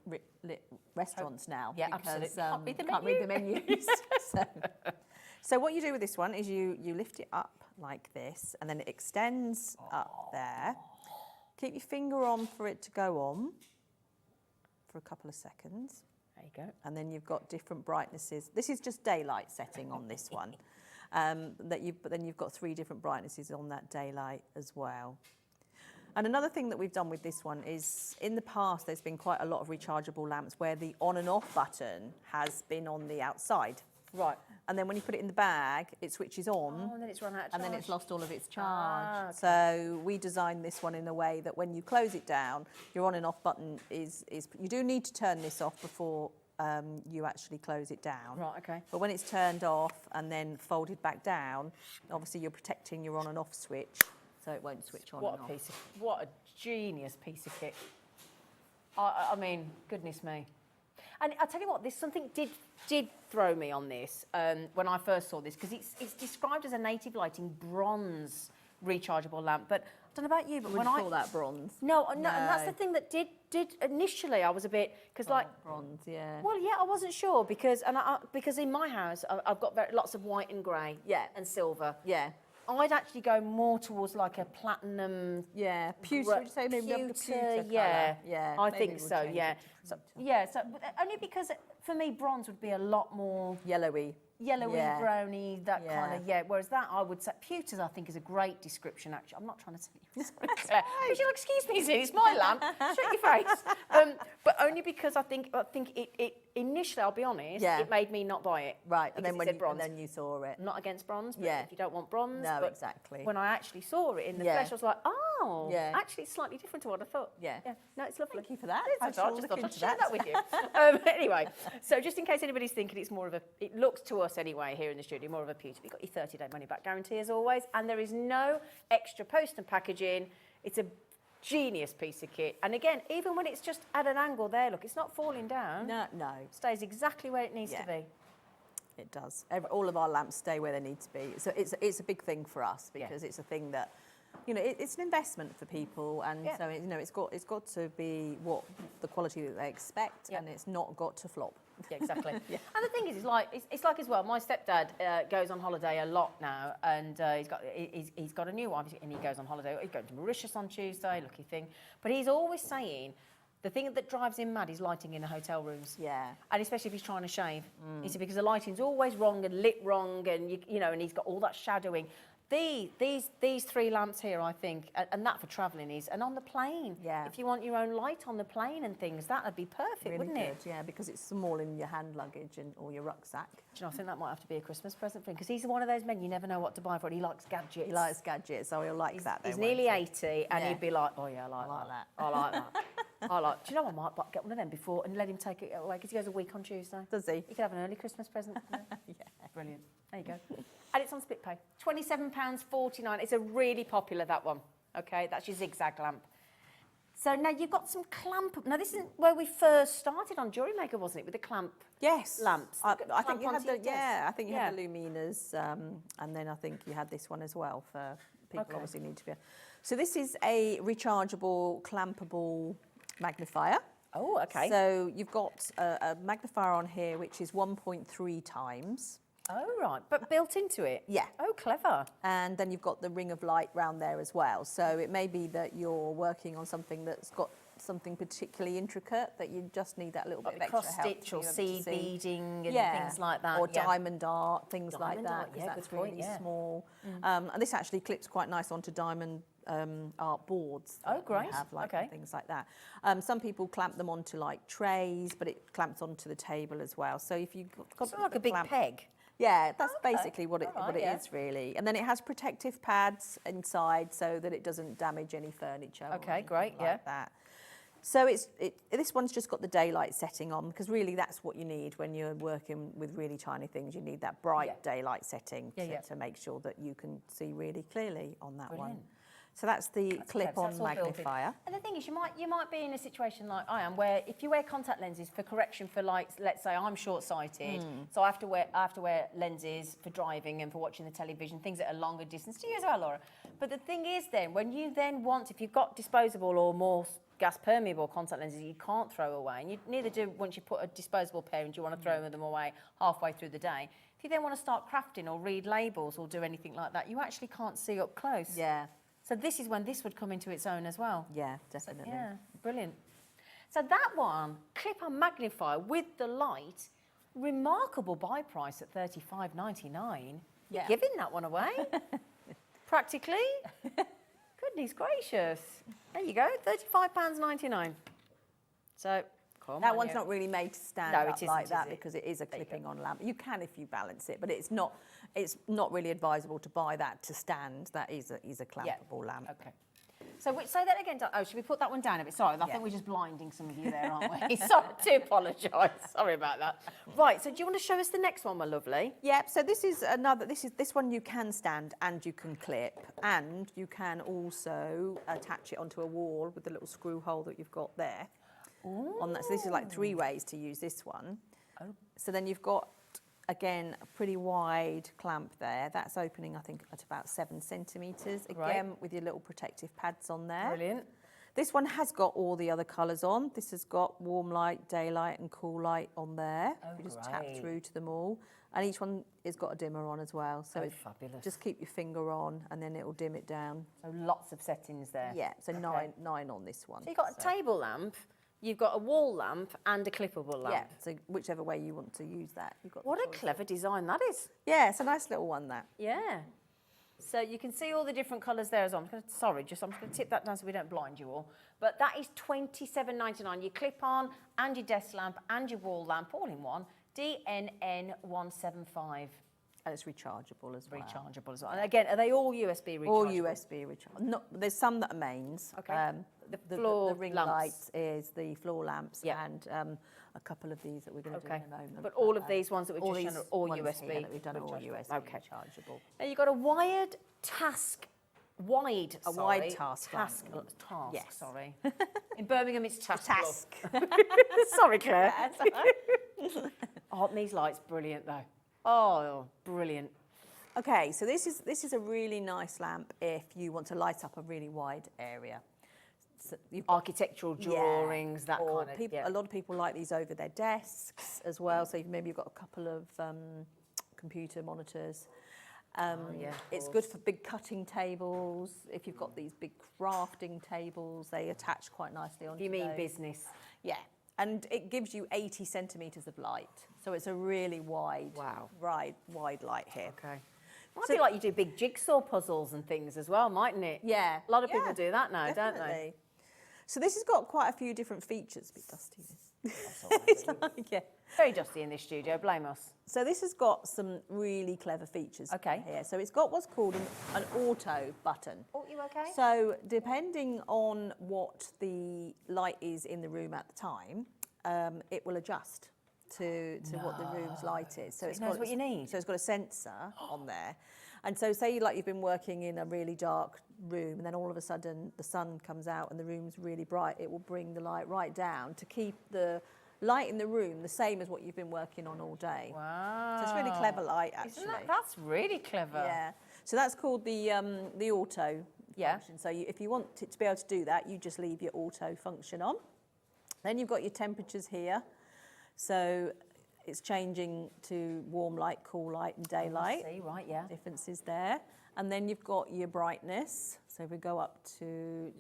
lit restaurants now. Yeah, because, absolutely. Can't read the menus. So what you do with this one is you lift it up like this, and then it extends up there. Keep your finger on for it to go on for a couple of seconds. There you go. And then you've got different brightnesses. This is just daylight setting on this one. But then you've got 3 different brightnesses on that daylight as well. And another thing that we've done with this one is, in the past, there's been quite a lot of rechargeable lamps where the on and off button has been on the outside. Right. And then when you put it in the bag, it switches on. Oh, and then it's run out of charge. And then it's lost all of its charge. Ah, okay. So we designed this one in a way that when you close it down, your on and off button is you do need to turn this off before you actually close it down. Right, okay. But when it's turned off and then folded back down, obviously you're protecting your on and off switch, so it won't switch on and off. What a genius piece of kit. I mean, goodness me. And I'll tell you what, there's something did throw me on this when I first saw this, because it's described as a native lighting bronze rechargeable lamp. But I don't know about you, but when I call that bronze. No, and that's the thing that did initially. I was a bit because bronze, yeah. Well, yeah, I wasn't sure because because in my house I've got lots of white and grey, and silver, I'd actually go more towards like a platinum. Yeah, pewter. Would you say maybe pewter, the pewter yeah, colour? Yeah, I think so. Yeah, so but only because for me bronze would be a lot more yellowy, browny, that kind of Whereas that I would say pewters, I think, is a great description. Actually, I'm not trying to say sorry, Claire. But you'll excuse me, Zena, it's my lamp. Shut your face. But only because I think it initially, I'll be honest, it made me not buy it. Right, and then bronze. And then you saw it. I'm not against bronze, but if you don't want bronze. No, but exactly. When I actually saw it in the flesh, I was like, oh, actually it's slightly different to what I thought. Yeah. No, it's lovely. Thank you for that. I just thought I'd share that that with you. Anyway, so just in case anybody's thinking it's more of it looks to us anyway here in the studio, more of a pewter. You've got your 30-day money-back guarantee as always, and there is no extra post and packaging. It's a genius piece of kit. And again, even when it's just at an angle there, look, it's not falling down. No. It stays exactly where it needs to be. It does. All of our lamps stay where they need to be. So it's a big thing for us because it's a thing that you know, it's an investment for people, and Yeah. so you know, it's got to be what the quality that they expect, and it's not got to flop. Yeah, exactly. And the thing is, it's like as well. My stepdad goes on holiday a lot now, and he's got a new wife, and he goes on holiday. He's going to Mauritius on Tuesday, lucky thing. But he's always saying the thing that drives him mad is lighting in the hotel rooms. Yeah. And especially if he's trying to shave. He said because the lighting's always wrong and lit wrong, and you know, and he's got all that shadowing. These 3 lamps here, I think, and that for travelling is, and on the plane. Yeah. If you want your own light on the plane and things, that would be perfect, Really wouldn't good, it? yeah, because it's small in your hand luggage or your rucksack. Do you know, I think that might have to be a Christmas present for him, because he's one of those men you never know what to buy for, and he likes gadgets. He likes gadgets, so he'll like that. He's then, won't nearly he? 80, and he'd be like, oh yeah, I like that. I like that. I like. Do you know, I might get one of them before and let him take it away, because he goes a week on Tuesday. Does he? He could have an early Christmas present. Yeah. Brilliant. There you go. And it's on split pay. £27.49. It's a really popular, that one. Okay, that's your zigzag lamp. So now you've got some clamp. Now this is where we first started on Jewellery Maker, wasn't it? With the clamp lamps. I think you Clamp had onto the your desk. I think you had the Luminas, and then I think you had this one as well for people Okay. obviously need to be. So this is a rechargeable, clampable magnifier. Oh, okay. So you've got a magnifier on here which is 1.3 times. Oh, right. But built into it? Yeah. Oh, clever. And then you've got the ring of light round there as well. So it may be that you're working on something that's got something particularly intricate that you just need that little bit of extra Cross help stitch to or be able to seed see. beading and things like that. Or yeah. diamond art, things like Diamond that, art, because yeah, that's good point, really yeah. small. And this actually clips quite nice onto diamond art boards. Oh, that you great. have, like, Okay. things like that. Some people clamp them onto like trays, but it clamps onto the table as well. So if you've got Sort of like a big clamp, peg. yeah, that's Okay. basically what it All right, is yeah. really. And then it has protective pads inside so that it doesn't damage any furniture. or Okay, anything great, like yeah. that. So this one's just got the daylight setting on, because really that's what you need when you're working with really tiny things. You need that bright daylight setting to make sure that you can see really clearly on that one. Brilliant. So that's the clip-on That's all built in. magnifier. And the thing is, you might be in a situation like I am, where if you wear contact lenses for correction for, like, let's say I'm short-sighted, so I have to wear lenses for driving and for watching the television, things at a longer distance. To you as well, Laura. But the thing is, then when you then want, if you've got disposable or more gas permeable contact lenses you can't throw away, and you neither do once you put a disposable pair and you want to throw them away halfway through the day. If you then want to start crafting or read labels or do anything like that, you actually can't see up close. Yeah, So this is when this would come into its own as well. yeah, definitely. Yeah, brilliant. So that one, clip-on magnifier with the light, remarkable buy price at $35.99. You're Yeah. giving that one away, practically. Goodness gracious. There you go, £35.99. So, come That on, one's you. not really made to stand No, up it isn't, like is that it? because it is a There you go. clipping on lamp. You can if you balance it, but it's not really advisable to buy that to stand. That is a clampable lamp. Okay. So say that again. Oh, should we put that one down a bit? Sorry, I think we're just blinding some of you there, aren't we? Sorry, I do apologise. Sorry about that. Right, so do you want to show us the next one, my lovely? Yep, so this is another, this one you can stand and you can clip, and you can also attach it onto a wall with the little screw hole that you've got there. On that. So this is like 3 ways to use this one. Oh. So then you've got, again, a pretty wide clamp there. That's opening, I think, at about 7 centimetres. Again, with your little protective pads on there. Brilliant. This one has got all the other colours on. This has got warm light, daylight and cool light on there. Oh, you just tap great. through to them all. And each one has got a dimmer on as well. So Oh, it's fabulous. just keep your finger on and then it'll dim it down. So lots of settings there. Yeah, so Okay. nine on this one. So you've got a table lamp, you've got a wall lamp and a clippable lamp. Yeah, so whichever way you want to use that. You've got the What a choice. clever design that is. Yeah, it's a nice little one, that. Yeah. So you can see all the different colours there as well. I'm just going to tip that down so we don't blind you all. But that is £27.99. Your clip-on and your desk lamp and your wall lamp all in one. DNN175. And it's rechargeable as well. Rechargeable as well. And again, are they all USB rechargeable? All USB rechargeable. No, there's some that are mains. Okay. The floor ring lamps. lights is the floor lamps, Yeah. and a couple of these that we're going to do in a moment. But all of these ones that we've just these shown are all ones USB here that we've done are all rechargeable. USB Okay. rechargeable. Now you've got a wired task. Wide task Task. lamp. Yes. Sorry. In Birmingham, it's task. Task. Sorry, Claire. Oh, these lights, brilliant though. Oh, brilliant. Okay, so this is a really nice lamp if you want to light up a really wide area. So Architectural drawings, that or kind of. people, a lot of people like these over their desks as well. So maybe you've got a couple of computer monitors. It's good for big cutting tables. If you've got these big crafting tables, they attach quite nicely onto You mean those. business? Yeah, and it gives you 80 centimetres of light. So it's a really wide light here. Okay. Might be like you do big jigsaw puzzles and things as well, mightn't it? Yeah. A lot of people do that now, don't they? Definitely. So this has got quite a few different features. A bit dusty. It's like, yeah. Very dusty in this studio, blame us. So this has got some really clever features here. So it's got what's called an auto button. Oh, you okay? So depending on what the light is in the room at the time, it will adjust to what the room's light is. So it knows what you need. So it's got a sensor on there. And so say you've been working in a really dark room and then all of a sudden the sun comes out and the room's really bright, it will bring the light right down to keep the light in the room the same as what you've been working on all day. Wow. So it's really clever light, actually. That's really clever. Yeah. So that's called the auto function. So if you want it to be able to do that, you just leave your auto function on. Then you've got your temperatures here. So it's changing to warm light, cool light and daylight. I see, right, yeah. Differences there. And then you've got your brightness. So if we go up to,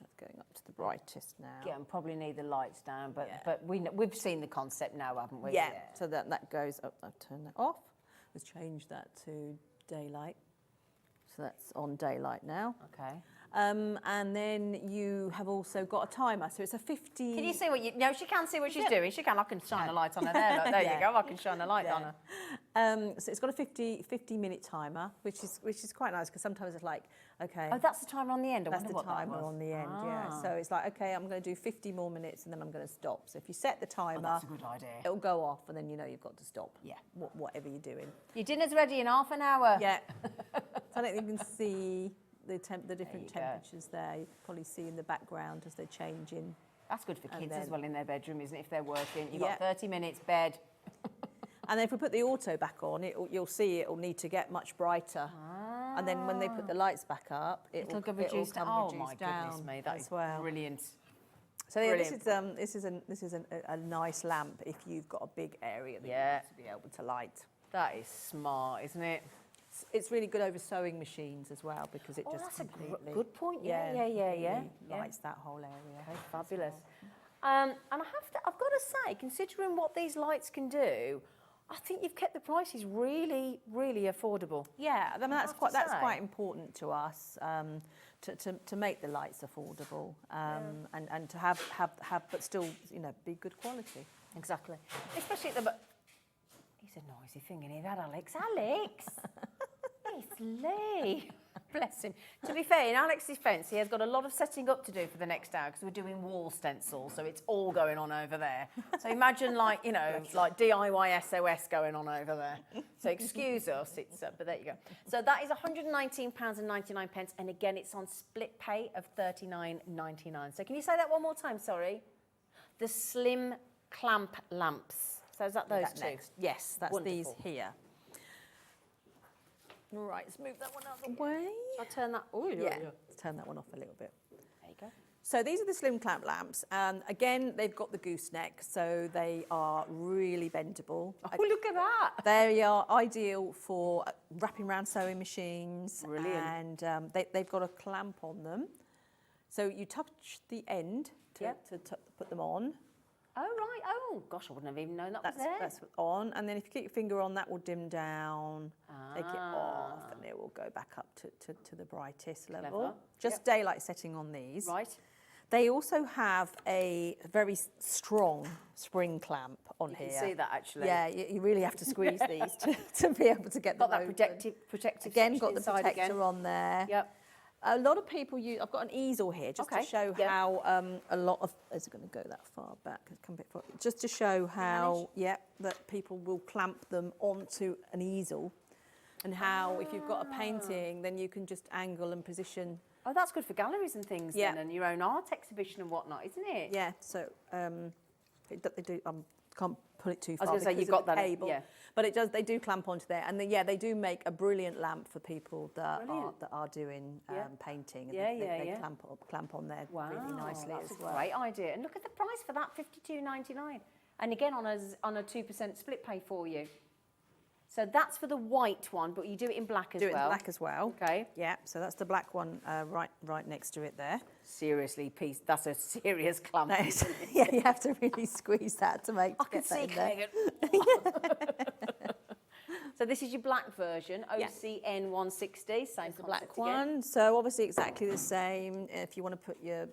that's going up to the brightest now. Yeah, and probably need the lights down, but we've seen the concept now, haven't we? Yeah, so that goes up. I'll turn that off. Let's change that to daylight. So that's on daylight now. Okay. And then you have also got a timer. So it's a 50... Can you see what you... No, she can see what she's doing. She can. I can shine a light on her there. Look, there you go. I can shine a light on her. So it's got a 50-minute timer, which is quite nice because sometimes it's like, okay... Oh, that's the timer on the end. That's the timer on the end, yeah. So it's like, okay, I'm going to do 50 more minutes and then I'm going to stop. So if you set the timer... that's a good idea. It'll go off and then you know you've got to stop. Yeah. Whatever you're doing. Your dinner's ready in half an hour. Yeah. So I don't think you can see... the different temperatures there. You can probably see in the background as they're changing. That's good for kids as well in their bedroom, isn't it? If they're working, you've got 30 minutes, bed. And then if we put the auto back on, you'll see it'll need to get much brighter. And then when they put the lights back up, it'll come reduced down. Oh my goodness me, that is brilliant. So this is a nice lamp if you've got a big area that you want to be able to light. That is smart, isn't it? It's really good over sewing machines as well because it just that's completely... a good point. Yeah. Lights that whole area. Okay, fabulous. And I've got to say, considering what these lights can do, I think you've kept the prices really, really affordable. Yeah, I mean that's quite important to us to make the lights affordable and to have but still be good quality. Exactly, especially at the. He's a noisy thing, isn't he, that Alex? Alex! It's Lee. Bless him. To be fair, in Alex's fence, he has got a lot of setting up to do for the next hour because we're doing wall stencils, so it's all going on over there. So imagine like DIY SOS going on over there. So excuse us, but there you go. So that is £119.99, and again, it's on split pay of £39.99. So can you say that one more time, sorry? The slim clamp lamps. So is that those two? Next. Yes, that's Wonderful. these here. Right, let's move that one out of the way. I'll turn that. Oh, yeah. Let's turn that one off a little bit. There you go. So these are the slim clamp lamps. Again, they've got the gooseneck, so they are really bendable. Oh, look at that! They are ideal for wrapping around sewing machines. Brilliant. And they've got a clamp on them. So you touch the end to put them on. Oh, right. Oh, gosh, I wouldn't have even known that was there. That's on. And then if you get your finger on, that will dim down, take it off, and it will go back up to the brightest level. Clever. Just daylight setting on these. Right. They also have a very strong spring clamp on here. You can see that, actually. Yeah, you really have to squeeze these to be able to get them got that open. protective Again, got the inside protector on there. Yep. A lot of people use. I've got an easel here just to show how a lot of. Is it going to go that far back? Come a bit far. Just to show how that people will clamp them onto an easel, and how if you've got a painting, then you can just angle and position. Oh, that's good for galleries and things then, and your own art exhibition and whatnot, isn't it? Yeah. So they do. I'm can't pull it too I was far gonna say, because you've got of the that, cable. yeah. But it does. They do clamp onto there, and they do make a brilliant lamp for people that are doing painting. And they clamp on there really nicely that's as a well. great idea. And look at the price for that, $52.99. And again, on a 2% split pay for you. So that's for the white one, but you do it in black as well. Do it in black as well. Okay. Yeah. So that's the black one right next to it there. Seriously, that's a serious clamp. That is, yeah, you have to really squeeze that to make. I can see there. So this is your black version, OCN 160, same The black one. So obviously exactly the same. If you want to put your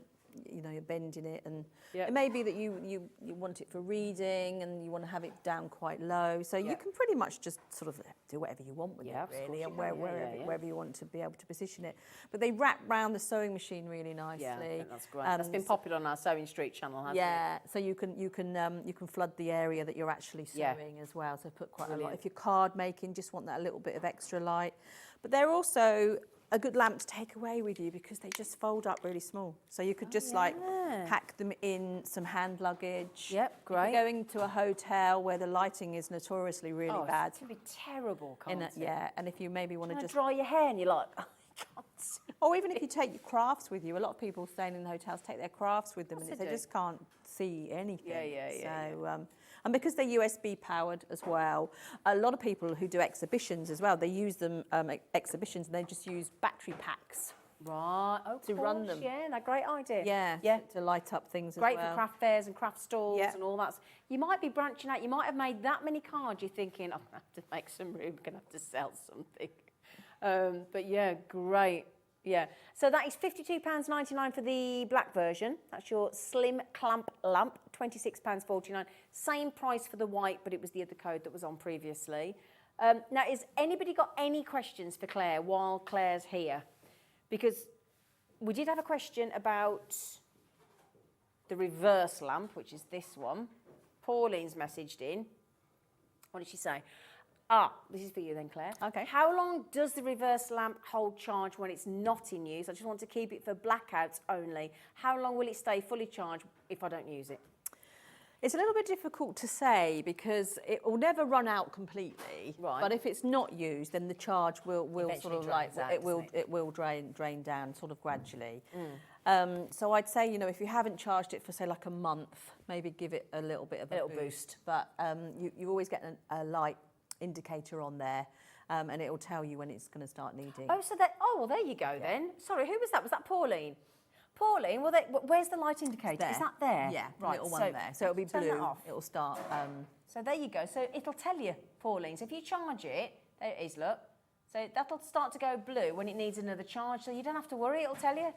bend in it, and it may be that you want it for reading and you want to have it down quite low. So you can pretty much just sort of do whatever you want with it, really, and wherever you want to be able to position it. But they wrap round the sewing machine really nicely. Yeah, I think that's great. That's been popular on our Sewing Street channel, hasn't it? Yeah, so you can flood the area that you're actually sewing as well. So put quite a lot. If you're card making, just want that a little bit of extra light. But they're also a good lamp to take away with you because they just fold up really small. So you could just like pack them in some hand luggage. Yep, great. If you're going to a hotel where the lighting is notoriously really bad. It's going to be terrible, can't it? Yeah, and if you maybe want to just dry your hair and you're like, I can't see. Or even if you take your crafts with you, a lot of people staying in the hotels take their crafts with them, and they just can't see anything. So, and because they're USB powered as well, a lot of people who do exhibitions as well, they use them exhibitions, and they just use battery packs. Right, to run them. Yeah, that's a great idea. Yeah, to light up things Great as well. for craft fairs and craft stalls and all that. You might be branching out. You might have made that many cards. You're thinking, I'm going to have to make some room. I'm going to have to sell something. But yeah, great. Yeah. So that is £52.99 for the black version. That's your slim clamp lamp, £26.49. Same price for the white, but it was the other code that was on previously. Now, has anybody got any questions for Claire while Claire's here? Because we did have a question about the reverse lamp, which is this one. Pauline's messaged in. What did she say? This is for you then, Claire. Okay. How long does the reverse lamp hold charge when it's not in use? I just want to keep it for blackouts only. How long will it stay fully charged if I don't use it? It's a little bit difficult to say because it will never run out completely. Right. But if it's not used, then the charge will Eventually sort of like drains out, it will drain down sort of gradually. So I'd say, you know, if you haven't charged it for say like a month, maybe give it a little bit of a boost. But you always get a light indicator on there, and it will tell you when it's going to start needing. Well, there you go then. Sorry, who was that? Was that Pauline? Pauline, where's the light indicator? Is that there? Yeah, right. little one there. So it'll be blue. Turn that off. It'll start. So there you go. So it'll tell you, Pauline. So if you charge it, there it is. Look. So that'll start to go blue when it needs another charge. So you don't have to worry. It'll tell you.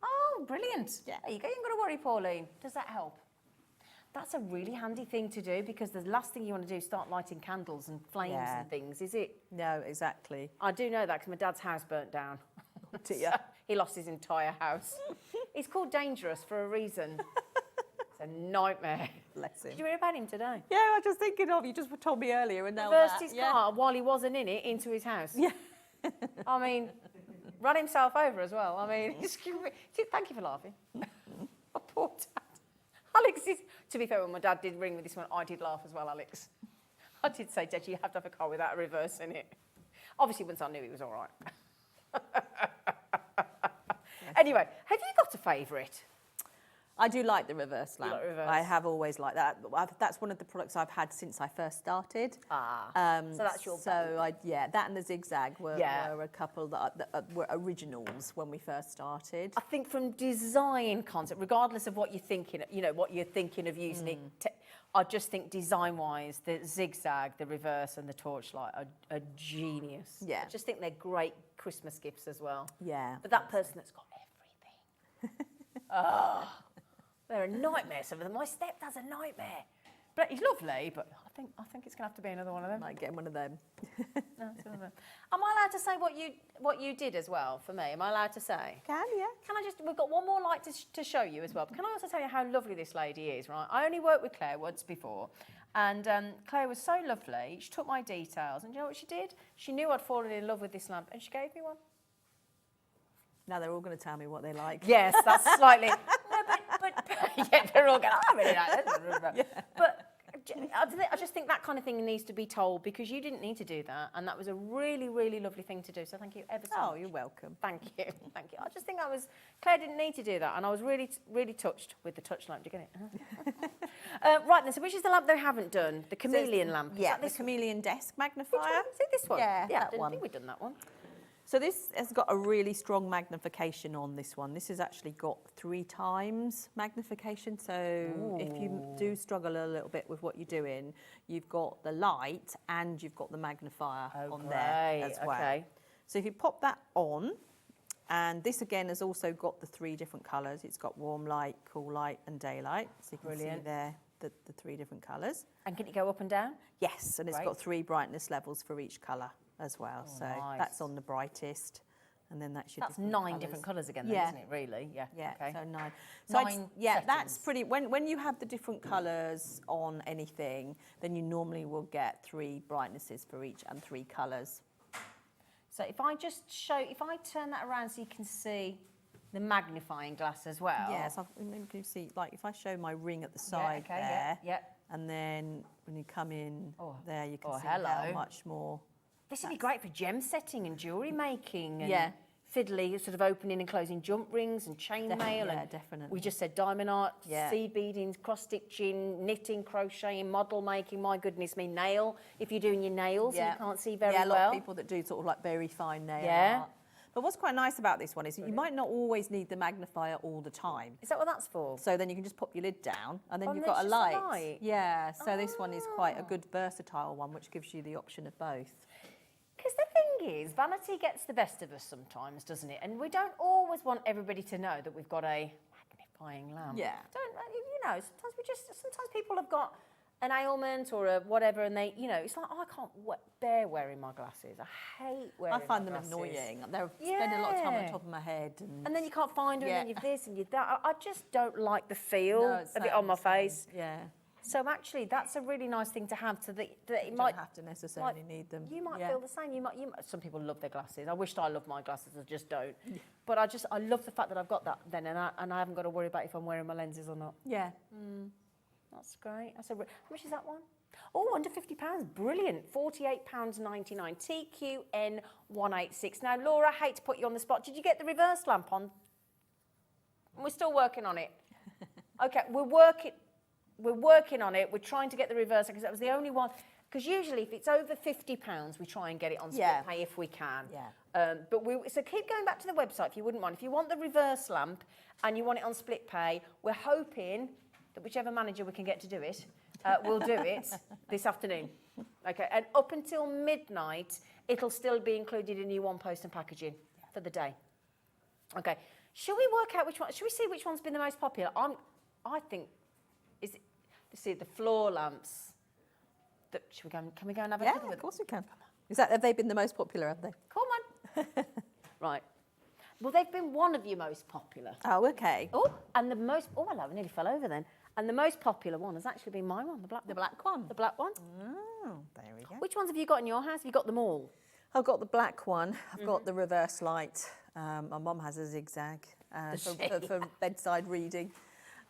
Oh, brilliant. Yeah. There you go. You ain't got to worry, Pauline. Does that help? That's a really handy thing to do because the last thing you want to do is start lighting candles and flames and things, is it? No, exactly. I do know that because my dad's house burnt down. He lost his entire house. It's called dangerous for a reason. It's a nightmare. Bless him. Did you hear about him today? Yeah, I was just thinking of you. Just told me earlier, and now Reversed his car while he wasn't in it into his house. Yeah. I mean, ran himself over as well. I mean, thank you for laughing. My poor dad. Alex is, to be fair, when my dad did ring with this one, I did laugh as well, Alex. I did say, Dad, you have to have a car without a reverse in it. Obviously, once I knew he was all right. Anyway, have you got a favourite? I do like the reverse lamp. like reverse? I have always liked that. That's one of the products I've had since I first started. So that's your that and the zigzag were a couple that were originals when we first started. I think from design concept, regardless of what you're thinking, what you're thinking of using it, I just think design-wise, the zigzag, the reverse, and the torchlight are genius. Yeah. I just think they're great Christmas gifts as well. Yeah. But that person that's got everything. They're a nightmare, some of them. My stepdad's a nightmare. But he's lovely, but I think it's going to have to be another one of them. Might get one of them. No, it's one of them. Am I allowed to say what you did as well for me? Am I allowed to say? Can, yeah. Can I we've got one more light to show you as well. But can I also tell you how lovely this lady is, right? I only worked with Claire once before. And Claire was so lovely. She took my details. And you know what she did? She knew I'd fallen in love with this lamp. And she gave me one. Now they're all going to tell me what they like. Yes, that's slightly... but yeah, they're all going, I really like that. But I just think that kind of thing needs to be told, because you didn't need to do that, and that was a really, really lovely thing to do. So thank you ever so much. Oh, you're welcome. Thank you, thank you. I just think Claire didn't need to do that, and I was really, really touched with the touch lamp. Do you get it? Right then, so which is the lamp they haven't done? The chameleon lamp. Yeah, the chameleon desk magnifier. Which one? Is it this one? Yeah, I that didn't one. think we'd done that one. So this has got a really strong magnification on this one. This has actually got 3 times magnification. So if you do struggle a little bit with what you're doing, you've got the light and you've got the magnifier on there as well. Okay. So if you pop that on, and this again has also got the 3 different colours. It's got warm light, cool light and daylight. So you can see there the 3 different colours. And can it go up and down? Yes, and it's got 3 brightness levels for each colour as well. So nice. that's on the brightest, and then that's your That's different 9 colours. different colours again, then, isn't it? Really? Yeah. Yeah, Okay. so 9. So I'd- 9 yeah, that's settings. pretty. When you have the different colours on anything, then you normally will get 3 brightnesses for each and 3 colours. So if I turn that around so you can see the magnifying glass as well. Yes, maybe you can see, like if I show my ring at the side okay, there, yeah. and then when you come in there, you can see hello. how much more. This would be great for gem setting and jewellery making and Yeah. fiddly, sort of opening and closing jump rings and chainmail. Yeah, and definitely. We just said diamond art, Yeah. seed beading, cross stitching, knitting, crocheting, model making. My goodness me, nail. If you're doing your nails and you can't see very a lot well. of people that do sort of like very fine nail Yeah. art. But what's quite nice about this one is that you might not always need the magnifier all the time. Is that what that's for? So then you can just pop your lid down and then Oh, you've and got a it's just a light. light? Yeah, so this one is quite a good versatile one, which gives you the option of both. Because the thing is, vanity gets the best of us sometimes, doesn't it? And we don't always want everybody to know that we've got a magnifying lamp. Yeah. Sometimes people have got an ailment or a whatever, and they, it's like, I can't bear wearing my glasses. I hate wearing I find my them glasses. annoying. They're spending a lot of time on Yeah. the top of my head. And then you can't find them, and then you've this and you've that. I just don't like the feel No, it's of it same, on my same. face. Yeah. So actually, that's a really nice thing to have, so that it You might don't have to necessarily need them. You might Yeah. feel the same. You might. Some people love their glasses. I wished I loved my glasses. I just don't. But I love the fact that I've got that then, and I haven't got to worry about if I'm wearing my lenses or not. Yeah. That's great. How much is that one? Oh, under £50. Brilliant. £48.99. TQN186. Now, Laura, I hate to put you on the spot. Did you get the reverse lamp on? We're still working on it. Okay, we're working on it. We're trying to get the reverse because that was the only one. Because usually, if it's over £50, we try and get it on split pay if we can. Yeah. So keep going back to the website if you wouldn't mind. If you want the reverse lamp and you want it on split pay, we're hoping that whichever manager we can get to do it, will do it this afternoon. Okay, and up until midnight, it'll still be included in your one post and packaging for the day. Okay, shall we work out which one? Shall we see which one's been the most popular? I think the floor lamps. Should we go? Can we go and have a Yeah, look at them? of course we can. Have they been the most popular, have they? Come on. Right. Well, they've been one of your most popular. Oh, okay. Oh, and the most. Oh, hello, I nearly fell over then. And the most popular one has actually been my one, the black one. The black one. The black one. Oh, there we go. Which ones have you got in your house? Have you got them all? I've got the black one. I've got the reverse light. My mum has a zigzag for bedside reading.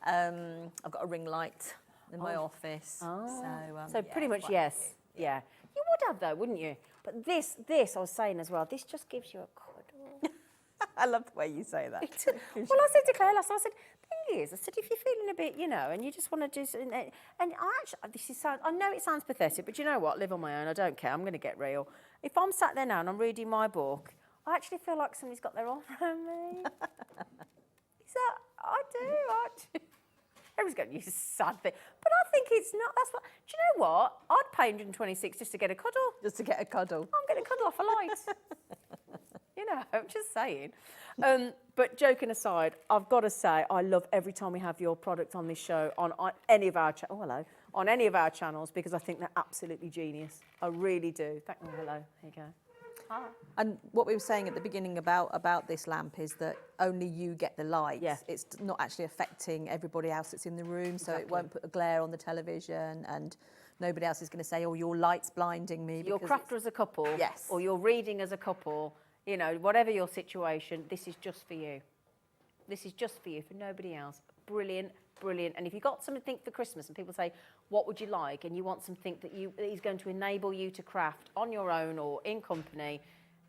I've got a ring light in my office. Oh. So, Pretty much quite yes. a few. Yeah. You would have though, wouldn't you? But this I was saying as well, this just gives you a cuddle. I love the way you say that. Well, I said to Claire last night, I said, thing is, I said, if you're feeling a bit, and you just want to do something, and I know it sounds pathetic, but you know what? Live on my own. I don't care. I'm going to get real. If I'm sat there now and I'm reading my book, I actually feel like somebody's got their arm around me. I do. Everyone's going, you sad thing. But I think it's not. That's what. Do you know what? I'd pay 126 just to get a cuddle. Just to get a cuddle. I'm getting a cuddle off a light. I'm just saying. But joking aside, I've got to say, I love every time we have your product on this show on any of our on any of our channels, because I think they're absolutely genius. I really do. Hello. Here you go. Hi. And what we were saying at the beginning about this lamp is that only you get the light. Yeah. It's not actually affecting everybody else that's in the room, so Exactly. it won't put a glare on the television, and nobody else is going to say, oh, your light's blinding me. You're crafter as a couple, Yes. or you're reading as a couple, whatever your situation, this is just for you. This is just for you, for nobody else. Brilliant, brilliant. And if you've got something for Christmas and people say, what would you like? And you want something that is going to enable you to craft on your own or in company,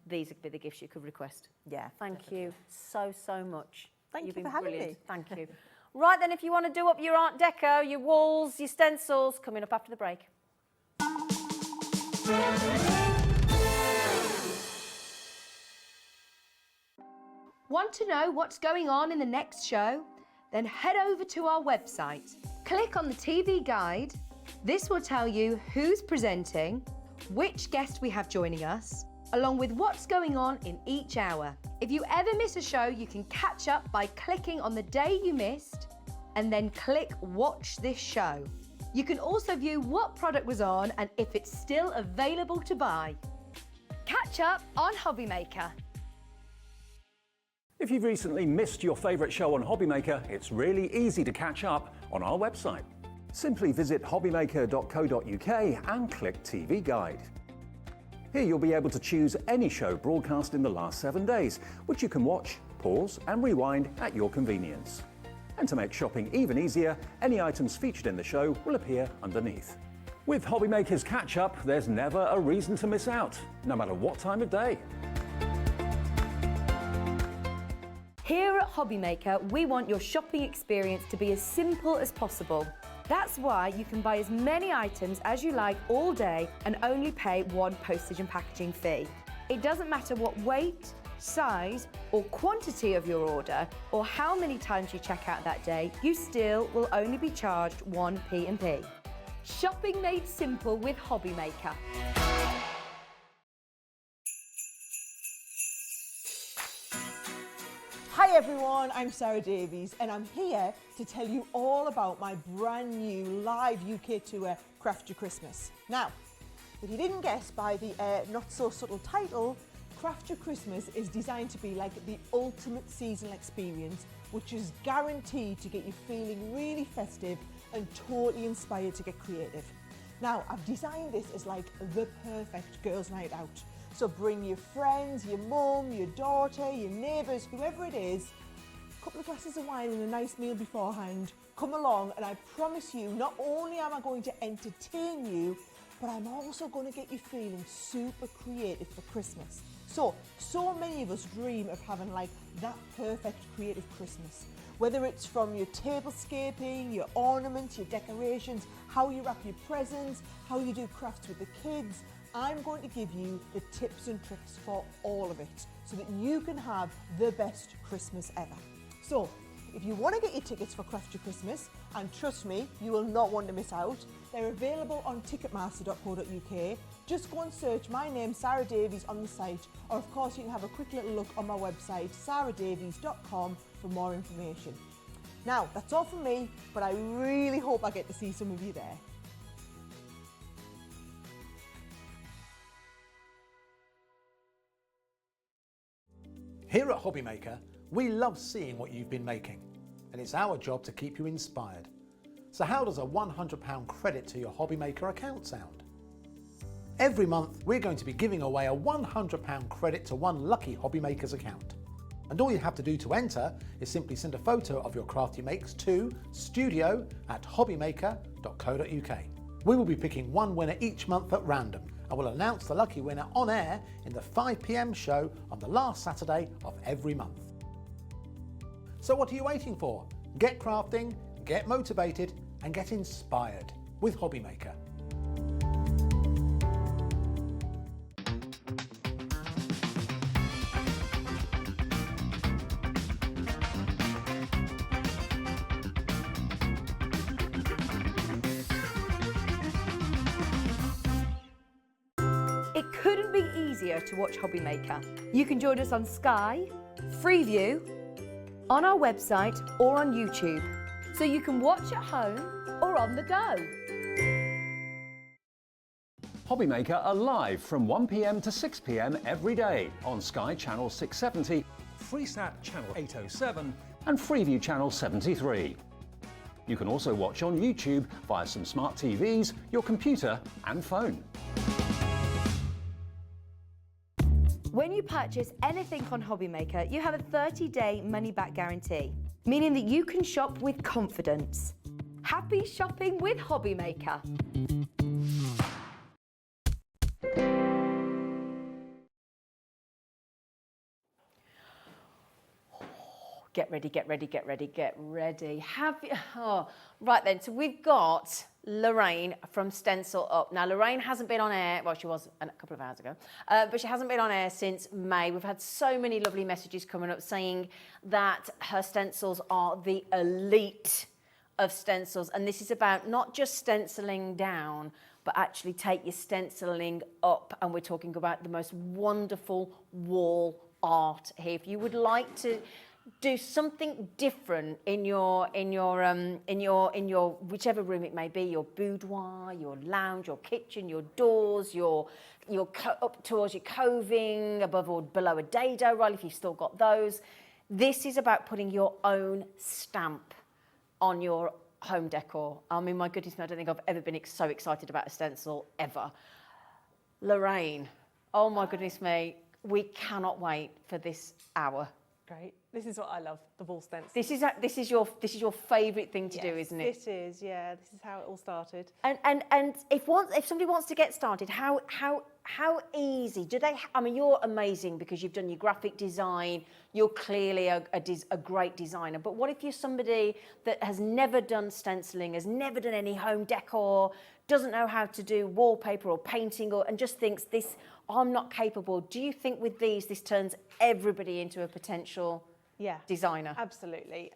these would be the gifts you could request. Yeah. Thank you so, so much. Thank You've you been for having brilliant. me. Thank you. Right then, if you want to do up your Art Deco, your walls, your stencils, coming up after the break. Want to know what's going on in the next show? Then head over to our website. Click on the TV guide. This will tell you who's presenting, which guest we have joining us, along with what's going on in each hour. If you ever miss a show, you can catch up by clicking on the day you missed and then click Watch This Show. You can also view what product was on and if it's still available to buy. Catch up on Hobby Maker. If you've recently missed your favourite show on Hobby Maker, it's really easy to catch up on our website. Simply visit hobbymaker.co.uk and click TV Guide. Here you'll be able to choose any show broadcast in the last 7 days, which you can watch, pause and rewind at your convenience. And to make shopping even easier, any items featured in the show will appear underneath. With Hobby Maker's Catch Up, there's never a reason to miss out, no matter what time of day. Here at Hobby Maker, we want your shopping experience to be as simple as possible. That's why you can buy as many items as you like all day and only pay one postage and packaging fee. It doesn't matter what weight, size or quantity of your order or how many times you check out that day, you still will only be charged one P&P. Shopping made simple with Hobby Maker. Hi everyone, I'm Sarah Davies and I'm here to tell you all about my brand new live UK tour, Craft Your Christmas. Now, if you didn't guess by the not so subtle title, Craft Your Christmas is designed to be like the ultimate seasonal experience, which is guaranteed to get you feeling really festive and totally inspired to get creative. Now, I've designed this as like the perfect girls' night out. So bring your friends, your mum, your daughter, your neighbours, whoever it is, a couple of glasses of wine and a nice meal beforehand. Come along and I promise you, not only am I going to entertain you, but I'm also going to get you feeling super creative for Christmas. So many of us dream of having like that perfect creative Christmas. Whether it's from your tablescaping, your ornaments, your decorations, how you wrap your presents, how you do crafts with the kids, I'm going to give you the tips and tricks for all of it so that you can have the best Christmas ever. So, if you want to get your tickets for Craft Your Christmas, and trust me, you will not want to miss out, they're available on ticketmaster.co.uk. Just go and search my name, Sarah Davies, on the site, or of course you can have a quick little look on my website, sarahdavies.com, for more information. Now, that's all from me, but I really hope I get to see some of you there. Here at Hobby Maker, we love seeing what you've been making, and it's our job to keep you inspired. So how does a £100 credit to your Hobby Maker account sound? Every month, we're going to be giving away a £100 credit to one lucky Hobby Maker's account. And all you have to do to enter is simply send a photo of your craft you makes to studio@hobbymaker.co.uk. We will be picking one winner each month at random, and we'll announce the lucky winner on air in the 5 PM show on the last Saturday of every month. So what are you waiting for? Get crafting, get motivated and get inspired with Hobby Maker. It couldn't be easier to watch Hobby Maker. You can join us on Sky, Freeview, on our website or on YouTube, so you can watch at home or on the go. Hobby Maker are live from 1 PM to 6 PM every day on Sky Channel 670, Freesat Channel 807 and Freeview Channel 73. You can also watch on YouTube via some smart TVs, your computer and phone. When you purchase anything on Hobby Maker, you have a 30-day money-back guarantee. meaning that you can shop with confidence. Happy shopping with Hobbymaker. Get ready, get ready, get ready, get ready. Have you, right then, so we've got Lorraine from Stencil Up. Now, Lorraine hasn't been on air, well, she was a couple of hours ago, but she hasn't been on air since May. We've had so many lovely messages coming up saying that her stencils are the elite of stencils. And this is about not just stenciling down, but actually take your stenciling up. And we're talking about the most wonderful wall art here. If you would like to do something different in your whichever room it may be, your boudoir, your lounge, your kitchen, your doors, your up towards your coving, above or below a dado rail if you've still got those. This is about putting your own stamp on your home decor. I mean, my goodness me, I don't think I've ever been so excited about a stencil ever. Lorraine, oh my goodness me, we cannot wait for this hour. Great. This is what I love, the wall stencil. This is your favourite thing to do, isn't it? It is, yeah. This is how it all started. And if somebody wants to get started, how easy do they? I mean, you're amazing because you've done your graphic design. You're clearly a great designer. But what if you're somebody that has never done stenciling, has never done any home decor, doesn't know how to do wallpaper or painting, and just thinks this, I'm not capable. Do you think with these, this turns everybody into a potential designer? Absolutely.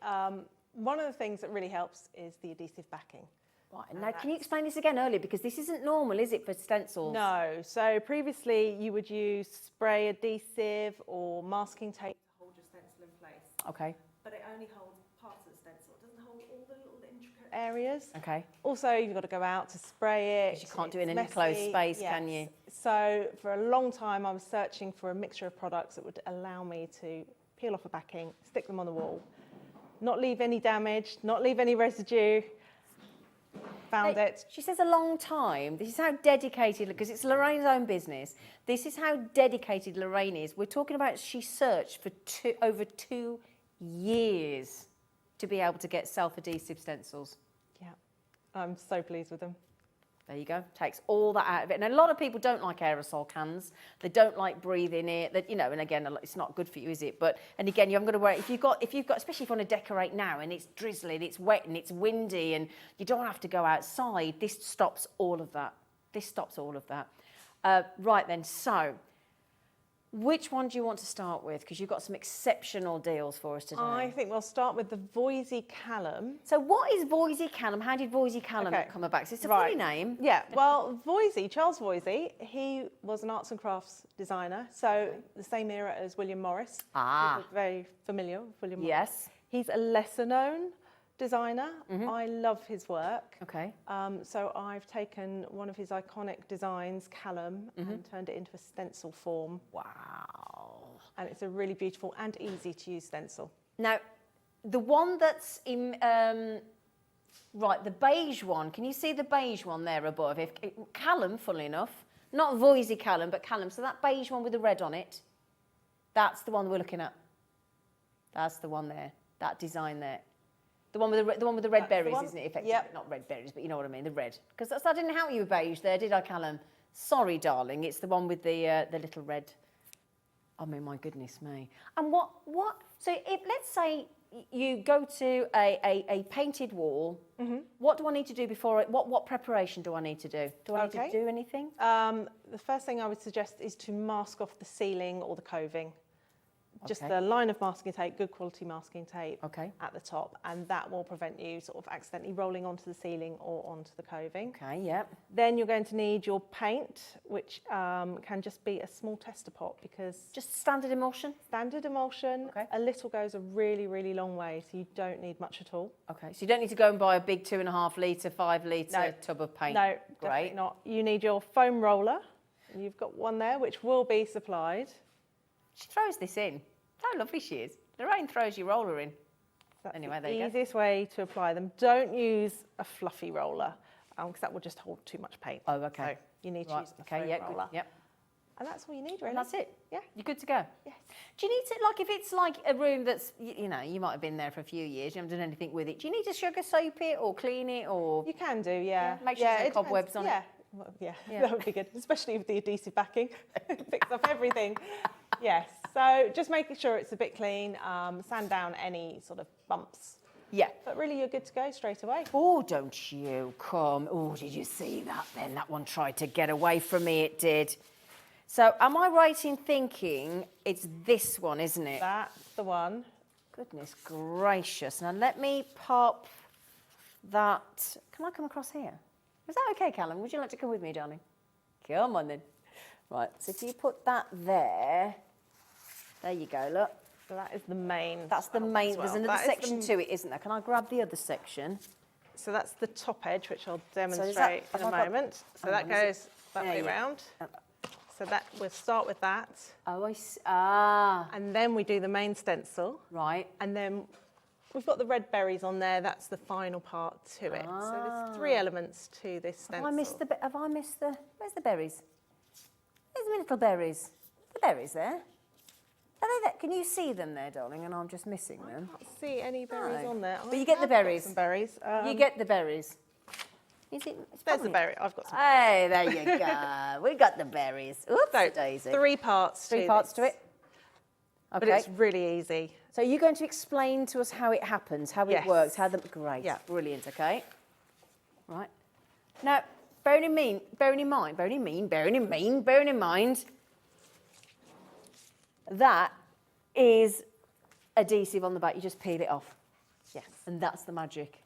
One of the things that really helps is the adhesive backing. Right, now can you explain this again earlier, because this isn't normal, is it, for stencils? No, so previously you would use spray adhesive or masking tape to hold your stencil in place. Okay. But it only holds parts of the stencil, it doesn't hold all the little intricate areas. Okay. Also, you've got to go out to spray it. Because you can't do it in an It's enclosed messy, space, yes. can you? So for a long time I was searching for a mixture of products that would allow me to peel off a backing, stick them on the wall, not leave any damage, not leave any residue. Found it. She says a long time. This is how dedicated, because it's Lorraine's own business. This is how dedicated Lorraine is. We're talking about she searched for over 2 years to be able to get self-adhesive stencils. Yeah, I'm so pleased with them. There you go. Takes all that out of it. And a lot of people don't like aerosol cans. They don't like breathing it. That, you know, and again, it's not good for you, is it? But, and again, you haven't got to worry. If you've got, especially if you want to decorate now and it's drizzling, it's wet and it's windy and you don't have to go outside, this stops all of that. This stops all of that. Right then, so which one do you want to start with? Because you've got some exceptional deals for us today. I think we'll start with the Voisey Callum. So what is Voisey Callum? How did Voisey Callum come about? It's a funny name. Yeah, well, Voisey, Charles Voisey, he was an arts and crafts designer, so the same era as William Morris. Ah. People are very familiar with William Morris. Yes. He's a lesser known designer. I love his work. Okay. So I've taken one of his iconic designs, Callum, and turned it into a stencil form. Wow. And it's a really beautiful and easy to use stencil. Now, the one that's in, right, the beige one, can you see the beige one there above? Callum, funnily enough, not Voisey Callum, but Callum, so that beige one with the red on it, that's the one we're looking at. That's the one there, that design there. The one with the red berries, isn't it, effectively? Yep. Not red berries, but you know what I mean, the red. Because I didn't help you with beige there, did I, Callum? Sorry, darling, it's the one with the little red. I mean, my goodness me. And what? So let's say you go to a painted wall. What do I need to do before it? What preparation do I need to do? Do I need to do anything? The first thing I would suggest is to mask off the ceiling or the coving. Just a line of masking tape, good quality masking tape at the top, and that will prevent you sort of accidentally rolling onto the ceiling or onto the coving. Okay, yep. Then you're going to need your paint, which can just be a small tester pot, because... Just standard emulsion? Standard emulsion. Okay. A little goes a really, really long way, so you don't need much at all. Okay, so you don't need to go and buy a big 2.5 litre, 5 litre tub of paint? No, definitely not. You need your foam roller. You've got one there, which will be supplied. She throws this in. How lovely she is. Lorraine throws your roller in. That's anyway, the there you go. easiest way to apply them. Don't use a fluffy roller, because that will just hold too much paint. Oh, okay. So you need to use a foam roller. Yep. And that's all you need, really. And that's it? Yeah. You're good to go? Yes. Do you need to, like, if it's like a room that's, you know, you might have been there for a few years, you haven't done anything with it, do you need to sugar soap it or clean it or? You can do, yeah. Make sure there's no it depends. cobwebs on it. Yeah. Well, yeah, that would be good, especially with the adhesive backing. It picks up everything. Yes, so just making sure it's a bit clean, sand down any sort of bumps. Yeah. But really, you're good to go straight away. Oh, don't you come. Oh, did you see that then? That one tried to get away from me, it did. So am I right in thinking it's this one, isn't it? That's the one. Goodness gracious. Now let me pop that. Can I come across here? Is that okay, Callum? Would you like to come with me, darling? Come on then. Right, so if you put that there you go, look. So that is the main. That's the main, as well. there's another That is section to it, isn't there? Can I grab the other section? So that's the top edge, which I'll is that- demonstrate have in a I got- moment. So hang that on, is goes that There way you go. round. So that we'll start with that, Oh, I see. Ah, and then we do the main stencil, right. and then we've got the red berries on there. That's the final part to it. So there's 3 elements to this stencil. Have I missed the, where's the berries? Where's the little berries? The berries there? Are they there? Can you see them there, darling? And I'm just missing them. I can't see any berries No. on there. But you get the have got berries. some berries. You get the berries. Is it? It's There's the probably- berry. I've got some. Hey, there you go. We got the berries. Oops, So daisy. 3 parts. Three parts to this. it. But Okay. it's really easy. So you're going to explain to us how it happens, how it Yes. works, how the great, Yeah. brilliant. Okay. Right. Now, bearing in mind that is adhesive on the back. You just peel it off, Yes. and that's the magic.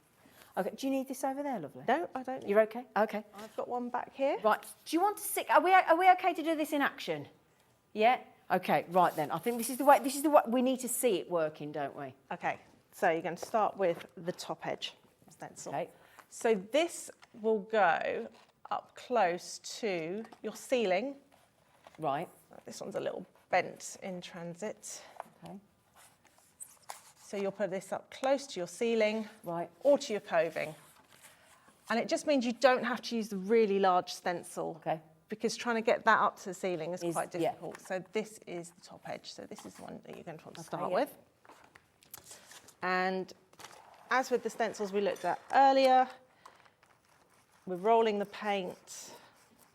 Okay. Do you need this over there, lovely? No, I don't. You're okay. Okay. I've got one back here. Right. Do you want to sit? Are we okay to do this in action? Yeah. Okay. Right then. I think this is the way. This is the way we need to see it working, don't we? Okay. So you're going to start with the top edge stencil. Okay. So this will go up close to your ceiling. Right. This one's a little bent in transit. Okay. So you'll put this up close to your ceiling, Right. or to your coving. And it just means you don't have to use the really large stencil. Okay. Because trying to get that up to the ceiling is quite yeah. difficult. So this is the top edge. So this is the one that you're going to want to Okay, start yeah. with. And as with the stencils we looked at earlier, we're rolling the paint.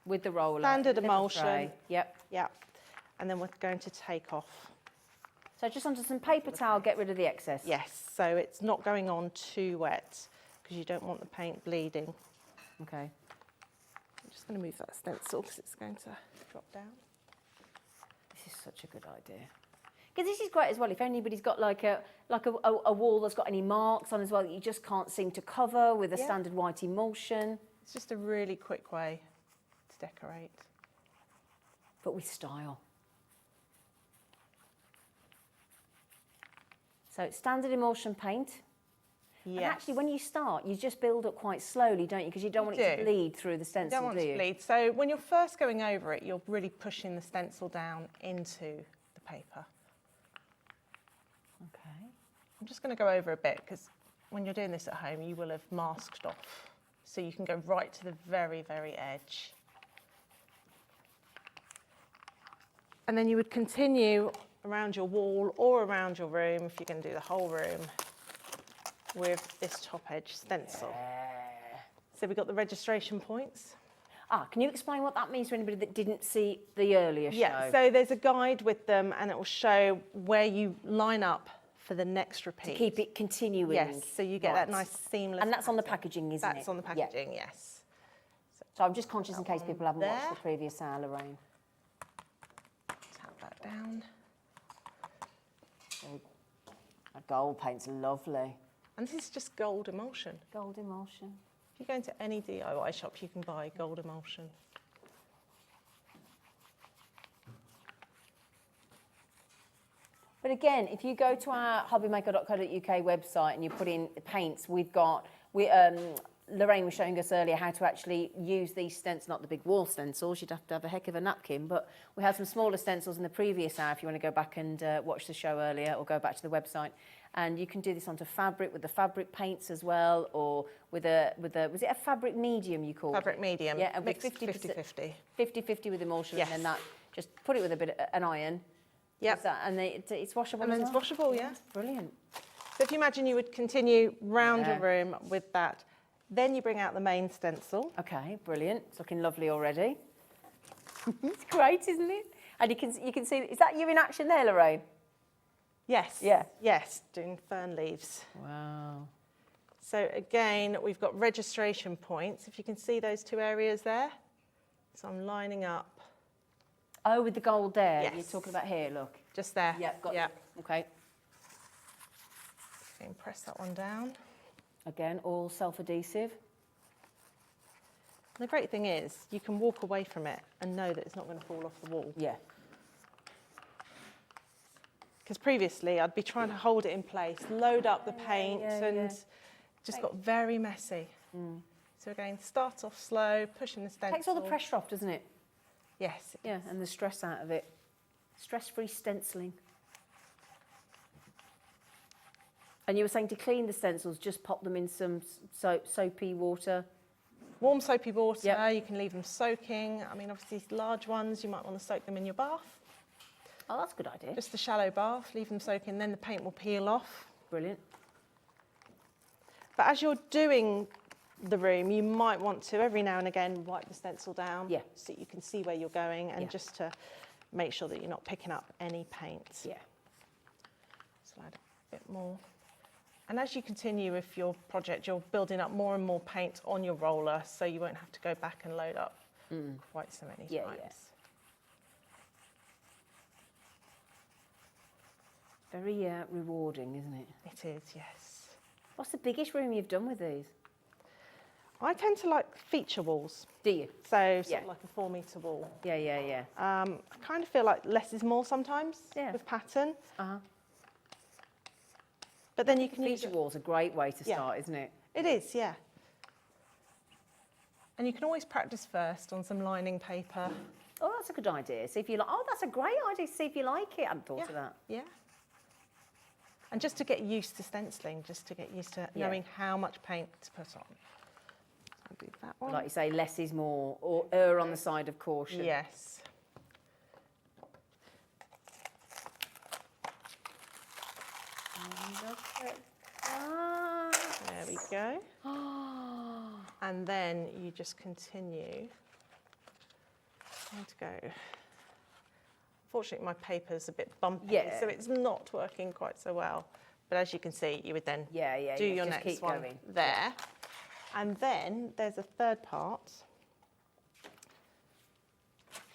With the roller. Standard little emulsion. tray. Yep. Yeah. And then we're going to take off. So just onto some paper towel, get rid of the excess. Yes, so it's not going on too wet because you don't want the paint bleeding. Okay. I'm just going to move that stencil because it's going to drop down. This is such a good idea. Because this is great as well. If anybody's got like a wall that's got any marks on as well that you just can't seem to cover with a Yeah. standard white emulsion, It's just a really quick way to decorate. but with style. So it's standard emulsion paint. Yes. And actually, when you start, you just build up quite slowly, don't you? Because you don't want it to do. bleed through the You stencil, don't want do to you? bleed. So when you're first going over it, you're really pushing the stencil down into the paper. Okay. I'm just going to go over a bit because when you're doing this at home, you will have masked off. So you can go right to the very, very edge. And then you would continue around your wall or around your room, if you're going to do the whole room, with this top edge stencil. So we've got the registration points. Ah, can you explain what that means to anybody that didn't see the earlier show? Yeah, so there's a guide with them and it will show where you line up for the next repeat. To keep it continuing. Yes, so you get that Right. nice seamless And that's on the pattern. packaging, isn't it? That's on the Yeah. packaging, yes. So I'm just conscious in case one people haven't watched there. the previous hour, Lorraine. Tap that down. That gold paint's lovely. And this is just gold emulsion. Gold emulsion. If you go into any DIY shop, you can buy gold emulsion. But again, if you go to our hobbymaker.co.uk website and you put in paints, Lorraine was showing us earlier how to actually use these stencils, not the big wall stencils, you'd have to have a heck of a napkin, but we had some smaller stencils in the previous hour if you want to go back and watch the show earlier or go back to the website. And you can do this onto fabric with the fabric paints as well, or with a was it a fabric medium you called Fabric it? medium. Yeah, and with Mixed 50-50. 50-50 with emulsion, Yes. and then that just put it with a bit of an iron. Yep. Is that, and it's washable. And as then it's well? washable, yeah. Brilliant. So if you imagine you would continue round your Yeah. room with that, then you bring out the main stencil. Okay, brilliant. It's looking lovely already. It's great, isn't it? And you can see, is that you in action there, Lorraine? Yes. Yeah. Yes, doing fern leaves. Wow. So again, we've got registration points. If you can see those two areas there. So I'm lining up Oh, with the gold there. Yes. You're talking about here, look. just there. Yeah, got Yeah. Okay. And press that one down. Again, all self-adhesive. The great thing is you can walk away from it and know that it's not going to fall off the wall. Yeah. Because previously I'd be trying to hold it in place, load up the paint, and just got very messy. So again, start off slow, pushing the stencil. Takes all the pressure off, doesn't it? Yes. Yeah, and the stress out of it. Stress-free stenciling. And you were saying to clean the stencils, just pop them in some soapy water. Warm soapy water, Yep. you can leave them soaking. I mean, obviously large ones, you might want to soak them in your bath. Oh, that's a good idea. Just a shallow bath, leave them soaking, then the paint will peel off. Brilliant. But as you're doing the room, you might want to, every now and again, wipe the stencil down. Yeah. So you can see where you're going, and Yeah. just to make sure that you're not picking up any paint. Yeah. Slide a bit more. And as you continue with your project, you're building up more and more paint on your roller, so you won't have to go back and load up quite so many Yeah, times. yeah. Very rewarding, isn't it? It is, yes. What's the biggest room you've done with these? I tend to like feature walls, Do you? so sort Yeah. of like a 4-metre wall. Yeah, yeah, yeah. I kind of feel like less is more sometimes Yeah. with pattern, Uh-huh. but then you can use Feature it. wall's a great way to Yeah. start, isn't it? It is, yeah. And you can always practice first on some lining paper. Oh, that's a good idea. See if you like. Oh, that's a great idea. See if you like it. I hadn't thought of that. Yeah. And just to get used to stenciling, just to get used to Yeah. knowing how much paint to put on. I'll do that one. Like you say, less is more, or err on the side of caution. Yes. Ah. There we go. And then you just continue. To go. Unfortunately, my paper's a bit bumpy, Yeah. so it's not working quite so well. But as you can see, you would then Yeah, yeah. do yeah, your just next keep one going. there. And then there's a third part,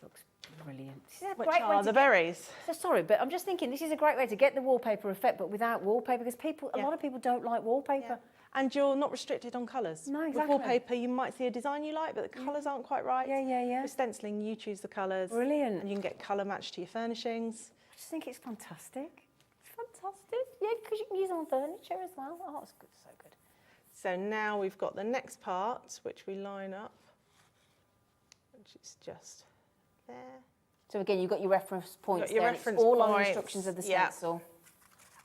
Looks brilliant. This is a which great way are to the get- berries. So sorry, but I'm just thinking this is a great way to get the wallpaper effect, but without wallpaper, because a Yeah. lot of people don't like wallpaper. And you're not restricted on colours. No, With exactly. wallpaper, you might see a design you like, but the colours aren't quite right. Yeah, yeah, yeah. With stenciling, you choose the colours. Brilliant. And you can get colour matched to your furnishings. I just think it's fantastic. It's fantastic. Yeah, because you can use it on furniture as well. Oh, it's good, so good. So now we've got the next part, which we line up, which is just there. So again, you've got your reference points your there. reference It's all on the points, instructions of the yeah. stencil.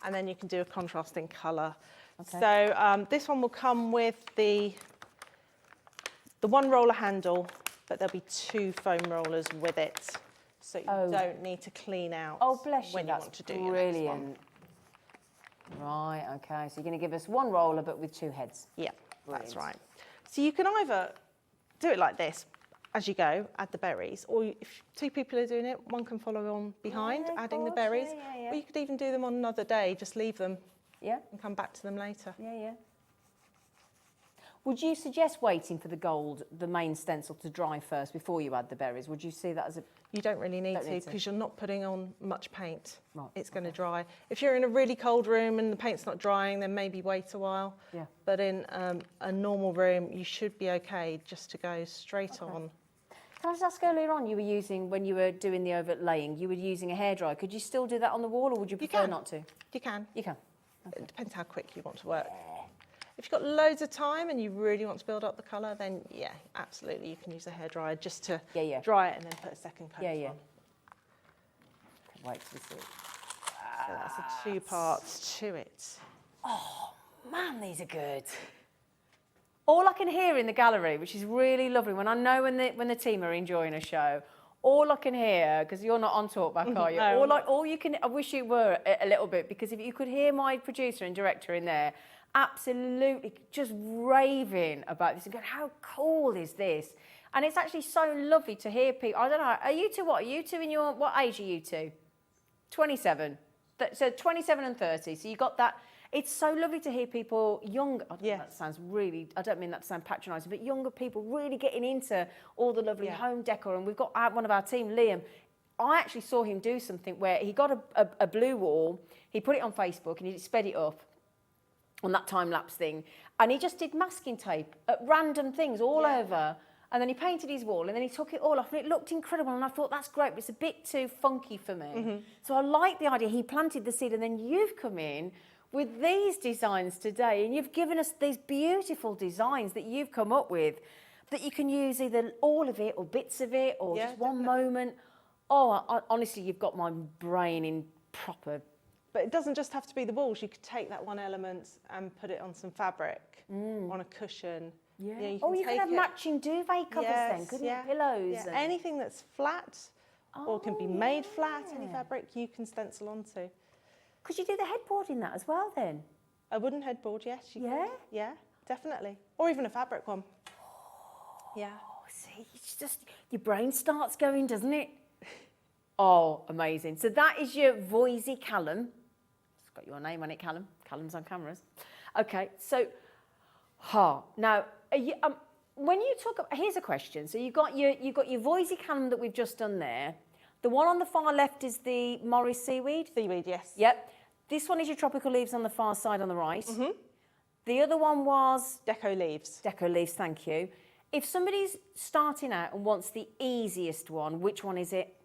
And then you can do a contrasting colour. Okay. So this one will come with the one roller handle, but there'll be 2 foam rollers with it. So you don't need to clean out Oh, bless you, when that's you want to do your next one. brilliant. Right, okay, so you're going to give us one roller, but with 2 heads. Yeah, that's Brilliant. right. So you can either do it like this, as you go, add the berries, or if 2 people are doing it, one can follow on behind, Yeah, of adding the course, berries. yeah, yeah. Or you could even do them on another day, just leave them Yeah, and come back to them later. yeah, yeah. Would you suggest waiting for the main stencil to dry first before you add the berries? Would you see that as a... You don't really need Don't to need to. because you're not putting on much paint. Right, It's going to dry. If you're in a really cold room and the paint's not drying, then maybe wait a while. Yeah. But in a normal room, you should be okay just to go straight on. Can I just ask earlier on, you were using, when you were doing the overlaying, you were using a hairdryer. Could you still do that on the wall, or would you prefer can. not to? You can. You can. It depends how quick you want to work. If you've got loads of time and you really want to build up the colour, then yeah, absolutely, you can use a hairdryer just to Yeah, yeah. dry it and then put a second coat Yeah, yeah. on. Can't wait to see. So that's the 2 parts to it. Man, these are good. All I can hear in the gallery, which is really lovely, when I know when the team are enjoying a show, all I can hear, because you're not on talkback, are you? No. All you can, I wish you were a little bit, because if you could hear my producer and director in there, absolutely just raving about this and going, how cool is this? And it's actually so lovely to hear people. I don't know, are you two what? Are you two in your, what age are you two? 27. So 27 and 30. So you got that. It's so lovely to hear people younger. That sounds really, I don't mean that to sound patronising, but younger people really getting into all the lovely home decor. And we've got one of our team, Liam. I actually saw him do something where he got a blue wall, he put it on Facebook and he sped it up on that time-lapse thing. And he just did masking tape at random things all over. And then he painted his wall and then he took it all off and it looked incredible. And I thought, that's great, but it's a bit too funky for me. So I like the idea. He planted the seed and then you've come in with these designs today and you've given us these beautiful designs that you've come up with that you can use either all of it or bits of it or just one moment. Oh, honestly, you've got my brain in proper. But it doesn't just have to be the walls. You could take that one element and put it on some fabric, on a cushion. Yeah. You you can have matching duvet covers then, couldn't you? Pillows. Yeah. And... Anything that's flat or can be made flat, any fabric you can stencil onto. Could you do the headboard in that as well then? A wooden headboard, yes. You Yeah? could. Yeah, definitely. Or even a fabric one. Yeah. Oh, see, it's just, your brain starts going, doesn't it? Oh, amazing. So that is your Voisey Callum. It's got your name on it, Callum. Callum's on cameras. Okay, so, now, when you talk, here's a question. So you've got your Voisey Callum that we've just done there. The one on the far left is the Morris seaweed. Seaweed, yes. Yep. This one is your tropical leaves on the far side on the right. The other one was? Deco leaves. Deco leaves, thank you. If somebody's starting out and wants the easiest one, which one is it?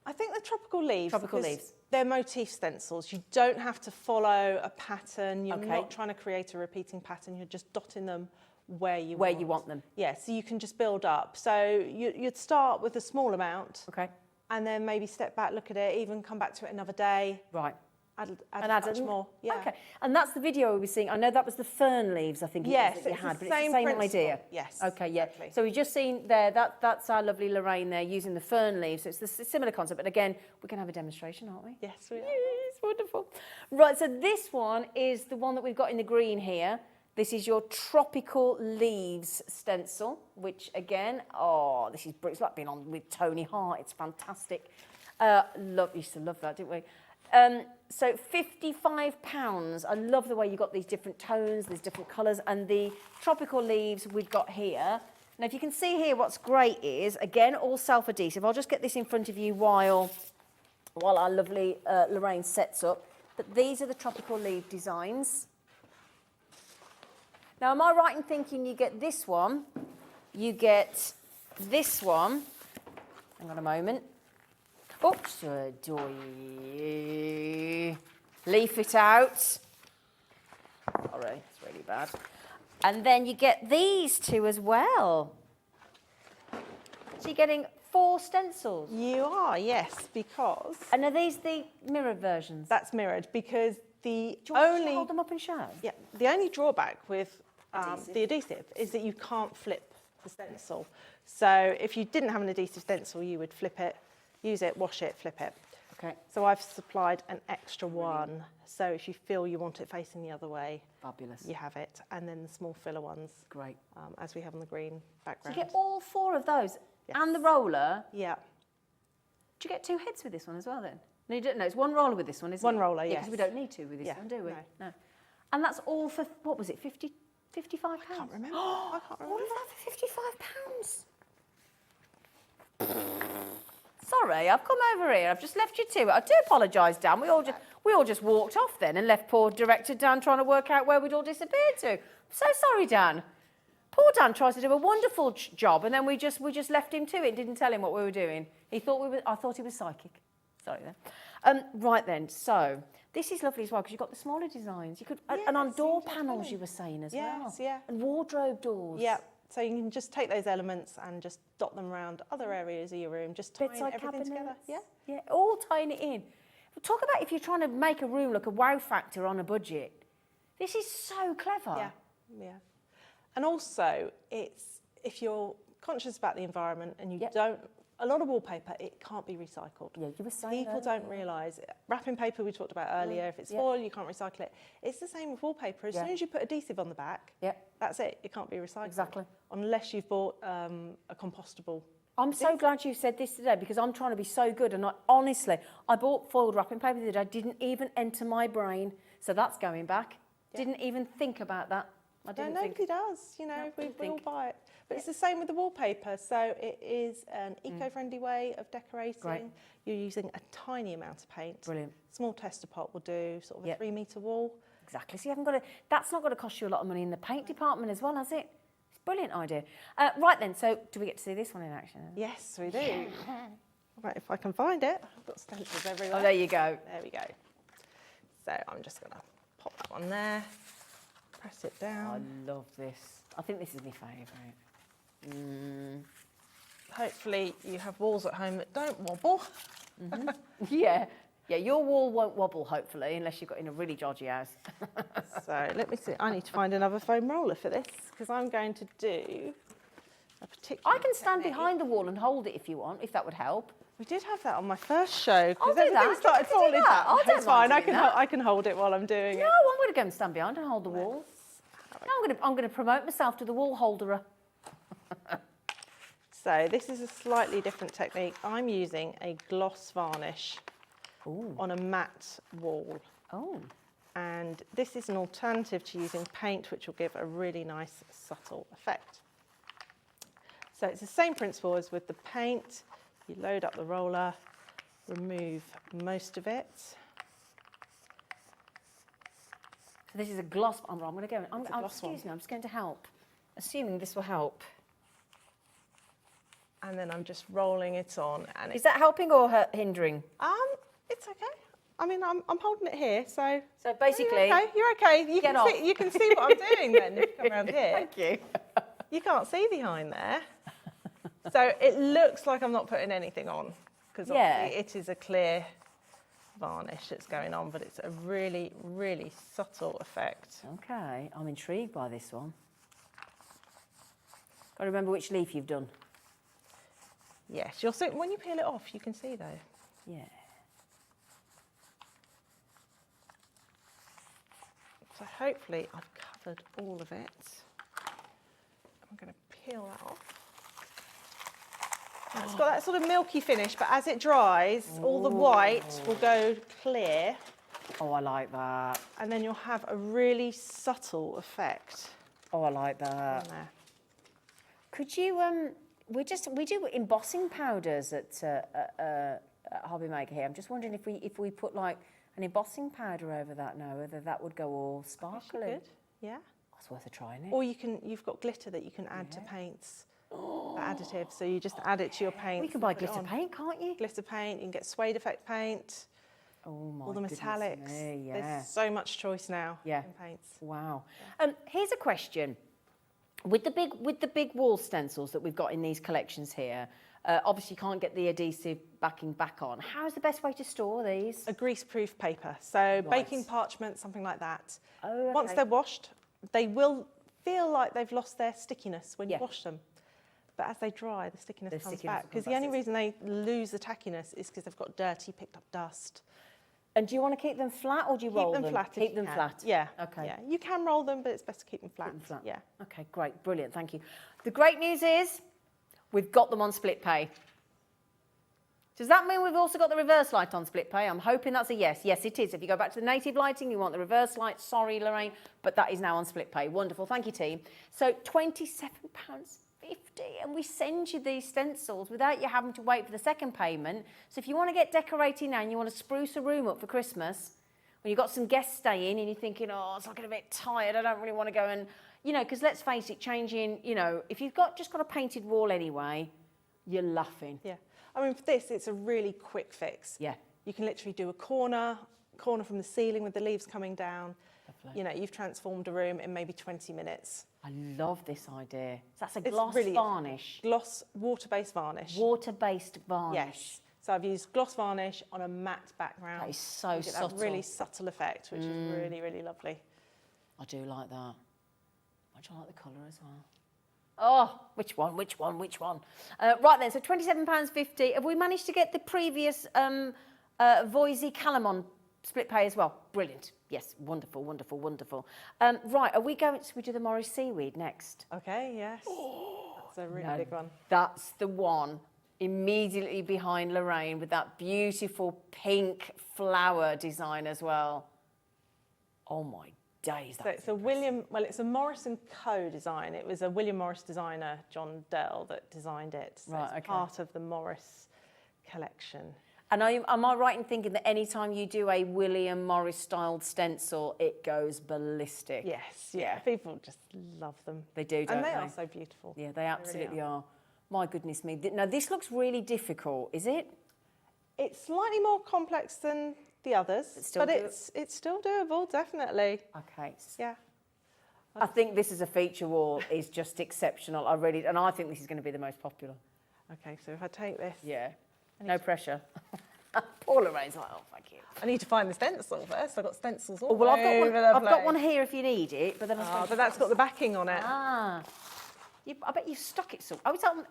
I think the tropical leaves. Tropical leaves. They're motif stencils. You don't have to follow a pattern. You're Okay. not trying to create a repeating pattern. You're just dotting them where you want them. Yeah, so you can just build up. So you'd start with a small amount. Okay. And then maybe step back, look at it, even come back to it another day. Right. Add add much more. Yeah. Okay. And that's the video we were seeing. I know that was the fern leaves, I think it Yes, was that you it's had, the but it's same the same principle. idea. Yes, Okay, yeah. exactly. So we've just seen there, that's our lovely Lorraine there using the fern leaves. So it's the similar concept, but again, we can have a demonstration, aren't we? Yes, we are. Yes, wonderful. Right, so this one is the one that we've got in the green here. This is your tropical leaves stencil, which again, this is it's like being on with Tony Hart. It's fantastic. Used to love that, didn't we? So £55. I love the way you got these different tones, these different colours, and the tropical leaves we've got here. Now, if you can see here, what's great is, again, all self-adhesive. I'll just get this in front of you while our lovely Lorraine sets up. But these are the tropical leaf designs. Now, am I right in thinking you get this one, you get this one, hang on a moment. Oops, leaf it out. Sorry, it's really bad. And then you get these two as well. So you're getting 4 stencils. You are, yes, because... And are these the mirrored versions? That's mirrored, because the Do you want to only... hold them up and show? Yeah, the only drawback with the adhesive is that you can't flip the stencil. So if you didn't have an adhesive stencil, you would flip it, use it, wash it, flip it. Okay. So I've supplied an extra one. So if you feel you want it facing the other way, Fabulous. you have it. And then the small filler ones, Great. as we have on the green So background. you get all 4 of those Yes. and the roller. Yeah. Do you get 2 heads with this one as well then? No, you don't. No, it's one roller with this one, isn't it? One roller, Yeah, yes. because we don't need 2 with this Yeah, one, do we? no. And that's all for, what was it, £55? I can't remember. I can't remember. All of that for £55? Sorry, I've come over here. I've just left you to it. I do apologise, Dan. We all just walked off then and left poor director Dan trying to work out where we'd all disappeared to. I'm so sorry, Dan. Poor Dan tries to do a wonderful job, and then we just left him to it. Didn't tell him what we were doing. I thought he was psychic. Sorry then. Right then. So this is lovely as well because you've got the smaller designs. You could and on door panels you were saying as well. Yes, yeah. And wardrobe doors. Yeah. So you can just take those elements and just dot them around other areas of your room, just tying Bedside everything cabinets. together. Yeah. Yeah, all tying it in. Talk about if you're trying to make a room look a wow factor on a budget. This is so clever. Yeah, yeah. And also, it's if you're conscious about the environment and you don't, a lot of wallpaper, it can't be recycled. Yeah, you were saying People don't realise. Wrapping paper we talked about earlier, if it's foil, you can't recycle it. It's the same with wallpaper. As soon as you put adhesive on the back, that's it. It can't be recycled. Exactly. Unless you've bought a compostable. I'm so glad you said this today because I'm trying to be so good and honestly, I bought foiled wrapping paper the other day, didn't even enter my brain, so that's going back. Didn't even think about that. I didn't think. Nobody does, you know, we all buy it. But it's the same with the wallpaper, so it is an eco-friendly way of decorating. Great. You're using a tiny amount of paint. Brilliant. Small tester pot will do, sort of a 3 metre wall. Exactly, so you haven't got to, that's not going to cost you a lot of money in the paint department as well, has it? Brilliant idea. Right then, so do we get to see this one in action? Yes, we do. Right, if I can find it. I've got stencils everywhere. Oh, there you go. There we go. So I'm just going to pop that one there, press it down. I love this. I think this is my favourite. Hopefully you have walls at home that don't wobble. Yeah, your wall won't wobble, hopefully, unless you've got in a really dodgy house. So let me see. I need to find another foam roller for this because I'm going to do a particular I can stand behind the wall and hold it if you want, if that would help. We did have that on my first show I'll because do everything that. started Can we do falling that? down. I don't It's fine. mind doing that. I can hold it while I'm doing No, it. I'm going to go and stand behind and hold the wall. No, I'm going to promote myself to the wall holderer. So this is a slightly different technique. I'm using a gloss varnish on a matte wall. Oh. And this is an alternative to using paint, which will give a really nice subtle effect. So it's the same principle as with the paint. You load up the roller, remove most of it. So this is a gloss. I'm going to go. Excuse me. I'm just going to help. Assuming this will help. And then I'm just rolling it on. And Is that helping or hindering? It's okay. I mean, I'm holding it here, so. So basically, you're okay. You get can off. see. You can see what I'm doing then. If you come around here. Thank you. You can't see behind there. So it looks like I'm not putting anything on because it is a clear varnish that's going on, but it's a really, really subtle effect. Okay, I'm intrigued by this one. Got to remember which leaf you've done. Yes, you'll see when you peel it off, you can see though. Yeah. So hopefully I've covered all of it. I'm going to peel that off. Now, it's got that sort of milky finish, but as it dries, all the white will go clear. Oh, I like that. And then you'll have a really subtle effect. Oh, I like that. On there. Could you, we do embossing powders at Hobby Maker here. I'm just wondering if we put like an embossing powder over that now, whether that would go all sparkly. Good. Yeah. That's worth a try, isn't it? Or you've got glitter that you can add to paints. Additive, so you just add it to your paint. We can buy glitter paint, can't you? Glitter paint, you can get suede effect paint. Oh my all the goodness metallics. me, yeah. There's so much choice now in paints. Wow. Here's a question. With the big wall stencils that we've got in these collections here, obviously you can't get the adhesive backing back on. How's the best way to store these? A grease-proof paper, so baking parchment, something like that. Oh, okay. Once they're washed, they will feel like they've lost their stickiness when you wash them. But as they dry, the stickiness comes back. Because the only reason they lose the tackiness is because they've got dirty, picked up dust. And do you want to keep them flat or do you roll them? Keep them flat. Keep them flat. Yeah. Okay. Yeah. You can roll them, but it's best to keep them flat. Keep them flat. Yeah. Okay, great, brilliant, thank you. The great news is we've got them on split pay. Does that mean we've also got the reverse light on split pay? I'm hoping that's a yes. Yes, it is. If you go back to the native lighting, you want the reverse light. Sorry, Lorraine, but that is now on split pay. Wonderful. Thank you, team. So £27.50, and we send you these stencils without you having to wait for the second payment. So if you want to get decorating now and you want to spruce a room up for Christmas, when you've got some guests staying and you're thinking, oh, it's looking a bit tired, I don't really want to go and, you know, because let's face it, changing, you know, if you've just got a painted wall anyway, you're laughing. Yeah. I mean, for this, it's a really quick fix. Yeah. You can literally do a corner from the ceiling with the leaves coming down. Lovely. You know, you've transformed a room in maybe 20 minutes. I love this idea. So that's a gloss varnish. Gloss water-based varnish. Water-based varnish. Yes. So I've used gloss varnish on a matte background. That is so You get subtle. that really subtle effect, which is really, really lovely. I do like that. I do like the colour as well. Oh, which one? Right then, so £27.50. Have we managed to get the previous Voisey Callum on split pay as well? Brilliant. Yes, wonderful. Right, should we do the Morris Seaweed next? Okay, yes. That's a really big one. That's the one immediately behind Lorraine with that beautiful pink flower design as well. Oh my days. So it's it's a Morris & Co. design. It was a William Morris designer, John Dell, that designed it. So Right, it's part of the Morris collection. And am I right in thinking that any time you do a William Morris styled stencil, it goes ballistic? Yes, yeah. People just love them. They do, don't they? And they are so beautiful. Yeah, they absolutely are. My goodness me. Now, this looks really difficult, is it? It's slightly more complex than the others, but it's still doable, definitely. Okay. Yeah. I think this as a feature wall is just exceptional. And I think this is going to be the most popular. Okay, so if I take this. Yeah. No pressure. Poor Lorraine's like, oh, thank you. I need to find the stencil first. I've got stencils all well, over the I've got place. one here if you need it, but then but that's got the backing on it. I bet you've stuck it so. Oh, it's on.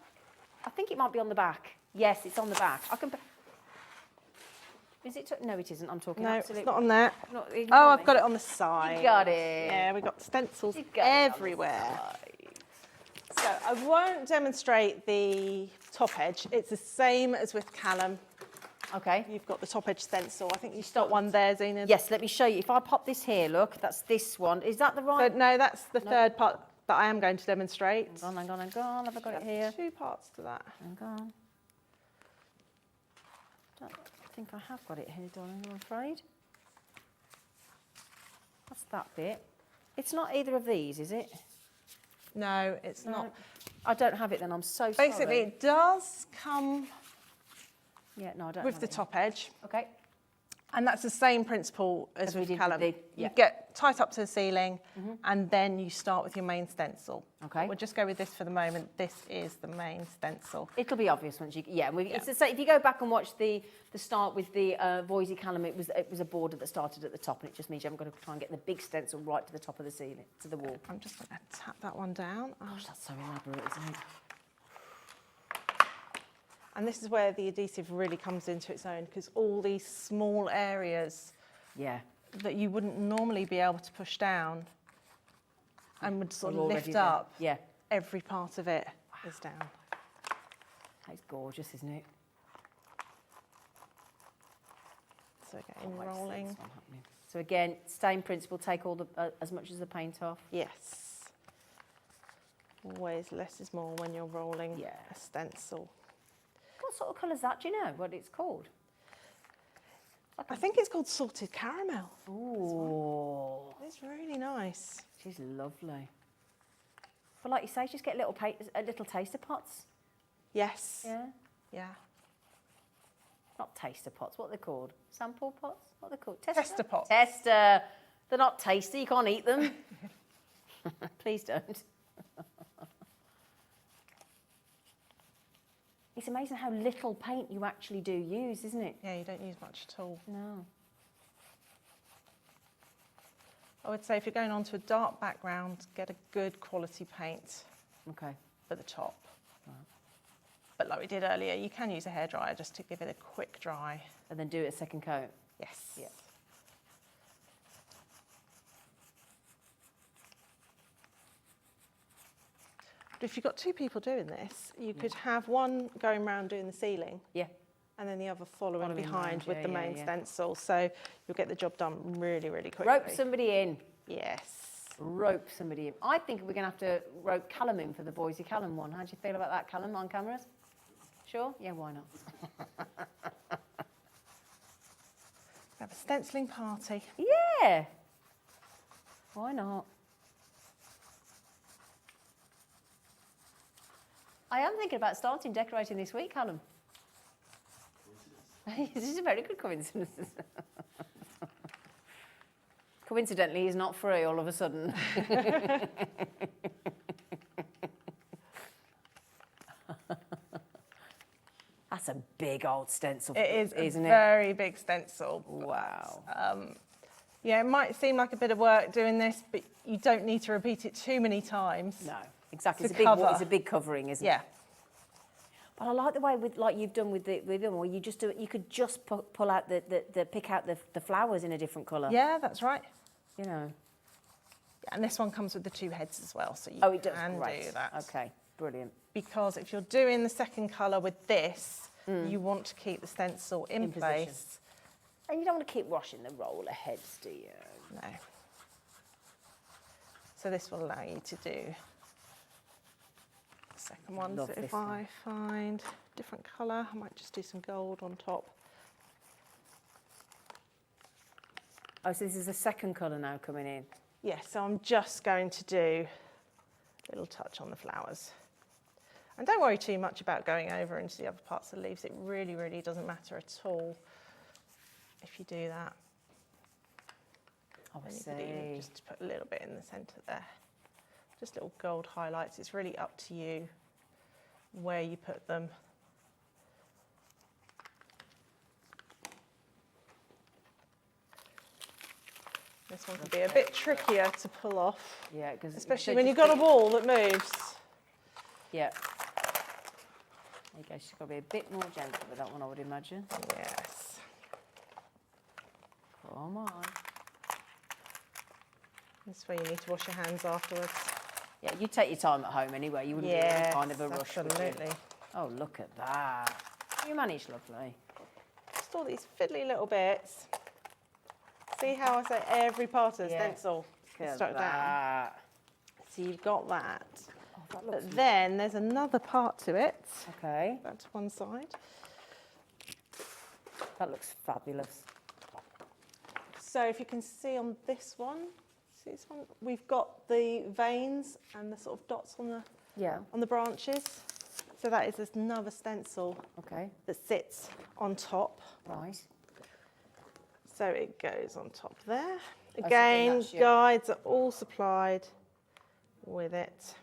I think it might be on the back. Yes, it's on the back. I can. Is it? No, it isn't. I'm talking. No, absolutely. it's not on there. Oh, I've got it on the side. You got it. Yeah, we've got stencils everywhere. So I won't demonstrate the top edge. It's the same as with Callum. Okay. You've got the top edge stencil. I think you've got one there, Zena. Yes, let me show you. If I pop this here, look, that's this one. Is that the right? So, no, that's the third part that I am going to demonstrate. Hang on. Have I got it here? Two parts to that. Hang on. Don't think I have got it here, darling, I'm afraid. That's that bit. It's not either of these, is it? No, it's not. I don't have it then, I'm so sorry. Basically, it does come yeah, no, I don't with have the it. top edge. Okay. And that's the same principle as we with did Callum. with the- You get tight up to the ceiling and then you start with your main stencil. Okay. We'll just go with this for the moment. This is the main stencil. It'll be obvious once you... Yeah, it's the same. If you go back and watch the start with the Voisey Callum, it was a border that started at the top, and it just means you haven't got to try and get the big stencil right to the top of the ceiling, to the wall. I'm just going to tap that one down. Gosh, that's so elaborate, isn't it? And this is where the adhesive really comes into its own, because all these small areas that you wouldn't normally be able to push down and would sort of lift up, every part of it is down. That's gorgeous, isn't it? So again, rolling. So again, same principle, take all the as much as the paint off. Yes. Always less is more when you're rolling a stencil. What sort of colour is that? Do you know what it's called? I think it's called salted caramel. Ooh. It's really nice. She's lovely. But like you say, just get little taster pots. Yes. Yeah. Yeah. Not taster pots. What are they called? Sample pots? What are they called? Tester pots. Tester. They're not tasty. You can't eat them. Please don't. It's amazing how little paint you actually do use, isn't it? Yeah, you don't use much at all. No. I would say if you're going onto a dark background, get a good quality paint Okay. for the top. Right. But like we did earlier, you can use a hairdryer just to give it a quick dry. And then do it a second coat. Yes. Yeah. But if you've got two people doing this, you could have one going round doing the ceiling. Yeah. And then the other following behind round, with the main yeah. stencil. So you'll get the job done really, really quickly. Rope somebody in. Yes. Rope somebody in. I think we're going to have to rope Callum in for the Voisey Callum one. How do you feel about that, Callum, on cameras? Sure? Yeah, why not? Have a stenciling party. Yeah. Why not? I am thinking about starting decorating this week, Callum. This is a very good coincidence. Coincidentally, he's not free all of a sudden. I That's a big old stencil, It is isn't a it? very big stencil. Wow. Yeah, it might seem like a bit of work doing this, but you don't need to repeat it too many times. No, exactly. To It's cover. it's a big covering, isn't it? Yeah. But I like the way like you've done with them, where you just do it. You could just pull out pick out the flowers in a different colour. Yeah, that's right. You know. And this one comes with the 2 heads as well, so you Oh, it does. can Great. do that. Okay, brilliant. Because if you're doing the second colour with this, you want to keep the stencil in In position. place. And you don't want to keep washing the roller heads, do you? No. So this will allow you to do the second one. Love So this if one. I find a different colour, I might just do some gold on top. Oh, so this is the second colour now coming in. Yeah, so I'm just going to do a little touch on the flowers. And don't worry too much about going over into the other parts of the leaves. It really, really doesn't matter at all if you do that. Oh, I And you could even see. just put a little bit in the centre there. Just little gold highlights. It's really up to you where you put them. This one can be a bit trickier to pull off, Yeah, because especially when you've got a wall that moves. Yeah. There you go. She's got to be a bit more gentle with that one, I would imagine. Yes. Come on. This way you need to wash your hands afterwards. Yeah, you take your time at home anyway. You wouldn't be in any kind of a rush, would you? absolutely. Oh, look at that. You managed lovely. Just all these fiddly little bits. See how I say every part of the Yeah. stencil Look is at stuck down. that. So you've got that. Oh, that looks But then there's another part to it. okay. That to one side. That looks fabulous. So if you can see on this one, see this one, we've got the veins and the sort of dots on Yeah. the branches. So that is another stencil Okay. that sits on top. Right. So it goes on top there. think Again, that's your- guides are all supplied with it.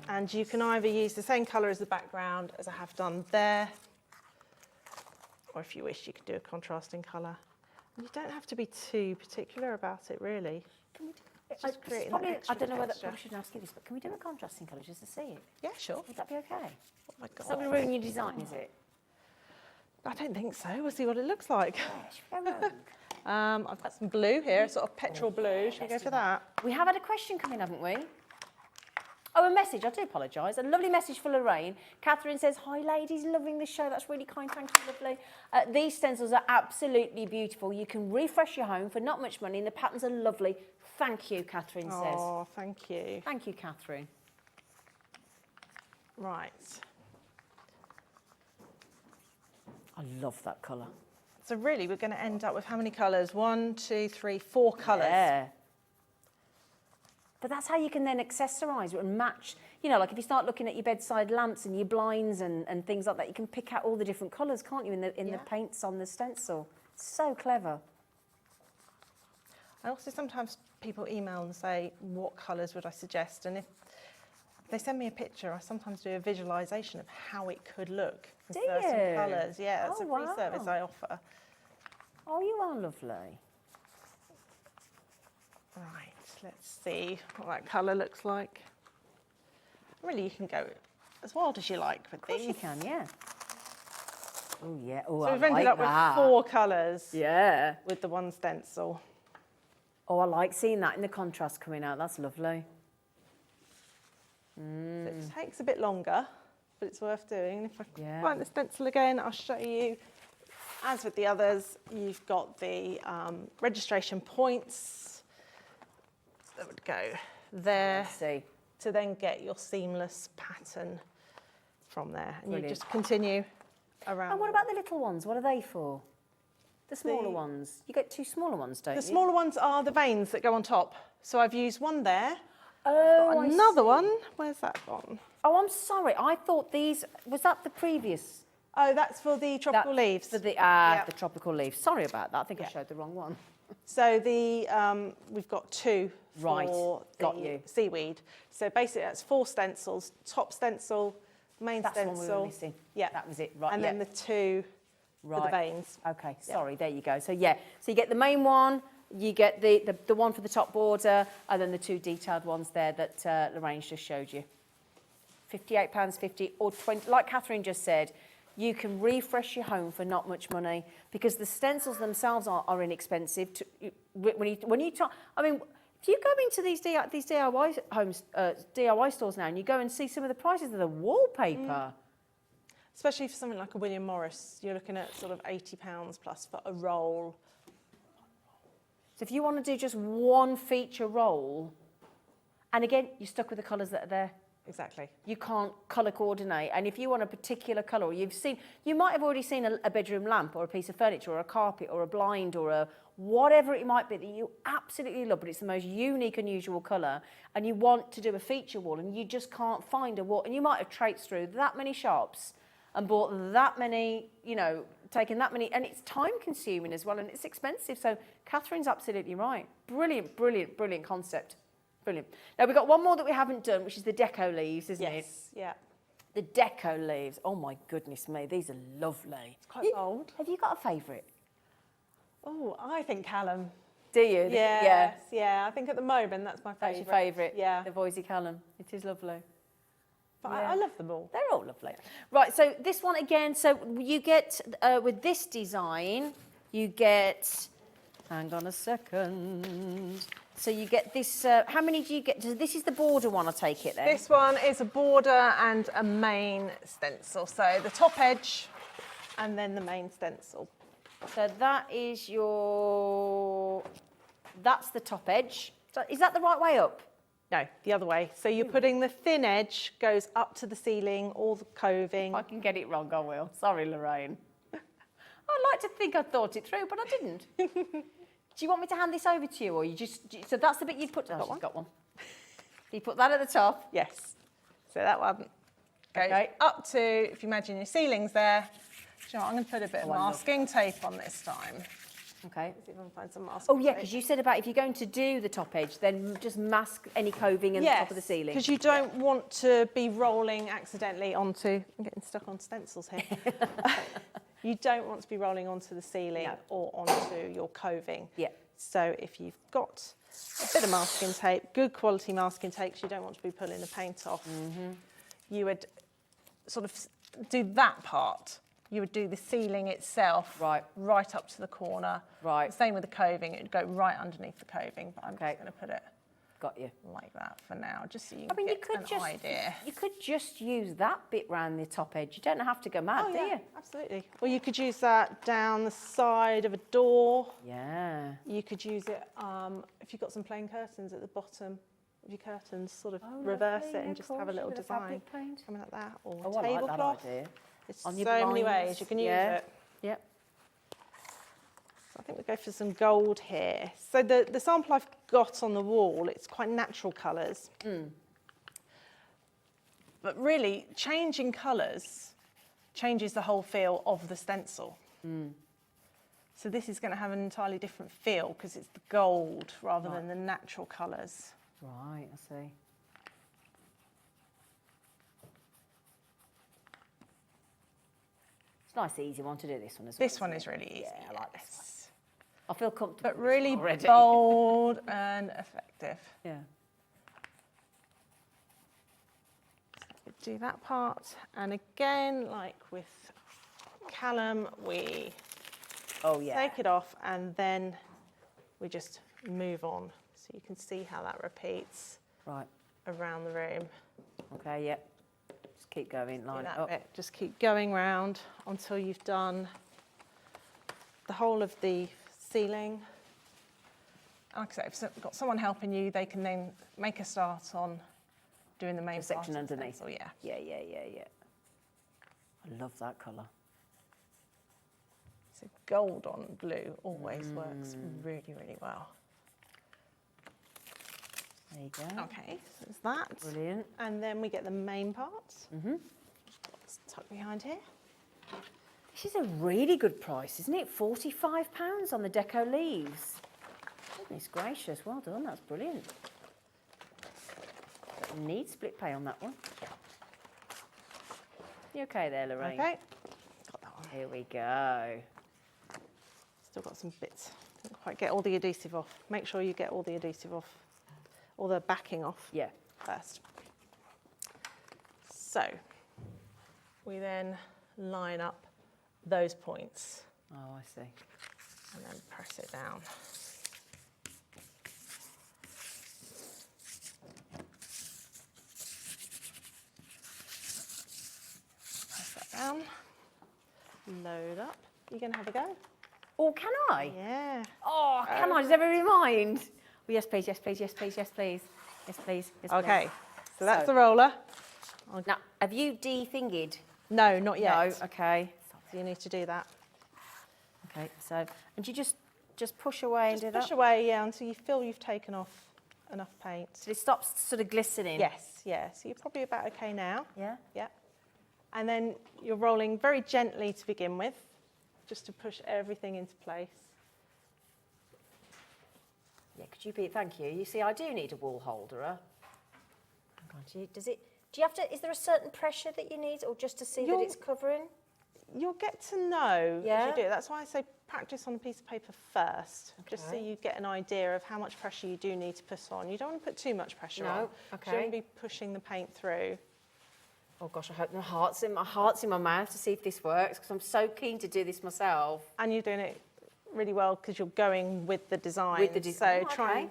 And you can either use the same colour as the background as I have done there, or if you wish, you can do a contrasting colour. And you don't have to be too particular about it, really. It's just creating that I extra don't know whether texture. I should ask you this, but can we do a contrasting colour just to see it? Yeah, sure. Would that be okay? Oh my It's not going God. to ruin your design, is it? I don't think so. We'll see what it looks like. Yeah, should we go rogue? I've got some blue here, sort of petrol blue. Should we go let's for do that. that? We have had a question come in, haven't we? Oh, a message. I do apologise. A lovely message for Lorraine. Catherine says, "Hi, ladies. Loving the show. That's really kind. Thank you, lovely. These stencils are absolutely beautiful. You can refresh your home for not much money, and the patterns are lovely. Thank you," Catherine says. Oh, thank you. Thank you, Catherine. Right. I love that colour. So really, we're going to end up with how many colours? 1, 2, 3, 4 colours. Yeah. But that's how you can then accessorise it and match. You know, like if you start looking at your bedside lamps and your blinds and things like that, you can pick out all the different colours, can't you, in the paints on the stencil. So clever. I also sometimes people email and say, what colours would I suggest? And if they send me a picture, I sometimes do a visualisation of how it could look. Do There are some you? colours. Yeah, it's Oh, a free wow. service I offer. Oh, you are lovely. Right, let's see what that colour looks like. Really, you can go as wild as you like with Of course these. you can, yeah. Oh, yeah. Oh, So I we've ended like up that. with 4 colours Yeah. with the one stencil. Oh, I like seeing that in the contrast coming out. That's lovely. So it takes a bit longer, but it's worth doing. And if I Yeah. find the stencil again, I'll show you. As with the others, you've got the registration points that would go there Let's see. to then get your seamless pattern from there. And Brilliant. you just continue around. And what about the little ones? What are they for? The smaller The- ones. You get 2 smaller ones, don't The you? smaller ones are the veins that go on top. So I've used one there. Oh, I Another see. one. Where's that gone? Oh, I'm sorry. I thought these... Was that the previous? Oh, that's for the tropical leaves. For the, Yep. the tropical leaves. Sorry about that. I think I Yeah. showed the wrong one. So the we've got 2 Right, for got the you. seaweed. So basically that's 4 stencils. Top stencil, Main That's the one we stencil. were missing. Yeah. That was it, right, And then yeah. the two for the veins. Okay, sorry, there you go. So yeah, so you get the main one, you get the one for the top border, and then the two detailed ones there that Lorraine's just showed you. £58.50 or 20, like Catherine just said, you can refresh your home for not much money because the stencils themselves are inexpensive. When you talk, I mean, if you go into these DIY homes, DIY stores now, and you go and see some of the prices of the wallpaper. Especially for something like a William Morris, you're looking at sort of £80 plus for a roll. So if you want to do just one feature roll, and again, you're stuck with the colours that are there. Exactly. You can't colour coordinate. And if you want a particular colour, or you might have already seen a bedroom lamp or a piece of furniture or a carpet or a blind or a whatever it might be that you absolutely love, but it's the most unique, unusual colour, and you want to do a feature wall and you just can't find a wall, and you might have traipsed through that many shops and bought that many, you know, taken that many, and it's time consuming as well, and it's expensive. So Catherine's absolutely right. Brilliant, brilliant, brilliant concept. Brilliant. Now we've got one more that we haven't done, which is the deco leaves, isn't it? Yes, yeah. The deco leaves. Oh my goodness me, these are lovely. It's quite bold. Have you got a favourite? Oh, I think Callum. Do you? Yes, yeah. I think at the moment that's my favourite. That's your favourite? Yeah. The Voisey Callum. It is lovely. But Yeah. I love them all. They're all lovely. Right, so this one again, so you get, with this design, you get, hang on a second. So you get this, how many do you get? This is the border one, I take it then? This one is a border and a main stencil. So the top edge and then the main stencil. So that is that's the top edge. So is that the right way up? No, the other way. So you're putting the thin edge goes up to the ceiling, all the coving. If I can get it wrong, I will. Sorry, Lorraine. I'd like to think I thought it through, but I didn't. Do you want me to hand this over to you, or you just... So that's the bit you'd put... Oh, she's got one. You put that at the top? Yes. So that one goes up to, if you imagine your ceiling's there. Do you know what, I'm going to put a bit of masking tape on this time. Okay. See if I can find some masking Oh, yeah, tape. because you said about if you're going to do the top edge, then just mask any coving in the top of the ceiling. Because you don't want to be rolling accidentally onto... I'm getting stuck on stencils here. You don't want to be rolling onto the ceiling or onto your coving. Yeah. So if you've got a bit of masking tape, good quality masking tape, 'cause you don't want to be pulling the paint off, you would sort of do that part. You would do the ceiling itself right up to the corner. Right. Same with the coving, it would go right underneath the coving, but I'm just going to put it Got you. like that for now, just so you I mean, get an idea. You could just use that bit round the top edge. You don't have to go mad, do you? Absolutely. Or you could use that down the side of a door. Yeah. You could use it if you've got some plain curtains at the bottom of your curtains, sort of reverse it and just have a little design coming like that. Or Oh, I like that tablecloth. idea. There's On so your many blinds. ways you can use Yeah. it. Yep. So I think we'll go for some gold here. So the sample I've got on the wall, it's quite natural colours. But really, changing colours changes the whole feel of the stencil. So this is going to have an entirely different feel because it's the gold rather than the natural colours. Right, I see. It's a nice, easy one to do, this one as well. This one is really easy. Yeah, I like this one. I feel comfortable. But really already. bold and effective. Yeah. Do that part. And again, like with Callum, we take it off and then we just move on. So you can see how that repeats around the room. Okay, yep. Just keep going, line that up. bit. Just keep going round until you've done the whole of the ceiling. Like I say, if you've got someone helping you, they can then make a start on doing the main section part of the underneath. stencil, yeah. Yeah. I love that colour. So gold on blue always works really, really well. There you go. Okay, so there's that. Brilliant. And then we get the main part. It's tucked behind here. This is a really good price, isn't it? £45 on the deco leaves. Goodness gracious, well done, that's brilliant. Don't need split pay on that one. You okay there, Lorraine? Okay, got that one. Here we go. Still got some bits. Didn't quite get all the adhesive off. Make sure you get all the adhesive off, all the backing off Yeah. first. So we then line up those points Oh, I see. and then press it down. Press that down. Load up. You going to have a go? Oh, can I? Yeah. Oh, can I? Does everybody mind? Oh, yes, please, yes, please, yes, please, yes, please. Yes, please. Yes, Okay, please. so that's the roller. Now, have you de-fingered? No, not yet. No, okay. So you need to do that. Okay, so, and you just push away and do Push that? away, yeah, until you feel you've taken off enough paint. So it stops sort of glistening? Yes, yeah. So you're probably about okay now. Yeah? Yeah. And then you're rolling very gently to begin with, just to push everything into place. Yeah, could you be, thank you. You see, I do need a wall holder. Hang on, do you have to, is there a certain pressure that you need, or just to see that it's covering? You'll get to know Yeah? as you do it. That's why I say practice on a piece of paper first, just so Okay. you get an idea of how much pressure you do need to put on. You don't want to put too much pressure on. No, You okay. don't want to be pushing the paint through. Oh gosh, I hope my heart's in my mouth to see if this works, because I'm so keen to do this myself. And you're doing it really well because you're going with the design. With the design, So okay.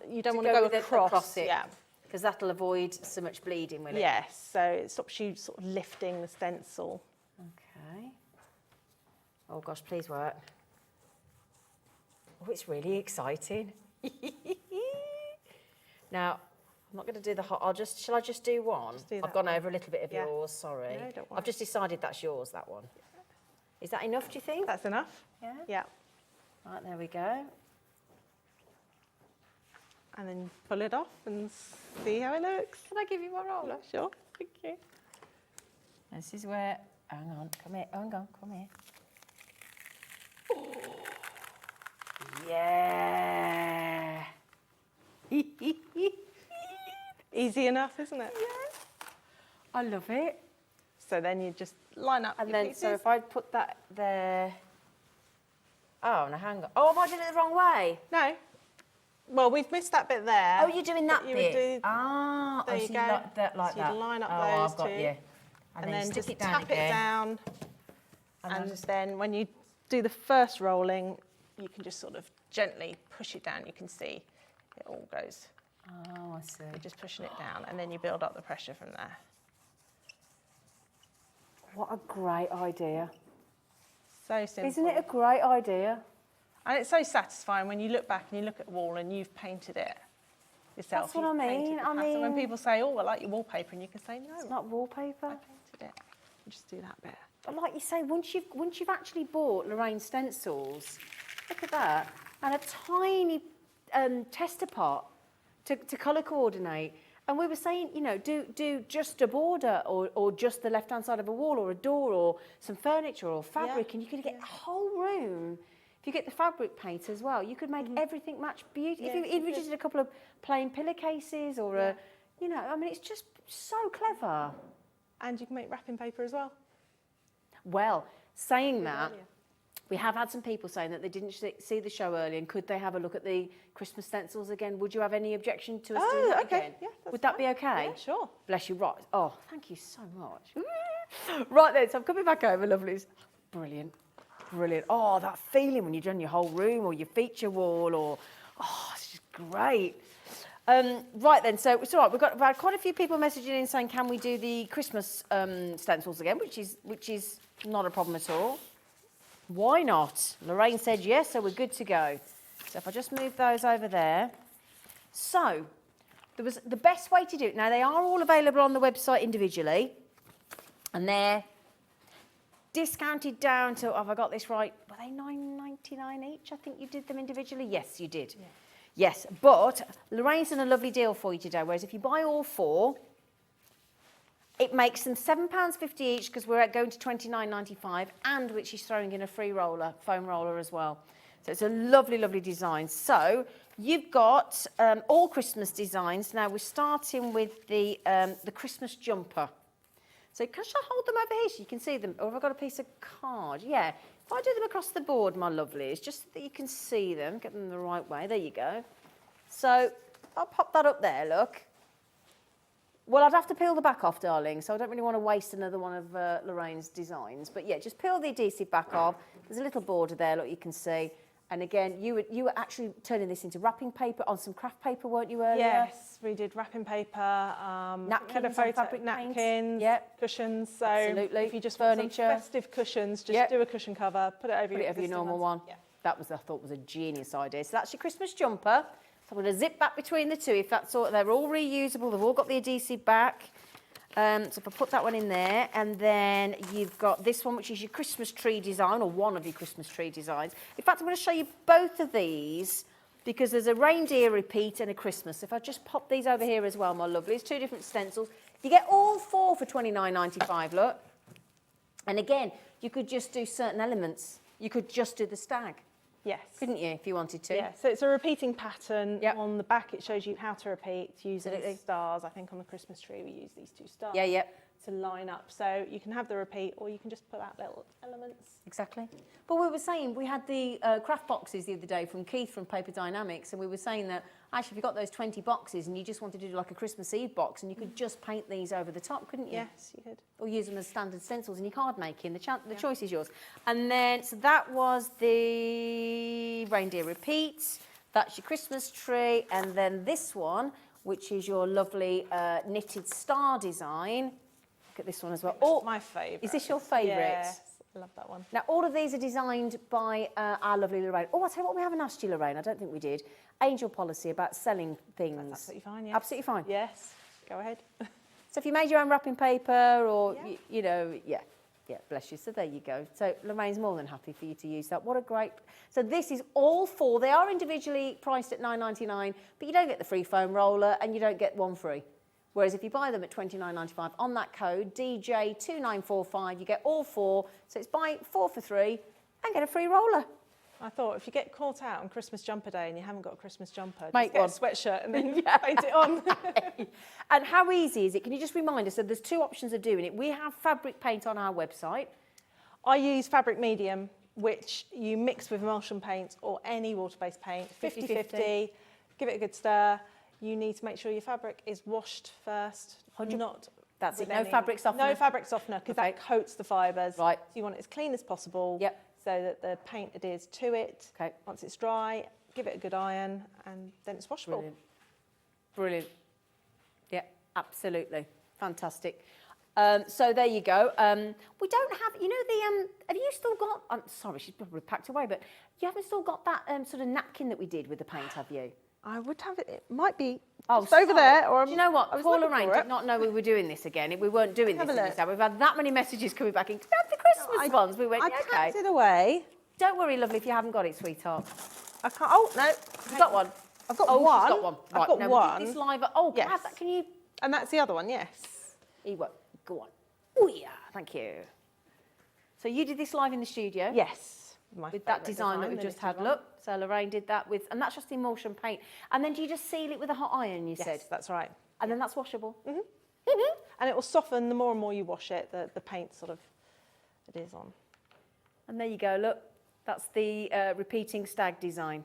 you don't To want to go with it across it, Yeah. because that'll avoid so much bleeding, will it? Yes, so it stops you sort of lifting the stencil. Okay. Oh gosh, please work. Oh, it's really exciting. Now, I'm not going to do the hot. Shall I just do one? Just do I've that gone one. over a little bit of Yeah. yours. Sorry. No, don't worry. I've just decided that's yours. That one. Is that enough? Do you think? That's enough? Yeah. Yeah. Right, there we go. And then pull it off and see how it looks. Can I give you my roller? Sure. Thank you. This is where. Hang on. Come here. Hang on. Come here. Yeah. Easy enough, isn't it? I love it. So then you just line up And your then, so pieces. if I put that there. Oh, no, hang on. Oh, have I done it the wrong way? No. Well, we've missed that bit there. Oh, you're doing that You bit. would do, Ah, there I you see go. like that. Like So you'd that. line up oh, those I've got two. you. and then stick just it down tap again. it down. And And I'll just- then when you do the first rolling, you can just sort of gently push it down. You can see it all goes. Oh, I see. You're just pushing it down, and then you build up the pressure from there. What a great idea. So simple. Isn't it a great idea? And it's so satisfying when you look back and you look at the wall and you've painted it yourself. That's what You've I painted mean. the I pattern. When mean- people say, oh, I like your wallpaper, and you can say, no, It's not wallpaper. I painted it. You just do that bit. But like you say, once you've actually bought Lorraine stencils, look at that, and a tiny tester pot to colour coordinate. And we were saying, you know, do just a border or just the left-hand side of a wall or a door or some furniture or fabric, and you could get a whole room. If you get the fabric paint as well, you could make everything match beautifully. Yeah, if you just did a couple of plain pillowcases or a, you know, I mean, it's just so clever. And you can make wrapping paper as well. Well, saying that, we have had some people saying that they didn't see the show early, and could they have a look at the Christmas stencils again? Would you have any objection to us doing that again? Yeah, that's Would that be fine. okay? Yeah, sure. Bless you, right. Oh, thank you so much. Right then, so I'm coming back over, lovelies. Brilliant, brilliant. Oh, that feeling when you've done your whole room or your feature wall or, oh, it's just great. Right then, so it's all right. We've had quite a few people messaging in saying, can we do the Christmas stencils again, which is not a problem at all. Why not? Lorraine said yes, so we're good to go. So if I just move those over there. So, there was the best way to do it. Now, they are all available on the website individually, and they're discounted down to, have I got this right? Were they $9.99 each? I think you did them individually. Yes, you did. Yeah. Yes, but Lorraine's done a lovely deal for you today, whereas if you buy all four, it makes them £7.50 each because we're going to $29.95, and which is throwing in a free roller, foam roller as well. So it's a lovely, lovely design. So you've got all Christmas designs. Now we're starting with the Christmas jumper. So shall I hold them over here so you can see them? Or have I got a piece of card? Yeah. If I do them across the board, my lovelies, just so that you can see them, get them the right way. There you go. So I'll pop that up there, look. Well, I'd have to peel the back off, darling, so I don't really want to waste another one of Lorraine's designs. But yeah, just peel the adhesive back off. There's a little border there, look, you can see. And again, you were actually turning this into wrapping paper on some craft paper, weren't you, earlier? Yes, we did wrapping paper, napkins, fabric napkins, cushions. So absolutely. If you just furniture, want some festive cushions, just do a cushion cover, put it over your normal ones. one. Yeah. That was, I thought, was a genius idea. So that's your Christmas jumper. So I'm going to zip back between the two. If that's all, they're all reusable. They've all got the adhesive back. So if I put that one in there, and then you've got this one, which is your Christmas tree design, or one of your Christmas tree designs. In fact, I'm going to show you both of these because there's a reindeer repeat and a Christmas. If I just pop these over here as well, my lovely, it's 2 different stencils. You get all 4 for £29.95, look. And again, you could just do certain elements. You could just do the stag. Yes. Couldn't you, if you wanted to? Yeah, so it's a repeating pattern. Yep. On the back, it shows you how to repeat using Absolutely. stars. I think on the Christmas tree, we use these 2 stars. Yeah. To line up. So you can have the repeat, or you can just put out little elements. Exactly. But we were saying, we had the craft boxes the other day from Keith from Paper Dynamics, and we were saying that actually if you got those 20 boxes and you just wanted to do like a Christmas Eve box, and you could just paint these over the top, couldn't you? Yes, you could. Or use them as standard stencils in your card making. The choice is yours. And then, so that was the reindeer repeat. That's your Christmas tree. And then this one, which is your lovely knitted star design. Look at this one as well. Oh, my favourite. Is this your favourite? Yes, I love that one. Now, all of these are designed by our lovely Lorraine. Oh, I'll tell you what, we haven't asked you, Lorraine. I don't think we did. Angel policy about selling things. That's absolutely fine, yes. Absolutely fine. Yes, go ahead. So if you made your own wrapping paper or, you know, yeah, bless you. So there you go. So Lorraine's more than happy for you to use that. What a great... So this is all 4. They are individually priced at £9.99, but you don't get the free foam roller and you don't get one free. Whereas if you buy them at £29.95 on that code, DJ2945, you get all 4. So it's buy 4 for 3 and get a free roller. I thought if you get caught out on Christmas jumper day and you haven't got a Christmas jumper, Make just get a sweatshirt and then paint it on. And how easy is it? Can you just remind us? So there's 2 options of doing it. We have fabric paint on our website. I use fabric medium, which you mix with emulsion paint or any water-based paint, 50-50. Give it a good stir. You need to make sure your fabric is washed first. 100. Not That's it. with No any- fabric softener. No fabric softener, because Okay. that coats the fibres. Right. So you want it as clean as possible. Yep. So that the paint adheres to it. Okay. Once it's dry, give it a good iron, and then it's washable. Brilliant. Brilliant. Yeah, absolutely. Fantastic. So there you go. We don't have, you know, have you still got, I'm sorry, she's probably packed away, but you haven't still got that sort of napkin that we did with the paint, have you? I would have it. It might be just over there. Or do you know what? I was Paul looking Lorraine for did it. not know we were doing this again. We weren't doing Have this a in look. this hour. We've had that many messages coming back in. Can we have the Christmas ones? We went, I yeah, okay. packed it away. Don't worry, lovely, if you haven't got it, sweetheart. I can't. Oh no, You've got one. I've got Oh, one. she's got one. Right, I've got now, one. We did this live. Oh, can I have Yes. that? Can you? And that's the other one. Yes. Here you go. Go on. Oh yeah, thank you. So you did this live in the studio? Yes. My With that favourite design that we've the just knitted had. one. Look, so Lorraine did that with, and that's just emulsion paint. And then do you just seal it with a hot iron, you Yes, said? that's right. And then that's washable? And it will soften the more and more you wash it. The paint sort of adheres on. And there you go, look. That's the repeating stag design.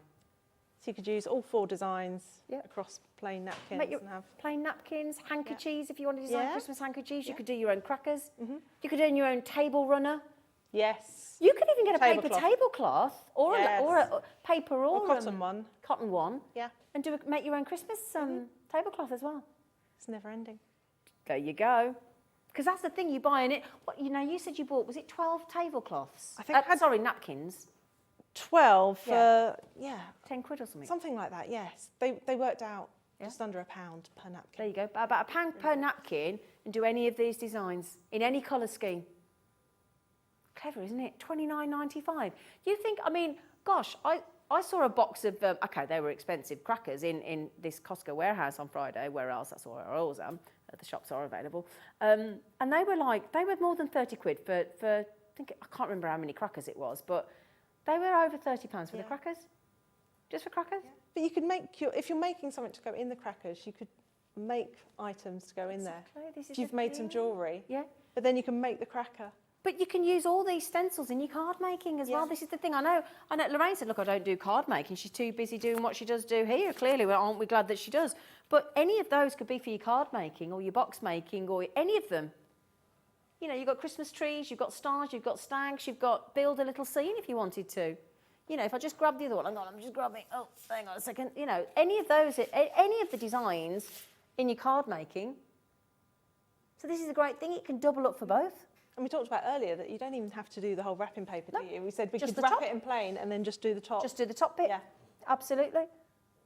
So you could use all 4 designs Yep. across plain napkins Make your and have. plain napkins, handkerchiefs, if you want to design Yeah. Christmas handkerchiefs. You could do your own crackers. You could do your own table runner. Yes. You could even get a paper Tablecloth. tablecloth or, Yes. or a paper or cotton one. Cotton one. Yeah. And make your own Christmas tablecloth as well. It's never ending. There you go. Because that's the thing, you buy in it. What, you know, you said you bought, was it 12 tablecloths? I think I had- sorry, napkins. 12 for Yeah. 10 quid or something. something like that. Yes. They worked out just under £1 per napkin. There you go. About £1 per napkin and do any of these designs in any colour scheme. Clever, isn't it? £29.95. You think, I mean, gosh, I saw a box of, okay, they were expensive crackers in this Costco warehouse on Friday, where else, that's where I always am, the shops are available. And they were more than 30 quid for I can't remember how many crackers it was, but they were over £30 for the crackers. Just for crackers? But you could make if you're making something to go in the crackers, you could make items to go in there. Exactly, this is If you've the made some thing. jewellery, Yeah. But then you can make the cracker. But you can use all these stencils in your card making as well. This is the thing. I know Lorraine said, look, I don't do card making. She's too busy doing what she does do here. Clearly, aren't we glad that she does? But any of those could be for your card making or your box making or any of them. You know, you've got Christmas trees, you've got stars, you've got stags, you've got build a little scene if you wanted to. You know, if I just grab the other one, I'm just grabbing, oh, hang on a second. You know, any of those, any of the designs in your card making. So this is a great thing. It can double up for both. And we talked about earlier that you don't even have to do the whole wrapping paper, do you? We said we Just could the wrap top. it in plain and then just do the top. Just do the top bit. Yeah. Absolutely.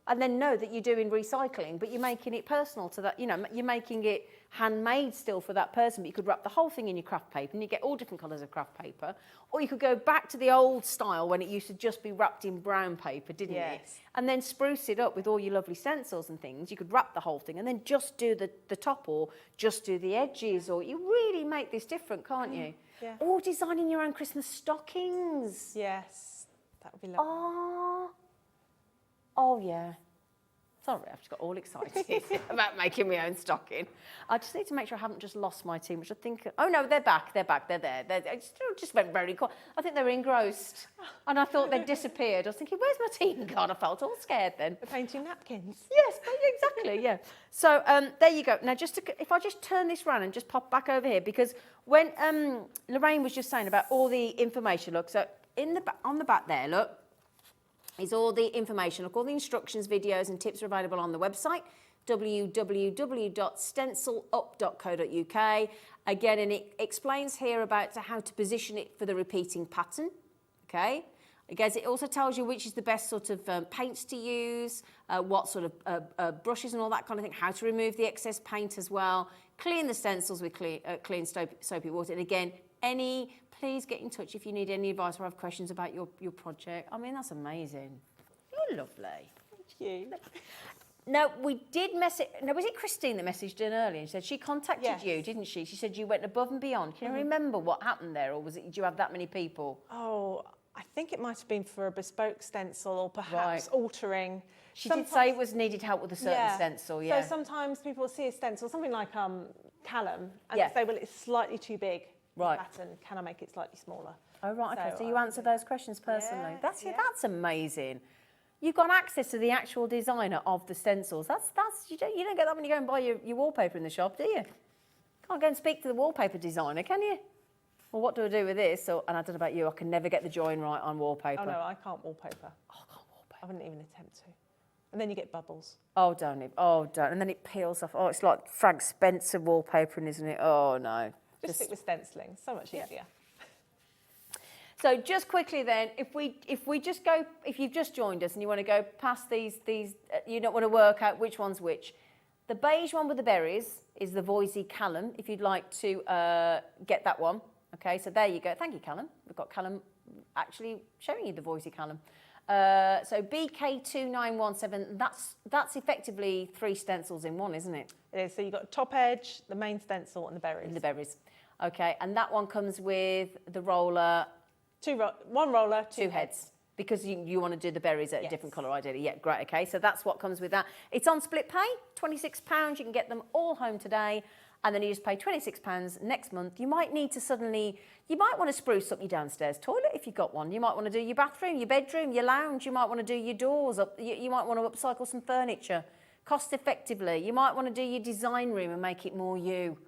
And then know that you're doing recycling, but you're making it personal to that, you know, you're making it handmade still for that person, but you could wrap the whole thing in your craft paper and you get all different colours of craft paper. Or you could go back to the old style when it used to just be wrapped in brown paper, didn't it? And then spruce it up with all your lovely stencils and things. You could wrap the whole thing and then just do the top or just do the edges, or you really make this different, can't you? Yeah. Or designing your own Christmas stockings. Yes, that would be lovely. Oh, yeah. Sorry, I've just got all excited about making my own stocking. I just need to make sure I haven't just lost my team, which I think... Oh, no, they're back, they're there. They just went very quiet. I think they were engrossed, and I thought they'd disappeared. I was thinking, where's my team card? I felt all scared then. The painting napkins. Yes, exactly, yeah. So there you go. Now, if I just turn this round and just pop back over here, because when Lorraine was just saying about all the information, look, so on the back there, look, is all the information. Look, all the instructions, videos and tips are available on the website, www.stencilup.co.uk. Again, and it explains here about how to position it for the repeating pattern, okay? I guess it also tells you which is the best sort of paints to use, what sort of brushes and all that kind of thing, how to remove the excess paint as well, clean the stencils with clean soapy water. And again, please get in touch if you need any advice or have questions about your project. I mean, that's amazing. You're lovely. Thank you. Now, we did message... Now, was it Christine that messaged in earlier and said she contacted you, didn't she? She said you went above and beyond. Can you remember what happened there, or did you have that many people? Oh, I think it might have been for a bespoke stencil or perhaps altering. She did say it was needed help with a certain stencil, So sometimes people see a stencil, something like Callum, and say, well, it's slightly too big. Right. Pattern. Can I make it slightly smaller? Oh, right, okay. So, So you answer those questions personally. Yeah, That's amazing. You've got access to the actual designer of the stencils. You don't get that when you go and buy your wallpaper in the shop, do you? Can't go and speak to the wallpaper designer, can you? Well, what do I do with this? And I don't know about you, I can never get the join right on wallpaper. Oh, no, I can't wallpaper. Oh, I can't wallpaper. I wouldn't even attempt to. And then you get bubbles. Oh, don't it? Oh, don't. And then it peels off. Oh, it's like Frank Spencer wallpapering, isn't it? Oh, no. Just stick with stenciling, so much easier. So just quickly then, if you've just joined us and you want to go past these, you don't want to work out which one's which. The beige one with the berries is the Voisey Callum, if you'd like to get that one. Okay, so there you go. Thank you, Callum. We've got Callum actually showing you the Voisey Callum. So BK2917, that's effectively 3 stencils in one, isn't it? It is. So you've got top edge, the main stencil, and the berries. And the berries. Okay, and that one comes with the roller. One roller, two heads. Because you want to do the berries at a different colour, ideally. Yeah, great, okay. So that's what comes with that. It's on split pay, £26. You can get them all home today. And then you just pay £26 next month. You might want to spruce up your downstairs toilet if you've got one. You might want to do your bathroom, your bedroom, your lounge. You might want to do your doors up. You might want to upcycle some furniture cost effectively. You might want to do your design room and make it more you.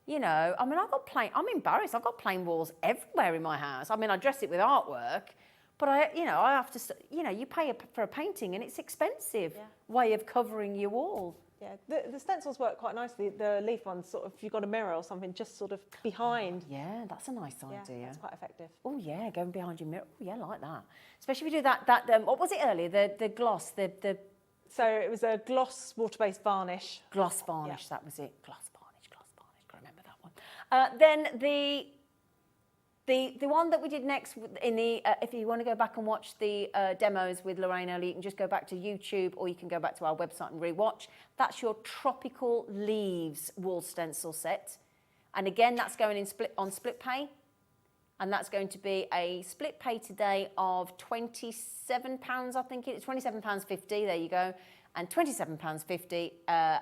You know, I mean, I'm embarrassed. I've got plain walls everywhere in my house. I mean, I dress it with artwork, but I have to, you pay for a painting and it's expensive way of covering your wall. Yeah, the stencils work quite nicely. The leaf ones, sort of, if you've got a mirror or something, just sort of behind. Yeah, that's a nice idea. Yeah, that's quite effective. Oh yeah, going behind your mirror. Oh yeah, I like that. Especially if you do that. What was it earlier? The gloss. The. So it was a gloss water-based varnish. Gloss varnish. Yeah. That was it. Gloss varnish. Got to remember that one. Then the one that we did next in the, if you want to go back and watch the demos with Lorraine earlier, you can just go back to YouTube or you can go back to our website and rewatch. That's your Tropical Leaves wall stencil set. And again, that's going on split pay. And that's going to be a split pay today of £27, I think it's £27.50, there you go. And £27.50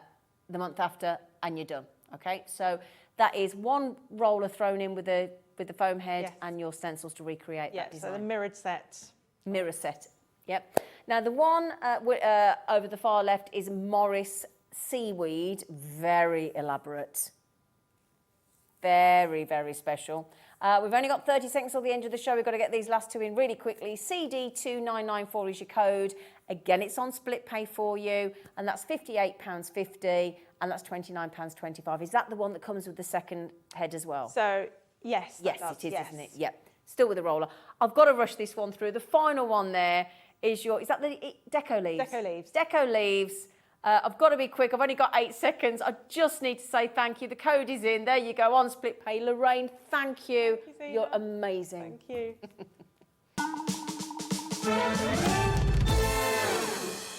the month after, and you're done. Okay, so That is one roller thrown in with the foam head Yes. and your stencils to recreate Yeah, that so the design. mirrored set. Mirror set. Yep. Now the one over the far left is Morris Seaweed. Very elaborate. Very, very special. We've only got 30 seconds till the end of the show. We've got to get these last two in really quickly. CD2994 is your code. Again, it's on split pay for you, and that's £58.50, and that's £29.25. Is that the one that comes with the second head as well? So, yes. Yes, that does, it is, yes. isn't it? Yep. Still with the roller. I've got to rush this one through. The final one there is is that the Deco Leaves? Deco Leaves. Deco Leaves. I've got to be quick. I've only got 8 seconds. I just need to say thank you. The code is in. There you go, on split pay. Lorraine, thank you. Thank you, Zena. You're amazing. Thank you.